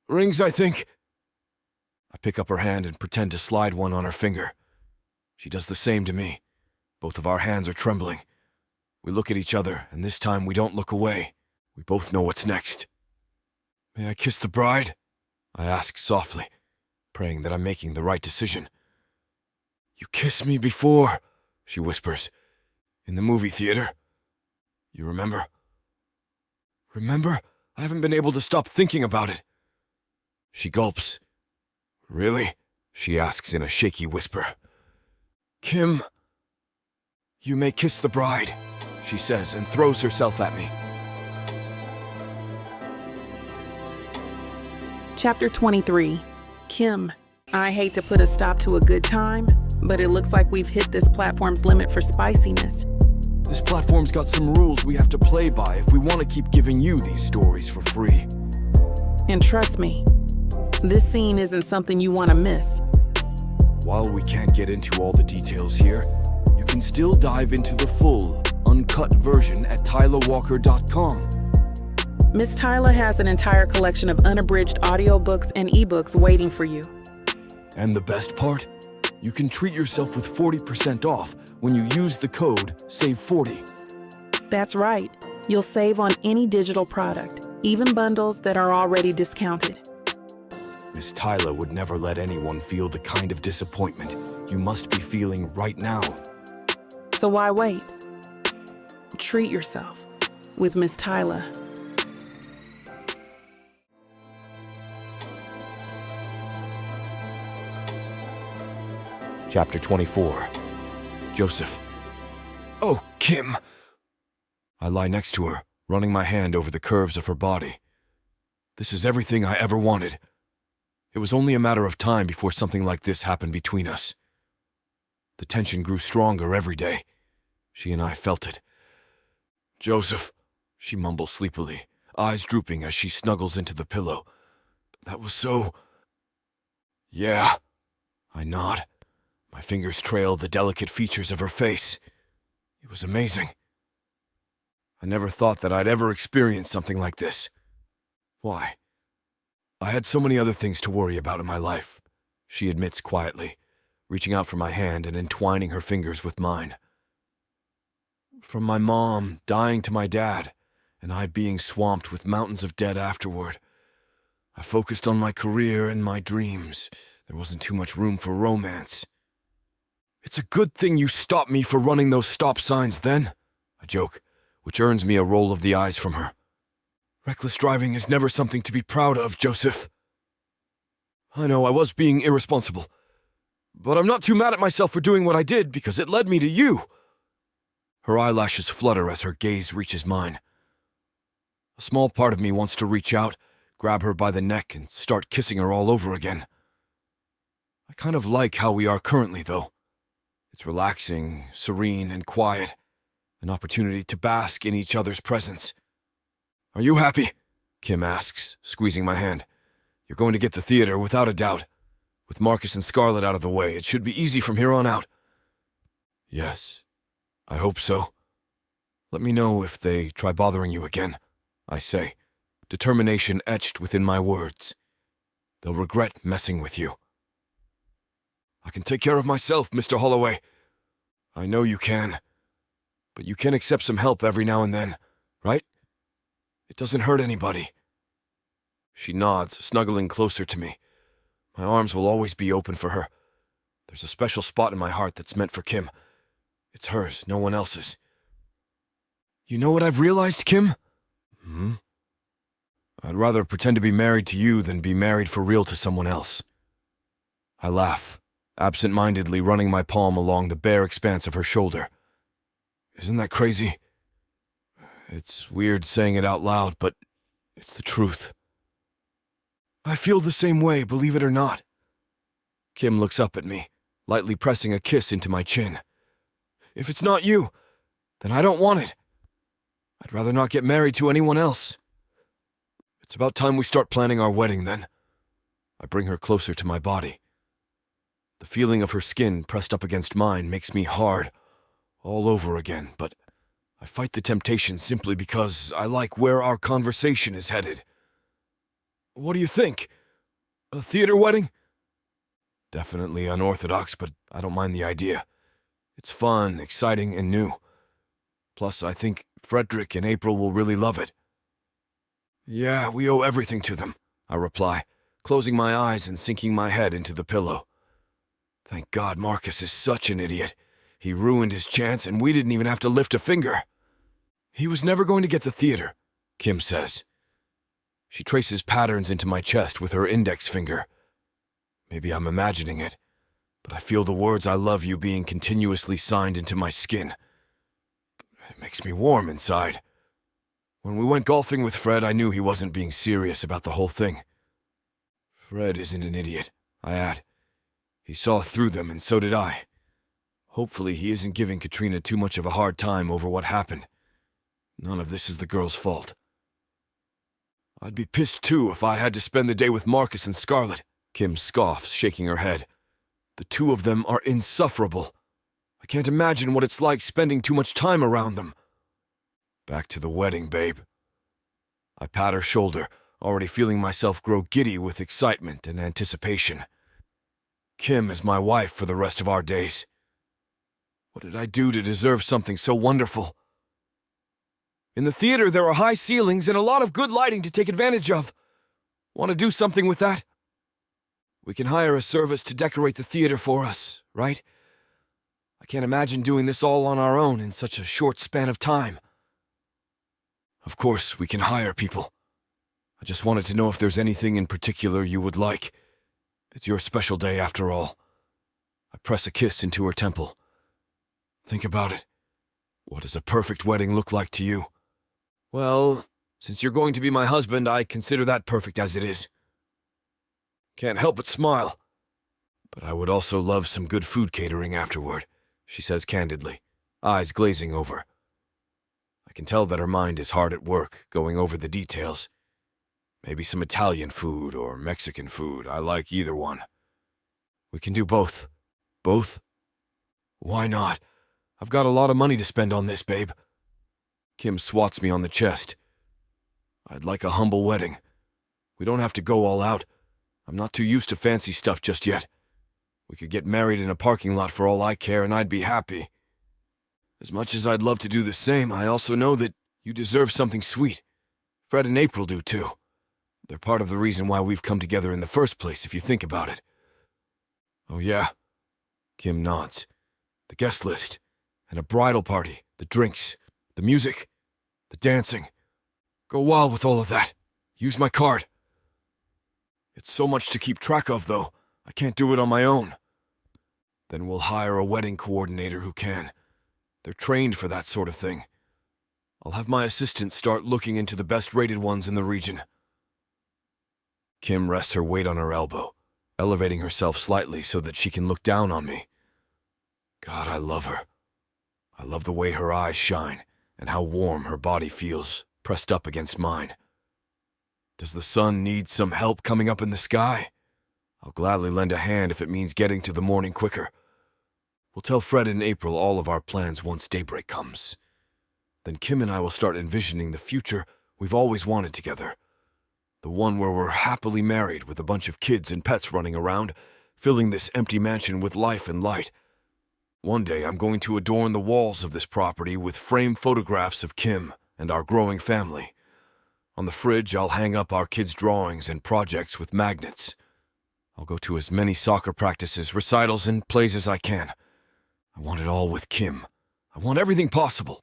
Rings, I think. I pick up her hand and pretend to slide one on her finger. She does the same to me. Both of our hands are trembling. We look at each other, and this time we don't look away. We both know what's next. May I kiss the bride? I ask softly, praying that I'm making the right decision. You kissed me before, she whispers. In the movie theater. You remember? Remember? I haven't been able to stop thinking about it. She gulps. Really? She asks in a shaky whisper. Kim, you may kiss the bride, she says and throws herself at me. Chapter 23. Kim. I hate to put a stop to a good time, but it looks like we've hit this platform's limit for spiciness. This platform's got some rules we have to play by if we want to keep giving you these stories for free. And trust me, this scene isn't something you want to miss. While we can't get into all the details here, you can still dive into the full, uncut version at tylawalker.com. Miss Tyla has an entire collection of unabridged audiobooks and ebooks waiting for you. And the best part? You can treat yourself with 40% off when you use the code SAVE40. That's right. You'll save on any digital product, even bundles that are already discounted. Miss Tyla would never let anyone feel the kind of disappointment you must be feeling right now. So why wait? Treat yourself with Miss Tyla. Chapter 24. Joseph. Oh, Kim! I lie next to her, running my hand over the curves of her body. This is everything I ever wanted. It was only a matter of time before something like this happened between us. The tension grew stronger every day. She and I felt it. Joseph, she mumbles sleepily, eyes drooping as she snuggles into the pillow. That was so... Yeah. I nod. My fingers trail the delicate features of her face. It was amazing. I never thought that I'd ever experience something like this. Why? I had so many other things to worry about in my life, she admits quietly, reaching out for my hand and entwining her fingers with mine. From my mom dying to my dad, and I being swamped with mountains of debt afterward, I focused on my career and my dreams. There wasn't too much room for romance. It's a good thing you stopped me for running those stop signs then, I joke, which earns me a roll of the eyes from her. Reckless driving is never something to be proud of, Joseph. I know I was being irresponsible, but I'm not too mad at myself for doing what I did because it led me to you. Her eyelashes flutter as her gaze reaches mine. A small part of me wants to reach out, grab her by the neck, and start kissing her all over again. I kind of like how we are currently, though. It's relaxing, serene, and quiet. An opportunity to bask in each other's presence. "Are you happy?" Kim asks, squeezing my hand. "You're going to get the theater, without a doubt. With Marcus and Scarlett out of the way, it should be easy from here on out." "Yes, I hope so. Let me know if they try bothering you again," I say, determination etched within my words. "They'll regret messing with you." "I can take care of myself, Mr. Holloway." "I know you can. But you can accept some help every now and then, right? It doesn't hurt anybody." She nods, snuggling closer to me. My arms will always be open for her. There's a special spot in my heart that's meant for Kim. It's hers, no one else's. "You know what I've realized, Kim?" "I'd rather pretend to be married to you than be married for real to someone else." I laugh, absent-mindedly running my palm along the bare expanse of her shoulder. Isn't that crazy? It's weird saying it out loud, but it's the truth. "I feel the same way, believe it or not." Kim looks up at me, lightly pressing a kiss into my chin. "If it's not you, then I don't want it. I'd rather not get married to anyone else." "It's about time we start planning our wedding, then." I bring her closer to my body. The feeling of her skin pressed up against mine makes me hard, all over again, but I fight the temptation simply because I like where our conversation is headed. "What do you think? A theater wedding?" Definitely unorthodox, but I don't mind the idea. It's fun, exciting, and new. Plus, I think Frederick and April will really love it. "Yeah, we owe everything to them," I reply, closing my eyes and sinking my head into the pillow. Thank God Marcus is such an idiot. He ruined his chance and we didn't even have to lift a finger. "He was never going to get the theater," Kim says. She traces patterns into my chest with her index finger. Maybe I'm imagining it, but I feel the words "I love you" being continuously signed into my skin. It makes me warm inside. When we went golfing with Fred, I knew he wasn't being serious about the whole thing. Fred isn't an idiot, I add. He saw through them, and so did I. Hopefully he isn't giving Katrina too much of a hard time over what happened. None of this is the girl's fault. "I'd be pissed too if I had to spend the day with Marcus and Scarlett," Kim scoffs, shaking her head. "The two of them are insufferable. I can't imagine what it's like spending too much time around them." "Back to the wedding, babe." I pat her shoulder, already feeling myself grow giddy with excitement and anticipation. Kim is my wife for the rest of our days. What did I do to deserve something so wonderful? "In the theater, there are high ceilings and a lot of good lighting to take advantage of. Want to do something with that? We can hire a service to decorate the theater for us, right? I can't imagine doing this all on our own in such a short span of time." "Of course, we can hire people. I just wanted to know if there's anything in particular you would like. It's your special day after all." I press a kiss into her temple. "Think about it. What does a perfect wedding look like to you?" "Well, since you're going to be my husband, I consider that perfect as it is." Can't help but smile. "But I would also love some good food catering afterward," she says candidly, eyes glazing over. I can tell that her mind is hard at work, going over the details. Maybe some Italian food or Mexican food. I like either one. "We can do both." "Both?" "Why not? I've got a lot of money to spend on this, babe." Kim swats me on the chest. "I'd like a humble wedding. We don't have to go all out. I'm not too used to fancy stuff just yet. We could get married in a parking lot for all I care, and I'd be happy. As much as I'd love to do the same, I also know that you deserve something sweet. Fred and April do too. They're part of the reason why we've come together in the first place, if you think about it." "Oh yeah?" Kim nods. "The guest list, and a bridal party, the drinks, the music, the dancing. Go wild with all of that. Use my card." "It's so much to keep track of, though. I can't do it on my own." "Then we'll hire a wedding coordinator who can. They're trained for that sort of thing. I'll have my assistant start looking into the best-rated ones in the region." Kim rests her weight on her elbow, elevating herself slightly so that she can look down on me. God, I love her. I love the way her eyes shine and how warm her body feels pressed up against mine. Does the sun need some help coming up in the sky? I'll gladly lend a hand if it means getting to the morning quicker. We'll tell Fred and April all of our plans once daybreak comes. Then Kim and I will start envisioning the future we've always wanted together. The one where we're happily married with a bunch of kids and pets running around, filling this empty mansion with life and light. One day I'm going to adorn the walls of this property with framed photographs of Kim and our growing family. On the fridge, I'll hang up our kids' drawings and projects with magnets. I'll go to as many soccer practices, recitals, and plays as I can. I want it all with Kim. I want everything possible.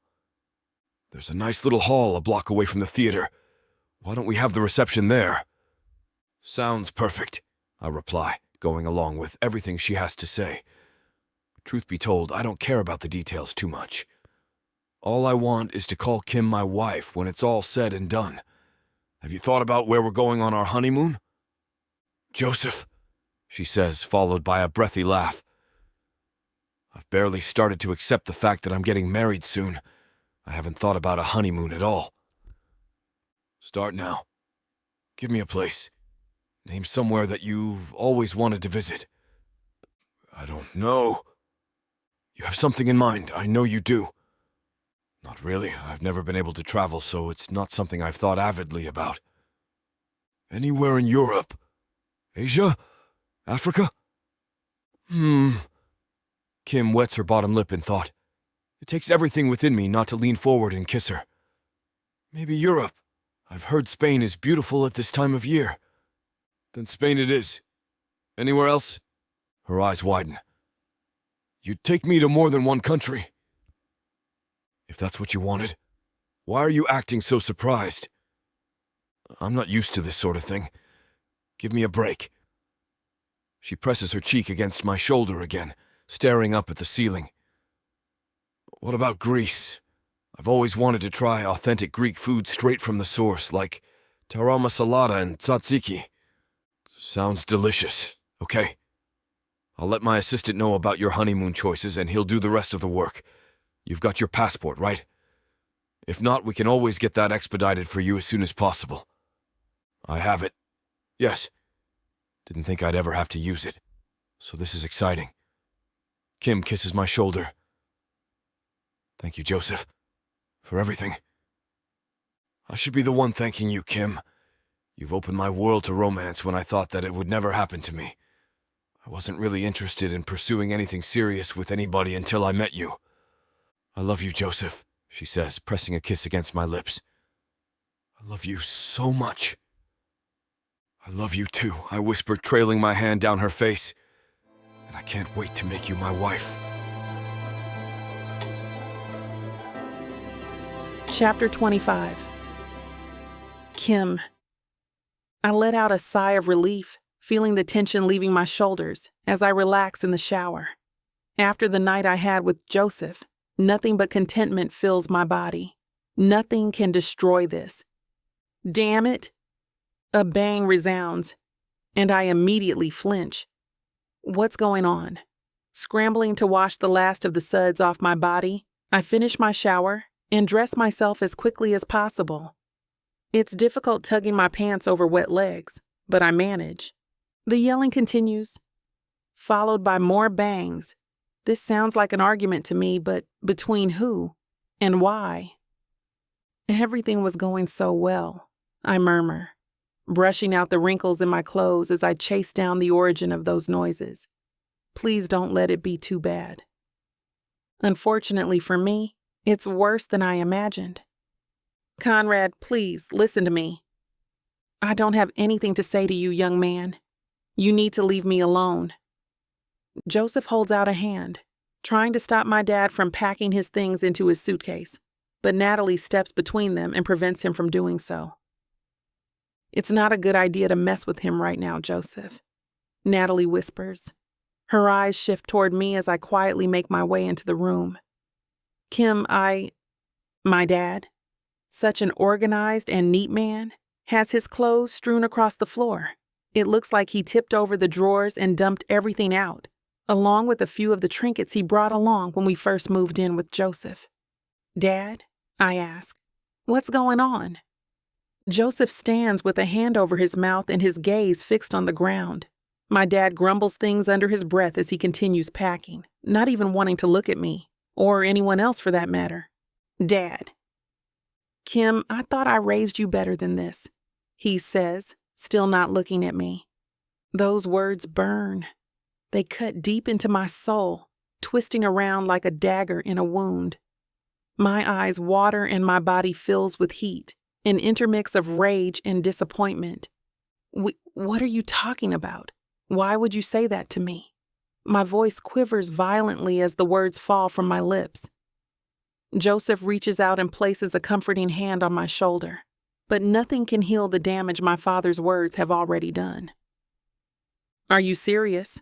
There's a nice little hall a block away from the theater. Why don't we have the reception there? Sounds perfect, I reply, going along with everything she has to say. Truth be told, I don't care about the details too much. All I want is to call Kim my wife when it's all said and done. Have you thought about where we're going on our honeymoon? Joseph, she says, followed by a breathy laugh. I've barely started to accept the fact that I'm getting married soon. I haven't thought about a honeymoon at all. Start now. Give me a place. Name somewhere that you've always wanted to visit. I don't know. You have something in mind, I know you do. Not really. I've never been able to travel, so it's not something I've thought avidly about. Anywhere in Europe? Asia? Africa? Kim wets her bottom lip in thought. It takes everything within me not to lean forward and kiss her. Maybe Europe. I've heard Spain is beautiful at this time of year. Then Spain it is. Anywhere else? Her eyes widen. You'd take me to more than one country. If that's what you wanted, why are you acting so surprised? I'm not used to this sort of thing. Give me a break. She presses her cheek against my shoulder again, staring up at the ceiling. What about Greece? I've always wanted to try authentic Greek food straight from the source, like tarama salata and tzatziki. Sounds delicious, okay? I'll let my assistant know about your honeymoon choices and he'll do the rest of the work. You've got your passport, right? If not, we can always get that expedited for you as soon as possible. I have it. Yes. Didn't think I'd ever have to use it. So this is exciting. Kim kisses my shoulder. Thank you, Joseph, for everything. I should be the one thanking you, Kim. You've opened my world to romance when I thought that it would never happen to me. I wasn't really interested in pursuing anything serious with anybody until I met you. I love you, Joseph, she says, pressing a kiss against my lips. I love you so much. I love you too, I whisper, trailing my hand down her face. And I can't wait to make you my wife. Chapter 25. Kim. I let out a sigh of relief, feeling the tension leaving my shoulders as I relax in the shower. After the night I had with Joseph, nothing but contentment fills my body. Nothing can destroy this. Damn it! A bang resounds, and I immediately flinch. What's going on? Scrambling to wash the last of the suds off my body, I finish my shower and dress myself as quickly as possible. It's difficult tugging my pants over wet legs, but I manage. The yelling continues, followed by more bangs. This sounds like an argument to me, but between who and why? Everything was going so well, I murmur, brushing out the wrinkles in my clothes as I chase down the origin of those noises. Please don't let it be too bad. Unfortunately for me, it's worse than I imagined. Conrad, please listen to me. I don't have anything to say to you, young man. You need to leave me alone. Joseph holds out a hand, trying to stop my dad from packing his things into his suitcase, but Natalie steps between them and prevents him from doing so. It's not a good idea to mess with him right now, Joseph, Natalie whispers. Her eyes shift toward me as I quietly make my way into the room. Kim, my dad, such an organized and neat man, has his clothes strewn across the floor. It looks like he tipped over the drawers and dumped everything out, along with a few of the trinkets he brought along when we first moved in with Joseph. "Dad," I ask, "what's going on?" Joseph stands with a hand over his mouth and his gaze fixed on the ground. My dad grumbles things under his breath as he continues packing, not even wanting to look at me, or anyone else for that matter. "Dad." "Kim, I thought I raised you better than this," he says, still not looking at me. Those words burn. They cut deep into my soul, twisting around like a dagger in a wound. My eyes water and my body fills with heat, an intermix of rage and disappointment. What are you talking about? Why would you say that to me?" My voice quivers violently as the words fall from my lips. Joseph reaches out and places a comforting hand on my shoulder, but nothing can heal the damage my father's words have already done. "Are you serious?"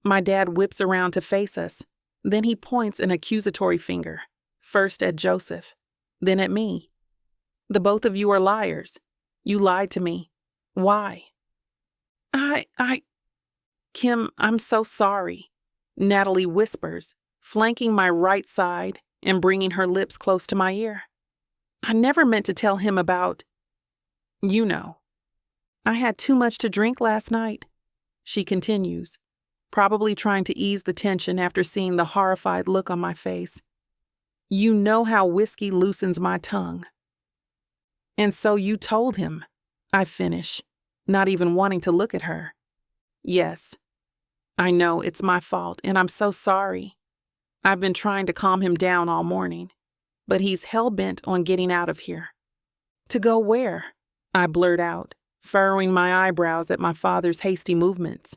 My dad whips around to face us. Then he points an accusatory finger, first at Joseph, then at me. "The both of you are liars. You lied to me. Why?" Kim, I'm so sorry," Natalie whispers, flanking my right side and bringing her lips close to my ear. "I never meant to tell him about, you know. I had too much to drink last night," she continues, probably trying to ease the tension after seeing the horrified look on my face. "You know how whiskey loosens my tongue." "And so you told him," I finish, not even wanting to look at her. "Yes. I know it's my fault, and I'm so sorry. I've been trying to calm him down all morning, but he's hell-bent on getting out of here." "To go where?" I blurt out, furrowing my eyebrows at my father's hasty movements.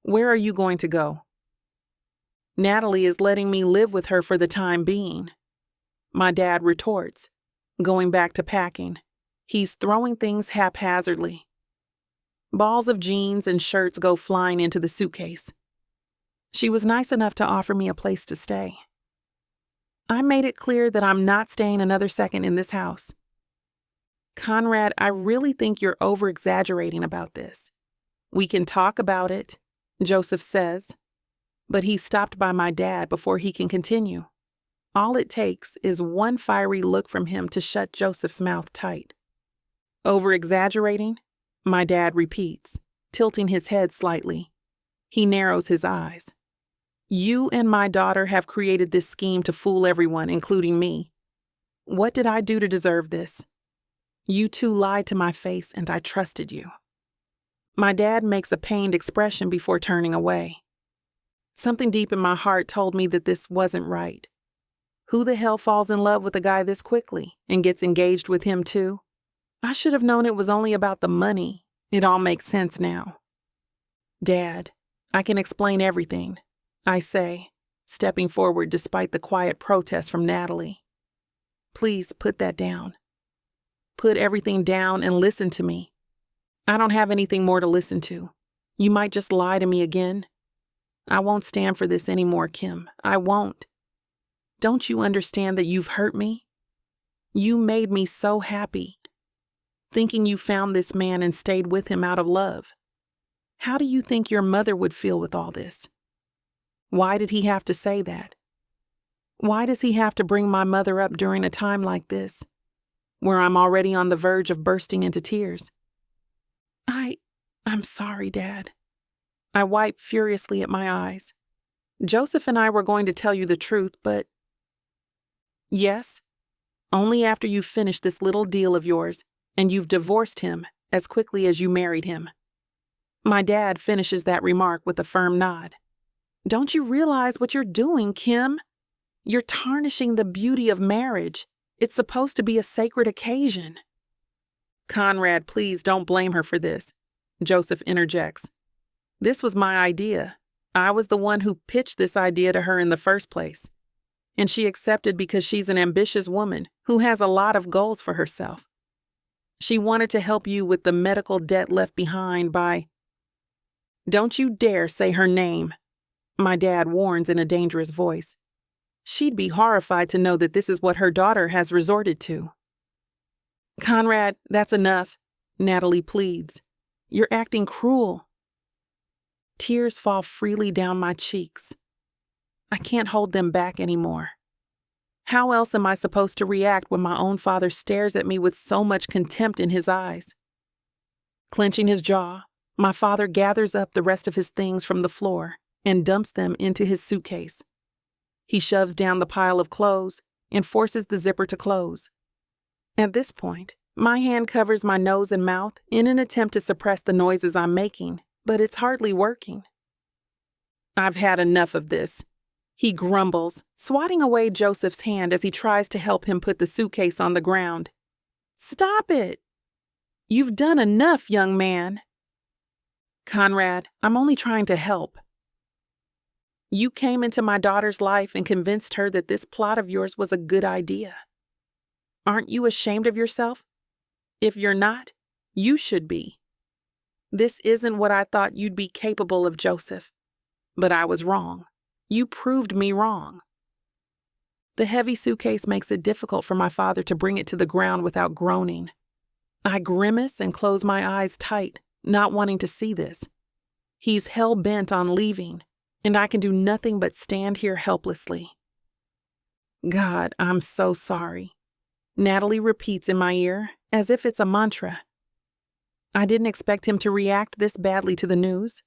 "Where are you going to go?" "Natalie is letting me live with her for the time being," my dad retorts, going back to packing. He's throwing things haphazardly. Balls of jeans and shirts go flying into the suitcase. She was nice enough to offer me a place to stay. I made it clear that I'm not staying another second in this house. "Conrad, I really think you're over-exaggerating about this. We can talk about it," Joseph says, but he's stopped by my dad before he can continue. All it takes is one fiery look from him to shut Joseph's mouth tight. "Over-exaggerating?" my dad repeats, tilting his head slightly. He narrows his eyes. "You and my daughter have created this scheme to fool everyone, including me. What did I do to deserve this? You two lied to my face, and I trusted you." My dad makes a pained expression before turning away. Something deep in my heart told me that this wasn't right. Who the hell falls in love with a guy this quickly and gets engaged with him too? I should have known it was only about the money. It all makes sense now. "Dad, I can explain everything," I say, stepping forward despite the quiet protest from Natalie. "Please put that down. Put everything down and listen to me. I don't have anything more to listen to. You might just lie to me again. I won't stand for this anymore, Kim. I won't. Don't you understand that you've hurt me? You made me so happy, thinking you found this man and stayed with him out of love. How do you think your mother would feel with all this? Why did he have to say that? Why does he have to bring my mother up during a time like this, where I'm already on the verge of bursting into tears? I'm sorry, Dad." I wipe furiously at my eyes. "Joseph and I were going to tell you the truth, but..." "Yes, only after you've finished this little deal of yours and you've divorced him as quickly as you married him." My dad finishes that remark with a firm nod. "Don't you realize what you're doing, Kim? You're tarnishing the beauty of marriage. It's supposed to be a sacred occasion." "Conrad, please don't blame her for this," Joseph interjects. "This was my idea. I was the one who pitched this idea to her in the first place. And she accepted because she's an ambitious woman who has a lot of goals for herself. She wanted to help you with the medical debt left behind by..." "Don't you dare say her name," my dad warns in a dangerous voice. "She'd be horrified to know that this is what her daughter has resorted to." "Conrad, that's enough," Natalie pleads. "You're acting cruel." Tears fall freely down my cheeks. I can't hold them back anymore. How else am I supposed to react when my own father stares at me with so much contempt in his eyes? Clenching his jaw, my father gathers up the rest of his things from the floor and dumps them into his suitcase. He shoves down the pile of clothes and forces the zipper to close. At this point, my hand covers my nose and mouth in an attempt to suppress the noises I'm making, but it's hardly working. "I've had enough of this," he grumbles, swatting away Joseph's hand as he tries to help him put the suitcase on the ground. "Stop it! You've done enough, young man." "Conrad, I'm only trying to help. You came into my daughter's life and convinced her that this plot of yours was a good idea. Aren't you ashamed of yourself? If you're not, you should be. This isn't what I thought you'd be capable of, Joseph. But I was wrong. You proved me wrong." The heavy suitcase makes it difficult for my father to bring it to the ground without groaning. I grimace and close my eyes tight, not wanting to see this. He's hell-bent on leaving, and I can do nothing but stand here helplessly. "God, I'm so sorry," Natalie repeats in my ear, as if it's a mantra. I didn't expect him to react this badly to the news.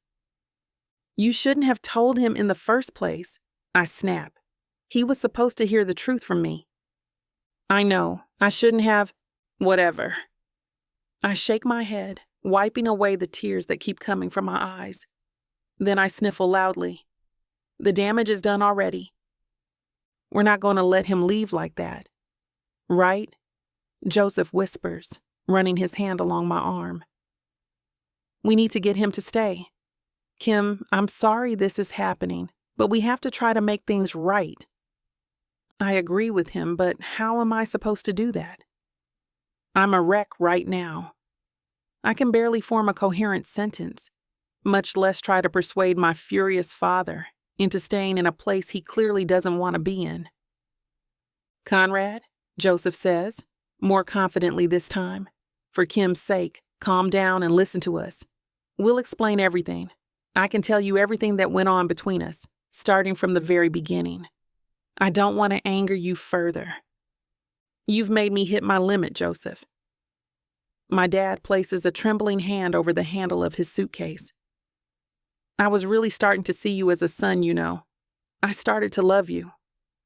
"You shouldn't have told him in the first place," I snap. "He was supposed to hear the truth from me." "I know, I shouldn't have. Whatever." I shake my head, wiping away the tears that keep coming from my eyes. Then I sniffle loudly. "The damage is done already. We're not going to let him leave like that. Right?" Joseph whispers, running his hand along my arm. "We need to get him to stay. Kim, I'm sorry this is happening, but we have to try to make things right." I agree with him, but how am I supposed to do that? I'm a wreck right now. I can barely form a coherent sentence, much less try to persuade my furious father into staying in a place he clearly doesn't want to be in. "Conrad," Joseph says, more confidently this time, "for Kim's sake, calm down and listen to us. We'll explain everything. I can tell you everything that went on between us, starting from the very beginning. I don't want to anger you further. You've made me hit my limit, Joseph." My dad places a trembling hand over the handle of his suitcase. "I was really starting to see you as a son, you know. I started to love you.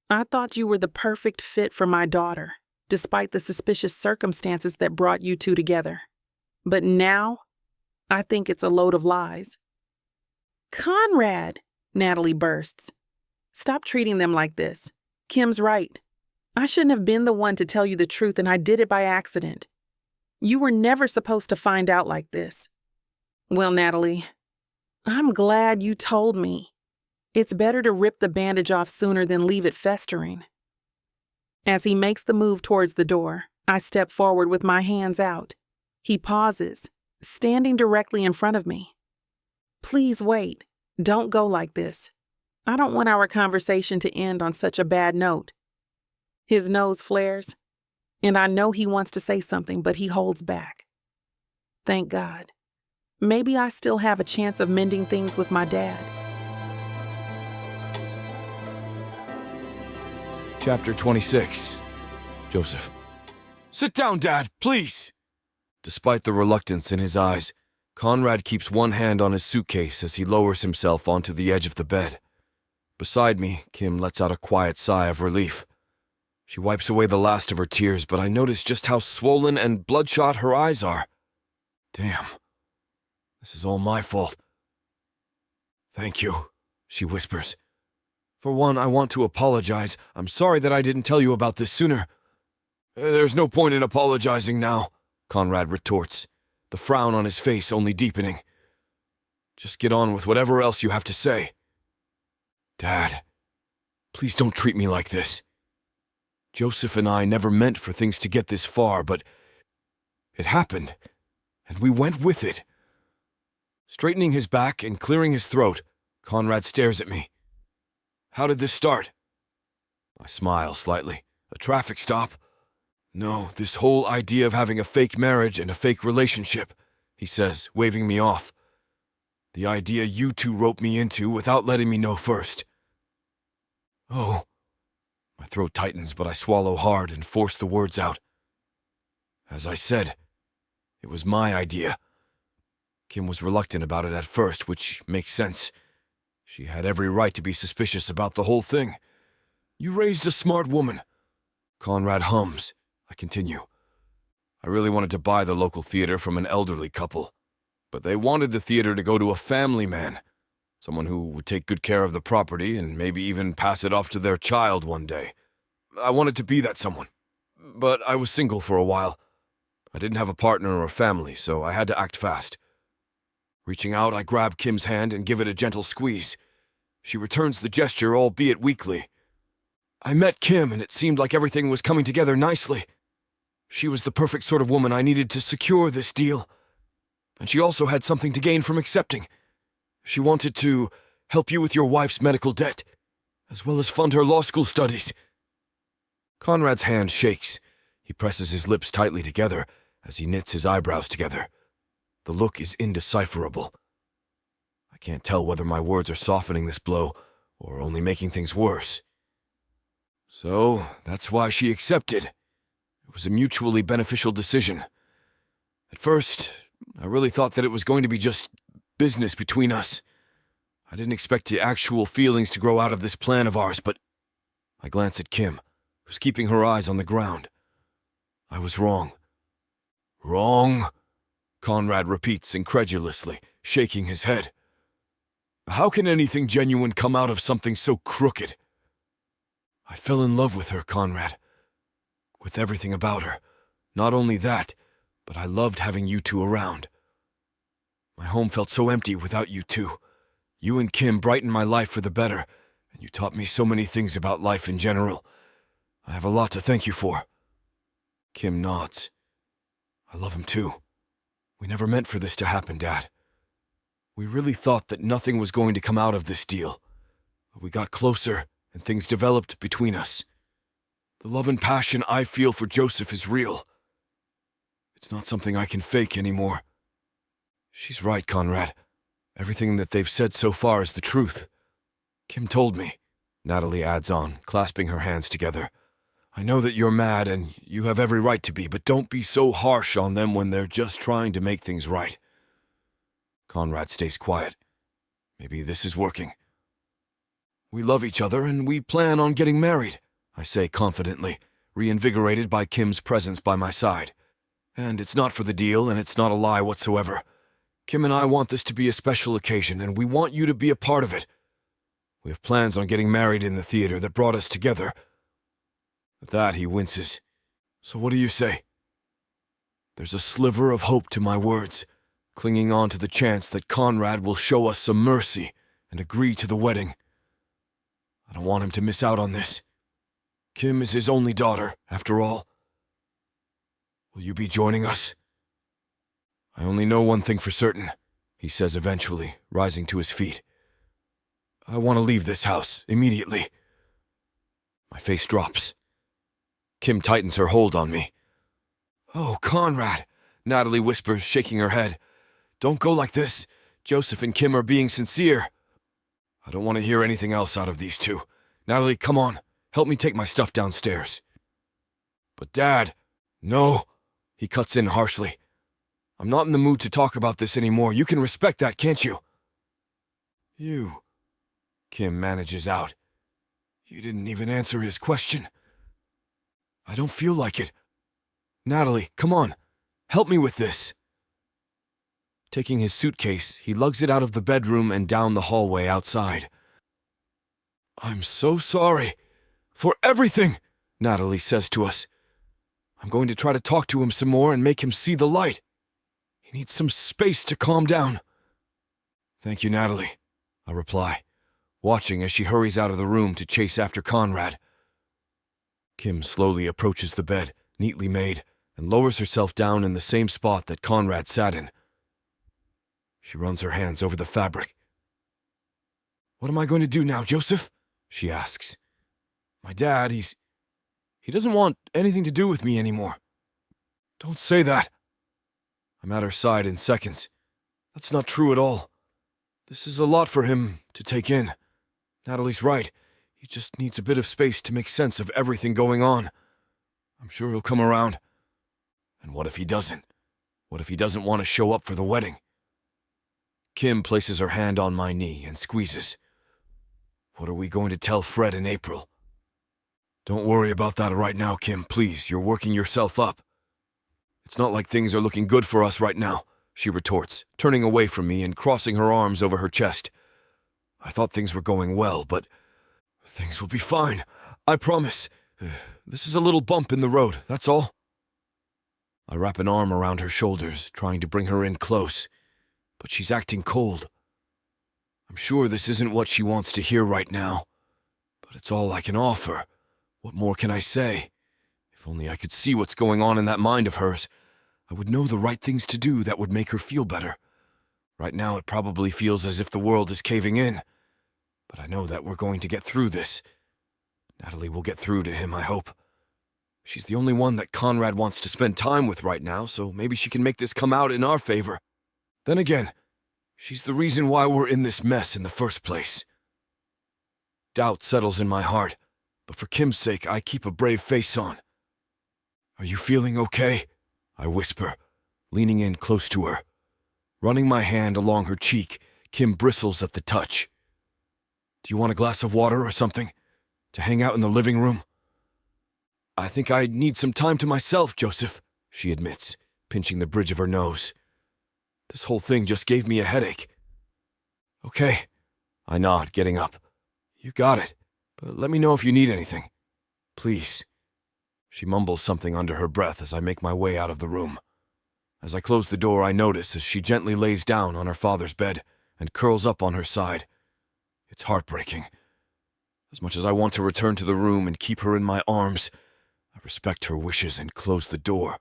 I thought you were the perfect fit for my daughter, despite the suspicious circumstances that brought you two together. But now, I think it's a load of lies." "Conrad," Natalie bursts. "Stop treating them like this. Kim's right. I shouldn't have been the one to tell you the truth, and I did it by accident. You were never supposed to find out like this." "Well, Natalie, I'm glad you told me. It's better to rip the bandage off sooner than leave it festering." As he makes the move towards the door, I step forward with my hands out. He pauses, standing directly in front of me. "Please wait. Don't go like this. I don't want our conversation to end on such a bad note." His nose flares, and I know he wants to say something, but he holds back. Thank God. Maybe I still have a chance of mending things with my dad. Chapter 26. Joseph. "Sit down, Dad, please." Despite the reluctance in his eyes, Conrad keeps one hand on his suitcase as he lowers himself onto the edge of the bed. Beside me, Kim lets out a quiet sigh of relief. She wipes away the last of her tears, but I notice just how swollen and bloodshot her eyes are. Damn. This is all my fault. "Thank you," she whispers. "For one, I want to apologize. I'm sorry that I didn't tell you about this sooner." "There's no point in apologizing now," Conrad retorts, the frown on his face only deepening. "Just get on with whatever else you have to say." "Dad, please don't treat me like this. Joseph and I never meant for things to get this far, but it happened, and we went with it." Straightening his back and clearing his throat, Conrad stares at me. "How did this start?" I smile slightly. "A traffic stop?" "No, this whole idea of having a fake marriage and a fake relationship," he says, waving me off. The idea you two roped me into without letting me know first. Oh. My throat tightens, but I swallow hard and force the words out. As I said, it was my idea. Kim was reluctant about it at first, which makes sense. She had every right to be suspicious about the whole thing. You raised a smart woman. Conrad hums. I continue. I really wanted to buy the local theater from an elderly couple, but they wanted the theater to go to a family man, someone who would take good care of the property and maybe even pass it off to their child one day. I wanted to be that someone, but I was single for a while. I didn't have a partner or a family, so I had to act fast. Reaching out, I grab Kim's hand and give it a gentle squeeze. She returns the gesture, albeit weakly. I met Kim, and it seemed like everything was coming together nicely. She was the perfect sort of woman I needed to secure this deal. And she also had something to gain from accepting. She wanted to help you with your wife's medical debt, as well as fund her law school studies. Conrad's hand shakes. He presses his lips tightly together as he knits his eyebrows together. The look is indecipherable. I can't tell whether my words are softening this blow or only making things worse. So, that's why she accepted. It was a mutually beneficial decision. At first, I really thought that it was going to be just business between us. I didn't expect the actual feelings to grow out of this plan of ours, but I glance at Kim, who's keeping her eyes on the ground. I was wrong. Wrong? Conrad repeats incredulously, shaking his head. How can anything genuine come out of something so crooked? I fell in love with her, Conrad. With everything about her. Not only that, but I loved having you two around. My home felt so empty without you two. You and Kim brightened my life for the better, and you taught me so many things about life in general. I have a lot to thank you for. Kim nods. I love him too. We never meant for this to happen, Dad. We really thought that nothing was going to come out of this deal. But we got closer, and things developed between us. The love and passion I feel for Joseph is real. It's not something I can fake anymore. She's right, Conrad. Everything that they've said so far is the truth. Kim told me, Natalie adds on, clasping her hands together. I know that you're mad and you have every right to be, but don't be so harsh on them when they're just trying to make things right. Conrad stays quiet. Maybe this is working. We love each other and we plan on getting married, I say confidently, reinvigorated by Kim's presence by my side. And it's not for the deal and it's not a lie whatsoever. Kim and I want this to be a special occasion and we want you to be a part of it. We have plans on getting married in the theater that brought us together. At that, he winces. So what do you say? There's a sliver of hope to my words, clinging on to the chance that Conrad will show us some mercy and agree to the wedding. I don't want him to miss out on this. Kim is his only daughter, after all. Will you be joining us? I only know one thing for certain, he says eventually, rising to his feet. I want to leave this house, immediately. My face drops. Kim tightens her hold on me. Oh, Conrad, Natalie whispers, shaking her head. Don't go like this. Joseph and Kim are being sincere. I don't want to hear anything else out of these two. Natalie, come on. Help me take my stuff downstairs. But Dad, no, he cuts in harshly. I'm not in the mood to talk about this anymore. You can respect that, can't you? You, Kim manages out. You didn't even answer his question. I don't feel like it. Natalie, come on. Help me with this. Taking his suitcase, he lugs it out of the bedroom and down the hallway outside. I'm so sorry. For everything, Natalie says to us. I'm going to try to talk to him some more and make him see the light. He needs some space to calm down. Thank you, Natalie, I reply, watching as she hurries out of the room to chase after Conrad. Kim slowly approaches the bed, neatly made, and lowers herself down in the same spot that Conrad sat in. She runs her hands over the fabric. What am I going to do now, Joseph? She asks. My dad, he doesn't want anything to do with me anymore. Don't say that. I'm at her side in seconds. That's not true at all. This is a lot for him to take in. Natalie's right. He just needs a bit of space to make sense of everything going on. I'm sure he'll come around. And what if he doesn't? What if he doesn't want to show up for the wedding? Kim places her hand on my knee and squeezes. What are we going to tell Fred and April? Don't worry about that right now, Kim, please. You're working yourself up. It's not like things are looking good for us right now, she retorts, turning away from me and crossing her arms over her chest. I thought things were going well, but things will be fine. I promise. This is a little bump in the road, that's all. I wrap an arm around her shoulders, trying to bring her in close, but she's acting cold. I'm sure this isn't what she wants to hear right now, but it's all I can offer. What more can I say? If only I could see what's going on in that mind of hers, I would know the right things to do that would make her feel better. Right now it probably feels as if the world is caving in, but I know that we're going to get through this. Natalie will get through to him, I hope. She's the only one that Conrad wants to spend time with right now, so maybe she can make this come out in our favor. Then again, she's the reason why we're in this mess in the first place. Doubt settles in my heart, but for Kim's sake, I keep a brave face on. Are you feeling okay? I whisper, leaning in close to her. Running my hand along her cheek, Kim bristles at the touch. Do you want a glass of water or something? To hang out in the living room? I think I need some time to myself, Joseph, she admits, pinching the bridge of her nose. This whole thing just gave me a headache. Okay, I nod, getting up. You got it, but let me know if you need anything. Please. She mumbles something under her breath as I make my way out of the room. As I close the door, I notice as she gently lays down on her father's bed and curls up on her side. It's heartbreaking. As much as I want to return to the room and keep her in my arms, I respect her wishes and close the door.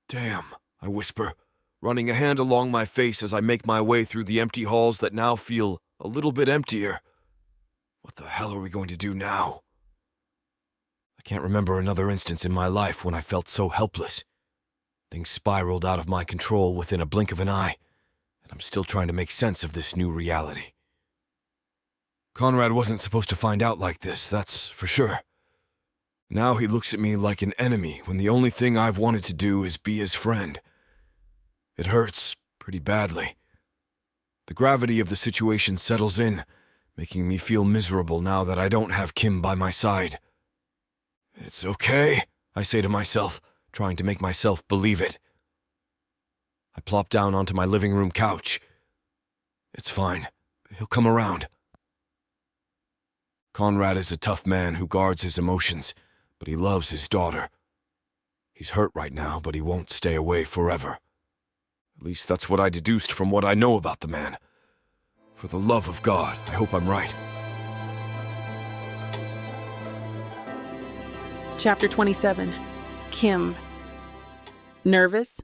Damn, I whisper, running a hand along my face as I make my way through the empty halls that now feel a little bit emptier. What the hell are we going to do now? I can't remember another instance in my life when I felt so helpless. Things spiraled out of my control within a blink of an eye, and I'm still trying to make sense of this new reality. Conrad wasn't supposed to find out like this, that's for sure. Now he looks at me like an enemy when the only thing I've wanted to do is be his friend. It hurts pretty badly. The gravity of the situation settles in, making me feel miserable now that I don't have Kim by my side. It's okay, I say to myself, trying to make myself believe it. I plop down onto my living room couch. It's fine. He'll come around. Conrad is a tough man who guards his emotions, but he loves his daughter. He's hurt right now, but he won't stay away forever. At least that's what I deduced from what I know about the man. For the love of God, I hope I'm right. Chapter 27. Kim. Nervous?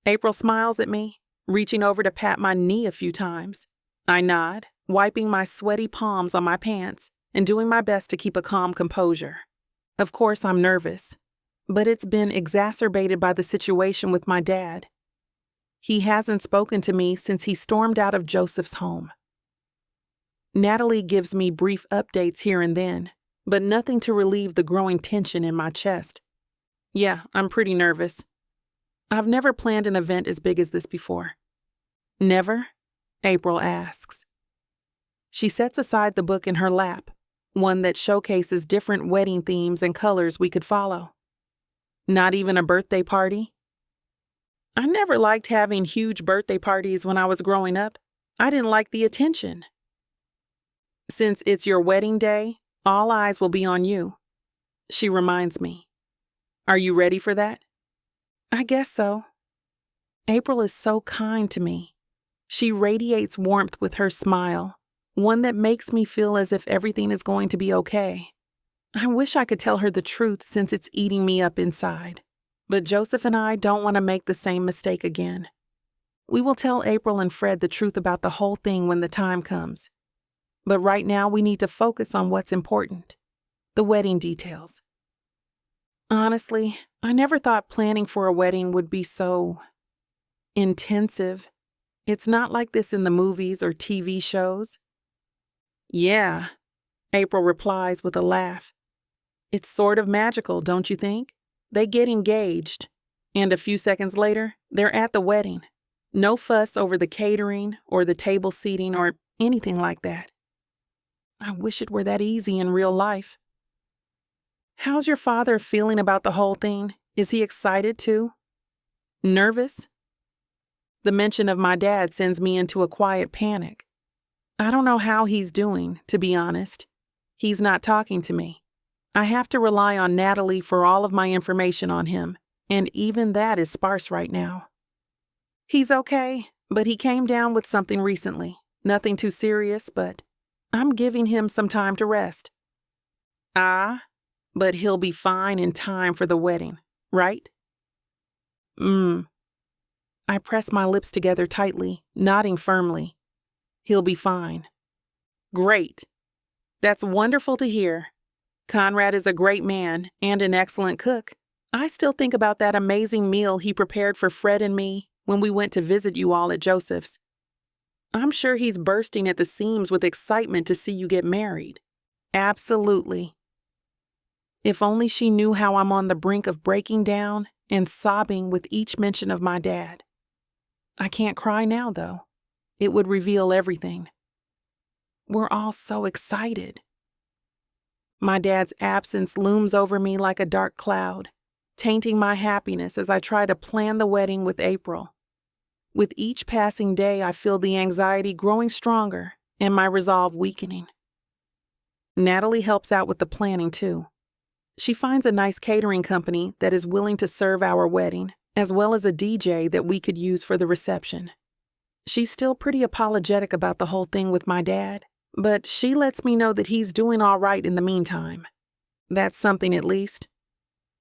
April smiles at me, reaching over to pat my knee a few times. I nod, wiping my sweaty palms on my pants and doing my best to keep a calm composure. Of course, I'm nervous, but it's been exacerbated by the situation with my dad. He hasn't spoken to me since he stormed out of Joseph's home. Natalie gives me brief updates here and then, but nothing to relieve the growing tension in my chest. Yeah, I'm pretty nervous. I've never planned an event as big as this before. Never? April asks. She sets aside the book in her lap, one that showcases different wedding themes and colors we could follow. Not even a birthday party? I never liked having huge birthday parties when I was growing up. I didn't like the attention. Since it's your wedding day, all eyes will be on you, she reminds me. Are you ready for that? I guess so. April is so kind to me. She radiates warmth with her smile, one that makes me feel as if everything is going to be okay. I wish I could tell her the truth since it's eating me up inside. But Joseph and I don't want to make the same mistake again. We will tell April and Fred the truth about the whole thing when the time comes. But right now we need to focus on what's important, the wedding details. Honestly, I never thought planning for a wedding would be so intensive. It's not like this in the movies or TV shows. Yeah, April replies with a laugh. It's sort of magical, don't you think? They get engaged, and a few seconds later, they're at the wedding. No fuss over the catering or the table seating or anything like that. I wish it were that easy in real life. How's your father feeling about the whole thing? Is he excited too? Nervous? The mention of my dad sends me into a quiet panic. I don't know how he's doing, to be honest. He's not talking to me. I have to rely on Natalie for all of my information on him, and even that is sparse right now. He's okay, but he came down with something recently. Nothing too serious, but I'm giving him some time to rest. Ah, but he'll be fine in time for the wedding, right? I press my lips together tightly, nodding firmly. He'll be fine. Great. That's wonderful to hear. Conrad is a great man and an excellent cook. I still think about that amazing meal he prepared for Fred and me when we went to visit you all at Joseph's. I'm sure he's bursting at the seams with excitement to see you get married. Absolutely. If only she knew how I'm on the brink of breaking down and sobbing with each mention of my dad. I can't cry now, though. It would reveal everything. We're all so excited. My dad's absence looms over me like a dark cloud, tainting my happiness as I try to plan the wedding with April. With each passing day, I feel the anxiety growing stronger and my resolve weakening. Natalie helps out with the planning, too. She finds a nice catering company that is willing to serve our wedding, as well as a DJ that we could use for the reception. She's still pretty apologetic about the whole thing with my dad, but she lets me know that he's doing all right in the meantime. That's something at least.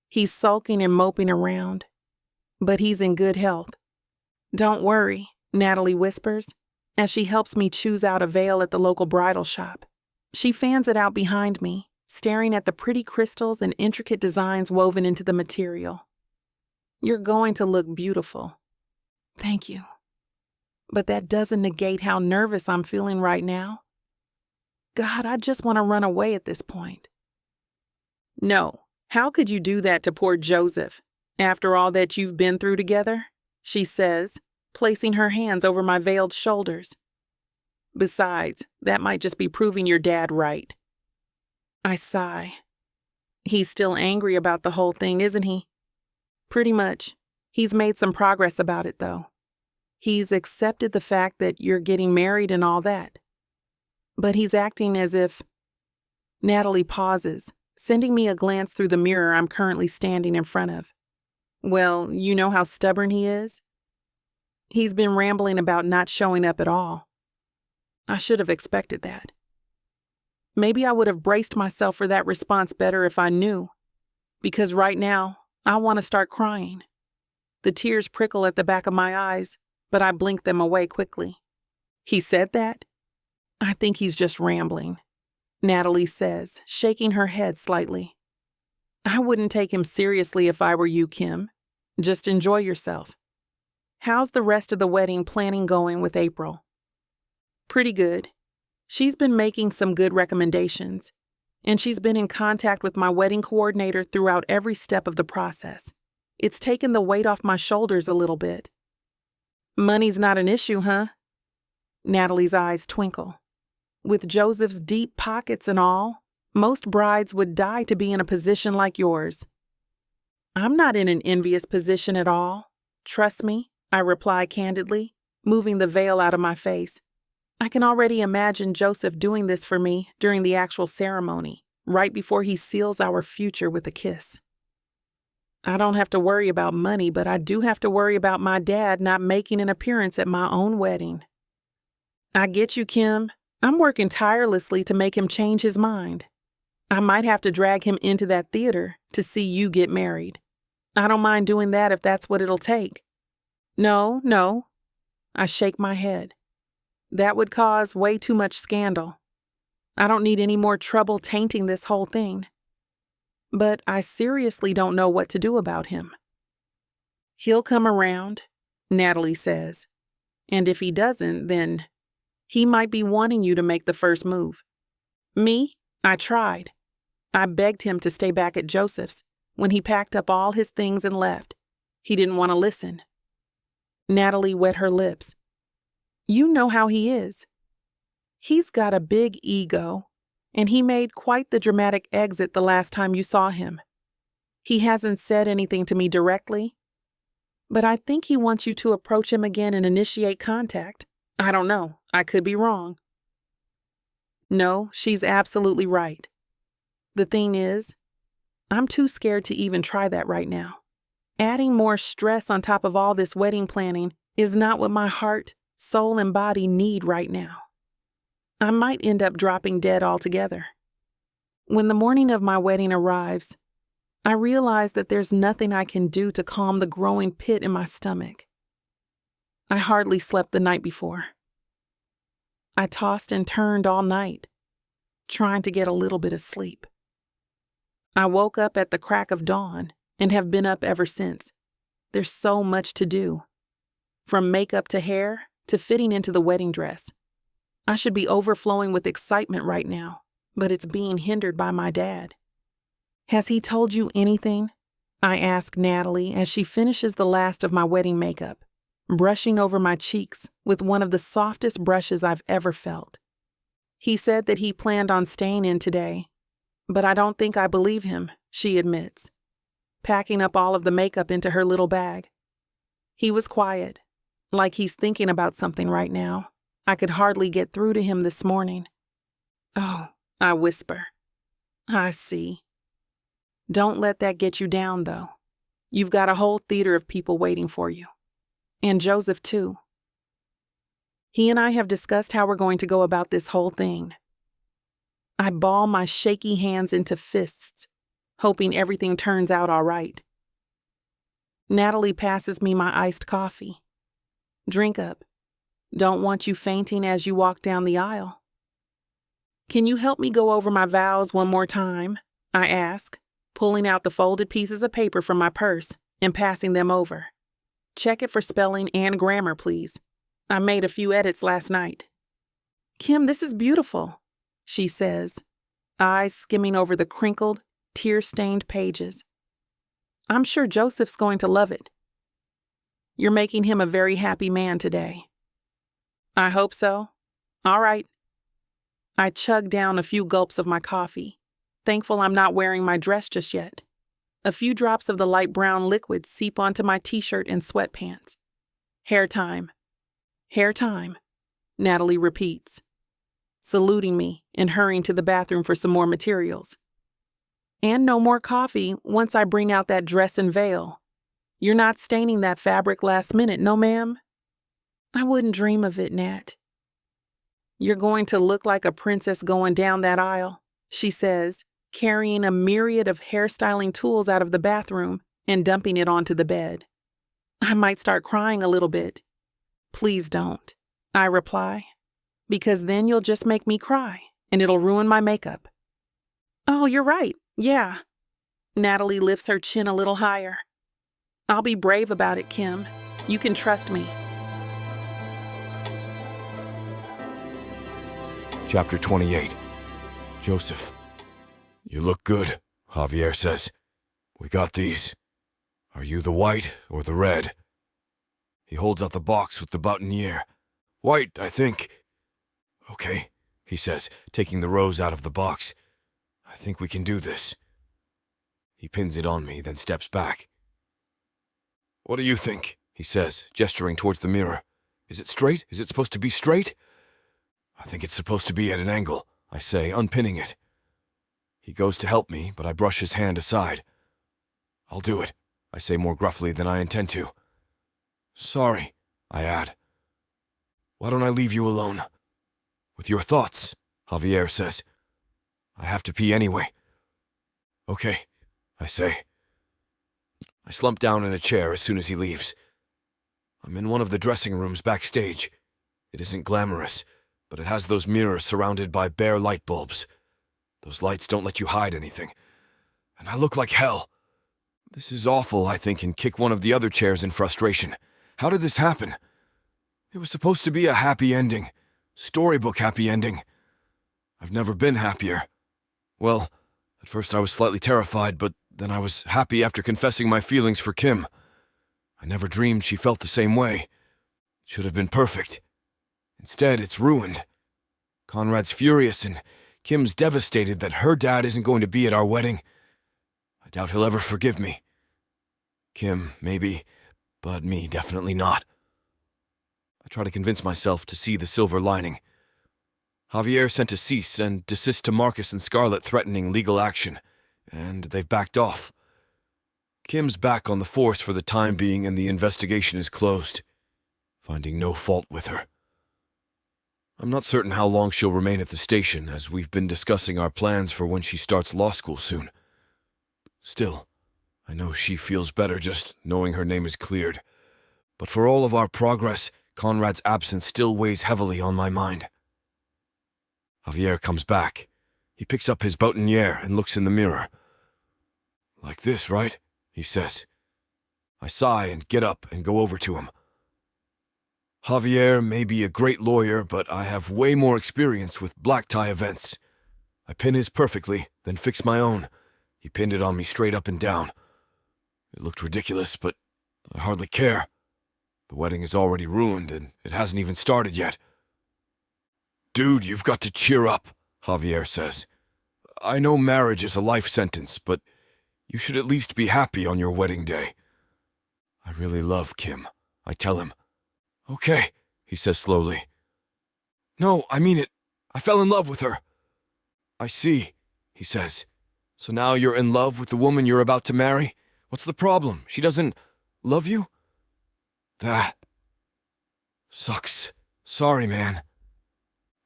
He's sulking and moping around, but he's in good health. Don't worry, Natalie whispers, as she helps me choose out a veil at the local bridal shop. She fans it out behind me, staring at the pretty crystals and intricate designs woven into the material. You're going to look beautiful. Thank you. But that doesn't negate how nervous I'm feeling right now. God, I just want to run away at this point. No, how could you do that to poor Joseph, after all that you've been through together? She says, placing her hands over my veiled shoulders. Besides, that might just be proving your dad right. I sigh. He's still angry about the whole thing, isn't he? Pretty much. He's made some progress about it, though. He's accepted the fact that you're getting married and all that. But he's acting as if... Natalie pauses, sending me a glance through the mirror I'm currently standing in front of. Well, you know how stubborn he is? He's been rambling about not showing up at all. I should have expected that. Maybe I would have braced myself for that response better if I knew. Because right now, I want to start crying. The tears prickle at the back of my eyes, but I blink them away quickly. He said that? I think he's just rambling, Natalie says, shaking her head slightly. I wouldn't take him seriously if I were you, Kim. Just enjoy yourself. How's the rest of the wedding planning going with April? Pretty good. She's been making some good recommendations, and she's been in contact with my wedding coordinator throughout every step of the process. It's taken the weight off my shoulders a little bit. Money's not an issue, huh? Natalie's eyes twinkle. With Joseph's deep pockets and all, most brides would die to be in a position like yours. I'm not in an envious position at all. Trust me, I reply candidly, moving the veil out of my face. I can already imagine Joseph doing this for me during the actual ceremony, right before he seals our future with a kiss. I don't have to worry about money, but I do have to worry about my dad not making an appearance at my own wedding. I get you, Kim. I'm working tirelessly to make him change his mind. I might have to drag him into that theater to see you get married. I don't mind doing that if that's what it'll take. No. I shake my head. That would cause way too much scandal. I don't need any more trouble tainting this whole thing. But I seriously don't know what to do about him. He'll come around, Natalie says, And if he doesn't, then he might be wanting you to make the first move. Me? I tried. I begged him to stay back at Joseph's when he packed up all his things and left. He didn't want to listen. Natalie wet her lips. You know how he is. He's got a big ego, and he made quite the dramatic exit the last time you saw him. He hasn't said anything to me directly, but I think he wants you to approach him again and initiate contact. I don't know. I could be wrong. No, she's absolutely right. The thing is, I'm too scared to even try that right now. Adding more stress on top of all this wedding planning is not what my heart, soul, and body need right now. I might end up dropping dead altogether. When the morning of my wedding arrives, I realize that there's nothing I can do to calm the growing pit in my stomach. I hardly slept the night before. I tossed and turned all night, trying to get a little bit of sleep. I woke up at the crack of dawn and have been up ever since. There's so much to do, from makeup to hair to fitting into the wedding dress. I should be overflowing with excitement right now, but it's being hindered by my dad. Has he told you anything? I ask Natalie as she finishes the last of my wedding makeup, brushing over my cheeks with one of the softest brushes I've ever felt. He said that he planned on staying in today, but I don't think I believe him, she admits, packing up all of the makeup into her little bag. He was quiet, like he's thinking about something right now. I could hardly get through to him this morning. Oh, I whisper. I see. Don't let that get you down, though. You've got a whole theater of people waiting for you. And Joseph, too. He and I have discussed how we're going to go about this whole thing. I ball my shaky hands into fists, hoping everything turns out all right. Natalie passes me my iced coffee. Drink up. Don't want you fainting as you walk down the aisle. Can you help me go over my vows one more time? I ask, pulling out the folded pieces of paper from my purse and passing them over. Check it for spelling and grammar, please. I made a few edits last night. Kim, this is beautiful, she says, eyes skimming over the crinkled, tear-stained pages. I'm sure Joseph's going to love it. You're making him a very happy man today. I hope so. All right. I chug down a few gulps of my coffee, thankful I'm not wearing my dress just yet. A few drops of the light brown liquid seep onto my t-shirt and sweatpants. Hair time. Hair time, Natalie repeats, saluting me and hurrying to the bathroom for some more materials. And no more coffee once I bring out that dress and veil. You're not staining that fabric last minute, no ma'am? I wouldn't dream of it, Nat. You're going to look like a princess going down that aisle, she says, carrying a myriad of hairstyling tools out of the bathroom and dumping it onto the bed. I might start crying a little bit. Please don't, I reply, because then you'll just make me cry and it'll ruin my makeup. Oh, you're right. Yeah. Natalie lifts her chin a little higher. I'll be brave about it, Kim. You can trust me. Chapter 28. Joseph. You look good, Javier says. We got these. Are you the white or the red? He holds out the box with the boutonniere. White, I think. Okay, he says, taking the rose out of the box. I think we can do this. He pins it on me, then steps back. What do you think? He says, gesturing towards the mirror. Is it straight? Is it supposed to be straight? I think it's supposed to be at an angle, I say, unpinning it. He goes to help me, but I brush his hand aside. I'll do it, I say more gruffly than I intend to. Sorry, I add. Why don't I leave you alone? With your thoughts, Javier says. I have to pee anyway. Okay, I say. I slump down in a chair as soon as he leaves. I'm in one of the dressing rooms backstage. It isn't glamorous, but it has those mirrors surrounded by bare light bulbs. Those lights don't let you hide anything. And I look like hell. This is awful, I think, and kick one of the other chairs in frustration. How did this happen? It was supposed to be a happy ending. Storybook happy ending. I've never been happier. Well, at first I was slightly terrified, but then I was happy after confessing my feelings for Kim. I never dreamed she felt the same way. It should have been perfect. Instead, it's ruined. Conrad's furious, and Kim's devastated that her dad isn't going to be at our wedding. I doubt he'll ever forgive me. Kim, maybe, but me, definitely not. I try to convince myself to see the silver lining. Javier sent a cease and desist to Marcus and Scarlett threatening legal action, and they've backed off. Kim's back on the force for the time being, and the investigation is closed, finding no fault with her. I'm not certain how long she'll remain at the station, as we've been discussing our plans for when she starts law school soon. Still, I know she feels better just knowing her name is cleared. But for all of our progress, Conrad's absence still weighs heavily on my mind. Javier comes back. He picks up his boutonniere and looks in the mirror. "Like this, right?" he says. I sigh and get up and go over to him. Javier may be a great lawyer, but I have way more experience with black tie events. I pin his perfectly, then fix my own. He pinned it on me straight up and down. It looked ridiculous, but I hardly care. The wedding is already ruined, and it hasn't even started yet. "Dude, you've got to cheer up," Javier says. "I know marriage is a life sentence, but you should at least be happy on your wedding day." "I really love Kim," I tell him. "Okay," he says slowly. "No, I mean it. I fell in love with her." "I see," he says. "So now you're in love with the woman you're about to marry? What's the problem? She doesn't love you?" "That sucks. Sorry, man."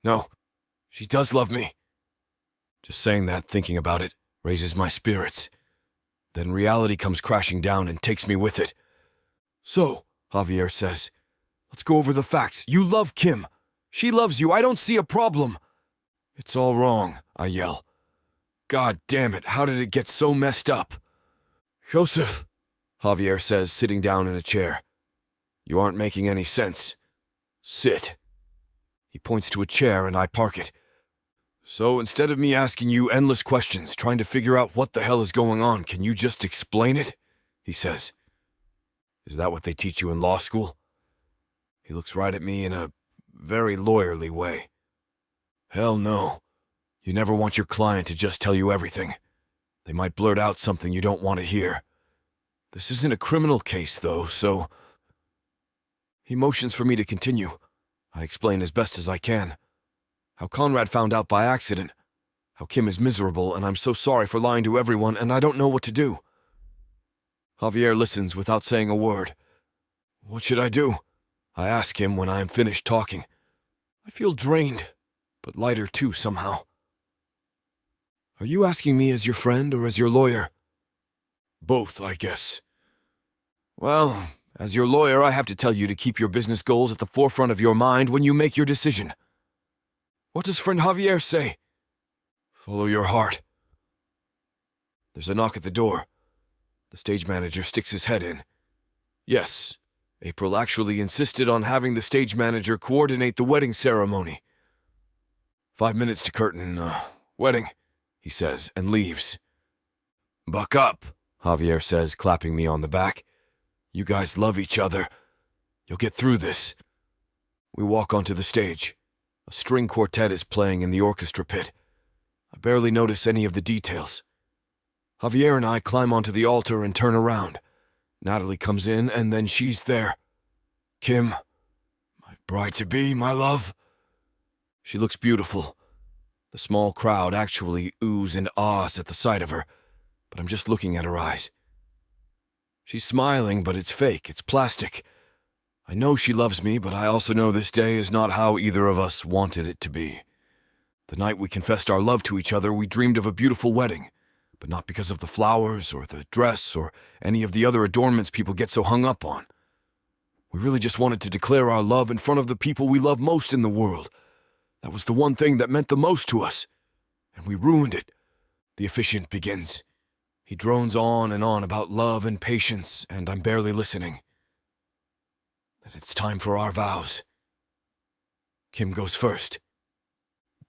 "No, she does love me." Just saying that, thinking about it, raises my spirits. Then reality comes crashing down and takes me with it. "So," Javier says, "let's go over the facts. You love Kim. She loves you. I don't see a problem." "It's all wrong," I yell. "God damn it, how did it get so messed up?" "Joseph," Javier says, sitting down in a chair. "You aren't making any sense. Sit." He points to a chair and I park it. "So instead of me asking you endless questions, trying to figure out what the hell is going on, can you just explain it?" he says. "Is that what they teach you in law school?" He looks right at me in a very lawyerly way. "Hell no. You never want your client to just tell you everything. They might blurt out something you don't want to hear. This isn't a criminal case, though, so..." He motions for me to continue. I explain as best as I can. How Conrad found out by accident. How Kim is miserable, and I'm so sorry for lying to everyone, and I don't know what to do. Javier listens without saying a word. "What should I do?" I ask him when I am finished talking. I feel drained, but lighter too somehow. "Are you asking me as your friend or as your lawyer?" "Both, I guess." "Well, as your lawyer, I have to tell you to keep your business goals at the forefront of your mind when you make your decision." "What does friend Javier say?" "Follow your heart." There's a knock at the door. The stage manager sticks his head in. Yes, April actually insisted on having the stage manager coordinate the wedding ceremony. 5 minutes to curtain, wedding, he says, and leaves. "Buck up," Javier says, clapping me on the back. "You guys love each other. You'll get through this." We walk onto the stage. A string quartet is playing in the orchestra pit. I barely notice any of the details. Javier and I climb onto the altar and turn around. Natalie comes in, and then she's there. "Kim, my bride-to-be, my love." She looks beautiful. The small crowd actually oohs and ahs at the sight of her, but I'm just looking at her eyes. She's smiling, but it's fake, it's plastic. I know she loves me, but I also know this day is not how either of us wanted it to be. The night we confessed our love to each other, we dreamed of a beautiful wedding, but not because of the flowers or the dress or any of the other adornments people get so hung up on. We really just wanted to declare our love in front of the people we love most in the world. That was the one thing that meant the most to us, and we ruined it. The officiant begins. He drones on and on about love and patience, and I'm barely listening. Then it's time for our vows, Kim goes first.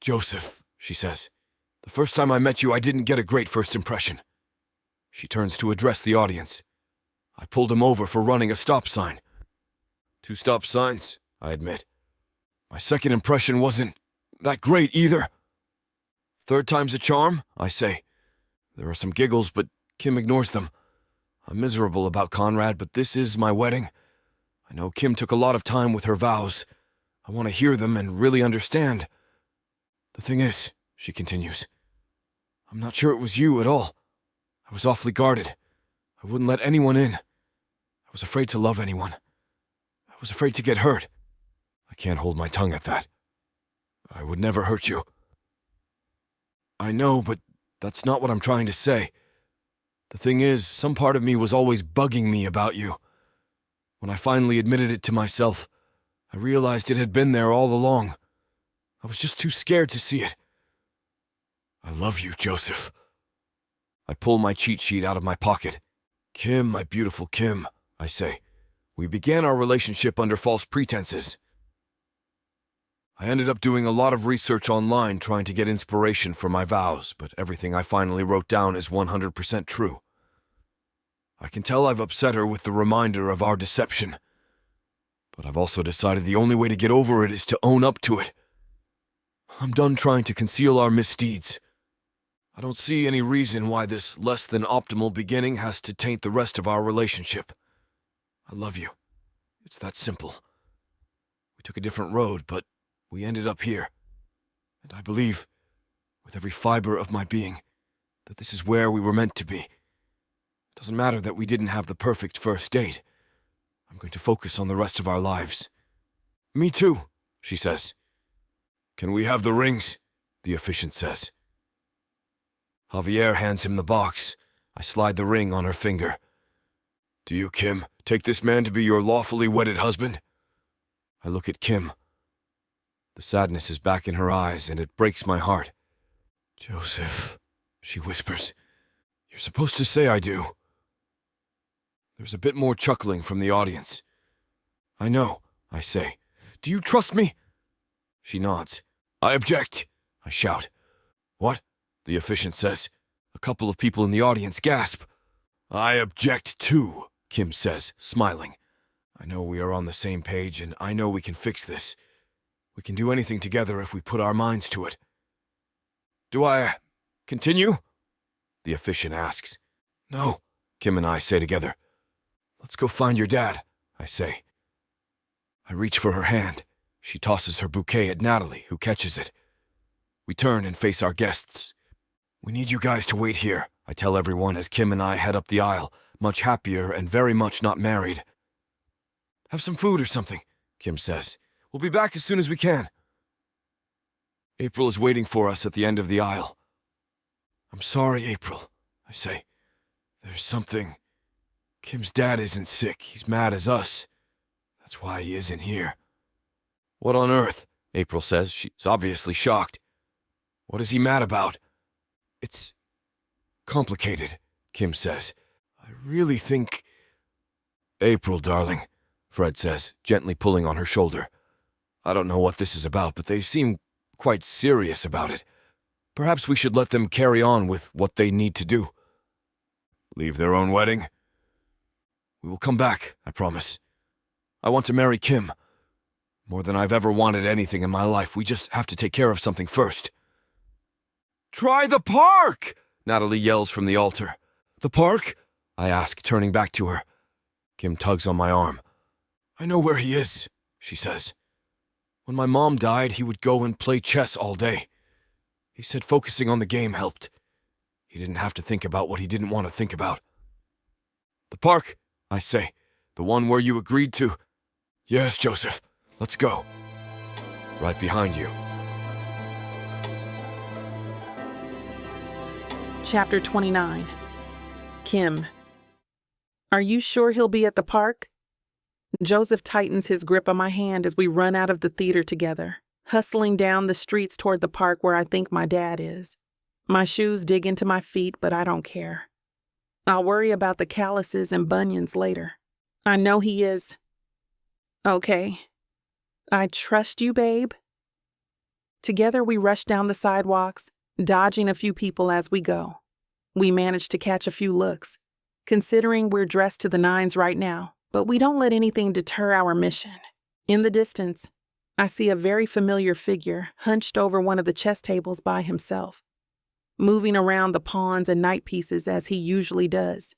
"Joseph," she says, "the first time I met you, I didn't get a great first impression." She turns to address the audience. I pulled him over for running a stop sign. 2 stop signs, I admit. My second impression wasn't that great either. 3rd time's a charm, I say. There are some giggles, but Kim ignores them. I'm miserable about Conrad, but this is my wedding. I know Kim took a lot of time with her vows. I want to hear them and really understand. The thing is, she continues, I'm not sure it was you at all. I was awfully guarded. I wouldn't let anyone in. I was afraid to love anyone. I was afraid to get hurt. I can't hold my tongue at that. I would never hurt you. I know, but that's not what I'm trying to say. The thing is, some part of me was always bugging me about you. When I finally admitted it to myself, I realized it had been there all along. I was just too scared to see it. I love you, Joseph. I pull my cheat sheet out of my pocket. Kim, my beautiful Kim, I say. We began our relationship under false pretenses. I ended up doing a lot of research online trying to get inspiration for my vows, but everything I finally wrote down is 100% true. I can tell I've upset her with the reminder of our deception, but I've also decided the only way to get over it is to own up to it. I'm done trying to conceal our misdeeds. I don't see any reason why this less than optimal beginning has to taint the rest of our relationship. I love you. It's that simple. We took a different road, but we ended up here. And I believe, with every fiber of my being, that this is where we were meant to be. It doesn't matter that we didn't have the perfect first date. I'm going to focus on the rest of our lives. Me too, she says. Can we have the rings? The officiant says. Javier hands him the box. I slide the ring on her finger. Do you, Kim, take this man to be your lawfully wedded husband? I look at Kim. The sadness is back in her eyes, and it breaks my heart. Joseph, she whispers. You're supposed to say I do. There's a bit more chuckling from the audience. I know, I say. Do you trust me? She nods. I object, I shout. What? The officiant says. A couple of people in the audience gasp. I object too, Kim says, smiling. I know we are on the same page, and I know we can fix this. We can do anything together if we put our minds to it. Do I continue? The officiant asks. No, Kim and I say together. Let's go find your dad, I say. I reach for her hand. She tosses her bouquet at Natalie, who catches it. We turn and face our guests. We need you guys to wait here, I tell everyone as Kim and I head up the aisle, much happier and very much not married. Have some food or something, Kim says. We'll be back as soon as we can. April is waiting for us at the end of the aisle. I'm sorry, April, I say. There's something. Kim's dad isn't sick. He's mad as us. That's why he isn't here. What on earth? April says. She's obviously shocked. What is he mad about? It's complicated, Kim says. I really think... April, darling, Fred says, gently pulling on her shoulder. I don't know what this is about, but they seem quite serious about it. Perhaps we should let them carry on with what they need to do. Leave their own wedding? We will come back, I promise. I want to marry Kim. More than I've ever wanted anything in my life. We just have to take care of something first. Try the park! Natalie yells from the altar. The park? I ask, turning back to her. Kim tugs on my arm. I know where he is, she says. When my mom died, he would go and play chess all day. He said focusing on the game helped. He didn't have to think about what he didn't want to think about. The park, I say. The one where you agreed to. Yes, Joseph. Let's go. Right behind you. Chapter 29. Kim. Are you sure he'll be at the park? Joseph tightens his grip on my hand as we run out of the theater together, hustling down the streets toward the park where I think my dad is. My shoes dig into my feet, but I don't care. I'll worry about the calluses and bunions later. I know he is. Okay. I trust you, babe, Together we rush down the sidewalks, dodging a few people as we go. We manage to catch a few looks, considering we're dressed to the nines right now, but we don't let anything deter our mission. In the distance, I see a very familiar figure hunched over one of the chess tables by himself, moving around the pawns and knight pieces as he usually does.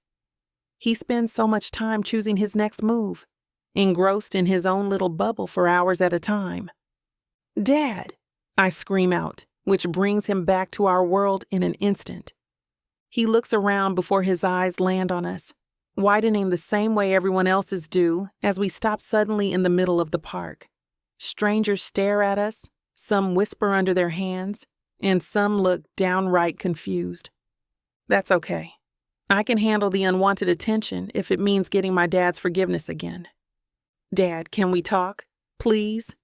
He spends so much time choosing his next move, engrossed in his own little bubble for hours at a time. "Dad!" I scream out, which brings him back to our world in an instant. He looks around before his eyes land on us, widening the same way everyone else's do as we stop suddenly in the middle of the park. Strangers stare at us, some whisper under their hands, and some look downright confused. That's okay. I can handle the unwanted attention if it means getting my dad's forgiveness again. "Dad, can we talk? Please?"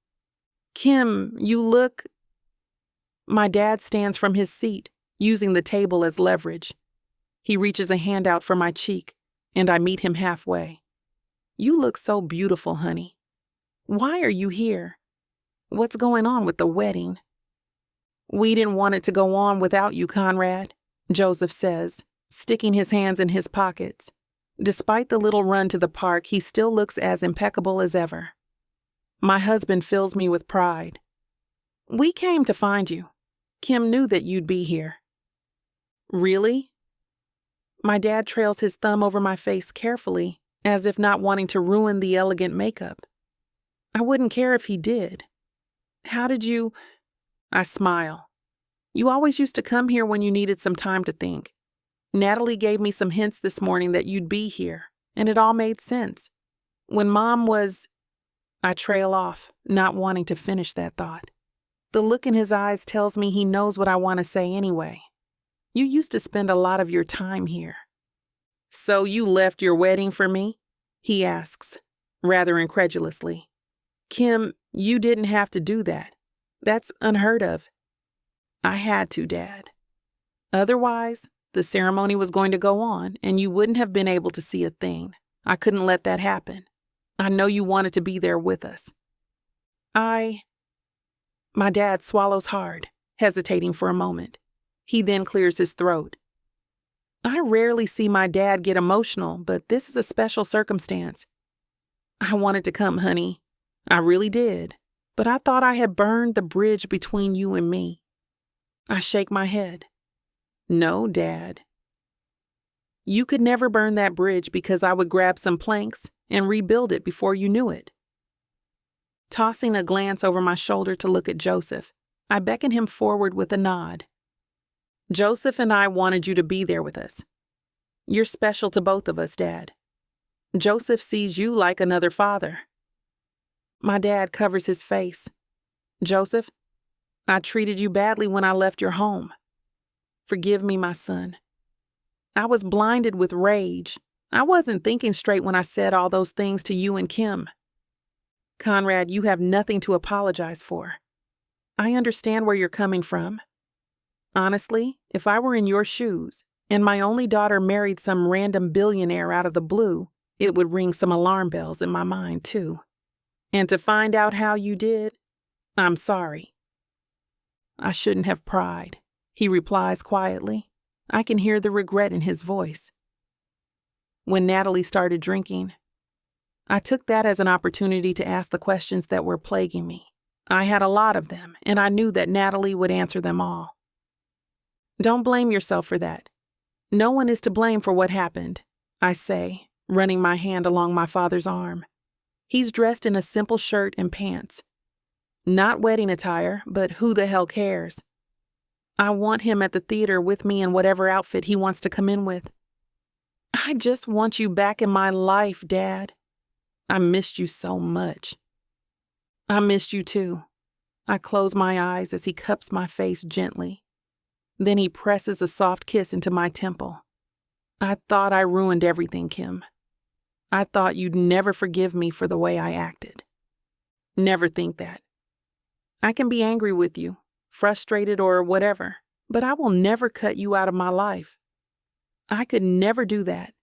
"Kim, you look..." My dad stands from his seat, using the table as leverage. He reaches a hand out for my cheek, and I meet him halfway. "You look so beautiful, honey. Why are you here? What's going on with the wedding?" "We didn't want it to go on without you, Conrad," Joseph says, sticking his hands in his pockets. Despite the little run to the park, he still looks as impeccable as ever. My husband fills me with pride. "We came to find you. Kim knew that you'd be here." "Really?" My dad trails his thumb over my face carefully, as if not wanting to ruin the elegant makeup. "I wouldn't care if he did. How did you..." I smile. "You always used to come here when you needed some time to think. Natalie gave me some hints this morning that you'd be here, and it all made sense. When Mom was..." I trail off, not wanting to finish that thought. The look in his eyes tells me he knows what I want to say anyway. "You used to spend a lot of your time here." "So you left your wedding for me?" he asks, rather incredulously. "Kim, you didn't have to do that. That's unheard of." "I had to, Dad. Otherwise, the ceremony was going to go on, and you wouldn't have been able to see a thing. I couldn't let that happen. I know you wanted to be there with us." My dad swallows hard, hesitating for a moment. He then clears his throat. I rarely see my dad get emotional, but this is a special circumstance. "I wanted to come, honey. I really did. But I thought I had burned the bridge between you and me." I shake my head. "No, Dad. You could never burn that bridge because I would grab some planks and rebuild it before you knew it." Tossing a glance over my shoulder to look at Joseph, I beckon him forward with a nod. "Joseph and I wanted you to be there with us. You're special to both of us, Dad. Joseph sees you like another father." My dad covers his face. "Joseph, I treated you badly when I left your home. Forgive me, my son. I was blinded with rage. I wasn't thinking straight when I said all those things to you and Kim. Conrad, you have nothing to apologize for. I understand where you're coming from. Honestly, if I were in your shoes and my only daughter married some random billionaire out of the blue, it would ring some alarm bells in my mind too. And to find out how you did, I'm sorry." "I shouldn't have pried," he replies quietly. I can hear the regret in his voice. When Natalie started drinking, I took that as an opportunity to ask the questions that were plaguing me. I had a lot of them, and I knew that Natalie would answer them all. "Don't blame yourself for that. No one is to blame for what happened," I say, running my hand along my father's arm. He's dressed in a simple shirt and pants. Not wedding attire, but who the hell cares? I want him at the theater with me in whatever outfit he wants to come in with. "I just want you back in my life, Dad. I missed you so much." "I missed you too." I close my eyes as he cups my face gently. Then he presses a soft kiss into my temple. "I thought I ruined everything, Kim. I thought you'd never forgive me for the way I acted. Never think that. I can be angry with you, frustrated or whatever, but I will never cut you out of my life. I could never do that."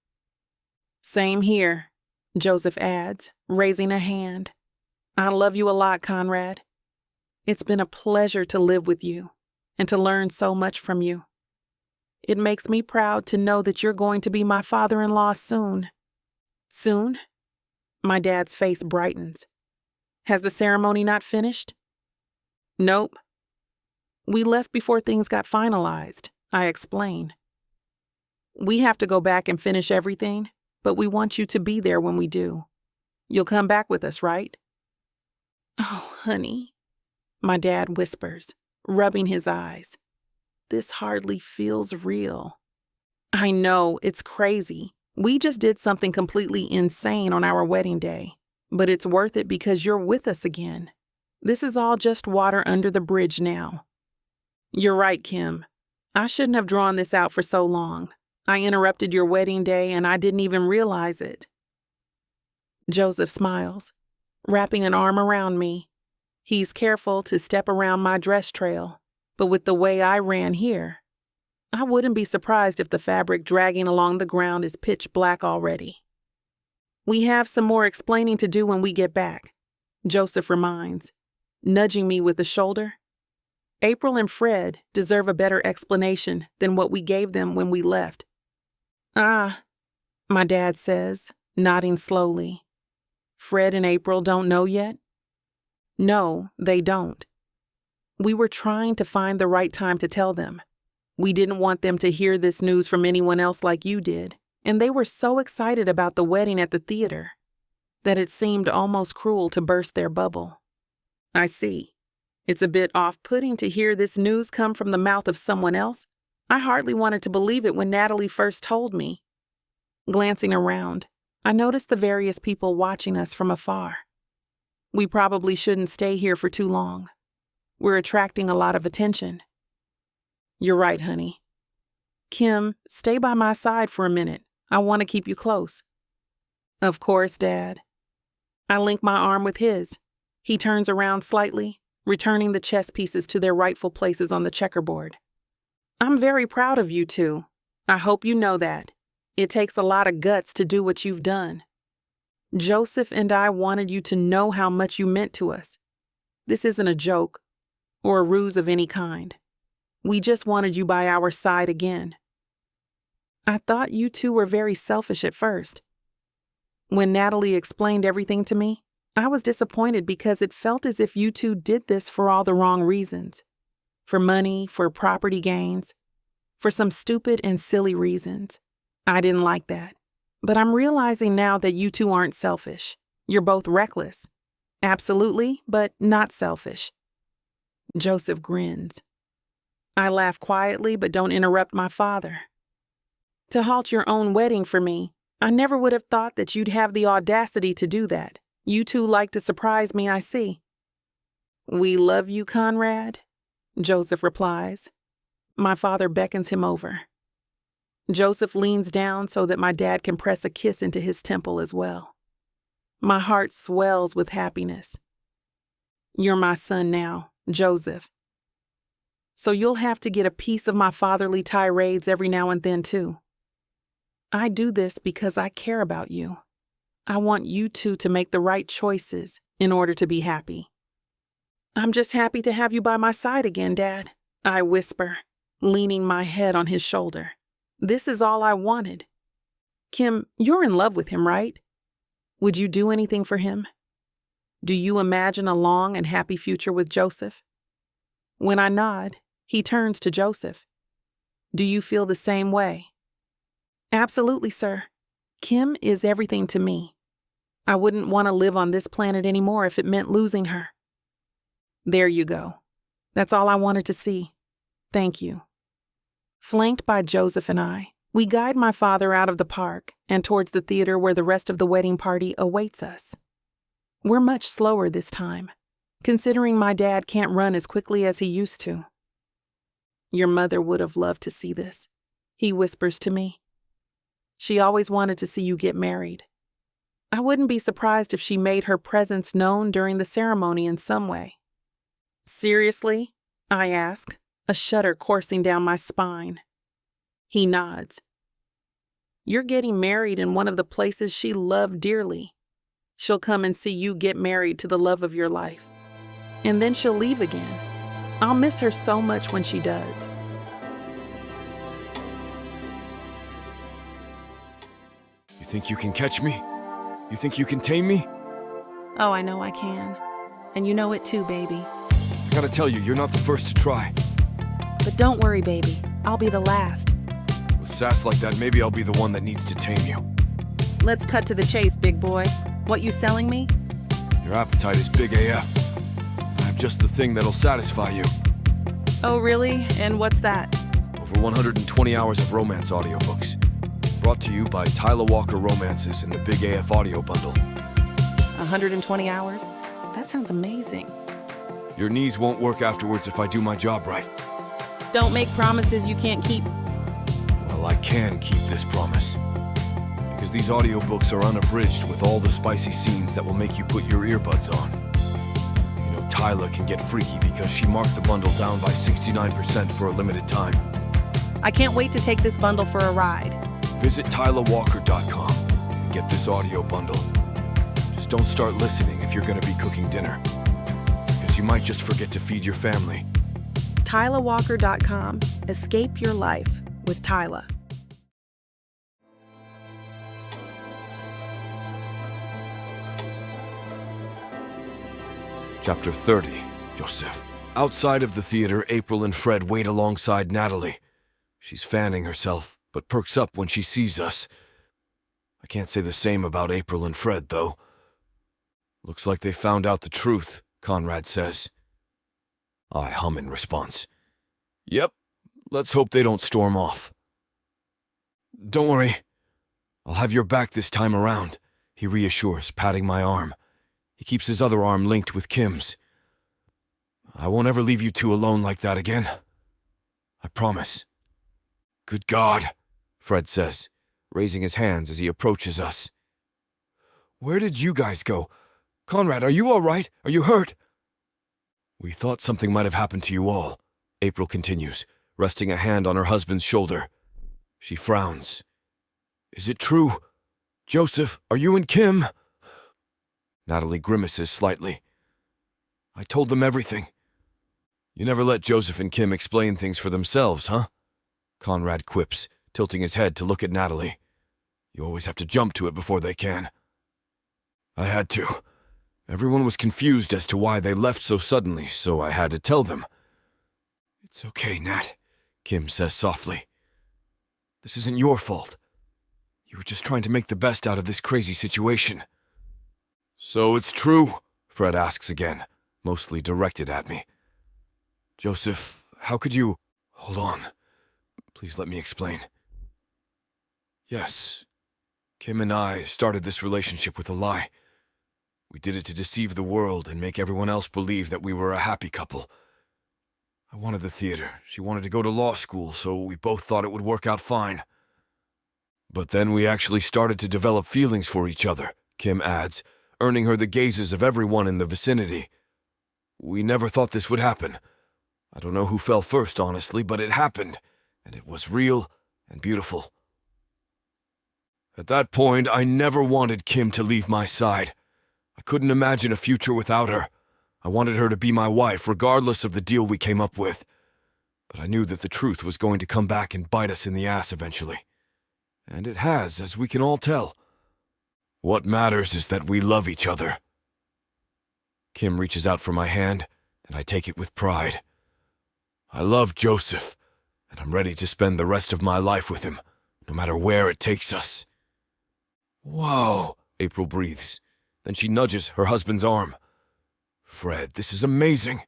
"Same here," Joseph adds, raising a hand. "I love you a lot, Conrad." It's been a pleasure to live with you and to learn so much from you. It makes me proud to know that you're going to be my father-in-law soon. Soon? My dad's face brightens. Has the ceremony not finished? Nope. We left before things got finalized, I explain. We have to go back and finish everything, but we want you to be there when we do. You'll come back with us, right? Oh, honey, my dad whispers, rubbing his eyes. This hardly feels real. I know, it's crazy. We just did something completely insane on our wedding day, but it's worth it because you're with us again. This is all just water under the bridge now. You're right, Kim. I shouldn't have drawn this out for so long. I interrupted your wedding day and I didn't even realize it. Joseph smiles, wrapping an arm around me. He's careful to step around my dress trail, but with the way I ran here, I wouldn't be surprised if the fabric dragging along the ground is pitch black already. We have some more explaining to do when we get back, Joseph reminds, nudging me with the shoulder. April and Fred deserve a better explanation than what we gave them when we left. Ah, my dad says, nodding slowly. Fred and April don't know yet? No, they don't. We were trying to find the right time to tell them. We didn't want them to hear this news from anyone else like you did, and they were so excited about the wedding at the theater that it seemed almost cruel to burst their bubble. I see. It's a bit off-putting to hear this news come from the mouth of someone else. I hardly wanted to believe it when Natalie first told me. Glancing around, I noticed the various people watching us from afar. We probably shouldn't stay here for too long. We're attracting a lot of attention. You're right, honey. Kim, stay by my side for a minute. I want to keep you close. Of course, Dad. I link my arm with his. He turns around slightly, returning the chess pieces to their rightful places on the checkerboard. I'm very proud of you two. I hope you know that. It takes a lot of guts to do what you've done. Joseph and I wanted you to know how much you meant to us. This isn't a joke or a ruse of any kind. We just wanted you by our side again. I thought you two were very selfish at first. When Natalie explained everything to me, I was disappointed because it felt as if you two did this for all the wrong reasons. For money, for property gains, for some stupid and silly reasons. I didn't like that. But I'm realizing now that you two aren't selfish. You're both reckless. Absolutely, but not selfish. Joseph grins. I laugh quietly but don't interrupt my father. To halt your own wedding for me, I never would have thought that you'd have the audacity to do that. You two like to surprise me, I see. We love you, Conrad, Joseph replies. My father beckons him over. Joseph leans down so that my dad can press a kiss into his temple as well. My heart swells with happiness. You're my son now, Joseph. So you'll have to get a piece of my fatherly tirades every now and then, too. I do this because I care about you. I want you two to make the right choices in order to be happy. I'm just happy to have you by my side again, Dad, I whisper, leaning my head on his shoulder. This is all I wanted. Kim, you're in love with him, right? Would you do anything for him? Do you imagine a long and happy future with Joseph? When I nod, he turns to Joseph. Do you feel the same way? Absolutely, sir. Kim is everything to me. I wouldn't want to live on this planet anymore if it meant losing her. There you go. That's all I wanted to see. Thank you. Flanked by Joseph and I, we guide my father out of the park and towards the theater where the rest of the wedding party awaits us. We're much slower this time, considering my dad can't run as quickly as he used to. Your mother would have loved to see this, he whispers to me. She always wanted to see you get married. I wouldn't be surprised if she made her presence known during the ceremony in some way. Seriously? I ask, a shudder coursing down my spine. He nods. You're getting married in one of the places she loved dearly. She'll come and see you get married to the love of your life. and then she'll leave again. I'll miss her so much when she does. You think you can catch me? You think you can tame me? Oh, I know I can. And you know it too, baby. I gotta tell you, you're not the first to try. But don't worry, baby. I'll be the last. With sass like that, maybe I'll be the one that needs to tame you. Let's cut to the chase, big boy. What you selling me? Your appetite is big AF. I have just the thing that'll satisfy you. Oh, really? And what's that? Over 120 hours of romance audiobooks. Brought to you by Tyla Walker Romances in the Big AF audio bundle. 120 hours? That sounds amazing. Your knees won't work afterwards if I do my job right. Don't make promises you can't keep. Well, I can keep this promise. Because these audiobooks are unabridged with all the spicy scenes that will make you put your earbuds on. You know, Tyla can get freaky because she marked the bundle down by 69% for a limited time. I can't wait to take this bundle for a ride. Visit TylaWalker.com and get this audio bundle. Just don't start listening if you're going to be cooking dinner. Because you might just forget to feed your family. TylaWalker.com. Escape your life with Tyla. Chapter 30, Joseph. Outside of the theater, April and Fred wait alongside Natalie. She's fanning herself, but perks up when she sees us. I can't say the same about April and Fred, though. Looks like they found out the truth, Conrad says. I hum in response. Yep, let's hope they don't storm off. Don't worry. I'll have your back this time around, he reassures, patting my arm. He keeps his other arm linked with Kim's. I won't ever leave you two alone like that again. I promise. Good God, Fred says, raising his hands as he approaches us. Where did you guys go? Conrad, are you all right? Are you hurt? We thought something might have happened to you all, April continues, resting a hand on her husband's shoulder. She frowns. Is it true? Joseph, are you and Kim? Natalie grimaces slightly. I told them everything. You never let Joseph and Kim explain things for themselves, huh? Conrad quips, tilting his head to look at Natalie. You always have to jump to it before they can. I had to. Everyone was confused as to why they left so suddenly, so I had to tell them. It's okay, Nat, Kim says softly. This isn't your fault. You were just trying to make the best out of this crazy situation. So it's true? Fred asks again, mostly directed at me. Joseph, how could you... Hold on. Please let me explain. Yes, Kim and I started this relationship with a lie. We did it to deceive the world and make everyone else believe that we were a happy couple. I wanted the theater. She wanted to go to law school, so we both thought it would work out fine. But then we actually started to develop feelings for each other, Kim adds, earning her the gazes of everyone in the vicinity. We never thought this would happen. I don't know who fell first, honestly, but it happened, and it was real and beautiful. At that point, I never wanted Kim to leave my side. I couldn't imagine a future without her. I wanted her to be my wife, regardless of the deal we came up with. But I knew that the truth was going to come back and bite us in the ass eventually. And it has, as we can all tell. What matters is that we love each other. Kim reaches out for my hand, and I take it with pride. I love Joseph, and I'm ready to spend the rest of my life with him, no matter where it takes us. Whoa, April breathes. Then she nudges her husband's arm. Fred, this is amazing.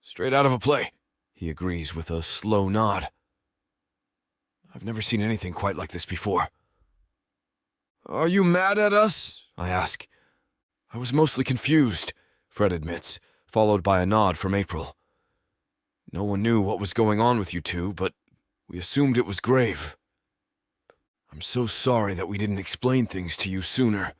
Straight out of a play, he agrees with a slow nod. I've never seen anything quite like this before. Are you mad at us? I ask. I was mostly confused, Fred admits, followed by a nod from April. No one knew what was going on with you two, but we assumed it was grave. I'm so sorry that we didn't explain things to you sooner.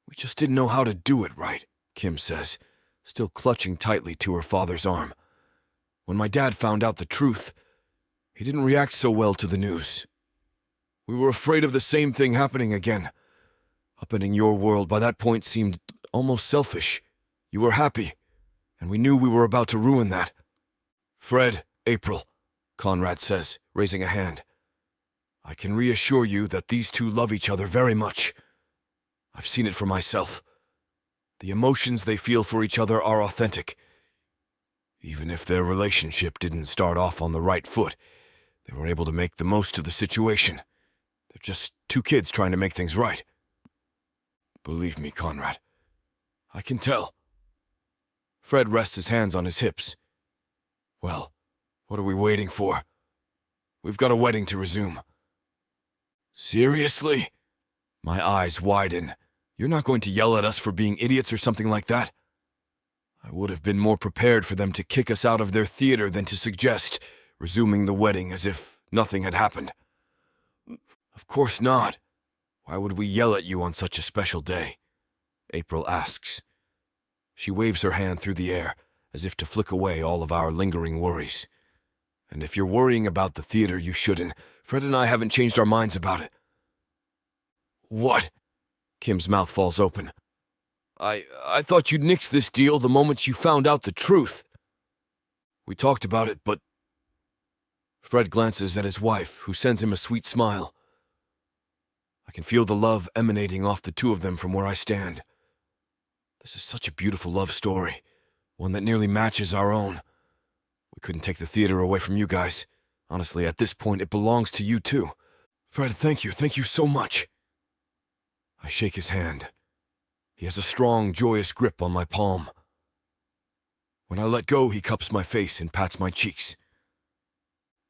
We just didn't know how to do it right, Kim says, still clutching tightly to her father's arm. When my dad found out the truth, he didn't react so well to the news. We were afraid of the same thing happening again. Upending your world by that point seemed almost selfish. You were happy. and we knew we were about to ruin that. Fred, April, Conrad says, raising a hand. I can reassure you that these two love each other very much. I've seen it for myself. The emotions they feel for each other are authentic. Even if their relationship didn't start off on the right foot, they were able to make the most of the situation. They're just two kids trying to make things right. Believe me, Conrad, I can tell. Fred rests his hands on his hips. Well, what are we waiting for? We've got a wedding to resume. Seriously? My eyes widen. You're not going to yell at us for being idiots or something like that? I would have been more prepared for them to kick us out of their theater than to suggest resuming the wedding as if nothing had happened. Of course not. Why would we yell at you on such a special day? April asks. She waves her hand through the air as if to flick away all of our lingering worries. And if you're worrying about the theater, you shouldn't. Fred and I haven't changed our minds about it. What? Kim's mouth falls open. I thought you'd nix this deal the moment you found out the truth. We talked about it, but... Fred glances at his wife, who sends him a sweet smile. I can feel the love emanating off the two of them from where I stand. This is such a beautiful love story, one that nearly matches our own. We couldn't take the theater away from you guys. Honestly, at this point, it belongs to you too. Fred, thank you so much. I shake his hand. He has a strong, joyous grip on my palm. When I let go, he cups my face and pats my cheeks.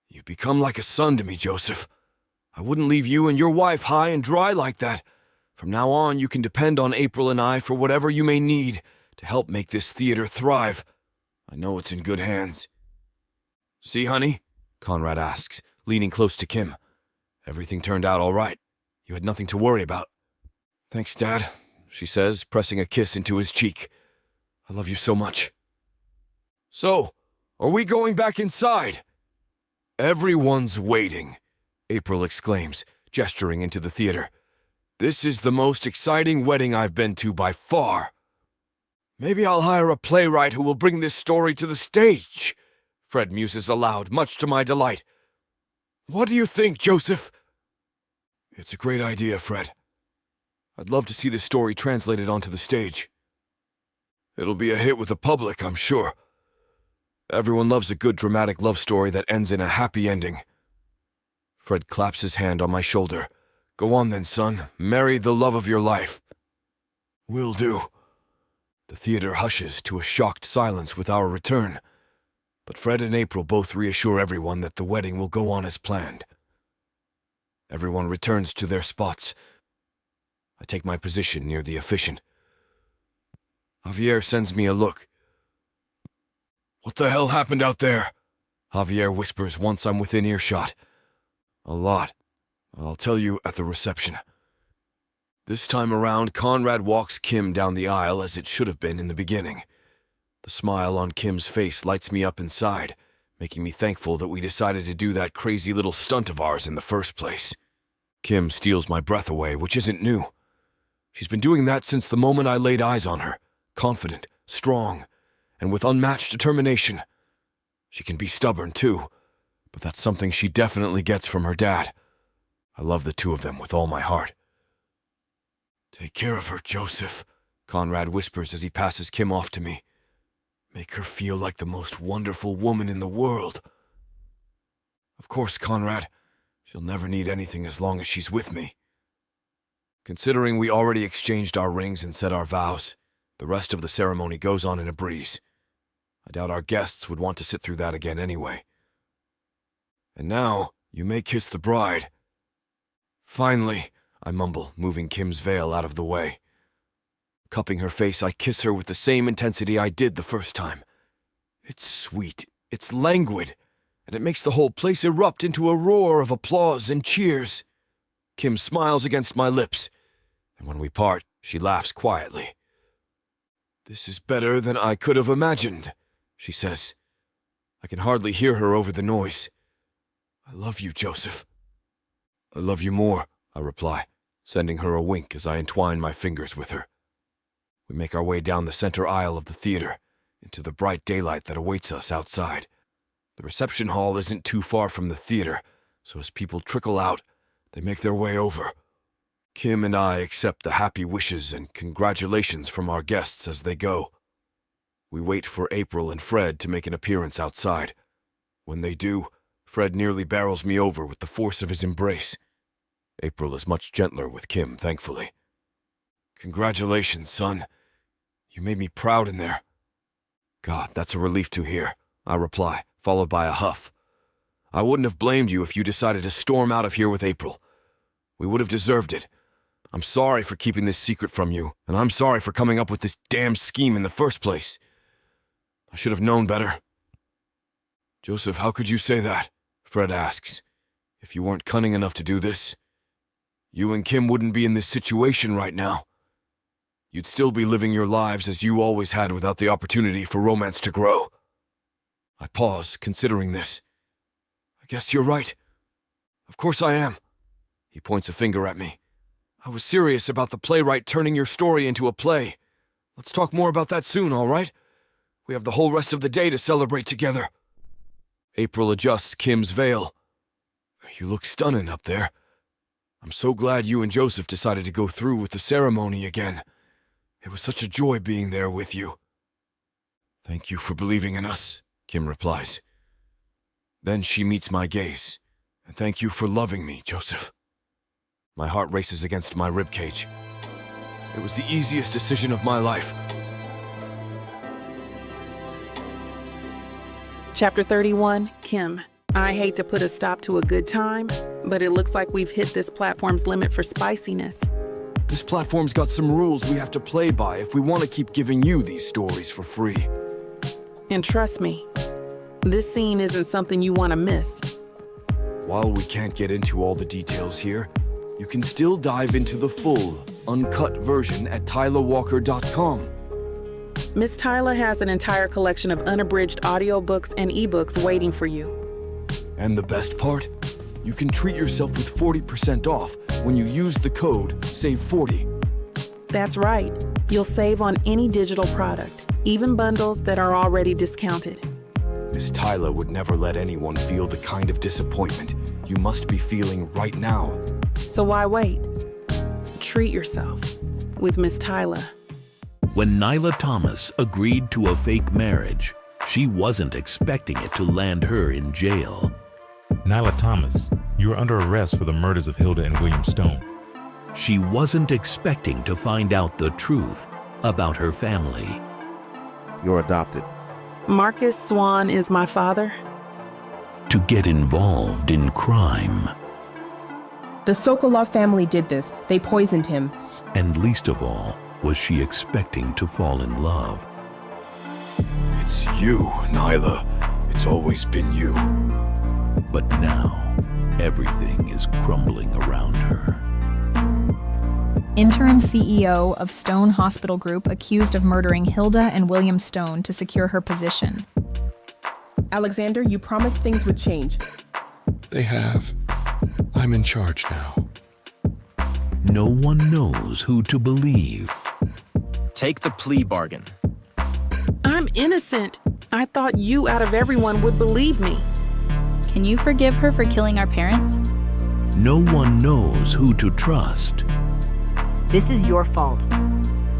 You've become like a son to me, Joseph. I wouldn't leave you and your wife high and dry like that. From now on, you can depend on April and I for whatever you may need to help make this theater thrive. I know it's in good hands. See, honey? Conrad asks, leaning close to Kim. Everything turned out all right. You had nothing to worry about. Thanks, Dad, she says, pressing a kiss into his cheek. I love you so much. So, are we going back inside? Everyone's waiting, April exclaims, gesturing into the theater. This is the most exciting wedding I've been to by far. Maybe I'll hire a playwright who will bring this story to the stage, Fred muses aloud, much to my delight. What do you think, Joseph? It's a great idea, Fred. I'd love to see this story translated onto the stage. It'll be a hit with the public, I'm sure. Everyone loves a good dramatic love story that ends in a happy ending. Fred claps his hand on my shoulder. Go on then, son. Marry the love of your life. Will do. The theater hushes to a shocked silence with our return, but Fred and April both reassure everyone that the wedding will go on as planned. Everyone returns to their spots. I take my position near the officiant. Javier sends me a look. What the hell happened out there? Javier whispers once I'm within earshot. A lot. I'll tell you at the reception. This time around, Conrad walks Kim down the aisle as it should have been in the beginning. The smile on Kim's face lights me up inside, making me thankful that we decided to do that crazy little stunt of ours in the first place. Kim steals my breath away, which isn't new. She's been doing that since the moment I laid eyes on her, confident, strong, and with unmatched determination. She can be stubborn, too, but that's something she definitely gets from her dad. I love the two of them with all my heart. Take care of her, Joseph, Conrad whispers as he passes Kim off to me. Make her feel like the most wonderful woman in the world. Of course, Conrad. She'll never need anything as long as she's with me. Considering we already exchanged our rings and said our vows, the rest of the ceremony goes on in a breeze. I doubt our guests would want to sit through that again anyway. And now, you may kiss the bride. Finally, I mumble, moving Kim's veil out of the way. Cupping her face, I kiss her with the same intensity I did the first time. It's sweet, it's languid, and it makes the whole place erupt into a roar of applause and cheers. Kim smiles against my lips, and when we part, she laughs quietly. This is better than I could have imagined, she says. I can hardly hear her over the noise. I love you, Joseph. I love you more, I reply, sending her a wink as I entwine my fingers with her. We make our way down the center aisle of the theater, into the bright daylight that awaits us outside. The reception hall isn't too far from the theater, so as people trickle out, they make their way over. Kim and I accept the happy wishes and congratulations from our guests as they go. We wait for April and Fred to make an appearance outside. When they do, Fred nearly barrels me over with the force of his embrace. April is much gentler with Kim, thankfully. "Congratulations, son. You made me proud in there." "God, that's a relief to hear," I reply, followed by a huff. "I wouldn't have blamed you if you decided to storm out of here with April. We would have deserved it. I'm sorry for keeping this secret from you, and I'm sorry for coming up with this damn scheme in the first place. I should have known better." "Joseph, how could you say that?" Fred asks. "If you weren't cunning enough to do this, you and Kim wouldn't be in this situation right now. You'd still be living your lives as you always had without the opportunity for romance to grow." I pause, considering this. "I guess you're right. Of course I am." He points a finger at me. "I was serious about the playwright turning your story into a play. Let's talk more about that soon, all right? We have the whole rest of the day to celebrate together." April adjusts Kim's veil. "You look stunning up there. I'm so glad you and Joseph decided to go through with the ceremony again. It was such a joy being there with you." "Thank you for believing in us," Kim replies. Then she meets my gaze. "And thank you for loving me, Joseph." My heart races against my ribcage. It was the easiest decision of my life. Chapter 31, Kim. I hate to put a stop to a good time, but it looks like we've hit this platform's limit for spiciness. This platform's got some rules we have to play by if we want to keep giving you these stories for free. And trust me, this scene isn't something you want to miss. While we can't get into all the details here, you can still dive into the full, uncut version at TylaWalker.com. Miss Tyla has an entire collection of unabridged audiobooks and ebooks waiting for you. And the best part? You can treat yourself with 40% off when you use the code SAVE40. That's right. You'll save on any digital product, even bundles that are already discounted. Miss Tyla would never let anyone feel the kind of disappointment you must be feeling right now. So why wait? Treat yourself with Miss Tyla. When Nyla Thomas agreed to a fake marriage, she wasn't expecting it to land her in jail. Nyla Thomas, you are under arrest for the murders of Hilda and William Stone. She wasn't expecting to find out the truth about her family. You're adopted. Marcus Swan is my father. To get involved in crime. The Sokolov family did this. They poisoned him. And least of all, was she expecting to fall in love. It's you, Nyla. It's always been you. But now, everything is crumbling around her. Interim CEO of Stone Hospital Group accused of murdering Hilda and William Stone to secure her position. Alexander, you promised things would change. They have. I'm in charge now. No one knows who to believe. Take the plea bargain. I'm innocent. I thought you out of everyone would believe me. Can you forgive her for killing our parents? No one knows who to trust. This is your fault.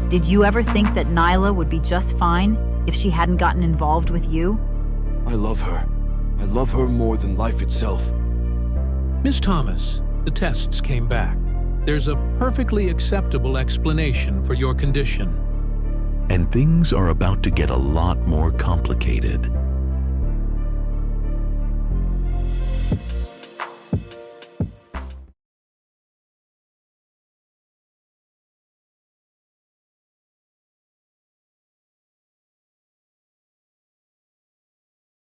Did you ever think that Nyla would be just fine if she hadn't gotten involved with you? I love her. I love her more than life itself. Miss Thomas, the tests came back. There's a perfectly acceptable explanation for your condition. And things are about to get a lot more complicated.